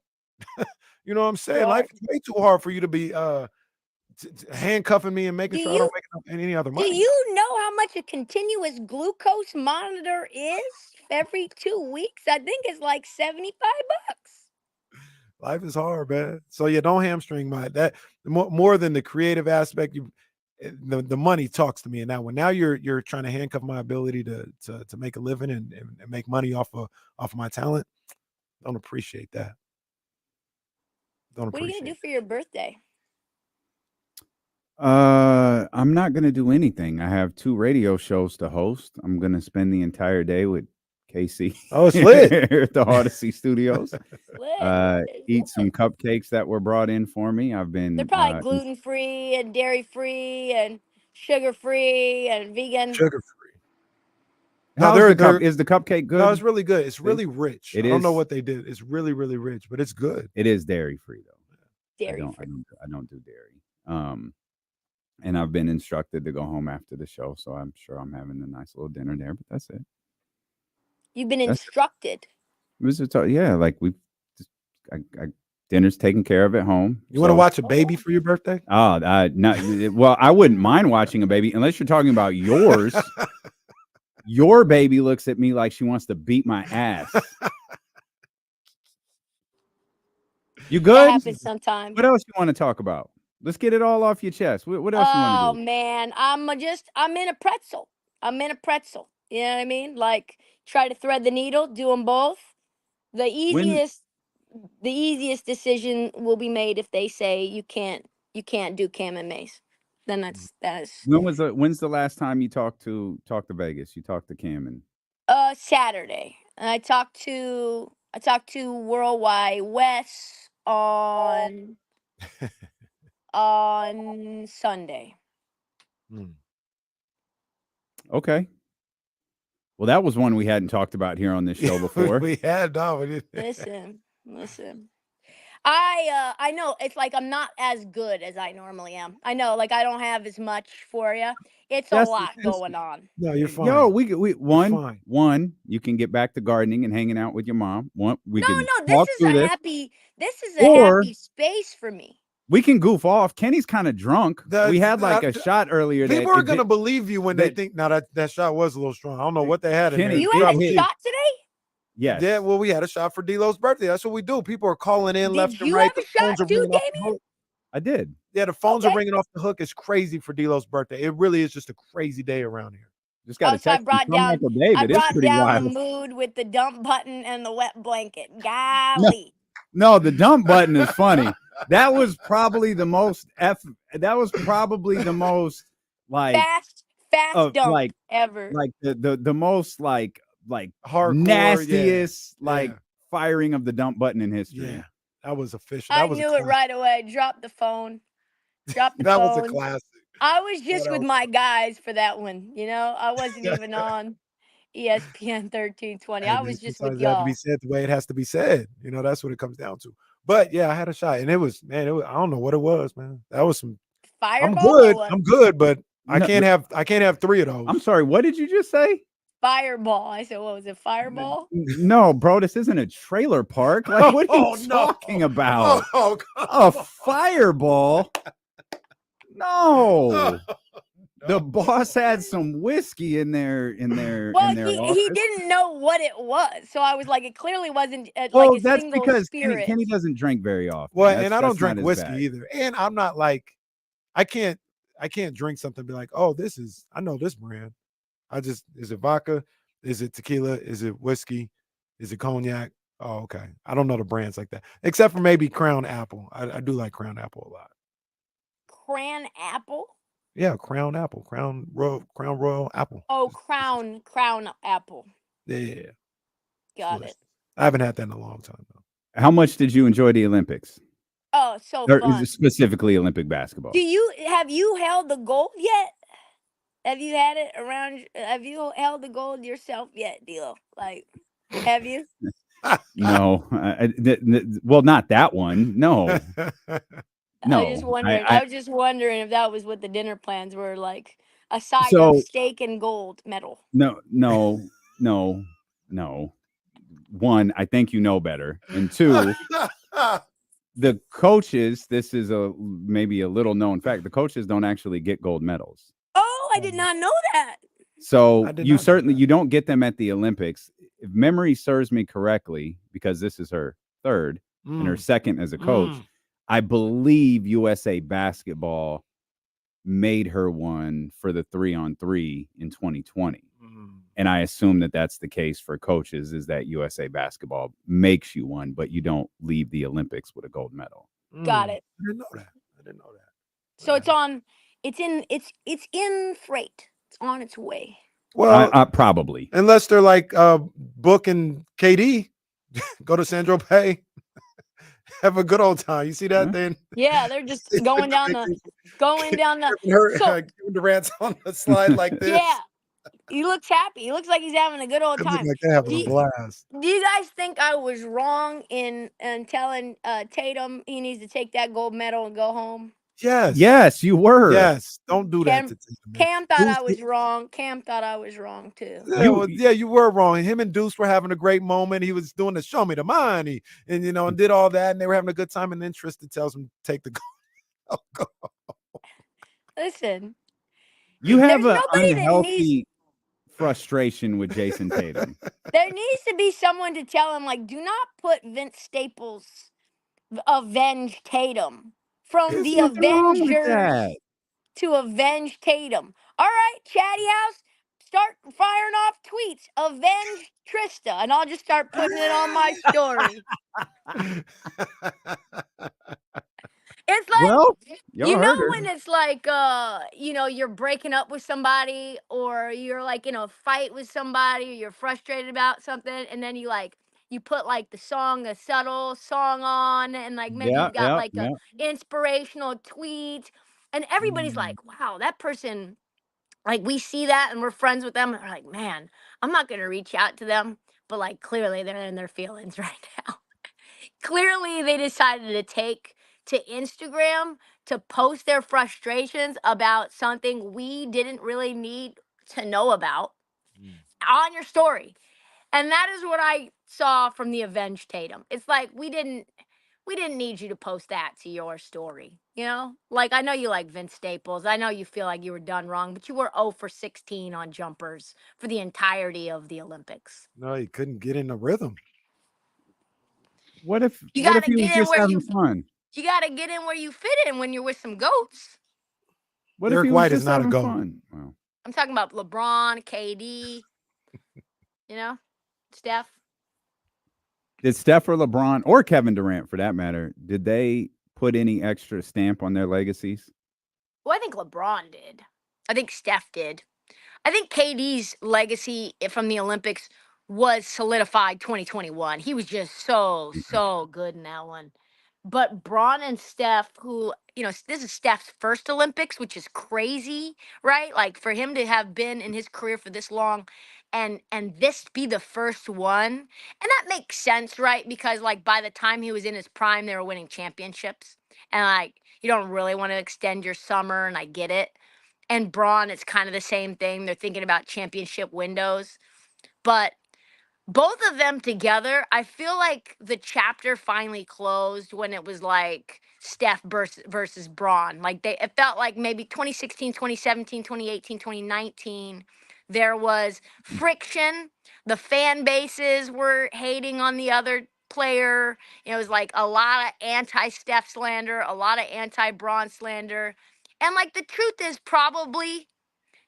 You know what I'm saying? Life is way too hard for you to be handcuffing me and making sure I don't make any other money. Do you know how much a continuous glucose monitor is every 2 weeks? I think it's like $75. Life is hard, man. So yeah, don't hamstring that. More than the creative aspect, the money talks to me in that one. Now you're trying to handcuff my ability to make a living and make money off of my talent. Don't appreciate that. What are you gonna do for your birthday? I'm not gonna do anything. I have 2 radio shows to host. I'm gonna spend the entire day with Casey. Oh, it's lit at the Odyssey Studios. Eat some cupcakes that were brought in for me. They're probably gluten free and dairy free and sugar free and vegan. Sugar free. Is the cupcake good? No, it's really good. It's really rich. I don't know what they did. It's really, really rich, but it's good. It is dairy free though. Dairy free. I don't do dairy. And I've been instructed to go home after the show, so I'm sure I'm having a nice little dinner there. But that's it. You've been instructed. Yeah, like I Dinner's taken care of at home. You want to watch a baby for your birthday? Oh, no. Well, I wouldn't mind watching a baby unless you're talking about yours. Your baby looks at me like she wants to beat my ass. You That good? happens sometimes. What else you want to talk about? Let's get it all off your chest. What else you want Oh to do? man, I'm in a pretzel. I'm in a pretzel. You know what I mean? Like try to thread the needle, do them both. The easiest decision will be made if they say you can't do Cam and Mace. Then that's When's the last time you talked to Vegas? You talked to Cam and Saturday. And I talked to Worldwide Wes on Sunday. okay. Well, that was one we hadn't talked about here on this show before. We had, no, we didn't. Listen. I know it's like I'm not as good as I normally am. I know, like I don't have as much for you. It's a lot going on. No, you're fine. Yo, we fine. one. You can get back to gardening and hanging out with your mom. One, we No, can this talk is through a this. happy. This is a Or- happy space for me. We can goof off. Kenny's kind of drunk. We had like a shot earlier. People that are gonna believe you when they think. Now that shot was a little strong. I don't know what they had in Kenny, there. You had a shot today? Yes. Yeah, well, we had a shot for D'Lo's birthday. That's what we do. People are calling in left Did and you right. have a The phones shot are too, ringing off the Damien? hook. I did. Yeah, the phones are ringing off the hook. It's crazy for D'Lo's birthday. It really is just a crazy day around here. Just got to So I text brought from down, Uncle David. It's pretty the wild. mood with the dump button and the wet blanket. Golly. No, the dump button is funny. That was probably the most like fast dump like ever. like the most like hardcore, nastiest yeah. like firing of the dump button in history. Yeah, that was official. I knew it right away. Dropped the phone. That was a classic. I was just with my guys for that one. You know, I wasn't even on ESPN 1320. I was just with Sometimes it has to y'all. be said the way it has to be said. You know, that's what it comes down to. But yeah, I had a shot, and it was I don't know what it was, man. That was some Fireball. I'm good, but I No, can't have three of those. I'm sorry. What did you just say? Fireball. I said, what was it? Fireball? No, bro, this isn't a trailer park. Like, what are you talking about? Oh, a fireball? No. The boss had some whiskey in their Well, he he didn't know what it was, so I was like, it clearly wasn't well, like a that's single because spirit. Kenny doesn't drink very often. Well, and I don't drink not his whiskey bag. either. And I'm not like I can't drink something and be like, oh, I know this brand. Is it vodka? Is it tequila? Is it whiskey? Is it cognac? Oh, okay. I don't know the brands like that, except for maybe Crown Apple. I do like Crown Apple a lot. Crown Apple? Yeah, Crown Apple, Crown Royal Apple. Oh, Crown Apple. Yeah. Got it. I haven't had that in a long time though. How much did you enjoy the Olympics? Oh, so Or fun. specifically Olympic basketball? Have you held the gold yet? Have you had it around? Have you held the gold yourself yet, D'Lo? Like, have you? No. Well, not that one. No. No. I was just wondering if that was what the dinner plans were like. A side So- of steak and gold medal. No. One, I think you know better. And two, the coaches, this is maybe a little known fact, the coaches don't actually get gold medals. Oh, I did not know that. So I did you not know certainly you don't get them at the Olympics. If memory serves me correctly, because this is her third and her second as a coach, I believe USA Basketball made her one for the 3-on-3 in 2020. And I assume that that's the case for coaches, is that USA Basketball makes you one, but you don't leave the Olympics with a gold medal. Got it. I didn't know that. So it's in freight. It's on its way. Well, Probably. unless they're like Book and KD, go to Sandro Pay, have a good old time. You see that then? Yeah, they're just going down the Kevin Durant's on the slide like this. Yeah. He looks happy. He looks like he's having a good old It looked time. like they're having a blast. Do you guys think I was wrong in telling Tatum he needs to take that gold medal and go home? Yes, you were. Yes, don't do that to Tatum, man. Cam thought I Deuce- was wrong. Cam thought I was wrong too. Yeah, you were wrong. Him and Deuce were having a great moment. He was doing the show me the money, and and did all that, and they were having a good time. And then Trysta tells him take the goal. Listen, You have there's an nobody that unhealthy frustration with Jason Tatum. there needs to be someone to tell him, like, do not put Vince Staples' avenge Tatum from There's the nothing wrong with Avengers that. to avenge Tatum. All right, Chatty House, start firing off tweets. Avenge Trysta, and I'll just start putting it on my story. It's like, Well, you y'all know, heard her. when it's like, you're breaking up with somebody, or you're like in a fight with somebody, or you're frustrated about something, and then you put like a subtle song on, and like maybe Yeah, you've got like yeah. a inspirational tweet, and everybody's like, wow, that person, like we see that and we're friends with them, and we're like, man, I'm not gonna reach out to them, but like clearly they're in their feelings right now. Clearly they decided to take to Instagram to post their frustrations about something we didn't really need to know about on your story. And that is what I saw from the Avenge Tatum. It's like we didn't need you to post that to your story. Like, I know you like Vince Staples. I know you feel like you were done wrong, but you were 0 for 16 on jumpers for the entirety of the Olympics. No, he couldn't get in the rhythm. What if You what if gotta he was get in just where having you fun? You got to get in where you fit in when you're with some goats. What Derek if he was White is just not a having goat. fun? Well, I'm talking about LeBron, KD, Steph. did Steph or LeBron or Kevin Durant, for that matter, did they put any extra stamp on their legacies? Well, I think LeBron did. I think Steph did. I think KD's legacy from the Olympics was solidified 2021. He was just so good in that one. But Braun and Steph, who, this is Steph's first Olympics, which is crazy, right? Like, for him to have been in his career for this long and this be the first one. And that makes sense, right? Because like by the time he was in his prime, they were winning championships. And like, you don't really want to extend your summer, and I get it. And Braun, it's kind of the same thing. They're thinking about championship windows. But both of them together, I feel like the chapter finally closed when it was like Steph versus Braun. Like it felt like maybe 2016, 2017, 2018, 2019, there was friction. The fan bases were hating on the other player. It was like a lot of anti-Steph slander, a lot of anti-Braun slander. And like the truth is probably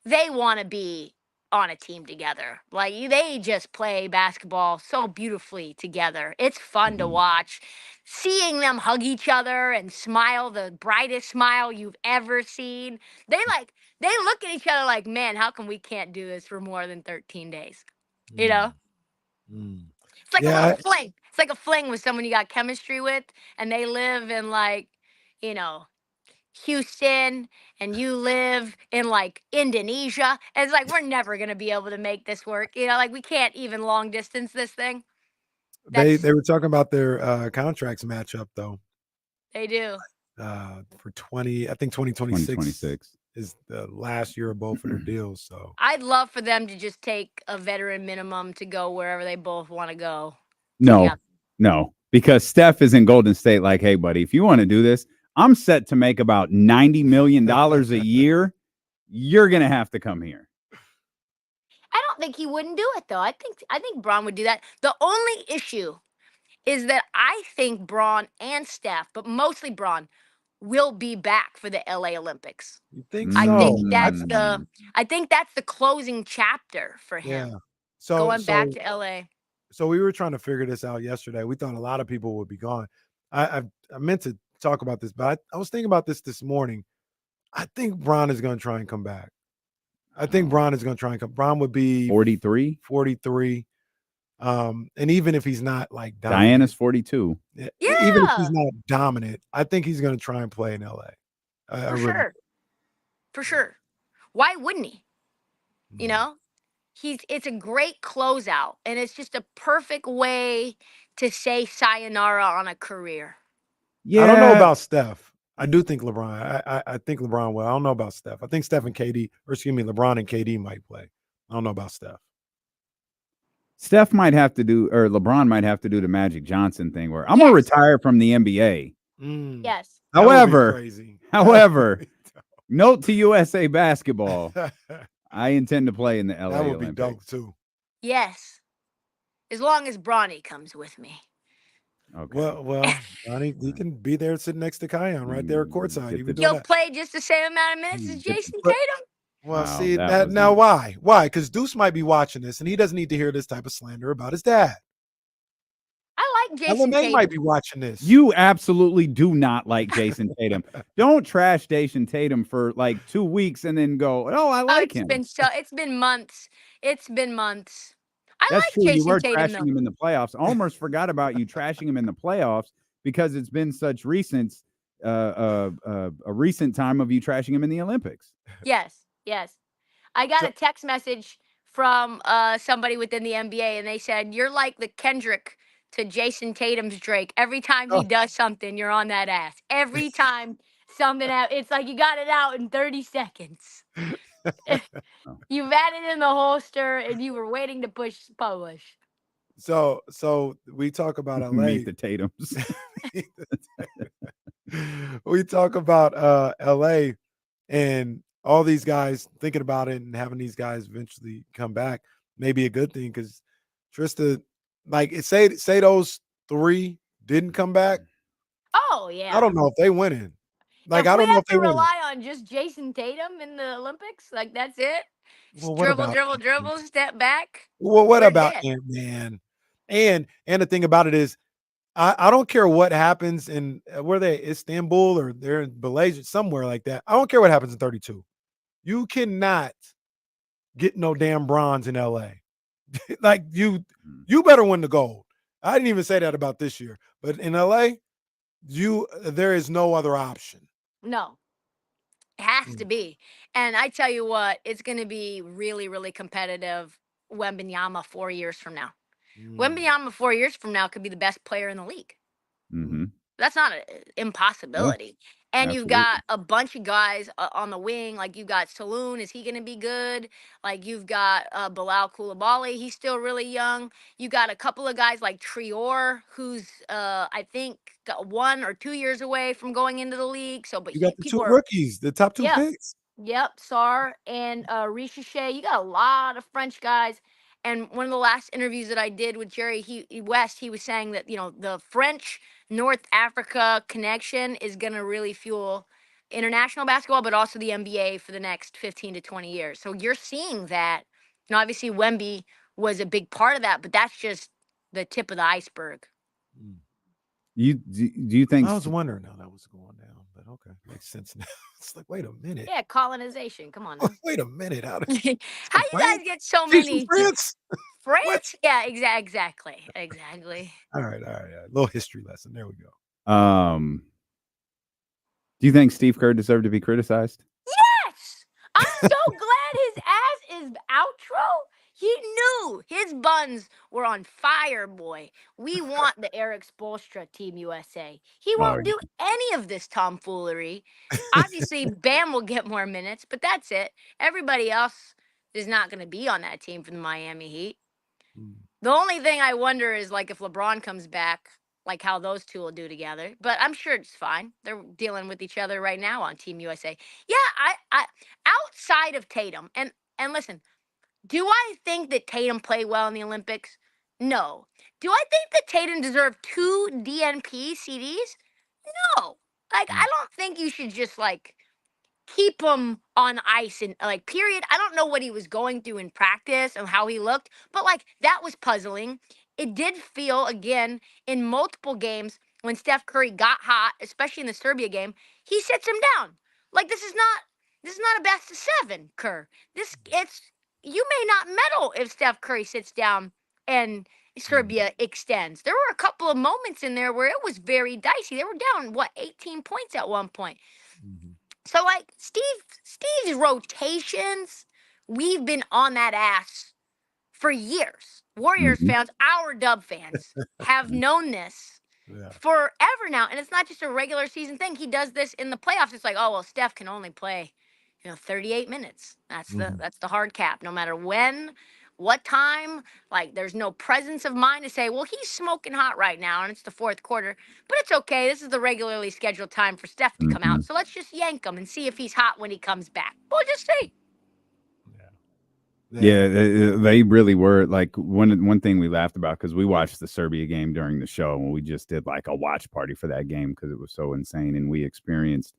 they want to be on a team together. Like they just play basketball so beautifully together. It's fun to watch. Seeing them hug each other and smile, the brightest smile you've ever seen. They look at each other like, man, how come we can't do this for more than 13 days? It's like a little fling. It's like a fling with someone you got chemistry with, and they live in like, Houston, and you live in like Indonesia. And it's like, we're never going to be able to make this work. Like we can't even long distance this thing. They were talking about their contracts matchup though. They do. For 2026 is the last year of both of their deals. So I'd love for them to just take a veteran minimum to go wherever they both want to go. No, because Steph is in Golden State. Like, hey, buddy, if you want to do this, I'm set to make about $90 million a year. You're gonna have to come here. I don't think he wouldn't do it though. I think Braun would do that. The only issue is that I think Braun and Steph, but mostly Braun, will be back for the LA Olympics. You think so? I think that's the closing chapter for him. Yeah. So going back to LA. So we were trying to figure this out yesterday. We thought a lot of people would be gone. I meant to talk about this, but I was thinking about this morning. I think Braun is going to try and come back. I think Braun is going to try and come. Braun would be 43. And even if he's not like dominant, Diana's 42. Yeah. Even if he's not dominant, I think he's going to try and play in LA. For sure. Why wouldn't he? It's a great closeout, and it's just a perfect way to say sayonara on a career. Yeah. I don't know about Steph. I do think LeBron. I think LeBron will. I don't know about Steph. I think Steph and KD, or excuse me, LeBron and KD might play. I don't know about Steph. Steph might have to do, or LeBron might have to do the Magic Johnson thing where I'm gonna retire from the NBA. Yes. However, note to USA basketball, I intend to play in the LA That would Olympics. be dope too. Yes. As long as Bronny comes with me. Okay. Well, Ronnie, he can be there sitting next to Kion right there courtside. Even doing He'll that. play just the same amount of minutes as Jason Tatum. Well, Wow, see that that was now. Why? Why? Because Deuce might be watching this, and he doesn't need to hear this type of slander about his dad. I like Jason LMA Tatum. might be watching this. You absolutely do not like Jason Tatum. Don't trash Jason Tatum for like 2 weeks and then go, "Oh, I like him." It's been months. It's been months. I That's like true. You Jason were Tatum trashing though. him in the playoffs. I almost forgot about you trashing him in the playoffs because it's been such a recent time of you trashing him in the Olympics. Yes. I got a text message from somebody within the NBA, and they said you're like the Kendrick to Jason Tatum's Drake. Every time he does something, you're on that ass. Every time something happens, it's like you got it out in 30 seconds. You've had it in the holster, and you were waiting to push publish. So we talk about LA. Meet the Tatums. We talk about LA and all these guys thinking about it and having these guys eventually come back may be a good thing because Trysta, like say those 3 didn't come back. Oh yeah. I don't know if they winning. Like if I we don't know have if they to winning. rely on just Jason Tatum in the Olympics, like that's it. Well, what about Dribble, step back. Well, what We're about dead. Ant-Man? And the thing about it is, I don't care what happens in where they Istanbul or they're in Malaysia, somewhere like that. I don't care what happens in 32. You cannot get no damn bronze in LA. Like you better win the gold. I didn't even say that about this year, but in LA, there is no other option. No. It has to be. And I tell you what, it's going to be really, really competitive Wembanyama 4 years from now. Wembanyama 4 years from now could be the best player in the league. Mm-hmm. That's not an impossibility. And you've absolutely. got a bunch of guys on the wing. Like you've got Saloon. Is he going to be good? Like you've got Bilal Coulibaly. He's still really young. You got a couple of guys like Trior, who's I think got 1 or 2 years away from going into the league. So, but You got the 2 people are rookies, the top 2 picks. Yep, Sar and Richeche. You got a lot of French guys. And one of the last interviews that I did with Jerry West, he was saying that, the French North Africa connection is going to really fuel international basketball, but also the NBA for the next 15 to 20 years. So you're seeing that. Obviously, Wemby was a big part of that, but that's just the tip of the iceberg. Do you think? I was wondering how that was going down, but okay, makes sense now. It's like, wait a minute. Yeah, colonization. Come on. Now. Wait a minute. How you guys get so many? France? France? Yeah, exactly. All right. A little history lesson. There we go. Do you think Steve Kerr deserved to be criticized? Yes. I'm so glad his ass is outro. He knew his buns were on fire, boy. We want the Eric Spoelstra Team USA. He won't do any of this tomfoolery. Obviously, Bam will get more minutes, but that's it. Everybody else is not going to be on that team from the Miami Heat. The only thing I wonder is, like, if LeBron comes back, like how those two will do together. But I'm sure it's fine. They're dealing with each other right now on Team USA. Yeah, I outside of Tatum, and listen, do I think that Tatum played well in the Olympics? No. Do I think that Tatum deserved 2 DNP CDs? No. Like, I don't think you should just, like, keep him on ice and, like, period. I don't know what he was going through in practice and how he looked, but, like, that was puzzling. It did feel, again, in multiple games when Steph Curry got hot, especially in the Serbia game, he sits him down. Like, this is not a best of 7, Kerr. You may not medal if Steph Curry sits down and Serbia extends. There were a couple of moments in there where it was very dicey. They were down, 18 points at one point. So, like, Steve's rotations, we've been on that ass for years. Warriors fans, our Dub fans, have known this forever now. And it's not just a regular season thing. He does this in the playoffs. It's like, oh, well, Steph can only play, 38 minutes. That's the hard cap. No matter when, what time, like there's no presence of mind to say, well, he's smoking hot right now and it's the fourth quarter, but it's okay. This is the regularly scheduled time for Steph to come out. So let's just yank him and see if he's hot when he comes back. We'll just see. Yeah, they really were. Like one thing we laughed about, because we watched the Serbia game during the show, and we just did like a watch party for that game because it was so insane, and we experienced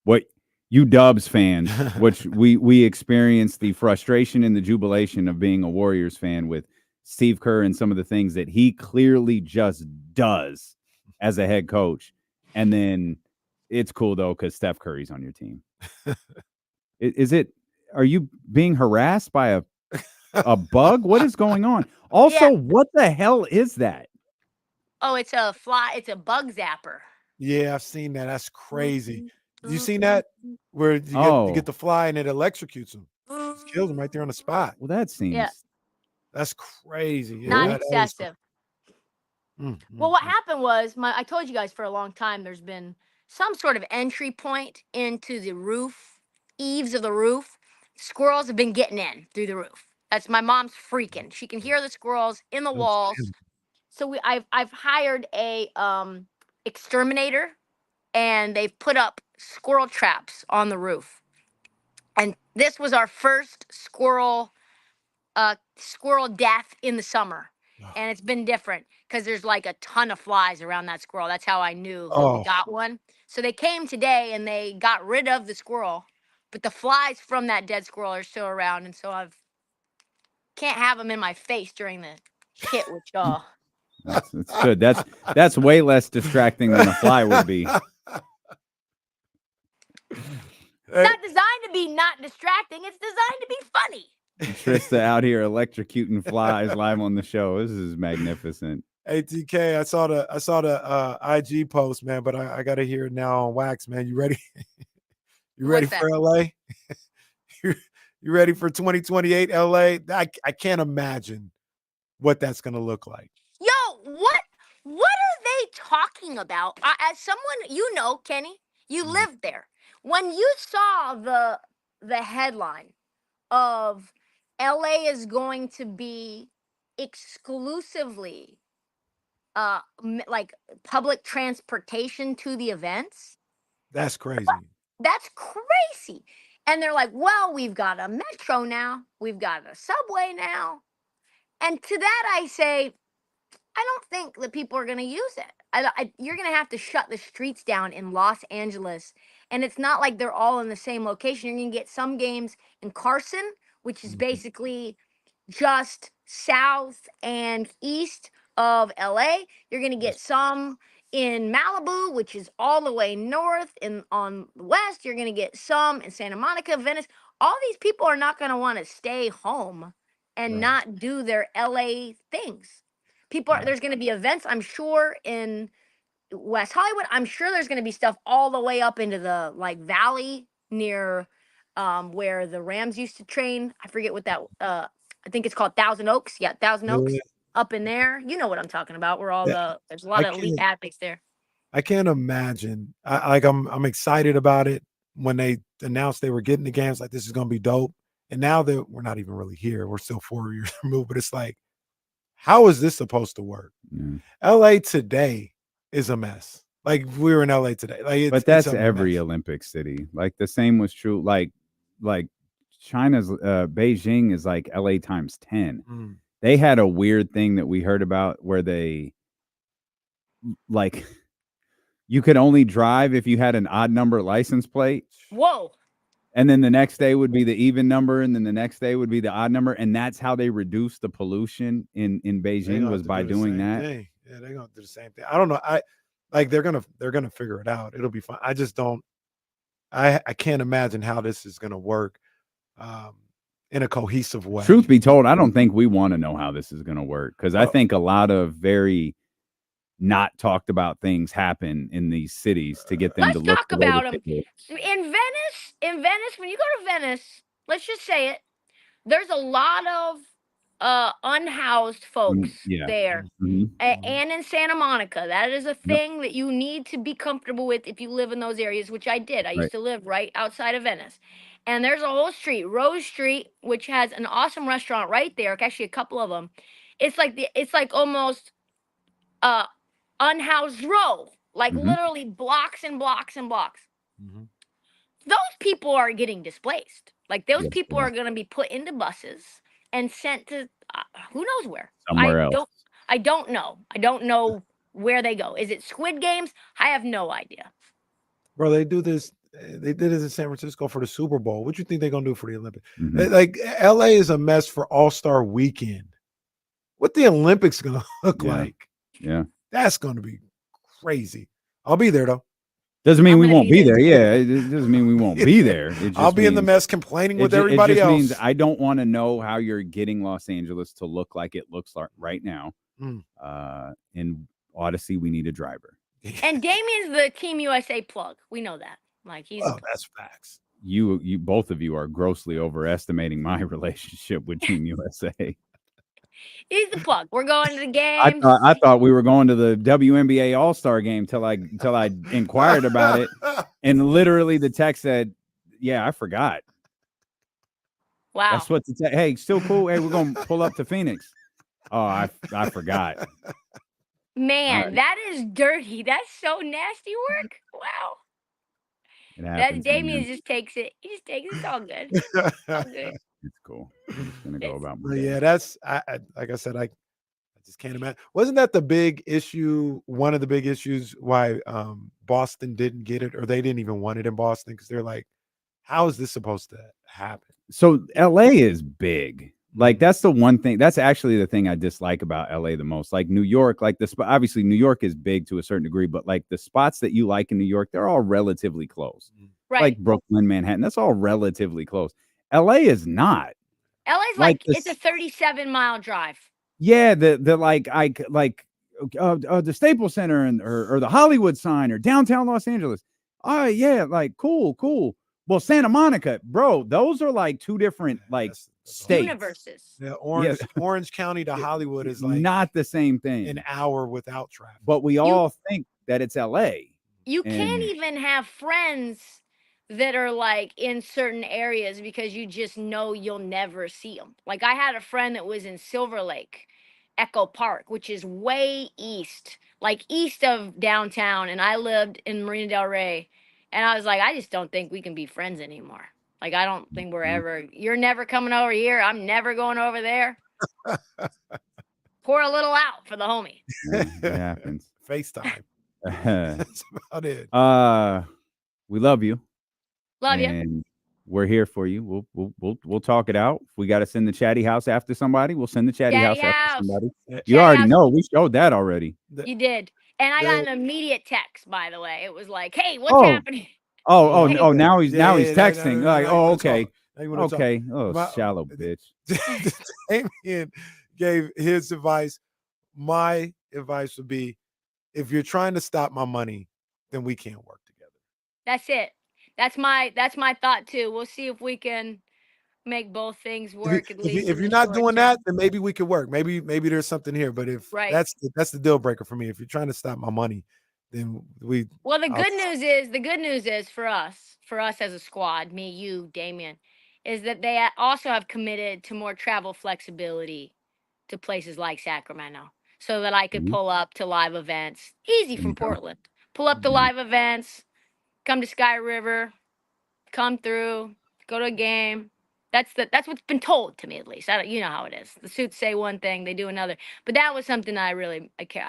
what you Dubs fans, which we experienced the frustration and the jubilation of being a Warriors fan with Steve Kerr and some of the things that he clearly just does as a head coach. And then it's cool though because Steph Curry's on your team. Are you being harassed by a bug? What is going on? Also, what the hell is that? Oh, it's a fly. It's a bug zapper. Yeah, I've seen that. That's crazy. You seen that? Where you get the fly and it electrocutes him. It kills him right there on the spot. Well, that seems... That's crazy. Yeah, not excessive. Well, what happened was, I told you guys for a long time, there's been some sort of entry point into the roof, eaves of the roof. Squirrels have been getting in through the roof. That's my mom's freaking. She can hear the squirrels in the walls. So I've hired a exterminator, and they've put up squirrel traps on the roof. And this was our first squirrel death in the summer. And it's been different because there's like a ton of flies around that squirrel. That's how I knew we got one. So they came today and they got rid of the squirrel, but the flies from that dead squirrel are still around. And so can't have them in my face during the hit with y'all. That's good. That's way less distracting than a fly would be. It's not designed to be not distracting. It's designed to be funny. Trysta out here electrocuting flies live on the show. This is magnificent. Hey TK, I saw the IG post, man, but I got to hear it now on wax, man. You ready? You ready for LA? You ready for 2028 LA? I can't imagine what that's gonna look like. Yo, what are they talking about? As someone Kenny, you lived there. When you saw the headline of LA is going to be exclusively like public transportation to the events. That's crazy. That's crazy. And they're like, well, we've got a metro now. We've got a subway now. And to that I say, I don't think that people are going to use it. You're going to have to shut the streets down in Los Angeles. And it's not like they're all in the same location. You're going to get some games in Carson, which is basically just south and east of LA. You're going to get some in Malibu, which is all the way north on the west. You're going to get some in Santa Monica, Venice. All these people are not going to want to stay home and not do their LA things. There's going to be events, I'm sure, in West Hollywood. I'm sure there's going to be stuff all the way up into the valley near where the Rams used to train. I forget what that I think it's called Thousand Oaks. Yeah, Thousand Oaks. Up in there, you know what I'm talking about. Where there's a lot of elite athletes there. I can't imagine. I'm excited about it when they announced they were getting the games. Like, this is going to be dope. And now that we're not even really here, we're still 4 years removed. But it's like, how is this supposed to work? LA today is a mess. Like, we were in LA today. But that's every Olympic city. Like, the same was true. Like China's Beijing is like LA times 10. They had a weird thing that we heard about where they you could only drive if you had an odd number license plate. Whoa. And then the next day would be the even number, and then the next day would be the odd number, and that's how they reduced the pollution in Beijing was by doing that. Yeah, they're gonna do the same thing. I don't know. They're gonna figure it out. It'll be fine. I just don't. I can't imagine how this is gonna work in a cohesive way. Truth be told, I don't think we want to know how this is gonna work, because I think a lot of very not talked about things happen in these cities to get them to look. Let's talk about them. In Venice, when you go to Venice, let's just say it, there's a lot of unhoused folks yeah. there. Mhm. And in Santa Monica. That is a thing that you need to be comfortable with if you live in those areas, which I did. I Right. used to live right outside of Venice. And there's a whole street, Rose Street, which has an awesome restaurant right there. Actually, a couple of them. It's like almost unhoused row, like Mhm. literally blocks and blocks and blocks. Those people are getting displaced. Like those Yes, people yeah. are going to be put into buses and sent to who knows where. Somewhere else. I don't know. I don't know where they go. Is it Squid Games? I have no idea. Bro, they do this. They did it in San Francisco for the Super Bowl. What you think they're gonna do for the Olympics? Mhm. Like LA is a mess for All-Star Weekend. What the Olympics gonna look Yeah. like? Yeah. That's gonna be crazy. I'll be there though. Doesn't mean I'm we gonna won't be be there there. Yeah, it doesn't mean we won't be there. It just I'll be in the means- mess complaining with it everybody just else. means I don't want to know how you're getting Los Angeles to look like it looks like right now. Mm. In Odyssey, we need a driver. And Damien's the Team USA plug. We know that. Like he's Oh, that's facts. You both of you are grossly overestimating my relationship with Team USA. he's the plug. We're going to the I games. thought we were going to the WNBA All-Star game till I inquired about it, and literally the text said, "Yeah, I forgot." Wow. That's what hey, still cool. Hey, we're gonna pull up to Phoenix. Oh, I forgot. Man, Alright. that is dirty. That's so nasty work. Wow. It That happens. Damien man. just takes it. He just takes it. It's all good. It's all good. It's cool. I'm just gonna go about my But day. yeah, that's I like I said, I just can't imagine. Wasn't that the big issue? One of the big issues why Boston didn't get it, or they didn't even want it in Boston because they're like, how is this supposed to happen? So LA is big. Like that's the one thing. That's actually the thing I dislike about LA the most. Like New York, like obviously New York is big to a certain degree, but like the spots that you like in New York, they're all relatively close. Right. Like Brooklyn, Manhattan, that's all relatively close. LA is not. LA's like it's a 37-mile drive. Yeah, the the Staples Center and or the Hollywood sign or downtown Los Angeles. Oh yeah, like cool. Well, Santa Monica, bro, those are like two different like states. Universes. Yeah, Orange County to Hollywood is like not the same thing. an hour without traffic. But we all think that it's LA. You can't And- even have friends that are like in certain areas because you just know you'll never see them. Like I had a friend that was in Silver Lake, Echo Park, which is way east, like east of downtown, and I lived in Marina Del Rey, and I was like, I just don't think we can be friends anymore. Like I don't think we're ever. You're never coming over here. I'm never going over there. Pour a little out for the homie. Yeah, it happens. FaceTime. That's That's about it. We love you. Love you. And we're here for you. We'll talk it out. If we got to send the chatty house after somebody, we'll send the chatty house after somebody. You already know. We showed that already. You did. And I got an immediate text, by the way. It was like, hey, what's Oh. happening? Oh, now he's Yeah, texting. no, like, no, oh, no, okay. Now you wanna talk. Okay. Oh, My- shallow bitch. Damien gave his advice. My advice would be, if you're trying to stop my money, then we can't work together. That's it. That's my thought too. We'll see if we can make both things work. If you're not doing that, then maybe we could work. Maybe there's something here. But if Right. that's the deal breaker for me. If you're trying to stop my money, then Well, the I'll- good news is for us as a squad, me, you, Damien, is that they also have committed to more travel flexibility to places like Sacramento, so that I could Mhm. pull up to live events easy There from you go. Portland. Pull up to Mhm. live events, come to Sky River, come through, go to a game. That's what's been told to me, at least. You know how it is. The suits say one thing, they do another. But that was something I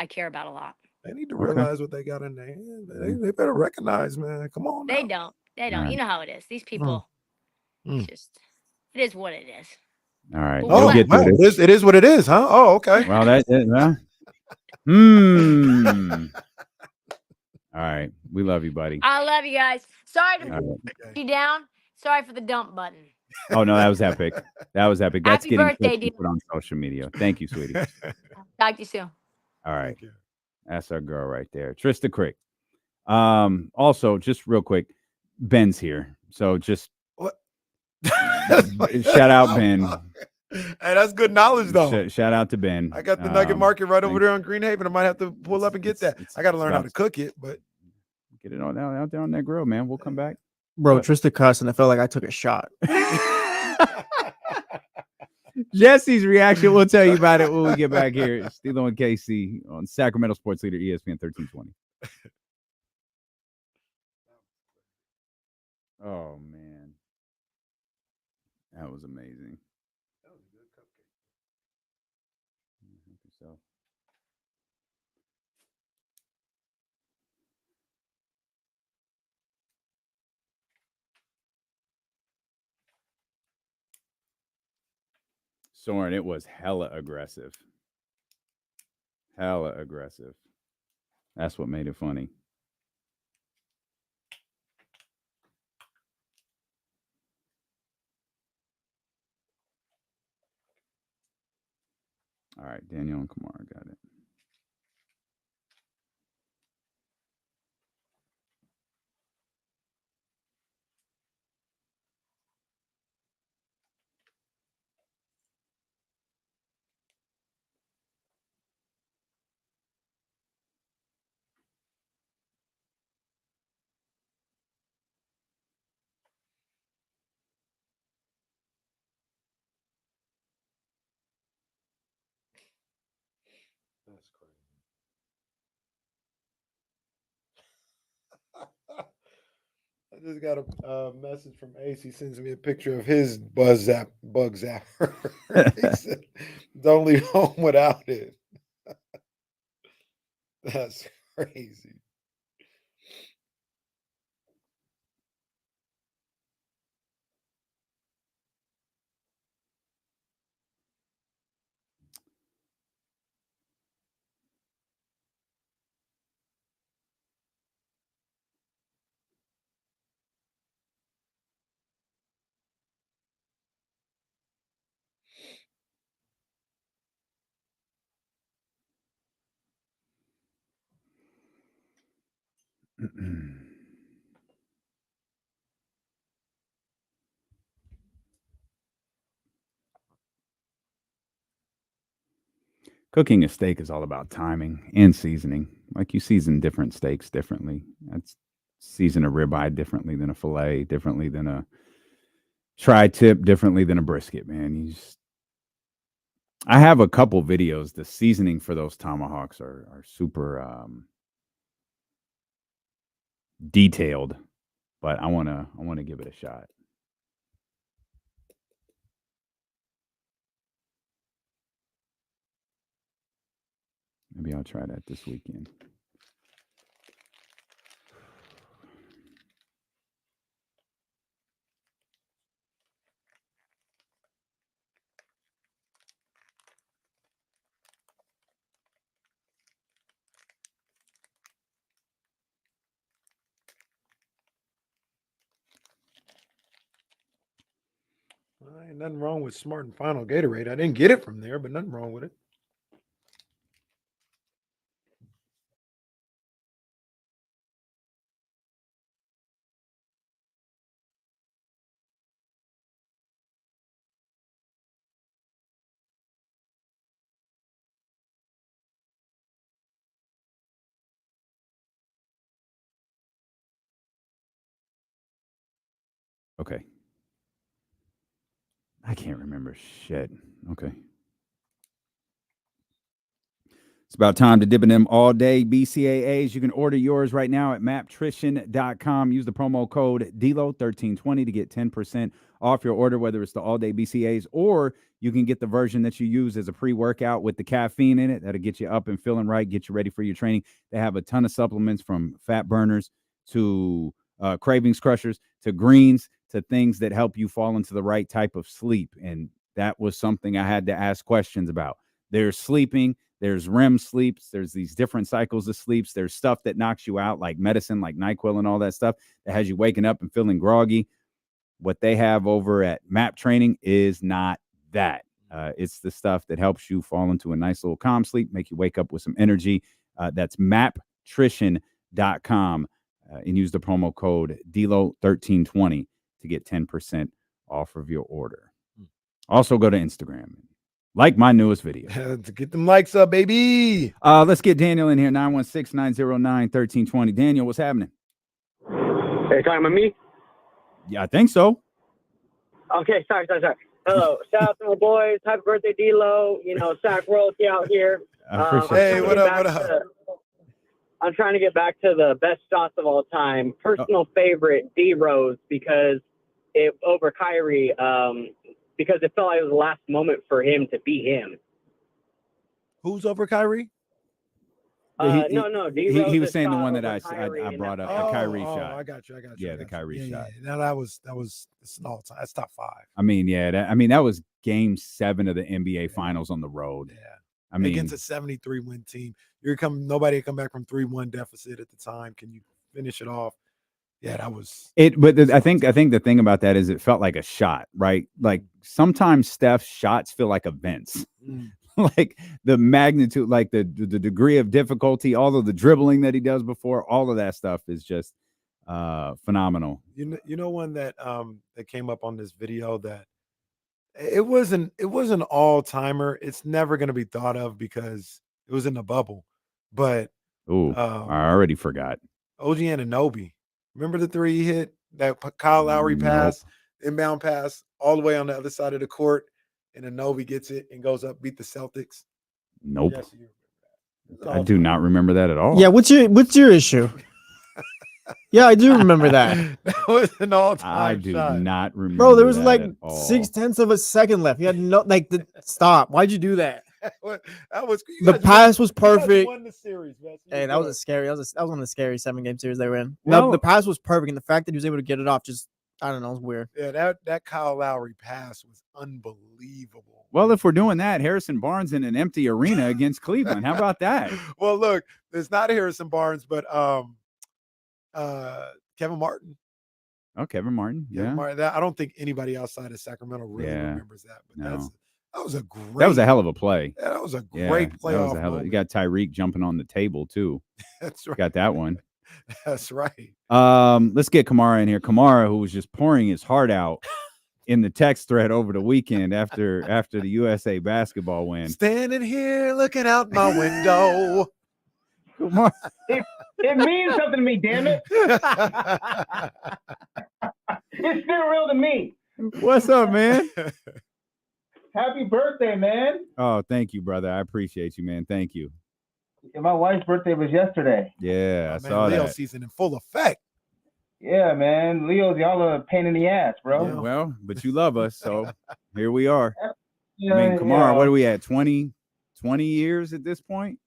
care about a lot. they need to Okay. realize what they got in their hand. They better recognize, man. Come on. They now. don't. They don't. Alright. You know how it is. These people, Mm. it's just, it is what it is. All right. Well, We'll Oh, get wow, to this. it is what it is, huh? Oh, okay. Well, All right. We love you, buddy. I love you guys. Sorry to All right. put you down. Sorry for the dump button. Oh no, that was epic. That was epic. That's Happy getting birthday, clipped and put on social media. Thank you, sweetie. Talk to you soon. All right. you. That's our girl right there. Trysta Krick. Also, just real quick, Ben's here. So just What? shout out Ben. Hey, that's good knowledge, though. Shout out to Ben. I got the nugget market right over there on Greenhaven. I might have to pull up and get that. I got to learn how to cook it, but get it on out there on that grill, man. We'll come back. Bro, Trysta cussed, and I felt like I took a shot. Jesse's reaction. We'll tell you about it when we get back here. Steelo and KC on Sacramento Sports Leader ESPN 1320. Oh man, that was amazing. that was a good cupcake. So. Soren, it was hella aggressive. Hella aggressive. That's what made it funny. All right, Daniel and Kamara got it. That's crazy. I just got a message from Ace. He sends me a picture of his bug zapper. He said, "Don't leave home without it." That's crazy. Cooking a steak is all about timing and seasoning. Like you season different steaks differently. That's season a ribeye differently than a filet, differently than a tri-tip, differently than a brisket, man. I have a couple videos. The seasoning for those tomahawks are super detailed, but I wanna give it a shot. Maybe I'll try that this weekend. Ain't nothing wrong with Smart and Final Gatorade. I didn't get it from there, but nothing wrong with it. Okay. I can't remember shit. Okay. It's about time to dip in them all day BCAAs. You can order yours right now at maptrition.com. Use the promo code DELO1320 to get 10% off your order, whether it's the all day BCAAs or you can get the version that you use as a pre-workout with the caffeine in it. That'll get you up and feeling right, get you ready for your training. They have a ton of supplements from fat burners to cravings crushers to greens to things that help you fall into the right type of sleep. And that was something I had to ask questions about. There's sleeping, there's REM sleeps, there's these different cycles of sleeps. There's stuff that knocks you out, like medicine, like NyQuil and all that stuff that has you waking up and feeling groggy. What they have over at Map Training is not that. It's the stuff that helps you fall into a nice little calm sleep, make you wake up with some energy. That's maptrition.com. And use the promo code DELO1320 to get 10% off of your order. Also, go to Instagram. Like my newest video. To get them likes up, baby. Let's get Daniel in here. 916-909-1320. Daniel, what's happening? Hey, talking about me? Yeah, I think so. Okay, sorry. Hello, shout out to my boys. Happy birthday, D-Lo. You know, Sac royalty out here. Hey, what up? I'm trying to get back to the best shots of all time. Personal favorite, D-Rose, because over Kyrie, because it felt like it was the last moment for him to be him. Who's over Kyrie? No. He was saying the one that I brought up, the Kyrie shot. I got you. Yeah, the Kyrie shot. Yeah. Now it's an all time. That's top 5. I mean, that was Game 7 of the NBA Finals on the road. Yeah. I mean, against a 73 win team, nobody had come back from 3-1 deficit at the time. Can you finish it off? Yeah, that was it. But I think the thing about that is it felt like a shot, right? Like sometimes Steph's shots feel like events. Like the magnitude, like the degree of difficulty, all of the dribbling that he does before, all of that stuff is just phenomenal. You know one that came up on this video that it was an all timer. It's never going to be thought of because it was in the bubble. But I already forgot. OG Anunoby. Remember the 3 he hit, that Kyle Lowry pass, inbound pass, all the way on the other side of the court, and Anunoby gets it and goes up, beat the Celtics. Nope. Yes, I do not remember that at all. Yeah, what's your issue? Yeah, I do remember that. That was an all-time I do shot. not remember. Bro, there was that like at all. 0.6 of a second left. You had stop. Why'd you do that? That was The pass was you guys perfect. won the series, man. Hey, that was a scary. That was one of the scary 7-game series they were in. Well- The pass was perfect, and the fact that he was able to get it off just, I don't know, it was weird. Yeah, that Kyle Lowry pass was unbelievable. Well, if we're doing that, Harrison Barnes in an empty arena against Cleveland. How about that? Well, look, it's not Harrison Barnes, but Kevin Martin. Oh, Kevin Martin. Kevin Yeah. Martin. I don't think anybody outside of Sacramento really Yeah. remembers that. But No. that was a great. That was a hell of a play. Yeah, that was a Yeah, great that playoff. was a hell of, moment. you got Tyreek jumping on the table too. That's right. Got that one. That's right. Let's get Kamara in here. Kamara, who was just pouring his heart out in the text thread over the weekend after the USA basketball win. Standing here looking out my window. Kamara. It means something to me, damn it. It's still real to me. What's up, man? Happy birthday, man. Oh, thank you, brother. I appreciate you, man. Thank you. My wife's birthday was yesterday. Yeah, I Man, saw Leo that. season in full effect. Yeah, man. Leo's, y'all are a pain in the ass, bro. Yeah, well, but you love us, so here we are. Yeah, I mean, Kamara, yeah. what are we at? 20 years at this point?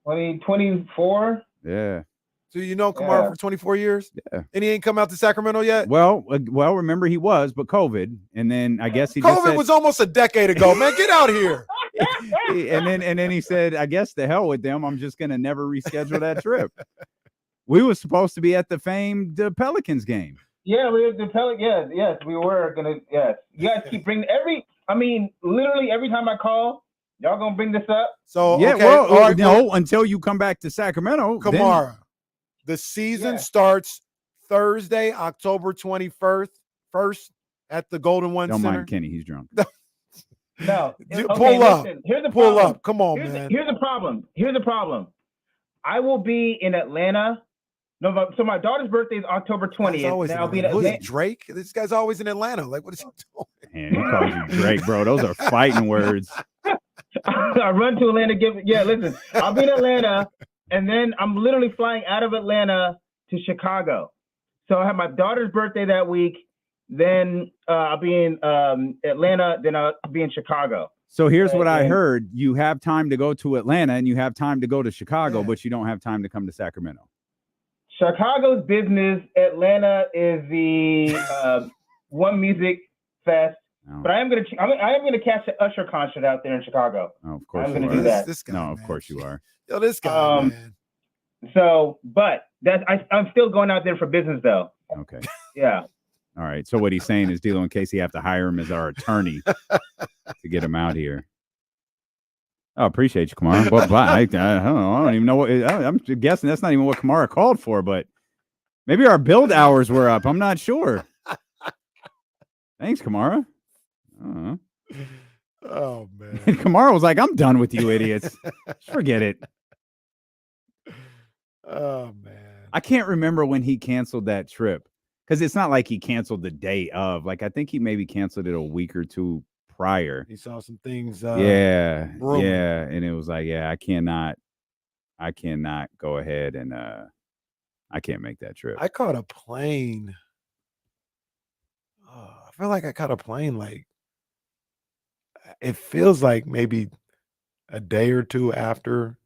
24? Yeah. So you know Kamara Yeah. for 24 years? Yeah. And he ain't come out to Sacramento yet? Well, remember he was, but COVID, and then I guess he just COVID said, was almost a decade ago, man. Get out here. and then he said, I guess the hell with them. I'm just gonna never reschedule that trip. We were supposed to be at the famed Pelicans game. Yeah, we were yes, we were gonna, yes. You guys keep bringing literally every time I call, y'all gonna bring this up? So Yeah, okay, well, all right, no, until you come back to Sacramento. then- Kamara. The season starts Thursday, October 21st at the Golden One Don't Center. mind Kenny, he's drunk. No. Pull up. Listen, here's the Pull problem. up. Come on, man. Here's the problem. I will be in Atlanta. No, so my daughter's birthday is October 20th. Always and in I'll be in Atlanta. Who's Atlanta. it, Drake? This guy's always in Atlanta. Like, what is he doing? Man, he calls you Drake, bro. Those are fighting words. I run to Atlanta. Listen, I'll be in Atlanta, and then I'm literally flying out of Atlanta to Chicago. So I have my daughter's birthday that week. Then I'll be in Atlanta. Then I'll be in Chicago. So here's what I And- heard. You have time to go to Atlanta and you have time to go to Chicago, but you don't have time to come to Sacramento. Chicago's business. Atlanta is the One Music Fest. But I am gonna catch the Usher concert out there in Chicago. Oh, of course I'm you gonna are. do that. This guy, No, of course you are. Yo, this guy, man. So, but I'm still going out there for business though. Okay. Yeah. All right. So what he's saying is, D'Lo, in case you have to hire him as our attorney to get him out here. I appreciate you, Kamara. But I don't know. I don't even know what. I'm guessing that's not even what Kamara called for. But maybe our build hours were up. I'm not sure. Thanks, Kamara. Oh man. And Kamara was like, I'm done with you idiots. Forget it. Oh man. I can't remember when he canceled that trip. Because it's not like he canceled the day of. Like, I think he maybe canceled it a week or two prior. He saw some things. Yeah. brewing. Yeah. And it was like, yeah, I cannot go ahead and I can't make that trip. I caught a plane. Oh, I feel like I caught a plane. Like, it feels like maybe a day or two after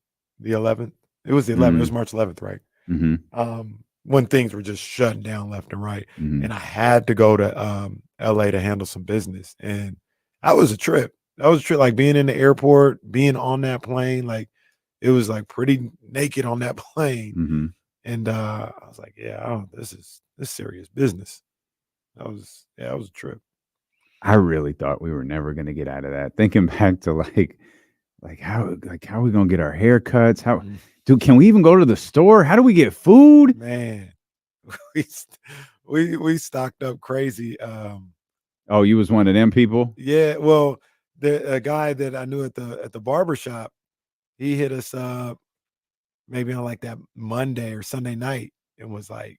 the 11th. It was the 11th. It was March 11th, right? Mm-hmm. When things were just shutting down left and right. Mm-hmm. And I had to go to LA to handle some business. And that was a trip. That was a trip. Like being in the airport, being on that plane, like it was like pretty naked on that plane. Mm-hmm. And I was like, yeah, this is serious business. That was a trip. I really thought we were never going to get out of that. Thinking back to how are we going to get our haircuts? How can we even go to the store? How do we get food? Man, we stocked up crazy. Oh, you was one of them people? Yeah, well, a guy that I knew at the barber shop, he hit us up maybe on like that Monday or Sunday night and was like,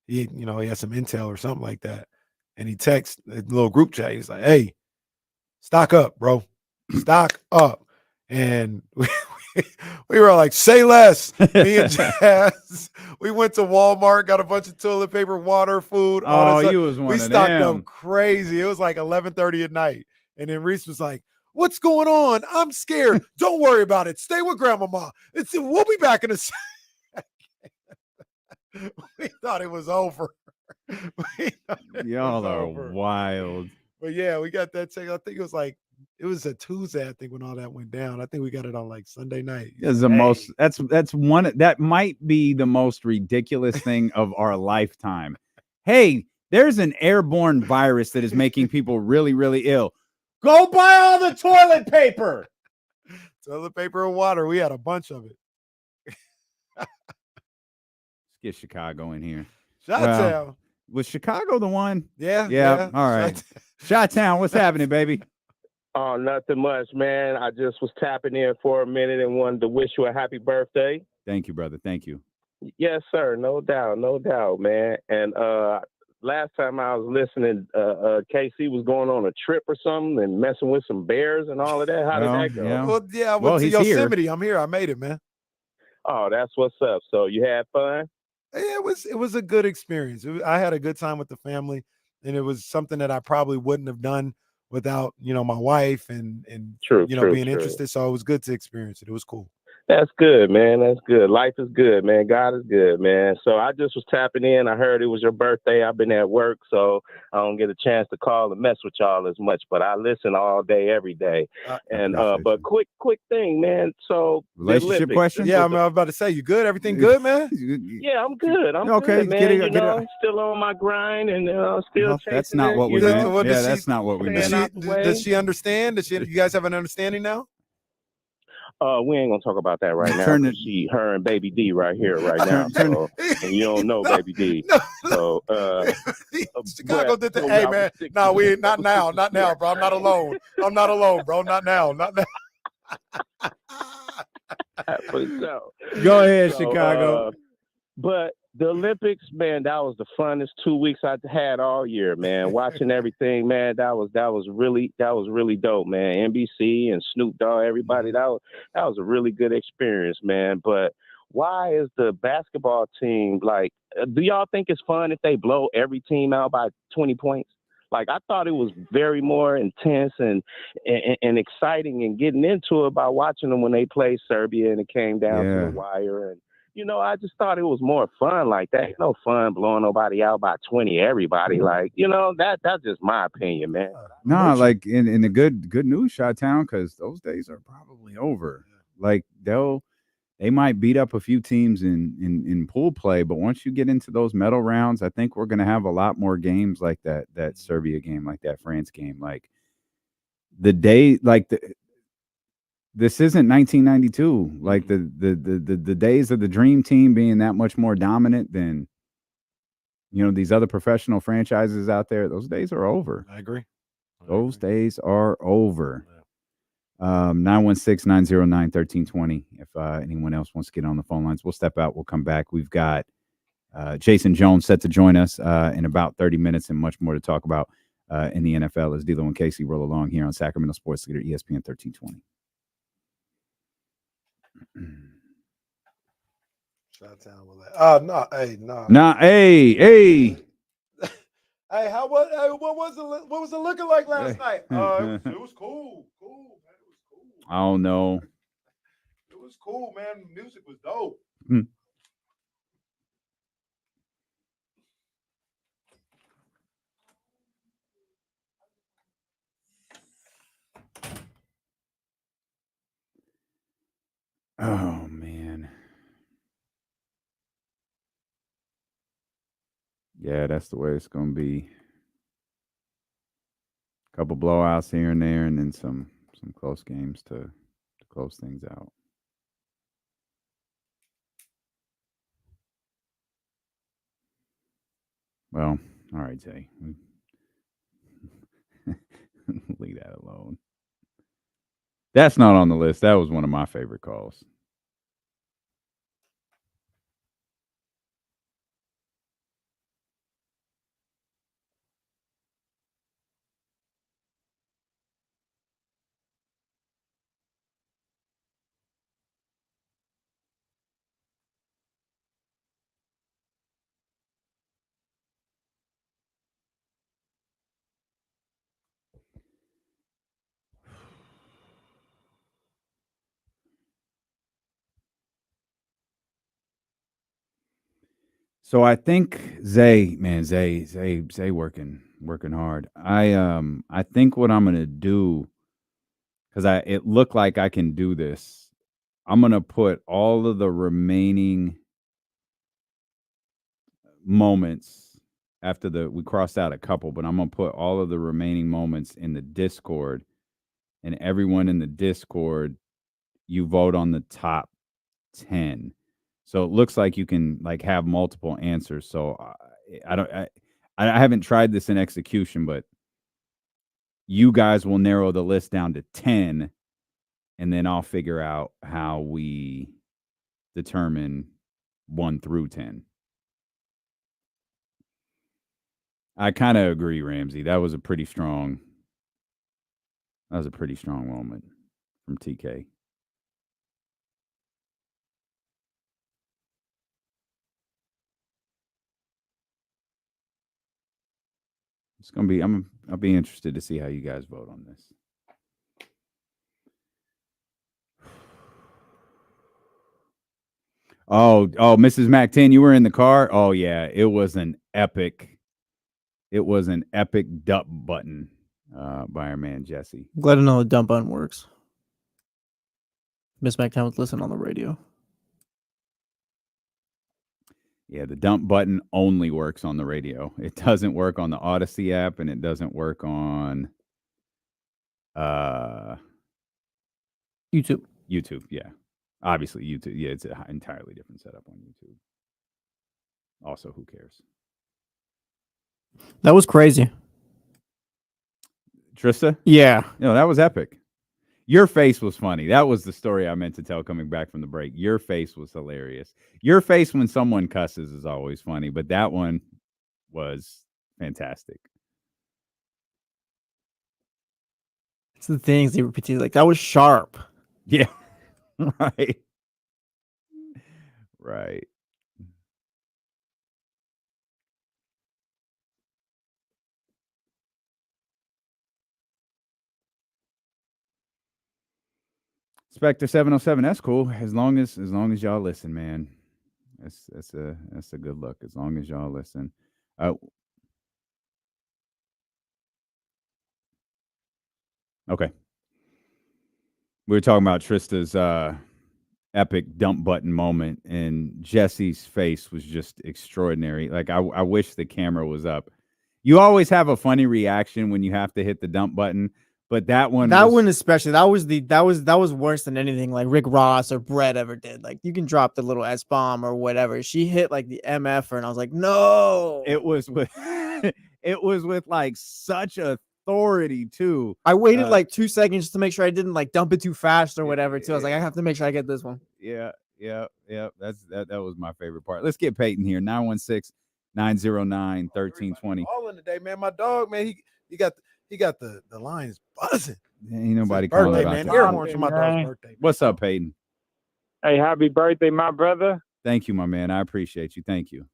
he had some intel or something like that. And he texted a little group chat. He's like, hey, stock up, bro. Stock up. And we were like, say less. Me and Jazz. We went to Walmart, got a bunch of toilet paper, water, food. All this you was one we of stocked them. up crazy. It was like 11:30 at night. And then Reese was like, what's going on? I'm scared. Don't worry about it. Stay with grandmama. We'll be back in a second. We thought it was over. Y'all are wild. But yeah, we got that check. I think it was a Tuesday, I think, when all that went down. I think we got it on like Sunday night. That's one that might be the most ridiculous thing of our lifetime. Hey, there's an airborne virus that is making people really, really ill. Go buy all the toilet paper. Toilet paper and water. We had a bunch of it. Let's get Chicago in here. Chi-town. Was Chicago the one? Yeah. All right. Chi-town, what's happening, baby? Oh, nothing much, man. I just was tapping in for a minute and wanted to wish you a happy birthday. Thank you, brother. Thank you. Yes, sir. No doubt, man. And last time I was listening, KC was going on a trip or something and messing with some bears and all of that. How did that go? Yeah. Well, yeah, I went to Yosemite. I'm here. I made it, man. Oh, that's what's up. So you had fun? Yeah, it was a good experience. I had a good time with the family, and it was something that I probably wouldn't have done without, my wife and being interested. So it was good to experience it. It was cool. That's good, man. That's good. Life is good, man. God is good, man. So I just was tapping in. I heard it was your birthday. I've been at work, so I don't get a chance to call and mess with y'all as much. But I listen all day, every day. But quick thing, man. So relationship question? Yeah, I was about to say, you good? Everything good, man? Yeah, I'm good. I'm okay, good, man. Still on my grind and still chasing. That's not what we meant. Yeah, that's not what we meant. Does she understand? You guys have an understanding now? We ain't gonna talk about that right now. Her and Baby D right here, right now. And you don't know Baby D. So Chicago did that. Hey man, no, we not now, bro. I'm not alone, bro. Not now. Go ahead, Chicago. But the Olympics, man, that was the funnest 2 weeks I've had all year, man. Watching everything, man, that was really dope, man. NBC and Snoop Dogg, everybody, that was a really good experience, man. But why is the basketball team like? Do y'all think it's fun if they blow every team out by 20 points? Like, I thought it was very more intense and exciting and getting into it by watching them when they played Serbia and it came down to the wire. And I just thought it was more fun like that. No fun blowing nobody out by 20, everybody. Like, that's just my opinion, man. No, like in the good news, Chi-town, because those days are probably over. Like they might beat up a few teams in pool play, but once you get into those medal rounds, I think we're gonna have a lot more games like that Serbia game, like that France game. Like this isn't 1992. Like the days of the dream team being that much more dominant than these other professional franchises out there. Those days are over. I agree. Those days are over. 916-909-1320. If anyone else wants to get on the phone lines, we'll step out. We'll come back. We've got Jason Jones set to join us in about 30 minutes and much more to talk about in the NFL as D'Lo and Casey roll along here on Sacramento Sports Leader ESPN 1320. Shot-town with that. No, hey, no. Nah, hey. Hey, what was it looking like last night? It was cool. Cool, man. It was cool. I don't know. It was cool, man. The music was dope. Oh, man. Yeah, that's the way it's going to be. A couple blowouts here and there, and then some close games to close things out. Well, all right, Jay. Leave that alone. That's not on the list. That was one of my favorite calls. So I think Zay working hard. I think what I'm gonna do, because it looked like I can do this. I'm gonna put all of the remaining moments after we crossed out a couple, but I'm gonna put all of the remaining moments in the Discord, and everyone in the Discord, you vote on the top 10. So it looks like you can have multiple answers. So I haven't tried this in execution, but you guys will narrow the list down to 10, and then I'll figure out how we determine 1 through 10. I kind of agree, Ramsey. That was a pretty strong moment from TK. It's gonna be. I'll be interested to see how you guys vote on this. Oh, Mrs. Mac-10, you were in the car. Oh yeah, it was an epic dump button by our man Jesse. Glad to know the dump button works. Miss McTown was listening on the radio. Yeah, the dump button only works on the radio. It doesn't work on the Odyssey app, and it doesn't work on YouTube. YouTube, yeah. Obviously, YouTube. Yeah, it's an entirely different setup on YouTube. Also, who cares? That was crazy. Trysta? Yeah. No, that was epic. Your face was funny. That was the story I meant to tell coming back from the break. Your face was hilarious. Your face when someone cusses is always funny, but that one was fantastic. It's the things they repeat. Like, that was sharp. Yeah. Right. Right. Spectre 707. That's cool. As long as y'all listen, man. That's a good look. As long as y'all listen. Okay. We were talking about Trysta's epic dump button moment, and Jesse's face was just extraordinary. Like I wish the camera was up. You always have a funny reaction when you have to hit the dump button, but that one especially, that was worse than anything like Rick Ross or Brett ever did. Like, you can drop the little S-bomb or whatever. She hit like the MF, and I was like, no. It was with like such a authority too. I waited like 2 seconds just to make sure I didn't like dump it too fast or whatever. Too. I was like, I have to make sure I get this one. Yeah. That was my favorite part. Let's get Peyton here. 916-909-1320. All in the day, man. My dog, man, he got the lines buzzing. Ain't nobody It's his calling birthday, about man. that. Air horns for my dog's birthday. What's up, Peyton? Hey, happy birthday, my brother. Thank you, my man. I appreciate you. Thank you.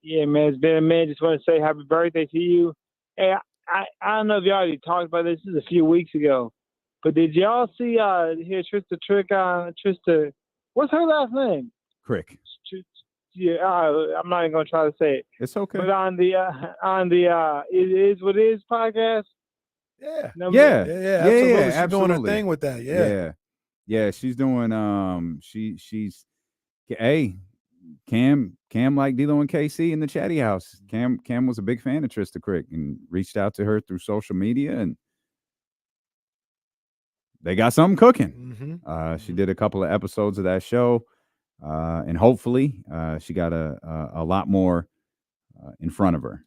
Yeah, man, it's been a minute. Just want to say happy birthday to you. Hey, I don't know if y'all already talked about this. This is a few weeks ago. But did y'all see here Trysta Krick, Trysta, what's her last name? Krick. Yeah, I'm not even gonna try to say it. It's okay. But on the It Is What It Is podcast. Yeah. Absolutely. She's doing her thing with that. Yeah. She's doing she's hey, Cam like D-Lo and KC in the chatty house. Cam was a big fan of Trysta Krick and reached out to her through social media, and they got something cooking. She did a couple of episodes of that show, and hopefully she got a lot more in front of her.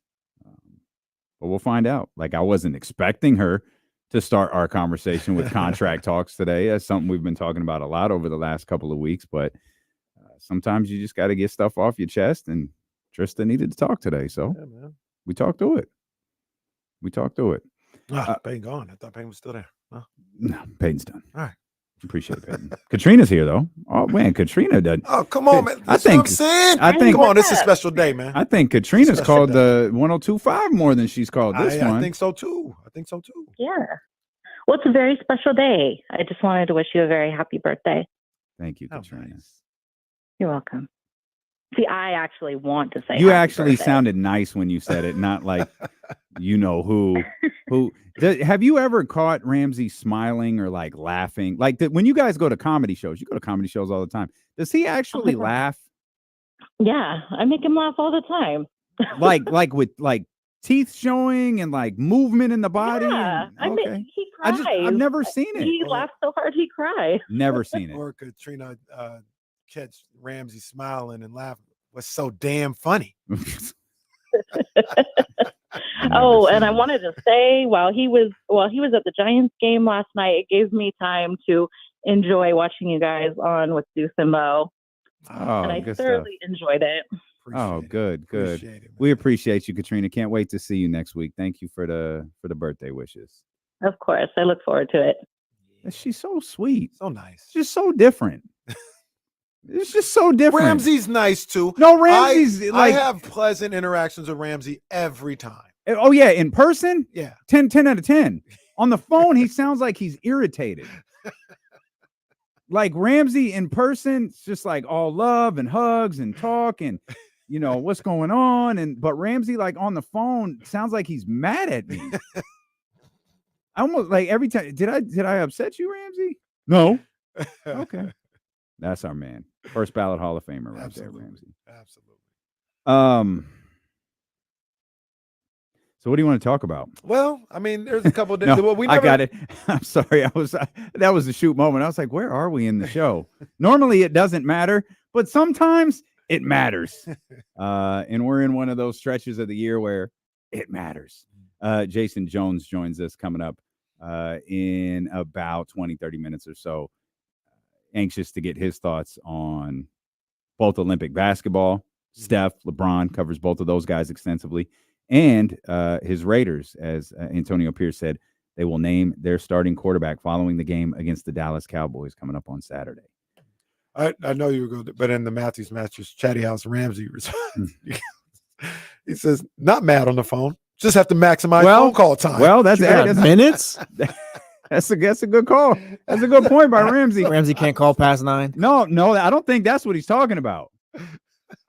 But we'll find out. Like, I wasn't expecting her to start our conversation with contract talks today. That's something we've been talking about a lot over the last couple of weeks, but sometimes you just got to get stuff off your chest, and Trysta needed to talk today. So we talked through it. Peyton gone. I thought Peyton was still there. Huh? No, Peyton's done. All right. Appreciate it, Peyton. Katrina's here, though. Oh, man, Katrina done. Oh, come on, man. That's what I'm saying. Come on, this is a special day, man. I think Katrina's called the 102.5 more than she's called this one. I think so, too. Yeah. Well, it's a very special day. I just wanted to wish you a very happy birthday. Thank you, Katrina. You're welcome. See, I actually want to say You happy actually birthday. sounded nice when you said it, not like you know who. Have you ever caught Ramsey smiling or like laughing? Like when you guys go to comedy shows, you go to comedy shows all the time. Does he actually laugh? Yeah, I make him laugh all the time. like with like teeth showing and like movement in the body? Yeah, I mean, he cries. I've never seen it. He laughs so hard he cries. Never seen it. Or Katrina catch Ramsey smiling and laughing was so damn funny. Oh, and I wanted to say, while he was at the Giants game last night, it gave me time to enjoy watching you guys on with Deuce and Mo. Oh, and I good thoroughly enjoyed it. Good. We appreciate you, Katrina. Can't wait to see you next week. Thank you for the birthday wishes. Of course, I look forward to it. She's so sweet, so nice, just so different. It's just so different. Ramsey's nice too. No, Ramsey's I have pleasant interactions with Ramsey every time. Oh yeah, in person, yeah, 10 out of 10. On the phone, he sounds like he's irritated. Like Ramsey in person, it's just like all love and hugs and talk and you know what's going on. But Ramsey, like on the phone, sounds like he's mad at me. I almost like every time. Did I upset you, Ramsey? No. Okay. That's our man. First ballot Hall of Famer right there, Ramsey. Absolutely. So what do you want to talk about? Well, I mean, there's a couple of No, I got it. I'm sorry. That was the shoot moment. I was like, where are we in the show? Normally it doesn't matter, but sometimes it matters. And we're in one of those stretches of the year where it matters. Jason Jones joins us coming up in about 20-30 minutes or so. Anxious to get his thoughts on both Olympic basketball. Steph, LeBron covers both of those guys extensively. And his Raiders, as Antonio Pierce said, they will name their starting quarterback following the game against the Dallas Cowboys coming up on Saturday. I know you were going to, but in the Matthews Masters chatty house, Ramsey he says, not mad on the phone. Just have to maximize phone call time. Well, that's minutes. That's a good call. That's a good point by Ramsey. Ramsey can't call past 9. No, I don't think that's what he's talking about.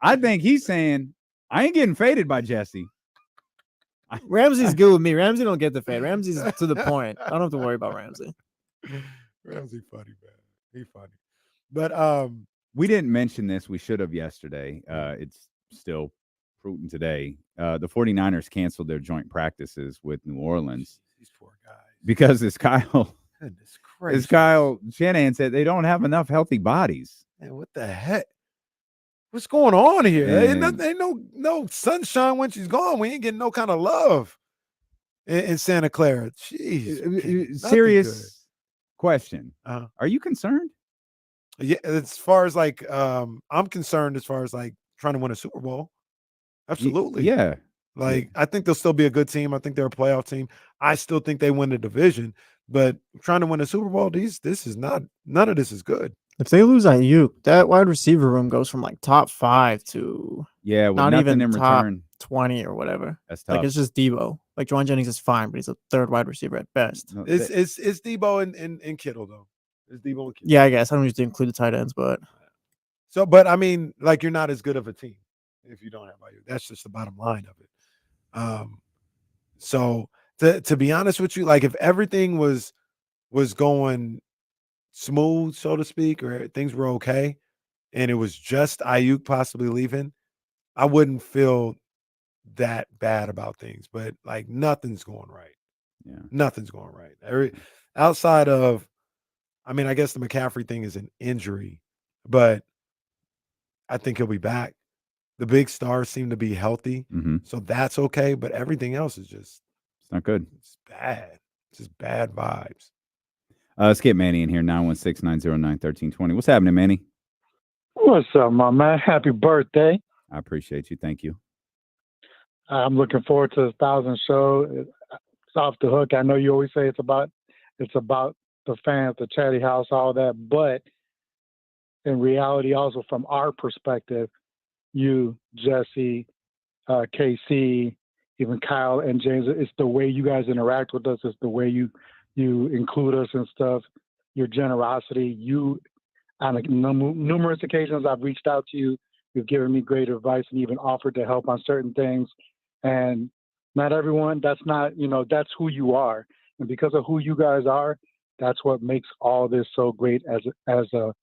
I think he's saying, I ain't getting faded by Jesse. Ramsey's good with me. Ramsey don't get the fade. Ramsey's to the point. I don't have to worry about Ramsey. Ramsey funny, man. He funny. But we didn't mention this. We should have yesterday. It's still prudent today. The 49ers canceled their joint practices with New Orleans. These poor guys. Because as Kyle Shanahan said, they don't have enough healthy bodies. Man, what the heck? What's going on here? And Ain't no sunshine when she's gone. We ain't getting no kind of love. in Santa Clara. Jeez, Serious question. Are you concerned? Yeah, as far as like I'm concerned, as far as like trying to win a Super Bowl. Absolutely. Yeah. Like I think they'll still be a good team. I think they're a playoff team. I still think they win the division, but trying to win a Super Bowl, this is not, none of this is good. If they lose Aiyuk, that wide receiver room goes from like top 5 to with not nothing even in top return. 20 or whatever. That's Like tough. it's just Debo. Like Juwan Jennings is fine, but he's a third wide receiver at best. It's Debo and Kittle though. It's Debo and Kittle. Yeah, I guess I don't usually include the tight ends, but So, but I mean, like you're not as good of a team if you don't have Aiyuk. That's just the bottom line of it. So to be honest with you, like if everything was going smooth, so to speak, or things were okay, and it was just Aiyuk possibly leaving, I wouldn't feel that bad about things. But like nothing's going right. Yeah, nothing's going right. Outside of, I mean, I guess the McCaffrey thing is an injury, but I think he'll be back. The big stars seem to be healthy, so that's okay. But everything else is just, it's not good. It's bad. It's just bad vibes. Let's get Manny in here. 916-909-1320. What's happening, Manny? What's up, my man? Happy birthday. I appreciate you. Thank you. I'm looking forward to the 1,000 show. It's off the hook. I know you always say it's about the fans, the Chatty House, all that, but in reality, also from our perspective, you, Jesse, KC, even Kyle and James, it's the way you guys interact with us. It's the way you include us and stuff. Your generosity. You, on numerous occasions, I've reached out to you. You've given me great advice and even offered to help on certain things. And not everyone. That's not, that's who you are. And because of who you guys are, that's what makes all this so great as a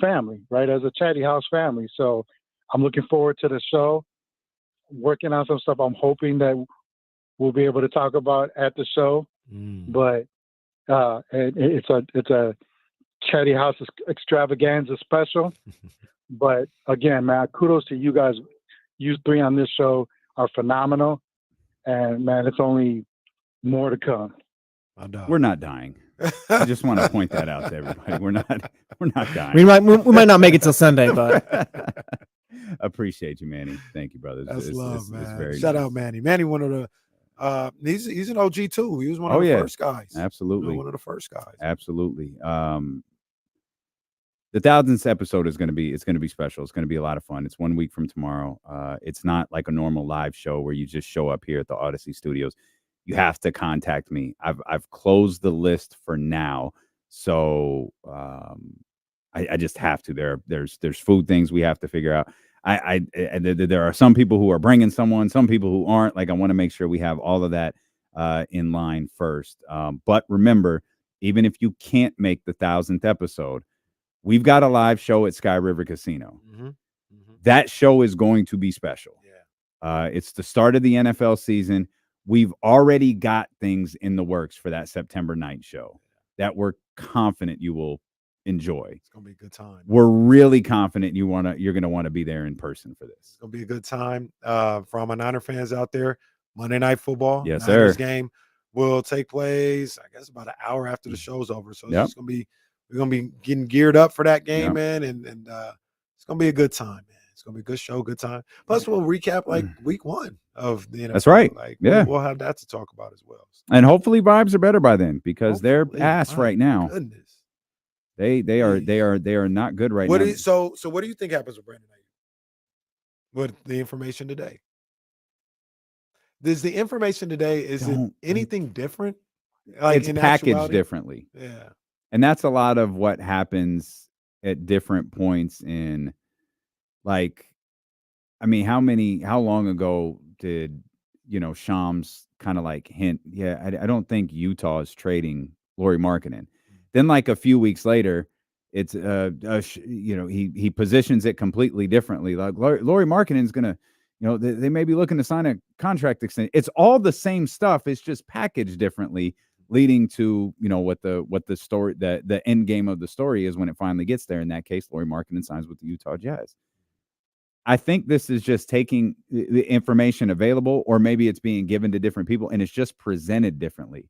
family, right? As a Chatty House family. So I'm looking forward to the show, working on some stuff I'm hoping that we'll be able to talk about at the show. But it's a Chatty House extravaganza special. But again, man, kudos to you guys. You three on this show are phenomenal. And man, it's only more to come. We're not dying. I just want to point that out to everybody. We're not dying. we might not make it till Sunday, but appreciate you, Manny. Thank you, brother. That's love, it's man. very Shout nice. out Manny. Manny, one of the he's an OG too. He was one of the first guys. Absolutely. One of the first guys. Absolutely. The 1000th episode is going to be special. It's going to be a lot of fun. It's 1 week from tomorrow. It's not like a normal live show where you just show up here at the Odyssey Studios. You have to contact me. I've closed the list for now, so I just have to. There's food things we have to figure out. There are some people who are bringing someone, some people who aren't. Like I want to make sure we have all of that in line first. But remember, even if you can't make the 1000th episode, we've got a live show at Sky River Casino. That show is going to be special. It's the start of the NFL season. We've already got things in the works for that September 9th show that we're confident you will enjoy. It's gonna be a good time. We're really confident you're gonna want to be there in person for this. It's gonna be a good time. For all my Niner fans out there, Monday Night Football, Yes, Niners sir. game will take place, I guess, about an hour after the show's over. So it's just gonna be, we're gonna be getting geared up for that game, man, and it's gonna be a good time, man. It's gonna be a good show, good time. Plus, we'll recap like week 1 of the NFL. That's right. Like, Yeah, we'll have that to talk about as well. and hopefully vibes are better by then because they're ass My right now. Goodness. They are not good right now. So what do you think happens with Brandon Aiyuk? With the information today? Is the information today, is it anything different? Like It's in packaged actuality? differently. Yeah. And that's a lot of what happens at different points in, like, I mean, how long ago did, Shams kind of like hint, I don't think Utah is trading Lauri Markkanen. Then like a few weeks later, it's, he positions it completely differently. Like Lauri Markkanen's going to, they may be looking to sign a contract extension. It's all the same stuff. It's just packaged differently, leading to, what the story, the end game of the story is when it finally gets there. In that case, Lauri Markkanen signs with the Utah Jazz. I think this is just taking the information available, or maybe it's being given to different people and it's just presented differently.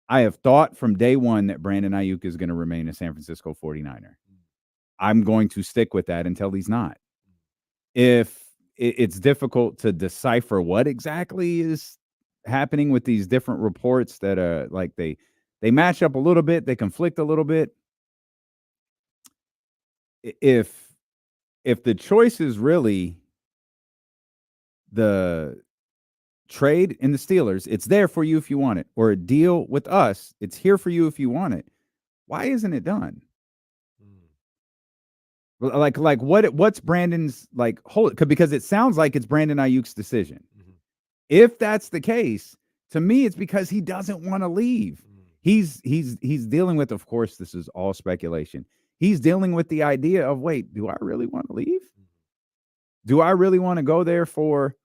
I have thought from day one that Brandon Aiyuk is going to remain a San Francisco 49er. I'm going to stick with that until he's not. If it's difficult to decipher what exactly is happening with these different reports that like they match up a little bit, they conflict a little bit. If the choice is really the trade in the Steelers, it's there for you if you want it, or a deal with us, it's here for you if you want it. Why isn't it done? Like what's Brandon's like hold? Because it sounds like it's Brandon Aiyuk's decision. If that's the case, to me, it's because he doesn't want to leave. He's dealing with, of course, this is all speculation. He's dealing with the idea of, wait, do I really want to leave? Do I really want to go there for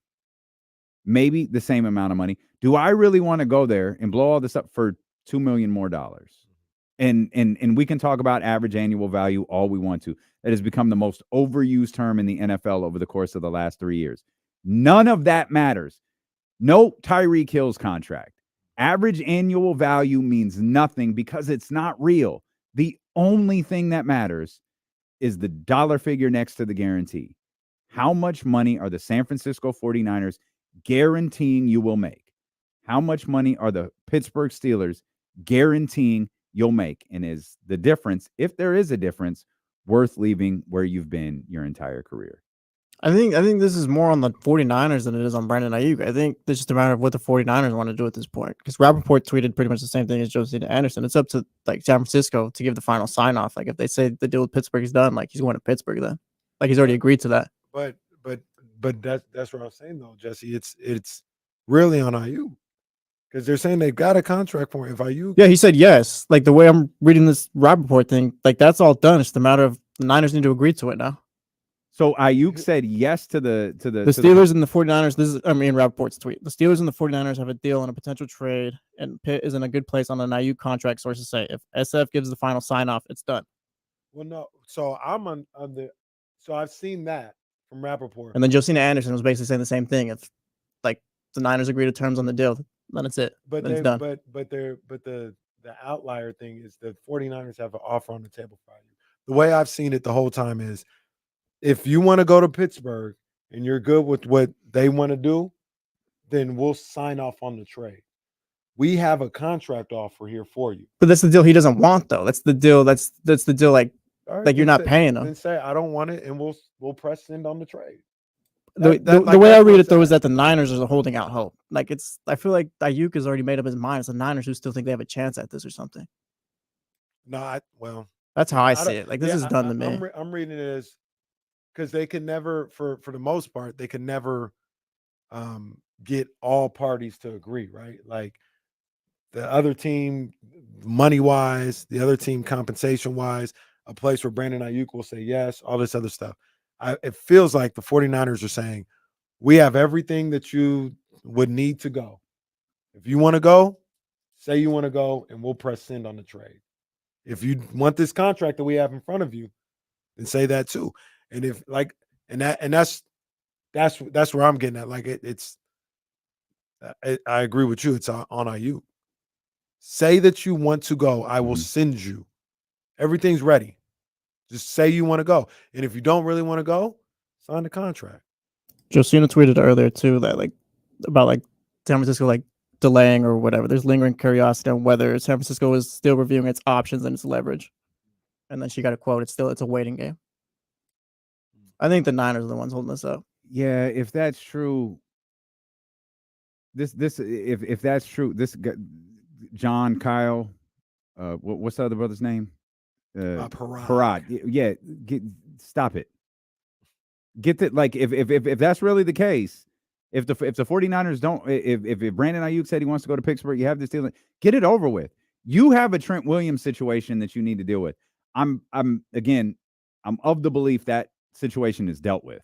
maybe the same amount of money? Do I really want to go there and blow all this up for $2 million more? And we can talk about average annual value all we want to. That has become the most overused term in the NFL over the course of the last 3 years. None of that matters. No Tyreek Hill's contract. Average annual value means nothing because it's not real. The only thing that matters is the dollar figure next to the guarantee. How much money are the San Francisco 49ers guaranteeing you will make? How much money are the Pittsburgh Steelers guaranteeing you'll make? And is the difference, if there is a difference, worth leaving where you've been your entire career? I think this is more on the 49ers than it is on Brandon Aiyuk. I think it's just a matter of what the 49ers want to do at this point. Because Rappaport tweeted pretty much the same thing as Josina Anderson. It's up to like San Francisco to give the final sign off. Like if they say the deal with Pittsburgh is done, like he's going to Pittsburgh then. Like he's already agreed to that. But that's what I'm saying though, Jesse. It's really on Aiyuk. Because they're saying they've got a contract for him. If Aiyuk, Yeah, he said yes. Like the way I'm reading this Rappaport thing, like that's all done. It's the matter of the Niners need to agree to it now. So Aiyuk said yes to the Steelers and the 49ers. This is Rappaport's tweet. The Steelers and the 49ers have a deal on a potential trade, and Pitt is in a good place on an Aiyuk contract. Sources say if SF gives the final sign off, it's done. well, no. So I'm on the. So I've seen that from Rappaport. And then Josina Anderson was basically saying the same thing. If like the Niners agree to terms on the deal, then it's it. But then it's done. the outlier thing is the 49ers have an offer on the table for you. The way I've seen it the whole time is if you want to go to Pittsburgh and you're good with what they want to do, then we'll sign off on the trade. We have a contract offer here for you. But that's the deal he doesn't want, though. That's the deal. That's the deal. Like All right, like you're then not paying him. Then say I don't want it, and we'll press send on the trade. The way I read it though is that the Niners are holding out hope. Like I feel like Aiyuk has already made up his mind. It's the Niners who still think they have a chance at this or something. That's how I see it. Like this is done to me. I'm reading it as because they can never, for the most part, they can never get all parties to agree, right? Like the other team, money wise, the other team compensation wise, a place where Brandon Aiyuk will say yes, all this other stuff. It feels like the 49ers are saying, we have everything that you would need to go. If you want to go, say you want to go, and we'll press send on the trade. If you want this contract that we have in front of you, then say that too. And if like, and that's where I'm getting at. Like I agree with you. It's on Aiyuk. Say that you want to go. I will send you. Everything's ready. Just say you want to go. And if you don't really want to go, sign the contract. Josina tweeted earlier too that about San Francisco delaying or whatever. There's lingering curiosity on whether San Francisco is still reviewing its options and its leverage. And then she got a quote. It's a waiting game. I think the Niners are the ones holding this up. Yeah, if that's true, if that's true, this John Kyle, what's the other brother's name? Parad. Yeah, stop it. Get that. Like if that's really the case, if the 49ers don't, if Brandon Aiyuk said he wants to go to Pittsburgh, you have this deal. Get it over with. You have a Trent Williams situation that you need to deal with. I'm of the belief that situation is dealt with,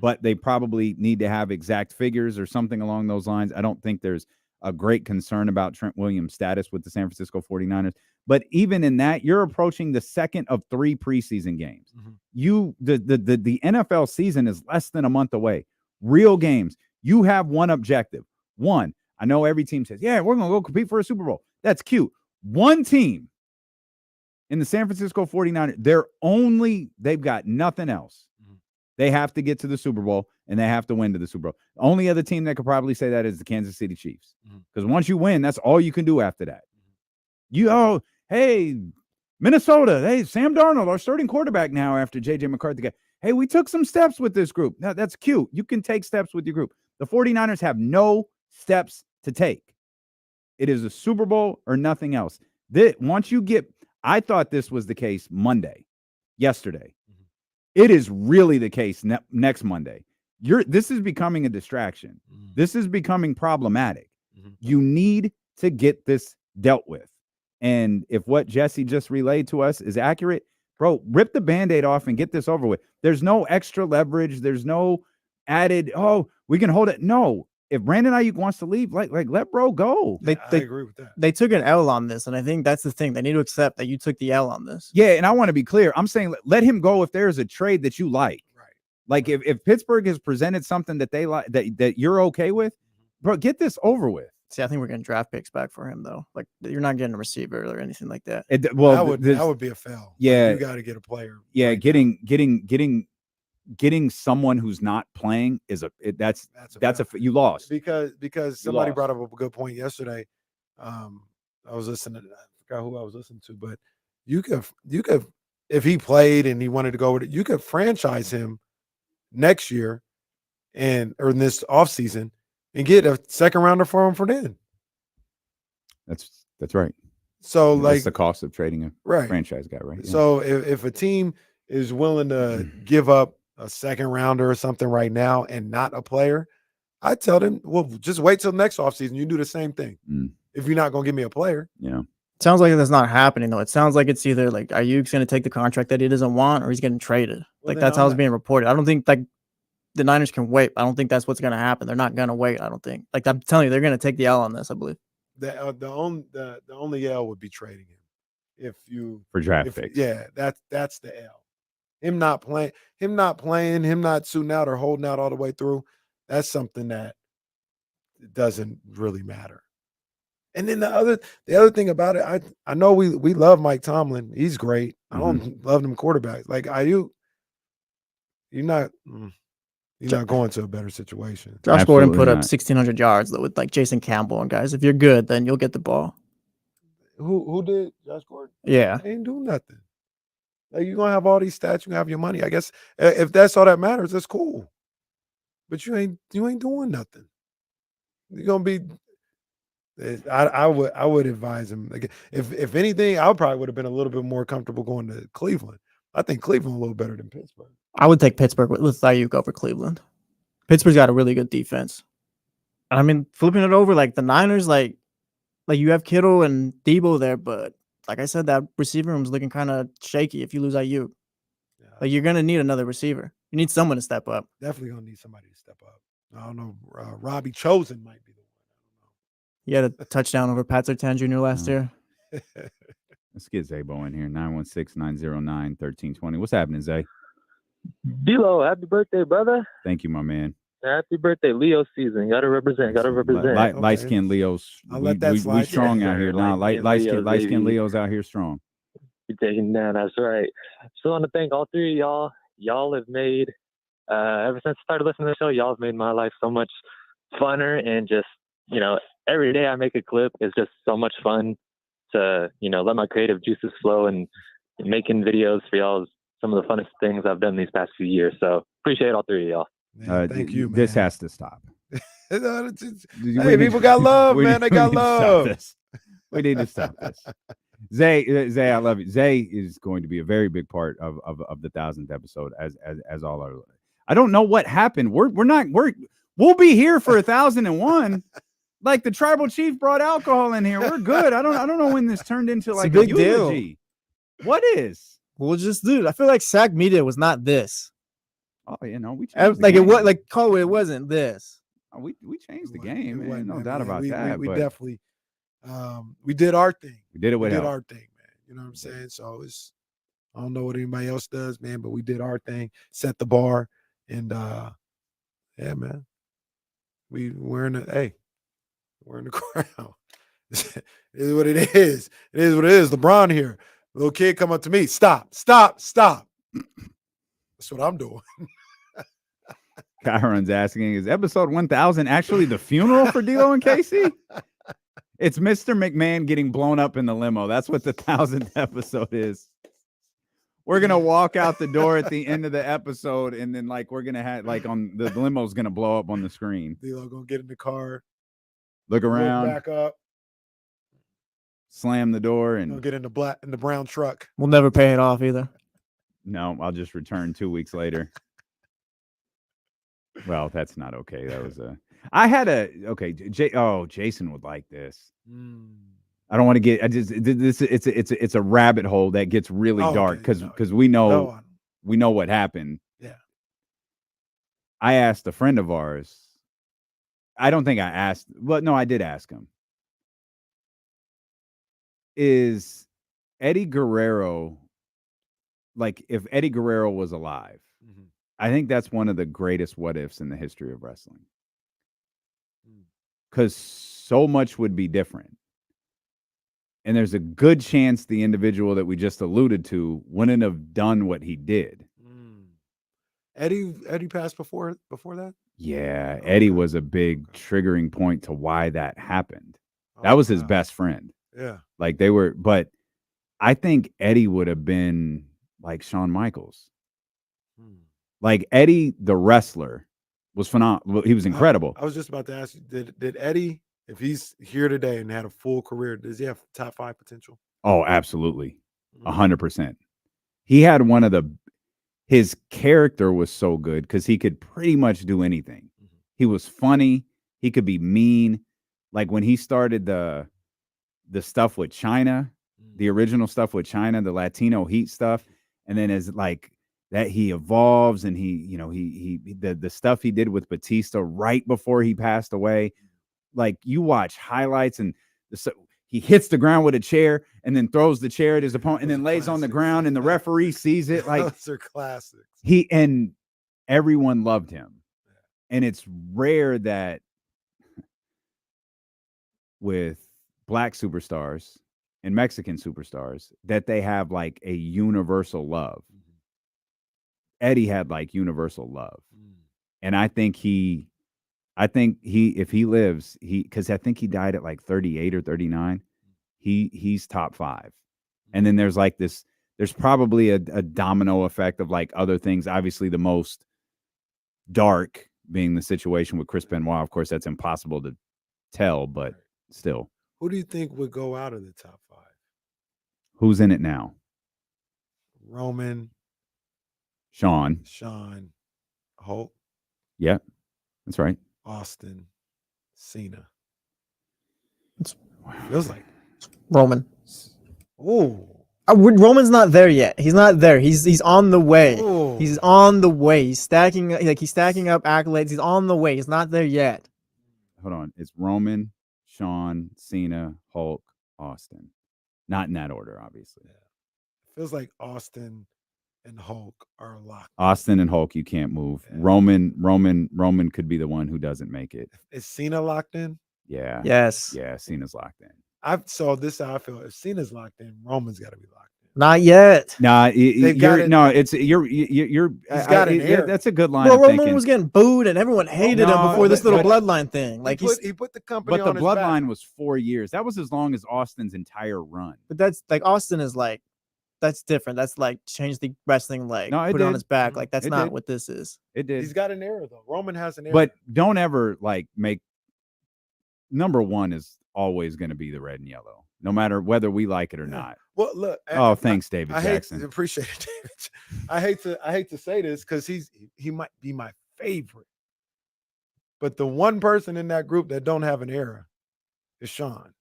but they probably need to have exact figures or something along those lines. I don't think there's a great concern about Trent Williams' status with the San Francisco 49ers. But even in that, you're approaching the second of 3 preseason games. The NFL season is less than a month away. Real games. You have one objective. One, I know every team says, yeah, we're going to go compete for a Super Bowl. That's cute. One team in the San Francisco 49ers, they've got nothing else. They have to get to the Super Bowl, and they have to win to the Super Bowl. The only other team that could probably say that is the Kansas City Chiefs. Because once you win, that's all you can do after that. Hey, Minnesota, hey, Sam Darnold, our starting quarterback now after J.J. McCarthy got, hey, we took some steps with this group. Now, that's cute. You can take steps with your group. The 49ers have no steps to take. It is a Super Bowl or nothing else. I thought this was the case yesterday. It is really the case next Monday. This is becoming a distraction. This is becoming problematic. You need to get this dealt with. And if what Jesse just relayed to us is accurate, bro, rip the Band-Aid off and get this over with. There's no extra leverage. There's no added, we can hold it. No. If Brandon Aiyuk wants to leave, let bro go. I agree with that. They took an L on this, and I think that's the thing. They need to accept that you took the L on this. Yeah, and I want to be clear. I'm saying let him go if there's a trade that you like. Right. Like if Pittsburgh has presented something that they like that you're okay with, bro, get this over with. See, I think we're getting draft picks back for him though. Like you're not getting a receiver or anything like that. That would be a fail. Yeah, you got to get a player. Yeah, getting someone who's not playing is you lost because somebody brought up a good point yesterday. I was listening. I forgot who I was listening to, but you could if he played and he wanted to go with it, you could franchise him next year or in this offseason and get a second rounder for him for then. That's right. So that's the cost of trading a franchise guy, right? Yeah. So if a team is willing to give up a second rounder or something right now and not a player, I tell them, well, just wait till next offseason. You do the same thing. If you're not going to give me a player. Yeah. Sounds like that's not happening though. It sounds like it's either like Aiyuk's going to take the contract that he doesn't want or he's getting traded. That's how it's being reported. I don't think the Niners can wait. I don't think that's what's going to happen. They're not going to wait. I don't think. I'm telling you, they're going to take the L on this, I believe. The only L would be trading him for draft picks. Yeah, that's the L. Him not playing, him not suiting out or holding out all the way through. That's something that doesn't really matter. And then the other thing about it, I know we love Mike Tomlin. He's great. I don't love them quarterbacks. Like Aiyuk, you're not going to a better situation. Josh Gordon put up 1,600 yards with Jason Campbell and guys. If you're good, then you'll get the ball. Who did Josh Gordon? Yeah, he ain't doing nothing. Like you're gonna have all these stats, you have your money. I guess if that's all that matters, that's cool. But you ain't doing nothing. You're gonna be. I would advise him. Like if anything, I probably would have been a little bit more comfortable going to Cleveland. I think Cleveland a little better than Pittsburgh. I would take Pittsburgh with Aiyuk over Cleveland. Pittsburgh's got a really good defense. I mean, flipping it over, like the Niners, like you have Kittle and Debo there, but like I said, that receiver room's looking kind of shaky if you lose Aiyuk. Yeah. Like you're gonna need another receiver. You need someone to step up. Definitely gonna need somebody to step up. I don't know. Robbie Chosen might be the one. I don't know. He had a touchdown over Pat Surtain Jr. last year. Let's get Zabo in here. 916-909-1320. What's happening, Zay? D-Lo, happy birthday, brother. Thank you, my man. Happy birthday, Leo season. Gotta represent. Light-skinned Leos. We strong out here now. Light-skinned Leos out here strong. You're taking that. That's right. So I want to thank all three of y'all. Y'all have made, ever since I started listening to the show, y'all have made my life so much funner. And just, every day I make a clip. It's just so much fun to, let my creative juices flow, and making videos for y'all is some of the funnest things I've done these past few years. So appreciate all three of y'all. Thank you, man. This has to stop. Hey, people got love, man. They got love. We need to stop this. Zay, I love you. Zay is going to be a very big part of the 1000th episode, as all our. I don't know what happened. We'll be here for 1001. Like the tribal chief brought alcohol in here. We're good. I don't know when this turned into like a big eulogy. Deal. What is? Well, just dude, I feel like SAC Media was not this. Oh, we like it was like Colway. It wasn't this. we changed the game, man. No doubt about we, that. We but definitely we did our thing. we did it with we did help. our thing, man. You know what I'm saying? So it's I don't know what anybody else does, man, but we did our thing, set the bar, and yeah, man. We're in the crowd. It is what it is. It is what it is. LeBron here. Little kid come up to me. Stop. That's what I'm doing. Kyron's asking, is episode 1000 actually the funeral for D'Lo and Casey? It's Mr. McMahon getting blown up in the limo. That's what the 1000th episode is. We're gonna walk out the door at the end of the episode, and then we're gonna have on the limo's gonna blow up on the screen. D'Lo gonna get in the car, look around, back up, slam the door, and gonna get in the brown truck. We'll never pay it off either. No, I'll just return 2 weeks later. Well, that's not okay. That was Jason would like this. I don't want to get. It's a rabbit hole that gets really dark because we know what happened. Yeah. I asked a friend of ours. I don't think I asked. Well, no, I did ask him. Is Eddie Guerrero if Eddie Guerrero was alive? I think that's one of the greatest what ifs in the history of wrestling. Because so much would be different. And there's a good chance the individual that we just alluded to wouldn't have done what he did. Eddie passed before that? Yeah, Eddie was a big triggering point to why that happened. That was his best friend. Yeah. But I think Eddie would have been like Shawn Michaels. Eddie, the wrestler, was phenomenal. He was incredible. I was just about to ask you, did Eddie, if he's here today and had a full career, does he have top 5 potential? Oh, absolutely. 100%. He had his character was so good because he could pretty much do anything. He was funny. He could be mean. When he started the stuff with China, the original stuff with China, the Latino Heat stuff, and then as that he evolves and the stuff he did with Batista right before he passed away. You watch highlights and he hits the ground with a chair and then throws the chair at his opponent and then lays on the ground and the referee sees it. Those are classics. And everyone loved him. And it's rare that with black superstars and Mexican superstars that they have a universal love. Eddie had universal love. And I think if he lives, because I think he died at 38 or 39, he's top 5. And then there's there's probably a domino effect of other things. Obviously the most dark being the situation with Chris Benoit. Of course, that's impossible to tell, but still. Who do you think would go out of the top 5? Who's in it now? Roman. Sean, Hulk. Yeah, that's right. Austin, Cena. Feels like Roman. Oh, Roman's not there yet. He's not there. He's on the way. Ooh. He's on the way. He's stacking up accolades. He's on the way. He's not there yet. Hold on. It's Roman, Sean, Cena, Hulk, Austin. Not in that order, obviously. Yeah. Feels like Austin and Hulk are locked. Austin and Hulk, you can't move. Yeah. Roman could be the one who doesn't make it. Is Cena locked in? Yeah. Yes. Yeah, Cena's locked in. This is how I feel. If Cena's locked in, Roman's got to be locked in. Not yet. Nah, you're He's got an air. That's a good line. Well, Roman was getting booed and everyone hated him before this little bloodline thing. He put the company but on the his back. bloodline was 4 years. That was as long as Austin's entire run. But that's Austin is that's different. That's change the wrestling put it on his back. That's not what this is. It did. He's got an era though. Roman has an era. But don't ever make number 1 is always going to be the red and yellow, no matter whether we like it or not. Well, look. Oh, thanks, David Jackson. Appreciate it, David. I hate to say this because he might be my favorite, but the one person in that group that don't have an era is Shawn.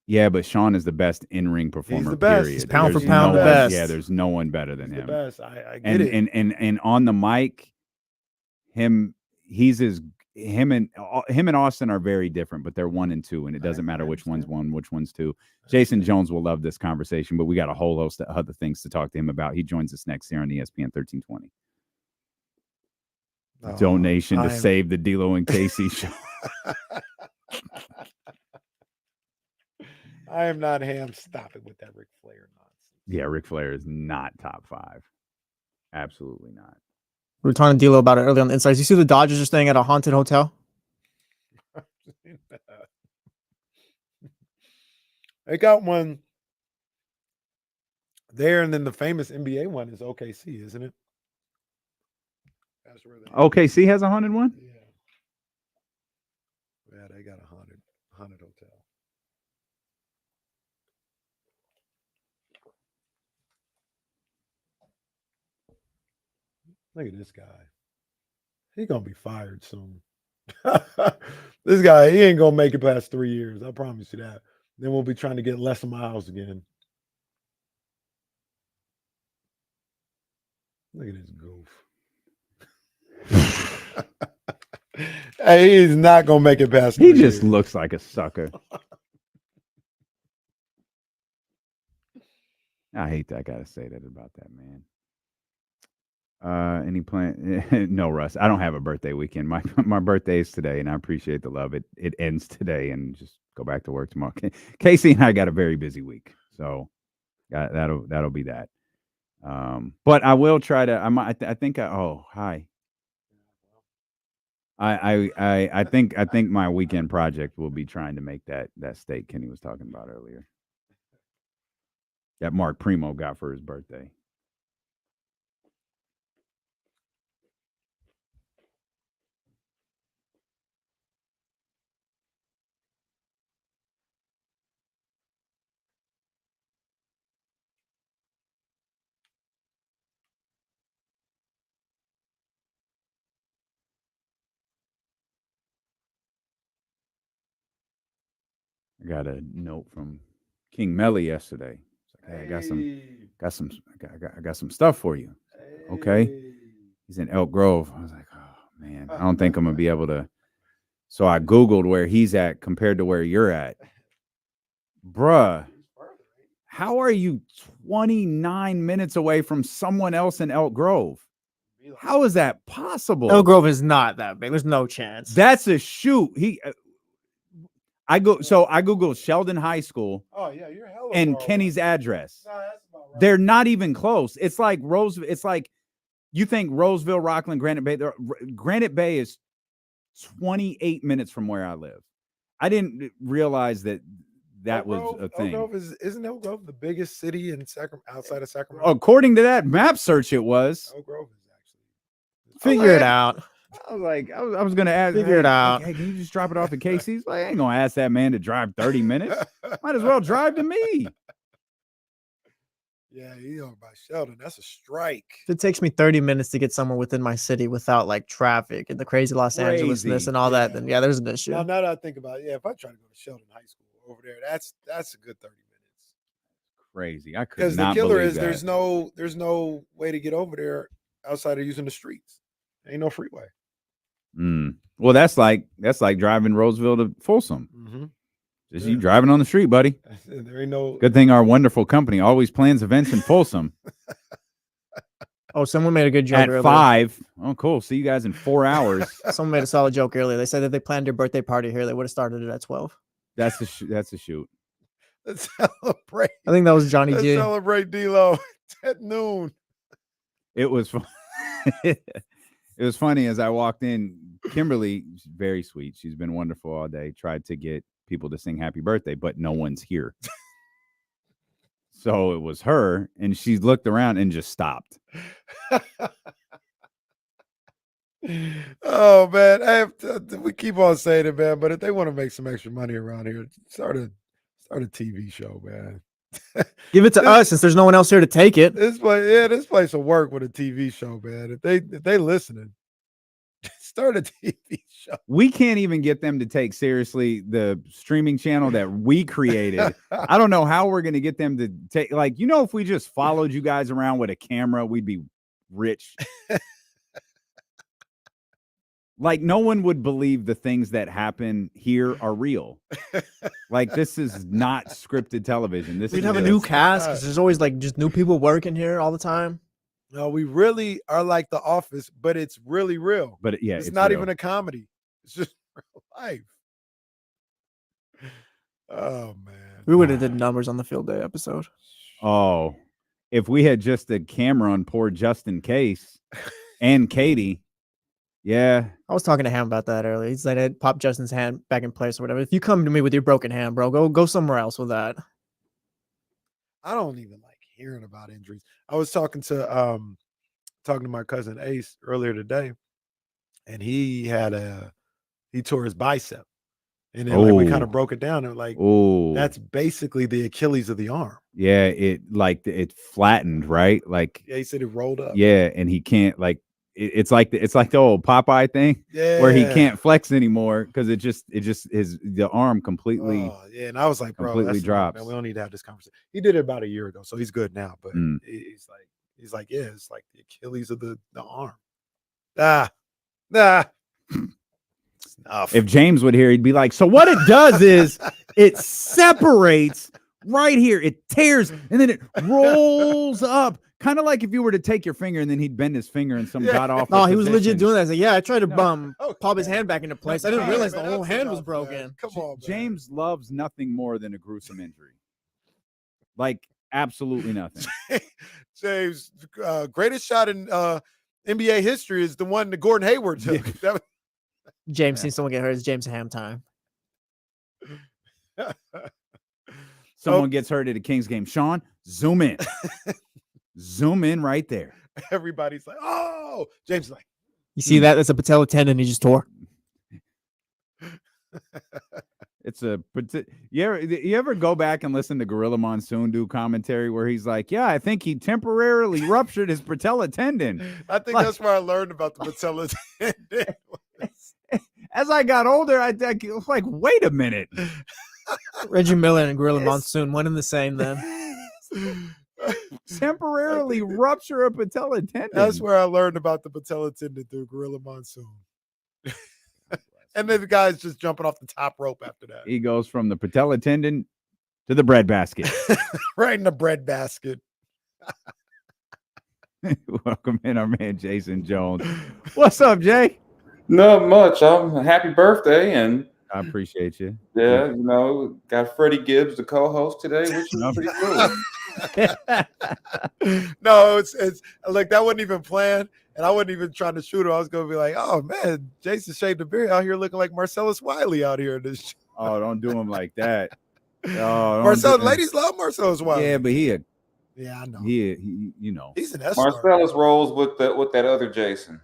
Yeah, but Shawn is the best in-ring performer. He's the best. Period. He's pound for There's pound no the best. Yeah, there's no one better than He's him. The best. I get it. And on the mic, he's as him and Austin are very different, but they're 1 and 2, and it doesn't matter which one's 1, which one's 2. Jason Jones will love this conversation, but we got a whole host of other things to talk to him about. He joins us next here on ESPN 1320. Donation to save the D'Lo and KC show. I am not ham. Stop it with that Ric Flair nonsense. Yeah, Ric Flair is not top 5. Absolutely not. We were talking to D'Lo about it earlier on the insights. You see the Dodgers are staying at a haunted hotel? They got one there, and then the famous NBA one is OKC, isn't it? That's where OKC has a haunted one? Yeah, they got a haunted hotel. Look at this guy. He's gonna be fired soon. This guy, he ain't gonna make it past 3 years. I promise you that. Then we'll be trying to get less miles again. Look at this goof. Hey, he's not gonna make it past. He just looks like a sucker. I hate that I gotta say that about that man. Any plan? No, Russ. I don't have a birthday weekend. My birthday is today, and I appreciate the love. It ends today, and just go back to work tomorrow. Casey and I got a very busy week, so that'll be that. But I will try to. I think. Oh, hi. I think my weekend project will be trying to make that steak Kenny was talking about earlier. That Mark Primo got for his birthday. I got a note from King Melly yesterday. Hey, I got some stuff for you. Okay. He's in Elk Grove. I was like, oh man, I don't think I'm gonna be able to. So I Googled where he's at compared to where you're at. Bruh, how are you 29 minutes away from someone else in Elk Grove? How is that possible? Elk Grove is not that big. There's no chance. That's a shoot. I Googled Sheldon High School. Oh yeah, you're hella and far Kenny's away. address. No, that's about right. They're not even close. It's like It's like you think Roseville, Rockland, Granite Bay. Granite Bay is 28 minutes from where I live. I didn't realize that was a thing. Elk Grove isn't Elk Grove the biggest city in outside of Sacramento? According to that map search, it was. Elk Grove is Figure it out. I was like, I was going to ask. Figure it out. Hey, can you just drop it off at Casey's? Like, I ain't going to ask that man to drive 30 minutes. Might as well drive to me. Yeah, by Sheldon. That's a strike. If it takes me 30 minutes to get somewhere within my city without like traffic and the crazy Los Angeles-ness and all that, then yeah, there's an issue. Now that I think about it, if I try to go to Sheldon High School over there, that's a good 30 minutes. Crazy. I could Because the not killer believe is that. there's no way to get over there outside of using the streets. Ain't no freeway. Well, that's like driving Roseville to Folsom. Mm-hmm. Just you driving on the street, buddy. There ain't no. Good thing our wonderful company always plans events in Folsom. Oh, someone made a good joke At earlier. 5. Oh, cool. See you guys in 4 hours. Someone made a solid joke earlier. They said that they planned their birthday party here, they would have started it at 12. That's a shoot. Let's celebrate. I think that was Johnny Let's G. celebrate D-Lo at noon. It was fun. It was funny as I walked in. Kimberly, very sweet. She's been wonderful all day. Tried to get people to sing happy birthday, but no one's here. So it was her, and she looked around and just stopped. Oh man, we keep on saying it, man. But if they want to make some extra money around here, start a TV show, man. Give it to us since there's no one else here to take it. This place will work with a TV show, man. If they listening, start a TV show. We can't even get them to take seriously the streaming channel that we created. I don't know how we're going to get them to take, if we just followed you guys around with a camera, we'd be rich. Like, no one would believe the things that happen here are real. Like, this is not scripted television. This We'd is have a new cast because there's always like just new people working here all the time. No, we really are like The Office, but it's really real. But yeah, it's not real. even a comedy. It's just real life. Oh man, we would have did numbers on the field day episode. Oh, if we had just a camera on poor Justin Case and Katie. Yeah. I was talking to him about that earlier. He's like, I'd pop Justin's hand back in place or whatever. If you come to me with your broken hand, bro, go somewhere else with that. I don't even like hearing about injuries. I was talking to my cousin Ace earlier today, and he tore his bicep. And then like we kind of broke it down and like that's basically the Achilles of the arm. Yeah, it flattened, right? Like yeah, he said it rolled up. Yeah, and he can't like it's like the old Popeye thing where he can't flex anymore because it just the arm completely. Oh, yeah, and I was like, bro, completely drops. Man, we don't need to have this conversation. He did it about a year ago, so he's good now. But he's like, yeah, it's like the Achilles of the arm. If James would hear, he'd be like, so what it does is it separates right here, it tears, and then it rolls up. Kind of like if you were to take your finger and then he'd bend his finger in some god awful. Oh, he was legit doing that. I was like, yeah, I tried to pop his hand back into place. I didn't realize the whole hand was broken. Man. Come on, man. James loves nothing more than a gruesome injury. Like absolutely nothing. James, greatest shot in NBA history is the one that Gordon Hayward took. Yeah. James sees someone get hurt. It's James Ham time. Someone gets hurt at a Kings game. Sean, zoom in. Zoom in right there. Everybody's like, oh, James is like, you see that? That's a patella tendon he just tore. It's you ever go back and listen to Gorilla Monsoon do commentary where he's like, yeah, I think he temporarily ruptured his patella tendon. I think that's where I learned about the patella tendon. As I got older, I was like, wait a minute. Reggie Miller and Gorilla Monsoon, one and the same then. Temporarily rupture a patella tendon. That's where I learned about the patella tendon through Gorilla Monsoon. And then the guy's just jumping off the top rope after that. He goes from the patella tendon to the bread basket. Right in the bread basket. Welcome in our man Jason Jones. What's up, Jay? Not much. Happy birthday, and I appreciate you. Yeah, you know, got Freddie Gibbs, the co-host today, which is pretty cool. No, it's like that wasn't even planned, and I wasn't even trying to shoot him. I was gonna be like, oh man, Jason shaved the beard out here looking like Marcellus Wiley out here in this show. Oh, don't do him like that. Oh, ladies love Marcellus Wiley. Yeah, but yeah, I know. He you know. He's an escort. Marcellus rolls with that other Jason.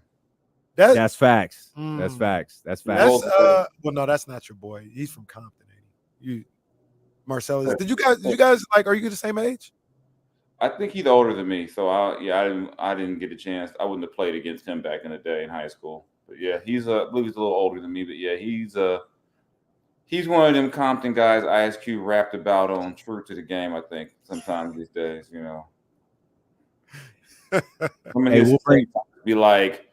That's facts. That's facts. That's facts. Well, no, that's not your boy. He's from Compton. You, Marcellus. Did you guys like? Are you the same age? I think he's older than me, so I didn't get a chance. I wouldn't have played against him back in the day in high school. But yeah, I believe he's a little older than me. But yeah, he's one of them Compton guys ISQ rapped about on True to the Game. I think sometimes these days, you know. I mean, be like,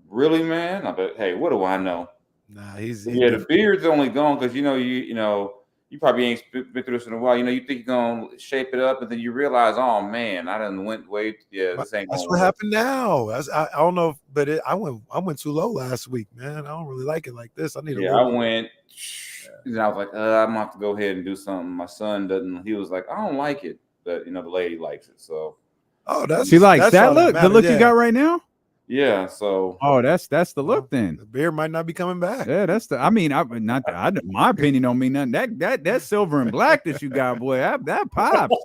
really, man? I bet. Hey, what do I know? Nah, the beard's only gone because you know you probably ain't been through this in a while. You know, you think you're gonna shape it up, and then you realize, oh man, I done went way. Yeah, this ain't. That's what happened now. I don't know, but I went too low last week, man. I don't really like it like this. I need. I went. And I was like, I'm gonna have to go ahead and do something. My son doesn't. He was like, I don't like it, but the lady likes it. So. Oh, that's she likes that look. The look you got right now. Yeah, so that's the look then. The beard might not be coming back. Yeah, that's the. I mean, my opinion don't mean nothing. That silver and black that you got, boy, that pops.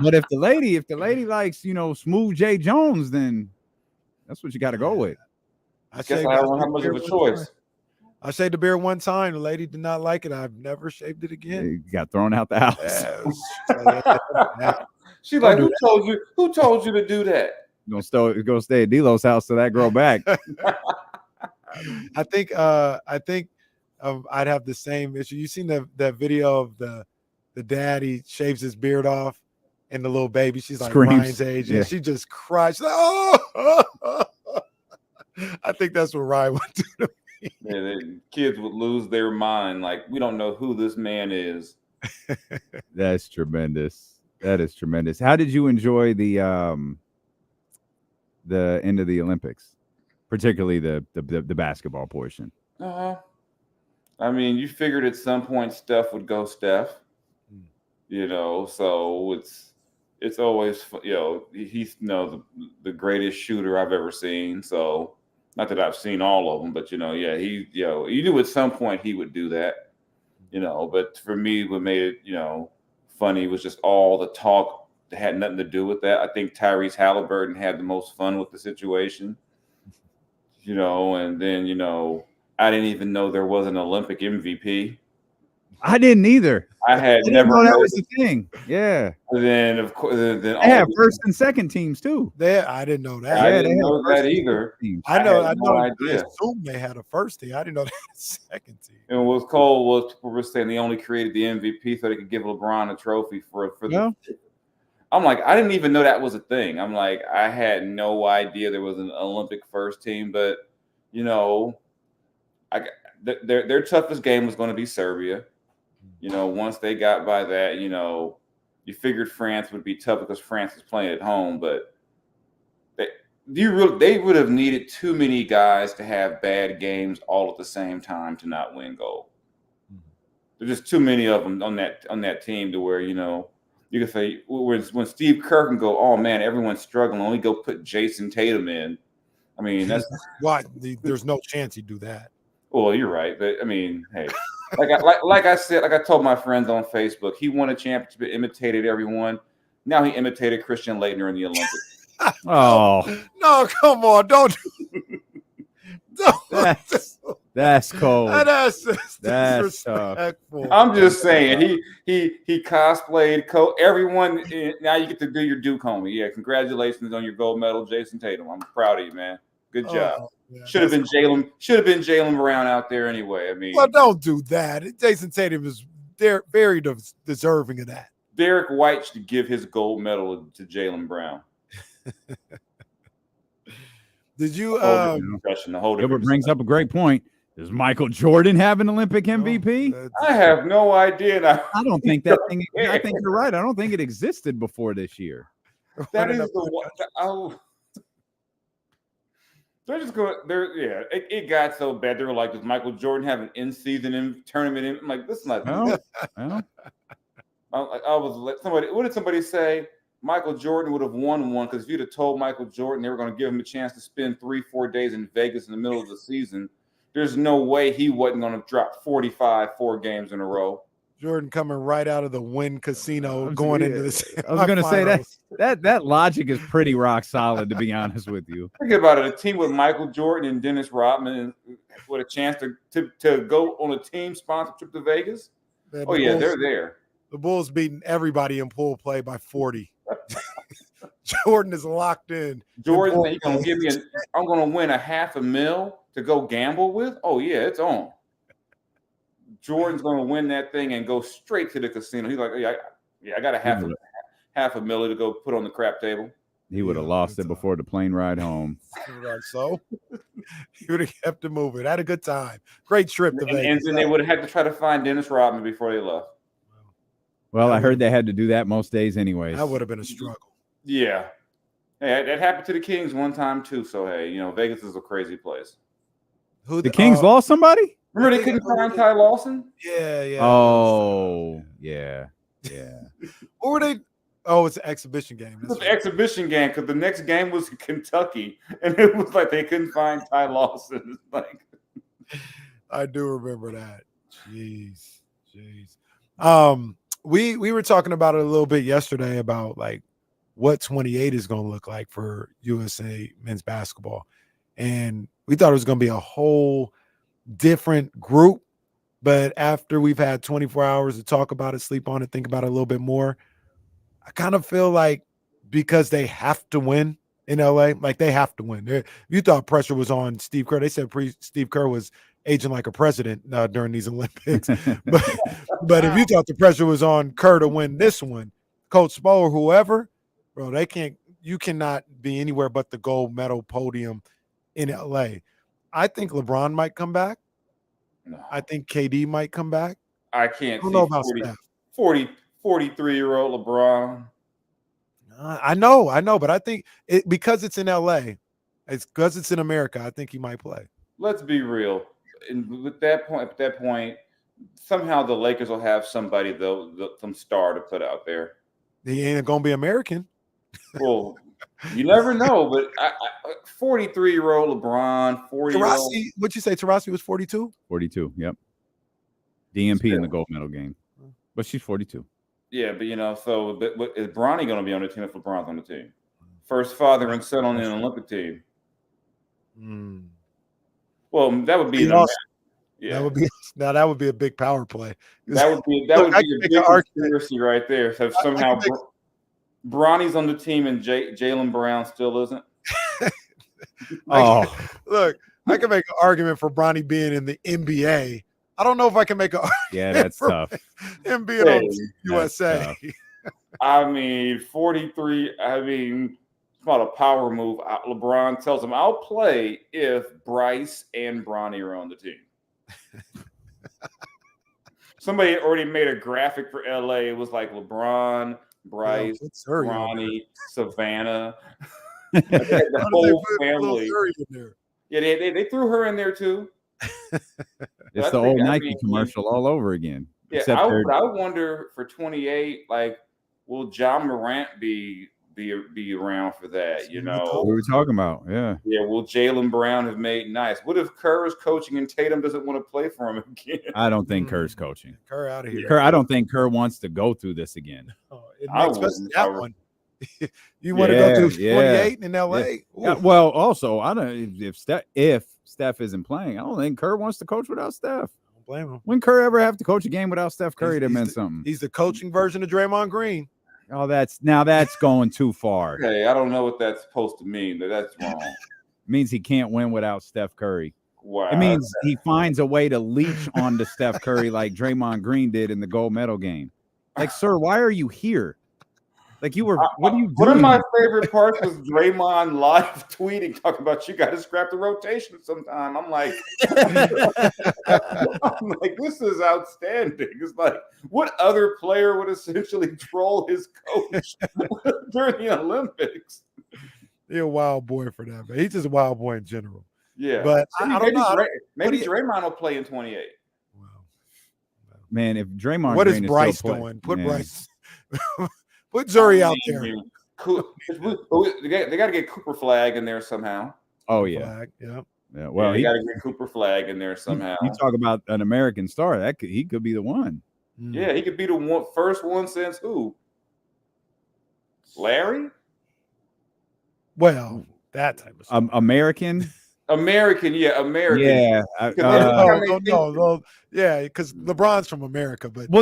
But if the lady likes smooth J Jones, then that's what you got to go with. I guess I don't have much of a choice. I shaved the beard one time. The lady did not like it. I've never shaved it again. You got thrown out the house. Yeah. She's like, who told you to do that? Go stay at D-Lo's house till that grow back. I think I'd have the same issue. You seen that video of the dad? He shaves his beard off, and the little baby, she's like Ryan's age, and she just cries. She's like, oh! I think that's what Ryan would do to me. Yeah, the kids would lose their mind. Like, we don't know who this man is. That's tremendous. That is tremendous. How did you enjoy the end of the Olympics, particularly the basketball portion? I mean, you figured at some point Steph would go Steph. You know, so it's always, you know, he's the greatest shooter I've ever seen. So not that I've seen all of them, but you knew at some point he would do that. You know, but for me, what made it funny was just all the talk that had nothing to do with that. I think Tyrese Halliburton had the most fun with the situation. You know, and then I didn't even know there was an Olympic MVP. I didn't either. I had didn't never know that heard was the thing. Yeah. And then of course, then they have first and second teams too. I didn't know that. I didn't know that either. I had no idea. I assumed they had a first team. I didn't know they had a second team. And what was cool was people were saying they only created the MVP so they could give LeBron a trophy for the. I'm like, I didn't even know that was a thing. I'm like, I had no idea there was an Olympic first team, but their toughest game was going to be Serbia. Once they got by that, you figured France would be tough because France was playing at home, but they would have needed too many guys to have bad games all at the same time to not win gold. There's just too many of them on that team to where you can say when Steve Kerr can go, oh man, everyone's struggling. Only go put Jason Tatum in. I mean, that's why there's no chance he'd do that. Well, you're right, but I mean, hey, like I said, like I told my friends on Facebook, he won a championship, imitated everyone. Now he imitated Christian Laettner in the Olympics. Oh no! Come on, don't. That's cold. That's disrespectful. I'm just saying, he cosplayed. Everyone, now you get to do your Duke, homie. Yeah, congratulations on your gold medal, Jason Tatum. I'm proud of you, man. Good job. Yeah, should have been Jaylen. Should have been Jaylen Brown out there anyway. I mean, well, don't do that. Jason Tatum is very deserving of that. Derek White should give his gold medal to Jaylen Brown. Did you? Gilbert brings up a great point. Does Michael Jordan have an Olympic MVP? I have no idea. I don't think that thing. I think you're right. I don't think it existed before this year. That is the one. They're just going. It got so bad. They were like, "Does Michael Jordan have an in-season tournament?" I'm like, "This is not." I was somebody. What did somebody say? Michael Jordan would have won one because if you'd have told Michael Jordan they were going to give him a chance to spend 3-4 days in Vegas in the middle of the season, there's no way he wasn't going to drop 45 4 games in a row. Jordan coming right out of the Wynn Casino, going into the. I was going to say that logic is pretty rock solid, to be honest with you. Think about it: a team with Michael Jordan and Dennis Rodman with a chance to go on a team sponsored trip to Vegas. They're there. The Bulls beating everybody in pool play by 40. Jordan is locked in. Jordan, he's gonna give me I'm gonna win $500,000 to go gamble with. Oh yeah, it's on. Jordan's gonna win that thing and go straight to the casino. He's like, I got $500,000 to go put on the crap table. He would have lost it before the plane ride home. So he would have kept it moving. Had a good time. Great trip to Vegas. And then they would have had to try to find Dennis Rodman before they left. Well, I heard they had to do that most days anyways. That would have been a struggle. Yeah. Hey, that happened to the Kings one time too. So hey, Vegas is a crazy place. The Kings lost somebody? Remember they couldn't find Ty Lawson? Yeah. Oh, yeah. Or were they? Oh, it's an exhibition game. It was an exhibition game because the next game was Kentucky, and it was like they couldn't find Ty Lawson. I do remember that. Jeez. We were talking about it a little bit yesterday about like what 28 is going to look like for USA men's basketball. And we thought it was going to be a whole different group. But after we've had 24 hours to talk about it, sleep on it, think about it a little bit more, I kind of feel like because they have to win in LA, like they have to win. You thought pressure was on Steve Kerr. They said Steve Kerr was aging like a president during these Olympics. but if you thought the pressure was on Kerr to win this one, Coach Spo or whoever, bro, you cannot be anywhere but the gold medal podium in LA. I think LeBron might come back. No. I think KD might come back. I can't I don't see know about Steph. 43-year-old LeBron. I know, but I think because it's in LA, it's because it's in America. I think he might play. Let's be real. And at that point, somehow the Lakers will have somebody some star to put out there. He ain't gonna be American. Well, you never know. But 43-year-old LeBron, 40-year-old. What'd you say? Tarasi was 42. 42. Yep. DMP in the gold medal game, but she's 42. Yeah, but but is Bronny going to be on the team if LeBron's on the team? First father and son on an Olympic team. Well, that would be yeah. That would be a big power play. That would be a big conspiracy right there. So somehow Bronny's on the team and Jaylen Brown still isn't. Look, I can make an argument for Bronny being in the NBA. I don't know if I can make an argument. Yeah, that's tough. Him being on USA. I mean, 43. I mean, it's not a power move. LeBron tells him, "I'll play if Bryce and Bronny are on the team." Somebody already made a graphic for LA. It was like LeBron, Bryce, Bronny, Savannah, the whole family. Yeah, they threw her in there too. It's the old Nike commercial all over again. Yeah, I would wonder for 28, like, will John Morant be around for that? You know, what we were talking about. Yeah. Yeah. Will Jaylen Brown have made nice? What if Kerr is coaching and Tatum doesn't want to play for him again? I don't think Kerr's coaching. Kerr out of here. I don't think Kerr wants to go through this again. Especially that one. You want to go to 28 in LA? Yeah. Well, also, I don't if Steph isn't playing, I don't think Kerr wants to coach without Steph. Don't blame him. When Kerr ever have to coach a game without Steph Curry, that meant something. He's the coaching version of Draymond Green. Oh, that's going too far. Okay, I don't know what that's supposed to mean, but that's wrong. It means he can't win without Steph Curry. Wow. It means he finds a way to leech onto Steph Curry like Draymond Green did in the gold medal game. Like, sir, why are you here? Like, you were, what are you doing? One of my favorite parts was Draymond live tweeting, talking about you got to scrap the rotation sometime. I'm like, this is outstanding. It's like, what other player would essentially troll his coach during the Olympics? He's a wild boy for that, but he's just a wild boy in general. Yeah, but I don't know. Maybe Draymond will play in 28. Wow. Man, if Draymond, what is Bryce doing? Put Bryce. Put Zuri out there. They got to get Cooper Flag in there somehow. Oh yeah, Flag, yeah. Well, they got to get Cooper Flag in there somehow. You talk about an American star. He could be the one. Yeah, he could be the first one since who? Larry. Well, that type of stuff. American. American. Yeah. No. Yeah, because LeBron's from America, but no.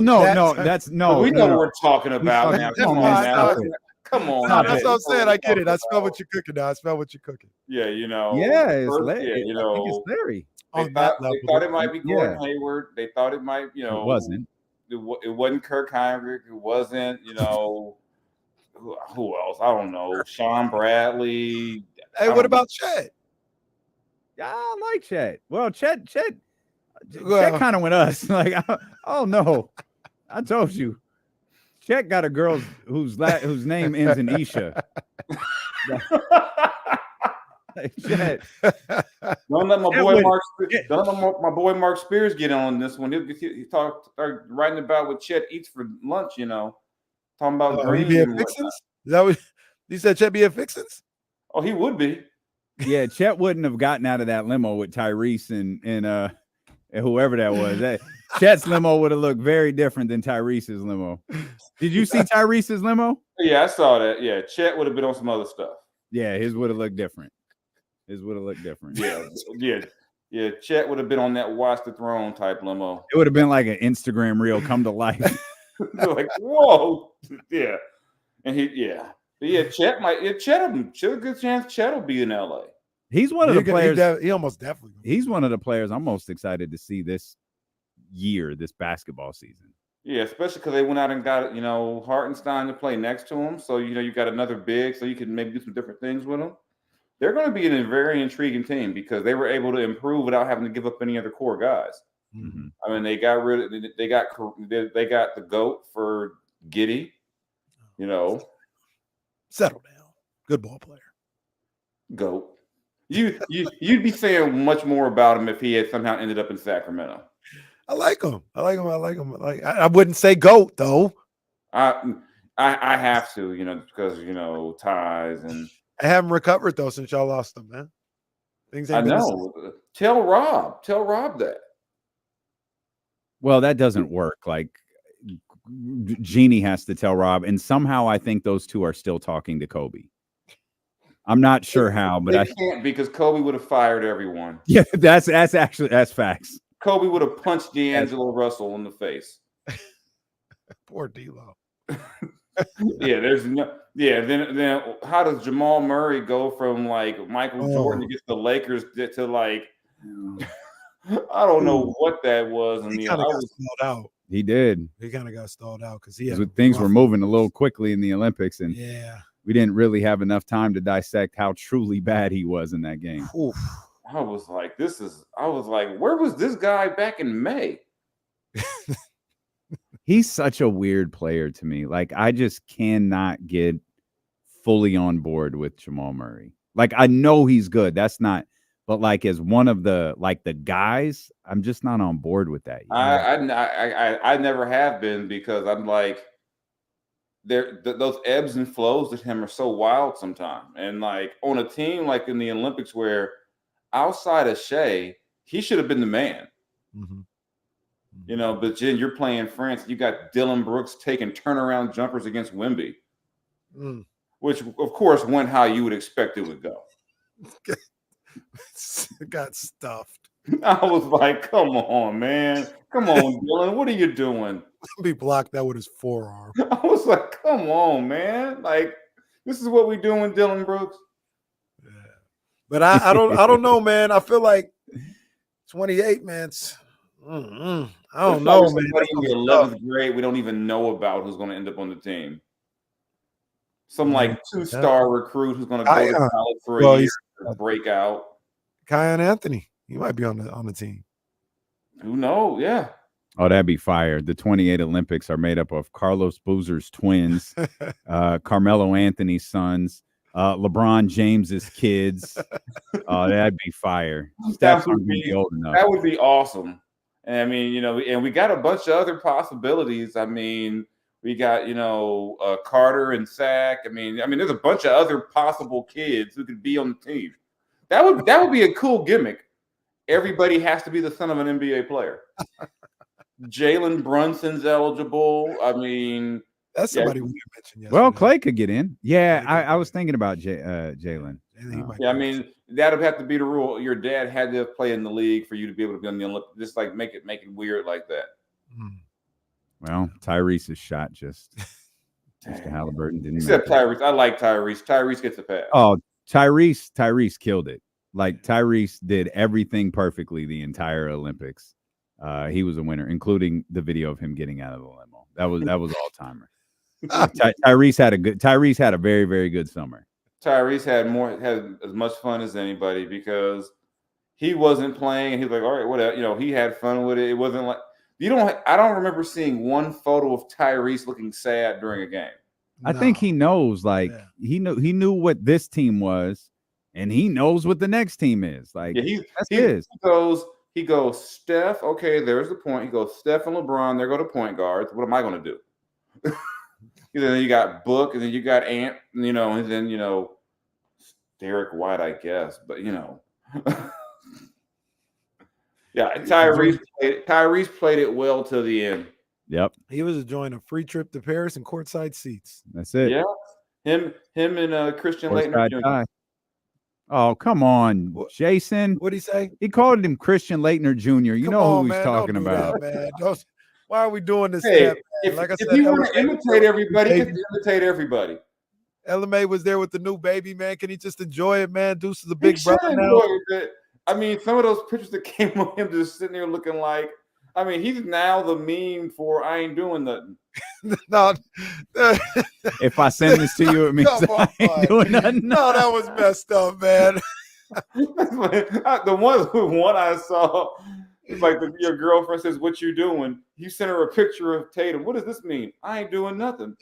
We know what we're talking about now. Come on now. Come on. That's what I'm saying. I get it. I smell what you're cooking now. I smell what you're cooking. Yeah, you know. Yeah, it's Larry. Yeah, you know, I think it's Larry. They thought it might be Gordon Hayward. They thought it might, you know. It wasn't. It wasn't Kirk Heinrich. It wasn't, you know, who else? I don't know. Sean Bradley. Hey, what about Chet? Yeah, I like Chet. Well, Chet kind of went us. Like, oh no, I told you, Chet got a girl whose name ends in Isha. Chet. Don't let my boy Mark Spears get on this one. He started writing about what Chet eats for lunch. You know, talking about he be at Fixins. Is that what you said? Chet be at Fixins? Oh, he would be. Yeah, Chet wouldn't have gotten out of that limo with Tyrese and whoever that was. Chet's limo would have looked very different than Tyrese's limo. Did you see Tyrese's limo? Yeah, I saw that. Yeah, Chet would have been on some other stuff. Yeah, his would have looked different. Yeah. Chet would have been on that Watch the Throne type limo. It would have been like an Instagram reel come to life. Like, whoa, yeah, and Chet a good chance Chet will be in LA. He's one of the players. He almost definitely. He's one of the players I'm most excited to see this basketball season. Yeah, especially because they went out and got, you know, Hartenstein to play next to him. So, you know, you got another big, so you can maybe do some different things with him. they're going to be a very intriguing team because they were able to improve without having to give up any other core guys. Mm-hmm. I mean, they got the GOAT for Giddey, Settle down. Good ball player. GOAT. You'd be saying much more about him if he had somehow ended up in Sacramento. I like him. Like I wouldn't say GOAT though. I have to, because ties and I haven't recovered though since y'all lost him, man. Things ain't I been the know. Tell Rob that. Well, that doesn't work. Like Jeannie has to tell Rob, and somehow I think those two are still talking to Kobe. I'm not sure how, but they can't because Kobe would have fired everyone. Yeah, that's facts. Kobe would have punched D'Angelo Russell in the face. Poor D'Lo. Then how does Jamal Murray go from like Michael Jordan to get the Lakers to like I don't know what that was. He kind of got stalled out. He did. He kind of got stalled out because things were moving a little quickly in the Olympics, and we didn't really have enough time to dissect how truly bad he was in that game. Oof. I was like, where was this guy back in May? He's such a weird player to me. Like, I just cannot get fully on board with Jamal Murray. Like, I know he's good. That's not, but like as one of the guys, I'm just not on board with that. I never have been because I'm like, those ebbs and flows to him are so wild sometimes. And like on a team like in the Olympics where outside of Shea, he should have been the man. Mm-hmm. But Jen, you're playing France. You got Dylan Brooks taking turnaround jumpers against Wemby, which of course went how you would expect it would go. Got stuffed. I was like, come on, man. Come on, Dylan. What are you doing? Be blocked that with his forearm. I was like, come on, man. Like, this is what we doing, Dylan Brooks. Yeah. But I don't know, man. I feel like 28, man. I don't know, man. Somebody in the 11th grade we don't even know about who's going to end up on the team. Some like 2-star recruit who's going to go to college for a year to break out. Kiyan Anthony. He might be on the team. Who knows? Yeah. Oh, that'd be fire. The 28 Olympics are made up of Carlos Boozer's twins, Carmelo Anthony's sons, LeBron James's kids. Oh, that'd be fire. That would be old enough. That would be awesome. And I mean, and we got a bunch of other possibilities. I mean, we got, Carter and Sack. I mean, there's a bunch of other possible kids who could be on the team. That would be a cool gimmick. Everybody has to be the son of an NBA player. Jalen Brunson's eligible. I mean, that's somebody we mentioned yesterday. Well, Clay could get in. Yeah, I was thinking about Jalen. That would have to be the rule. Your dad had to play in the league for you to be able to be on the Olympics. Just like make it weird like that. Well, Tyrese's shot just Mr. Halliburton didn't. Except Tyrese. I like Tyrese. Tyrese gets a pass. Oh, Tyrese killed it. Like Tyrese did everything perfectly the entire Olympics. He was a winner, including the video of him getting out of the limo. That was all timer. Tyrese had a very, very good summer. Tyrese had as much fun as anybody because he wasn't playing and he was like, all right, whatever. He had fun with it. It wasn't like I don't remember seeing one photo of Tyrese looking sad during a game. I think he knows, he knew what this team was, and he knows what the next team is. Like, he goes, Steph, okay, there's the point. He goes, Steph and LeBron, they're going to point guards. What am I going to do? Then you got Book, and then you got Ant, and then, Derek White, I guess. But, yeah, Tyrese played it well to the end. Yep. He was enjoying a free trip to Paris and courtside seats. That's it. Yeah. Him and Christian Laettner Jr. Oh, come on, Jason. What'd he say? He called him Christian Laettner Jr. You know who he's talking don't about. That, man. Why are we doing this? Hey, if you want to imitate everybody, just imitate everybody. LMA was there with the new baby, man. Can he just enjoy it, man? Deuce is a big brother now. I mean, some of those pictures that came of him just sitting there looking like, I mean, he's now the meme for I ain't doing nothing. No, If I send this to you, it means I ain't doing nothing. No, that was messed up, man. The one I saw, it's like your girlfriend says, "What you doing?" You send her a picture of Tatum. What does this mean? I ain't doing nothing.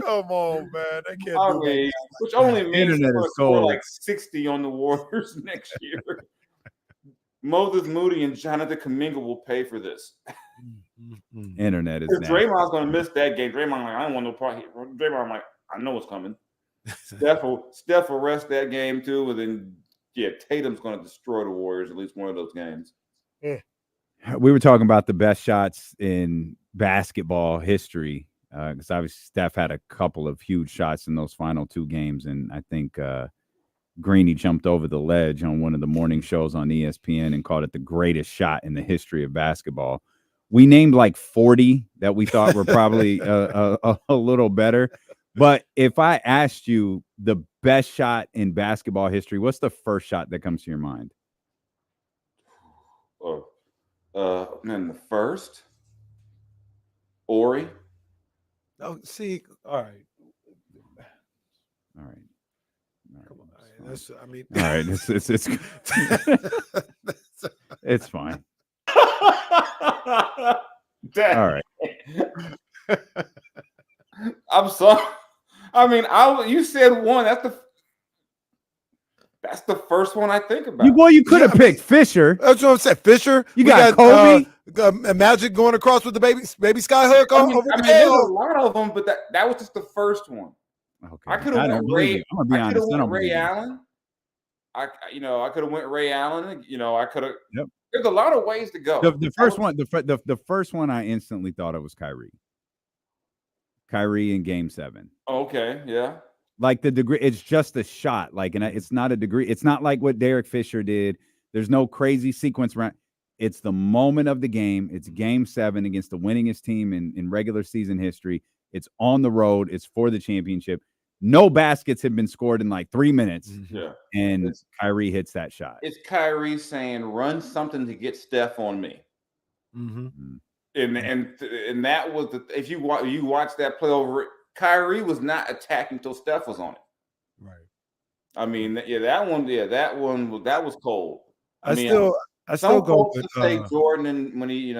Come on, man. They can't I do mean, that. which only means Internet they're going is to score cold. like 60 on the Warriors next year. Moses Moody and Jonathan Kuminga will pay for this. Internet is nasty. Draymond's going to miss that game. Draymond like, I don't want no part here. Draymond like, I know it's coming. Steph will rest that game too, and then Tatum's going to destroy the Warriors at least one of those games. Yeah. We were talking about the best shots in basketball history because obviously Steph had a couple of huge shots in those final two games, and I think Greeny jumped over the ledge on one of the morning shows on ESPN and called it the greatest shot in the history of basketball. We named like 40 that we thought were probably a little better. But if I asked you the best shot in basketball history, what's the first shot that comes to your mind? Man, the first Ori. Oh, see, all right. Come on. That's, I mean, All right, it's it's fine. All right. I'm sorry. I mean, you said one. That's the first one I think about. You could have picked Fisher. That's what I said. Fisher. You got Kobe. Magic going across with the baby skyhook. I mean, there's a lot of them, but that was just the first one. Okay. I could have went Ray. I'm gonna be honest. I don't Ray believe you. Allen. I could have went Ray Allen. I could have. Yep. There's a lot of ways to go. The first one I instantly thought it was Kyrie. Kyrie in Game 7. Okay, yeah. Like the degree, it's just a shot. Like, and it's not a degree. It's not like what Derek Fisher did. There's no crazy sequence around. It's the moment of the game. It's Game 7 against the winningest team in regular season history. It's on the road. It's for the championship. No baskets have been scored in like 3 minutes. Yeah. And Kyrie hits that shot. It's Kyrie saying, "Run something to get Steph on me." Mm-hmm. And that was if you watch that play over it, Kyrie was not attacking until Steph was on it. Right. I mean, that was cold. I still go with say Jordan and when he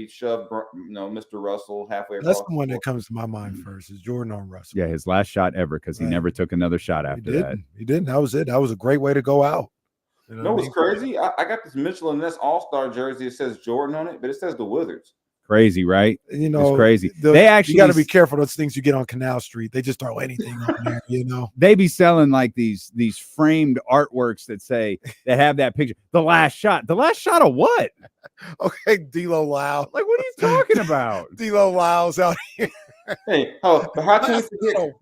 shoved Mr. Russell halfway across. That's the one that comes to my mind first is Jordan on Russell. Yeah, his last shot ever because he never took another shot after that. He didn't. That was it. That was a great way to go out. You know what's crazy? I got this Mitchell and Ness All-Star jersey. It says Jordan on it, but it says the Wizards. Crazy, right? It's crazy. They actually, you got to be careful. Those things you get on Canal Street, they just throw anything on there. They be selling like these framed artworks that have that picture. The last shot of what? Okay, D'Lo Lau. Like, what are you talking about? D'Lo Lau's out here. Hey, but how can we forget?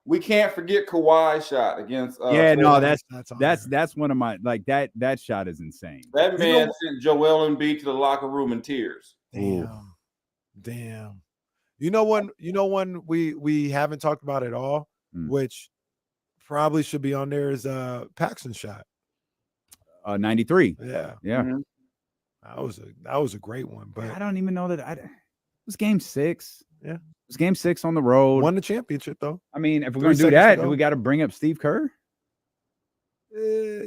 We can't forget Kawhi's shot against. That's one of my that shot is insane. That man sent Joel Embiid to the locker room in tears. Damn. You know one we haven't talked about at all, which probably should be on there is Paxson shot. 93. Yeah. Mm-hmm. That was a great one. But I don't even know that it was Game 6. Yeah. It was Game 6 on the road. Won the championship though. I mean, if we're gonna do that, do we got to bring up Steve Kerr? Yeah.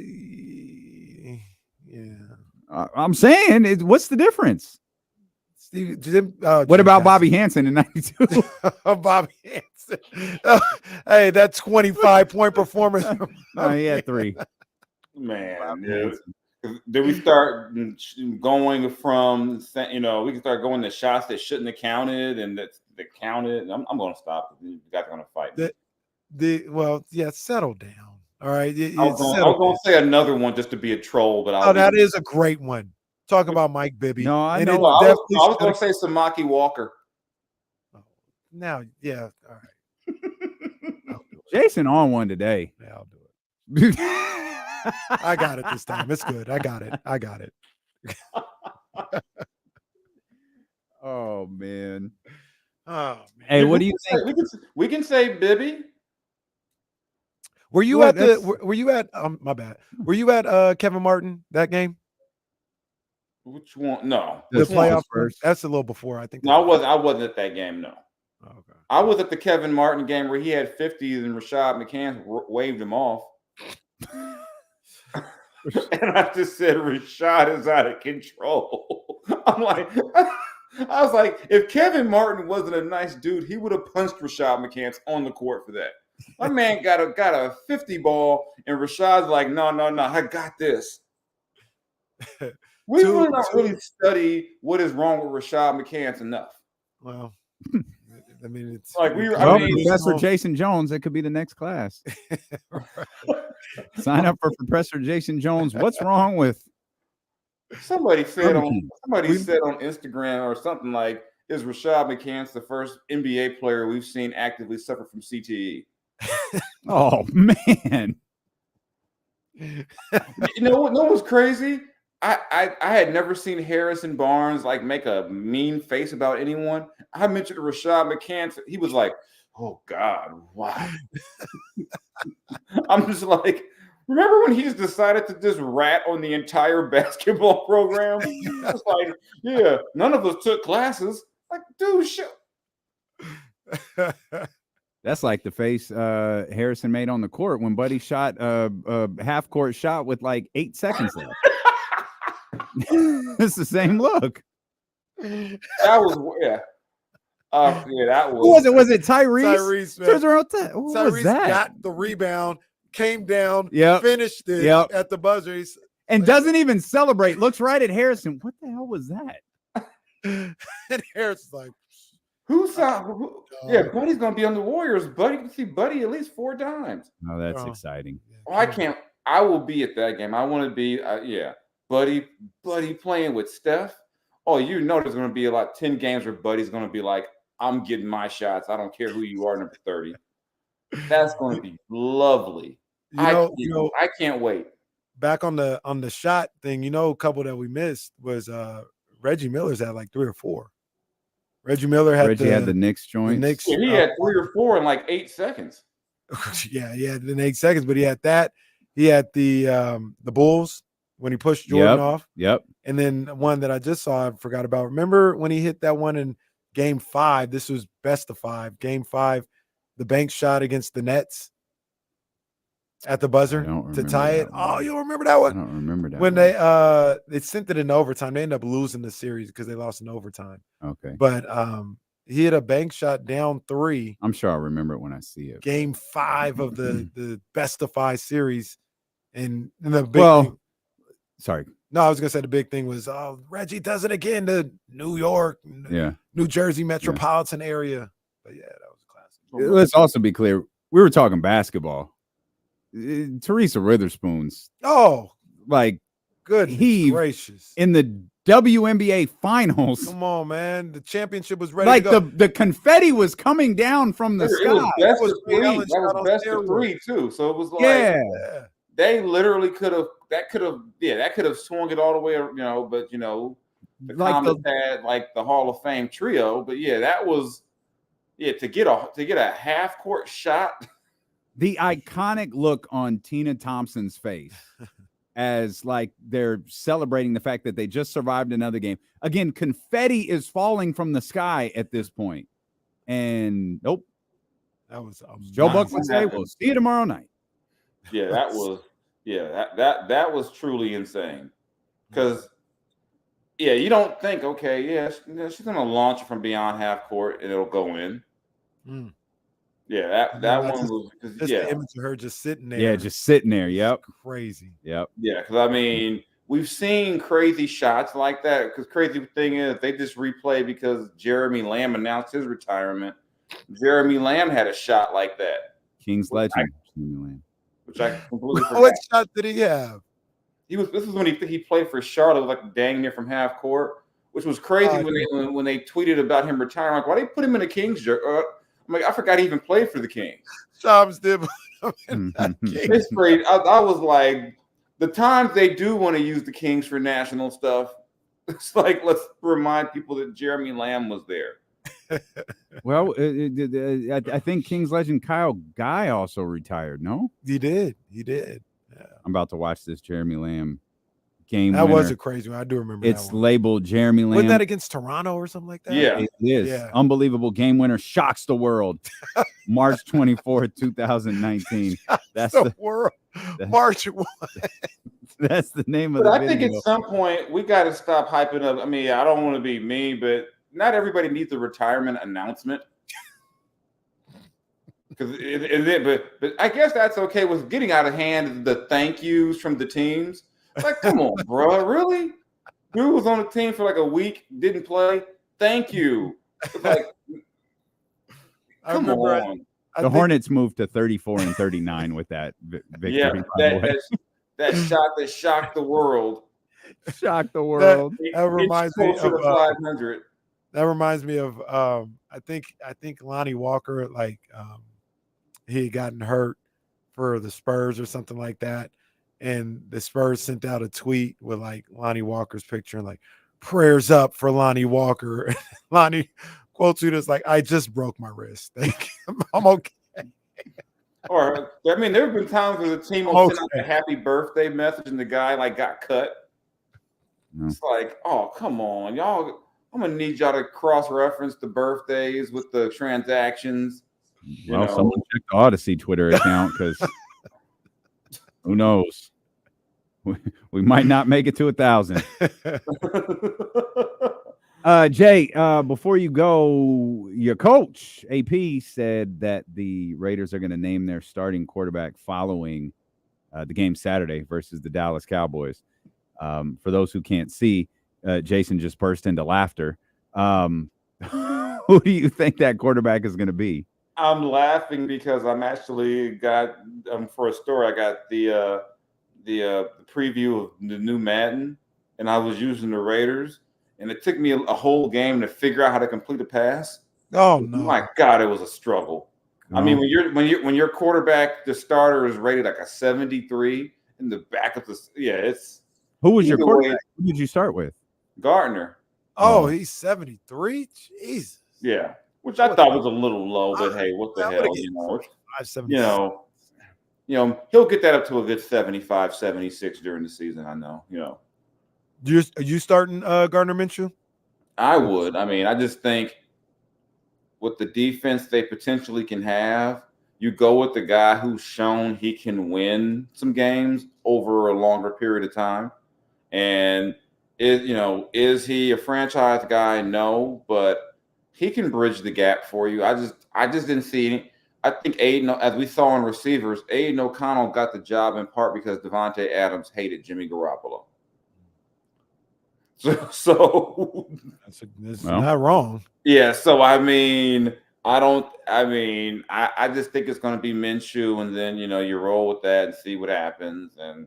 I'm saying, what's the difference? What about Bobby Hansen in 92? Bobby Hansen. Hey, that 25-point performance. He had 3. Man, did we start going from, we can start going to shots that shouldn't have counted and that counted. I'm going to stop. You guys are going to fight. Settle down. All right. I was going to say another one just to be a troll, but that is a great one. Talk about Mike Bibby. No, I know. I was going to say Samaki Walker. Now, yeah. All right. Jason on one today. Yeah, I'll do it. I got it this time. It's good. I got it. Oh man. Hey, what do you think? We can say Bibby. Were you my bad. Were you at Kevin Martin that game? Which one? No, The which one? playoff first. That's a little before, I think. No, I wasn't at that game. No. Okay. I was at the Kevin Martin game where he had 50s and Rashad McCants waved him off. And I just said, Rashad is out of control. I'm like, I was like, if Kevin Martin wasn't a nice dude, he would have punched Rashad McCants on the court for that. My man got a 50 ball, and Rashad's like, no, I got this. We really don't really study what is wrong with Rashad McCants enough. Well, I mean, it's like Professor Jason Jones. That could be the next class. Sign up for Professor Jason Jones. What's wrong with? Somebody said on Instagram or something like, "Is Rashad McCants the first NBA player we've seen actively suffer from CTE?" Oh man! You know what? No one's crazy. I had never seen Harrison Barnes like make a mean face about anyone. I mentioned Rashad McCants. He was like, "Oh God, why?" I'm just like, remember when he just decided to just rat on the entire basketball program? It's like, yeah, none of us took classes. Like, dude, shit. That's like the face Harrison made on the court when Buddy shot a half court shot with like 8 seconds left. It's the same look. That was that was. Who was it? Was it Tyrese? Tyrese, man. What Tyrese was that? got the rebound, came down, Yep. finished it at the buzzer. He's And doesn't even celebrate. Looks right at Harrison. What the hell was that? and Harrison's like, Who's yeah, Buddy's gonna be on the Warriors. Buddy can see Buddy at least 4 times. Oh, that's exciting. Oh, I can't. I will be at that game. I want to be. Buddy playing with Steph. Oh, you know there's going to be 10 games where Buddy's going to be like, I'm getting my shots. I don't care who you are, number 30. That's going to be lovely. I can't wait. Back on the shot thing, a couple that we missed was Reggie Miller's had like 3 or 4. Reggie Miller had the Knicks joint. Yeah, he had 3 or 4 in like 8 seconds. Yeah, he had it in 8 seconds, but he had that. He had the Bulls when he pushed Jordan off. Yep. And then one that I just saw, I forgot about. Remember when he hit that one in Game 5? This was best of 5. Game 5, the bank shot against the Nets at the buzzer to tie it. Oh, you don't remember that one? I don't remember that. When they sent it in overtime, they ended up losing the series because they lost in overtime. Okay. But he hit a bank shot down 3. I'm sure I'll remember it when I see it. Game 5 of the best of 5 series. And the big thing, sorry. No, I was gonna say the big thing was Reggie does it again to New York, New Jersey metropolitan area. But yeah, that was a classic. Let's also be clear. We were talking basketball. Teresa Witherspoon's good gracious in the WNBA finals. Come on, man. The championship was ready to go. The confetti was coming down from the sky. That was best of 3 too. So it was like they literally could have swung it all the way, but the Comets had like the Hall of Fame trio. But yeah, that was to get a half court shot. The iconic look on Tina Thompson's face as like they're celebrating the fact that they just survived another game. Again, confetti is falling from the sky at this point. And nope. That was Joe Buck would say, we'll see you tomorrow night. Yeah, that was truly insane. Because you don't think, she's gonna launch it from beyond half court and it'll go in. Yeah, that one was because the image of her just sitting there. Yeah, just sitting there. Yep. Crazy. Yep. Yeah, because I mean, we've seen crazy shots like that. Because crazy thing is, they just replay because Jeremy Lamb announced his retirement. Jeremy Lamb had a shot like that. King's legend. Which I completely forgot. What shot did he have? This is when he played for Charlotte, like dang near from half court, which was crazy when they tweeted about him retiring. Like, why they put him in a Kings jersey? I'm like, I forgot he even played for the Kings. Shams did. It's great. I was like, the times they do want to use the Kings for national stuff, it's like, let's remind people that Jeremy Lamb was there. Well, I think Kings legend Kyle Guy also retired. No, he did. Yeah. I'm about to watch this Jeremy Lamb game That winner. was a crazy one. I do remember It's that one. labeled Jeremy Lamb. Wasn't that against Toronto or something like that? Yeah. It is. Yeah. Unbelievable game winner. Shocks the world. March 24th, 2019. That's the the world. March 1. That's the name of But the I video. think at some point we got to stop hyping up. I mean, I don't want to be mean, but not everybody needs a retirement announcement. But I guess that's okay with getting out of hand. The thank yous from the teams. Like, come on, bro, really? Dude was on the team for like a week, didn't play. Thank you. It's like, come on. The Hornets moved to 34 and 39 with that victory. Yeah, by the way. that shot that shocked the world. Shocked the world. That reminds me Closer of to 500. That reminds me of I think Lonnie Walker, like he had gotten hurt for the Spurs or something like that. And the Spurs sent out a tweet with like Lonnie Walker's picture and like prayers up for Lonnie Walker. Lonnie quotes it as like, I just broke my wrist. I'm okay. Or I mean, there have been times where the team will send out a happy birthday message and the guy like got cut. It's like, oh, come on, y'all. I'm gonna need y'all to cross-reference the birthdays with the transactions. Well, someone check the Odyssey Twitter account because who knows? We might not make it to 1,000. Jay, before you go, your coach AP said that the Raiders are going to name their starting quarterback following the game Saturday versus the Dallas Cowboys. For those who can't see, Jason just burst into laughter. Who do you think that quarterback is going to be? I'm laughing because I'm actually got for a story. I got the preview of the new Madden, and I was using the Raiders, and it took me a whole game to figure out how to complete a pass. Oh no! My God, it was a struggle. I mean, when your quarterback, the starter, is rated like a 73, and the backup is it's. Who was your quarterback? Who did you start with? Gardner. Oh, he's 73. Jesus. Yeah, which I thought was a little low, but hey, what the hell? He'll get that up to a good 75, 76 during the season. I know. Are you starting Gardner Minshew? I would. I mean, I just think with the defense they potentially can have, you go with the guy who's shown he can win some games over a longer period of time. And is he a franchise guy? No, but he can bridge the gap for you. I just didn't see any. I think Aiden, as we saw in receivers, Aiden O'Connell got the job in part because Devontae Adams hated Jimmy Garoppolo. So that's not wrong. Yeah. So I just think it's going to be Minshew, and then you roll with that and see what happens. And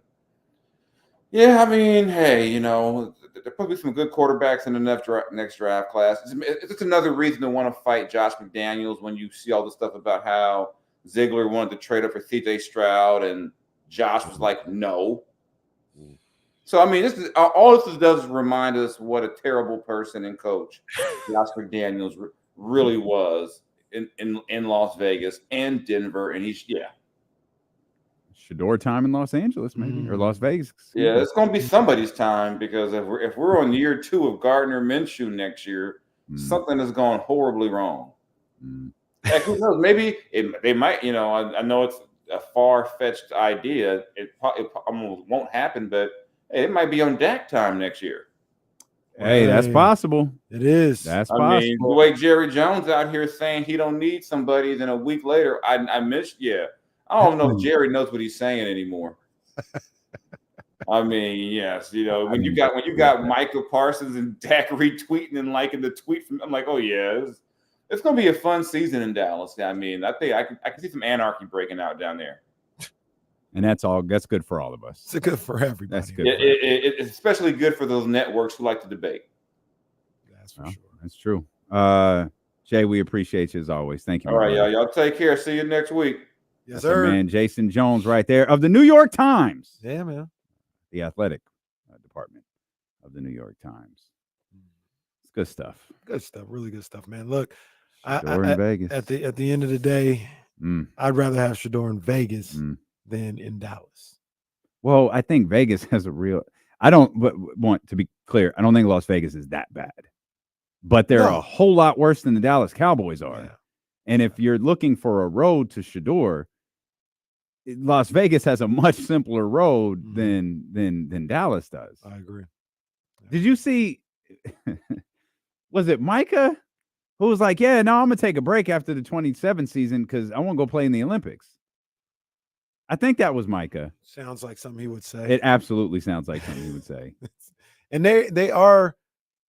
yeah, I mean, hey, there'll probably be some good quarterbacks in the next draft class. It's just another reason to want to fight Josh McDaniels when you see all the stuff about how Ziegler wanted to trade up for C.J. Stroud and Josh was like, no. So, I mean, all this does is remind us what a terrible person and coach Josh McDaniels really was in Las Vegas and Denver. And Shador time in Los Angeles, maybe, or Las Vegas. Yeah, it's going to be somebody's time because if we're on year 2 of Gardner Minshew next year, something has gone horribly wrong. Heck, who knows? Maybe they might. I know it's a far-fetched idea. It almost won't happen, but it might be on Dak time next year. Hey, that's possible. It is. That's I possible. mean, the way Jerry Jones out here saying he don't need somebody, then a week later, I missed. Yeah. I don't know if Jerry knows what he's saying anymore. I mean, yes, when you got Michael Parsons and Dak retweeting and liking the tweet from, I'm like, oh yeah, it's going to be a fun season in Dallas. I mean, I think I can see some anarchy breaking out down there. And that's good for all of us. It's good for everybody. That's good. It's especially good for those networks who like to debate. That's for sure. That's true. Jay, we appreciate you as always. Thank you. All right, y'all take care. See you next week. Yes, That's our sir. man Jason Jones right there of the New York Times. Yeah, man. The athletic department of the New York Times. It's good stuff. Good stuff. Really good stuff, man. Look, Shador in Vegas. At the end of the day, I'd rather have Shador in Vegas than in Dallas. Well, I think Vegas has I don't want to be clear. I don't think Las Vegas is that bad, but they're a whole lot worse than the Dallas Cowboys are. Yeah. And if you're looking for a road to Shador, Las Vegas has a much simpler road than Dallas does. I agree. Yeah. Did you see? Was it Micah who was like, "Yeah, no, I'm gonna take a break after the 27 season because I want to go play in the Olympics"? I think that was Micah. Sounds like something he would say. It absolutely sounds like something he would say. And they are.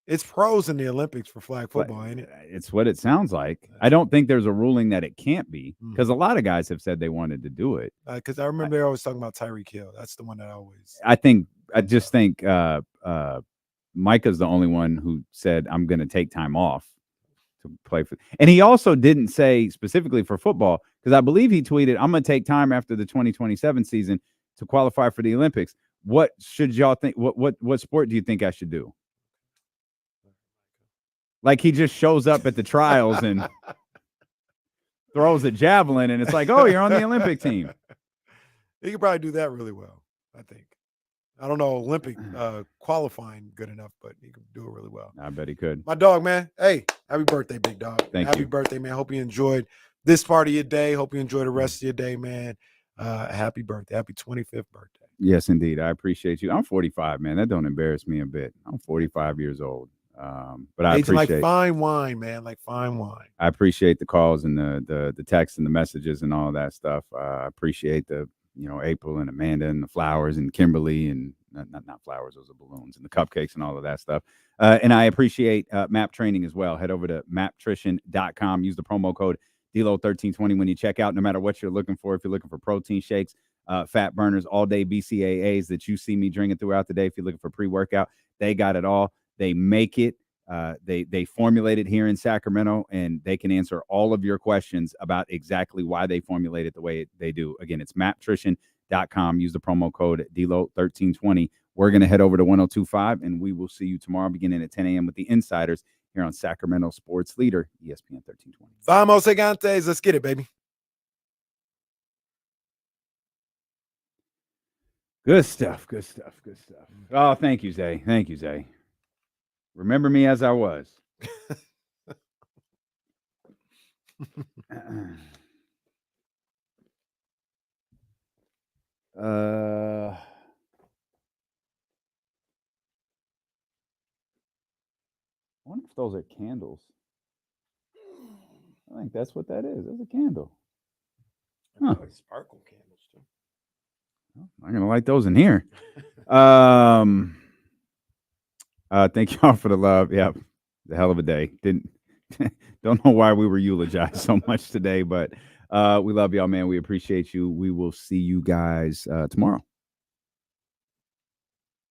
It's pros in the Olympics for flag football, ain't it? It's what it sounds like. I don't think there's a ruling that it can't be because a lot of guys have said they wanted to do it. Because I remember they always talking about Tyreek Hill. That's the one that I always. I just think Micah's the only one who said I'm going to take time off to play for. And he also didn't say specifically for football because I believe he tweeted, "I'm going to take time after the 2027 season to qualify for the Olympics." What should y'all think? What sport do you think I should do? Like he just shows up at the trials and throws a javelin, and it's like, "Oh, you're on the Olympic team." He could probably do that really well, I think. I don't know Olympic qualifying good enough, but he could do it really well. I bet he could. My dog, man. Hey, happy birthday, big dog. Happy birthday, man. Hope you enjoyed this part of your day. Hope you enjoy the rest of your day, man. Happy birthday. Happy 25th birthday. Yes, indeed. I appreciate you. I'm 45, man. That don't embarrass me a bit. I'm 45 years old. But I appreciate like fine wine, man, like fine wine. I appreciate the calls and the texts and the messages and all that stuff. I appreciate the April and Amanda and the flowers and Kimberly and not flowers, those are balloons and the cupcakes and all of that stuff. And I appreciate MAP training as well. Head over to maptrition.com. Use the promo code DLO1320 when you check out. No matter what you're looking for, if you're looking for protein shakes, fat burners, all day BCAAs that you see me drinking throughout the day. If you're looking for pre-workout, they got it all. They make it. They formulate it here in Sacramento, and they can answer all of your questions about exactly why they formulate it the way they do. Again, it's maptrition.com. Use the promo code DLO1320. We're going to head over to 102.5, and we will see you tomorrow beginning at 10 a.m. with the Insiders here on Sacramento Sports Leader, ESPN 1320. Vamos gigantes. Let's get it, baby. Good stuff. Good stuff. Good stuff. Oh, thank you, Zay. Thank you, Zay. Remember me as I was. I wonder if those are candles. I think that's what that is. That's a candle. Huh. Like sparkle candles too. I'm gonna light those in here. Thank y'all for the love. Yeah, the hell of a day. Don't know why we were eulogized so much today, but we love y'all, man. We appreciate you. We will see you guys tomorrow.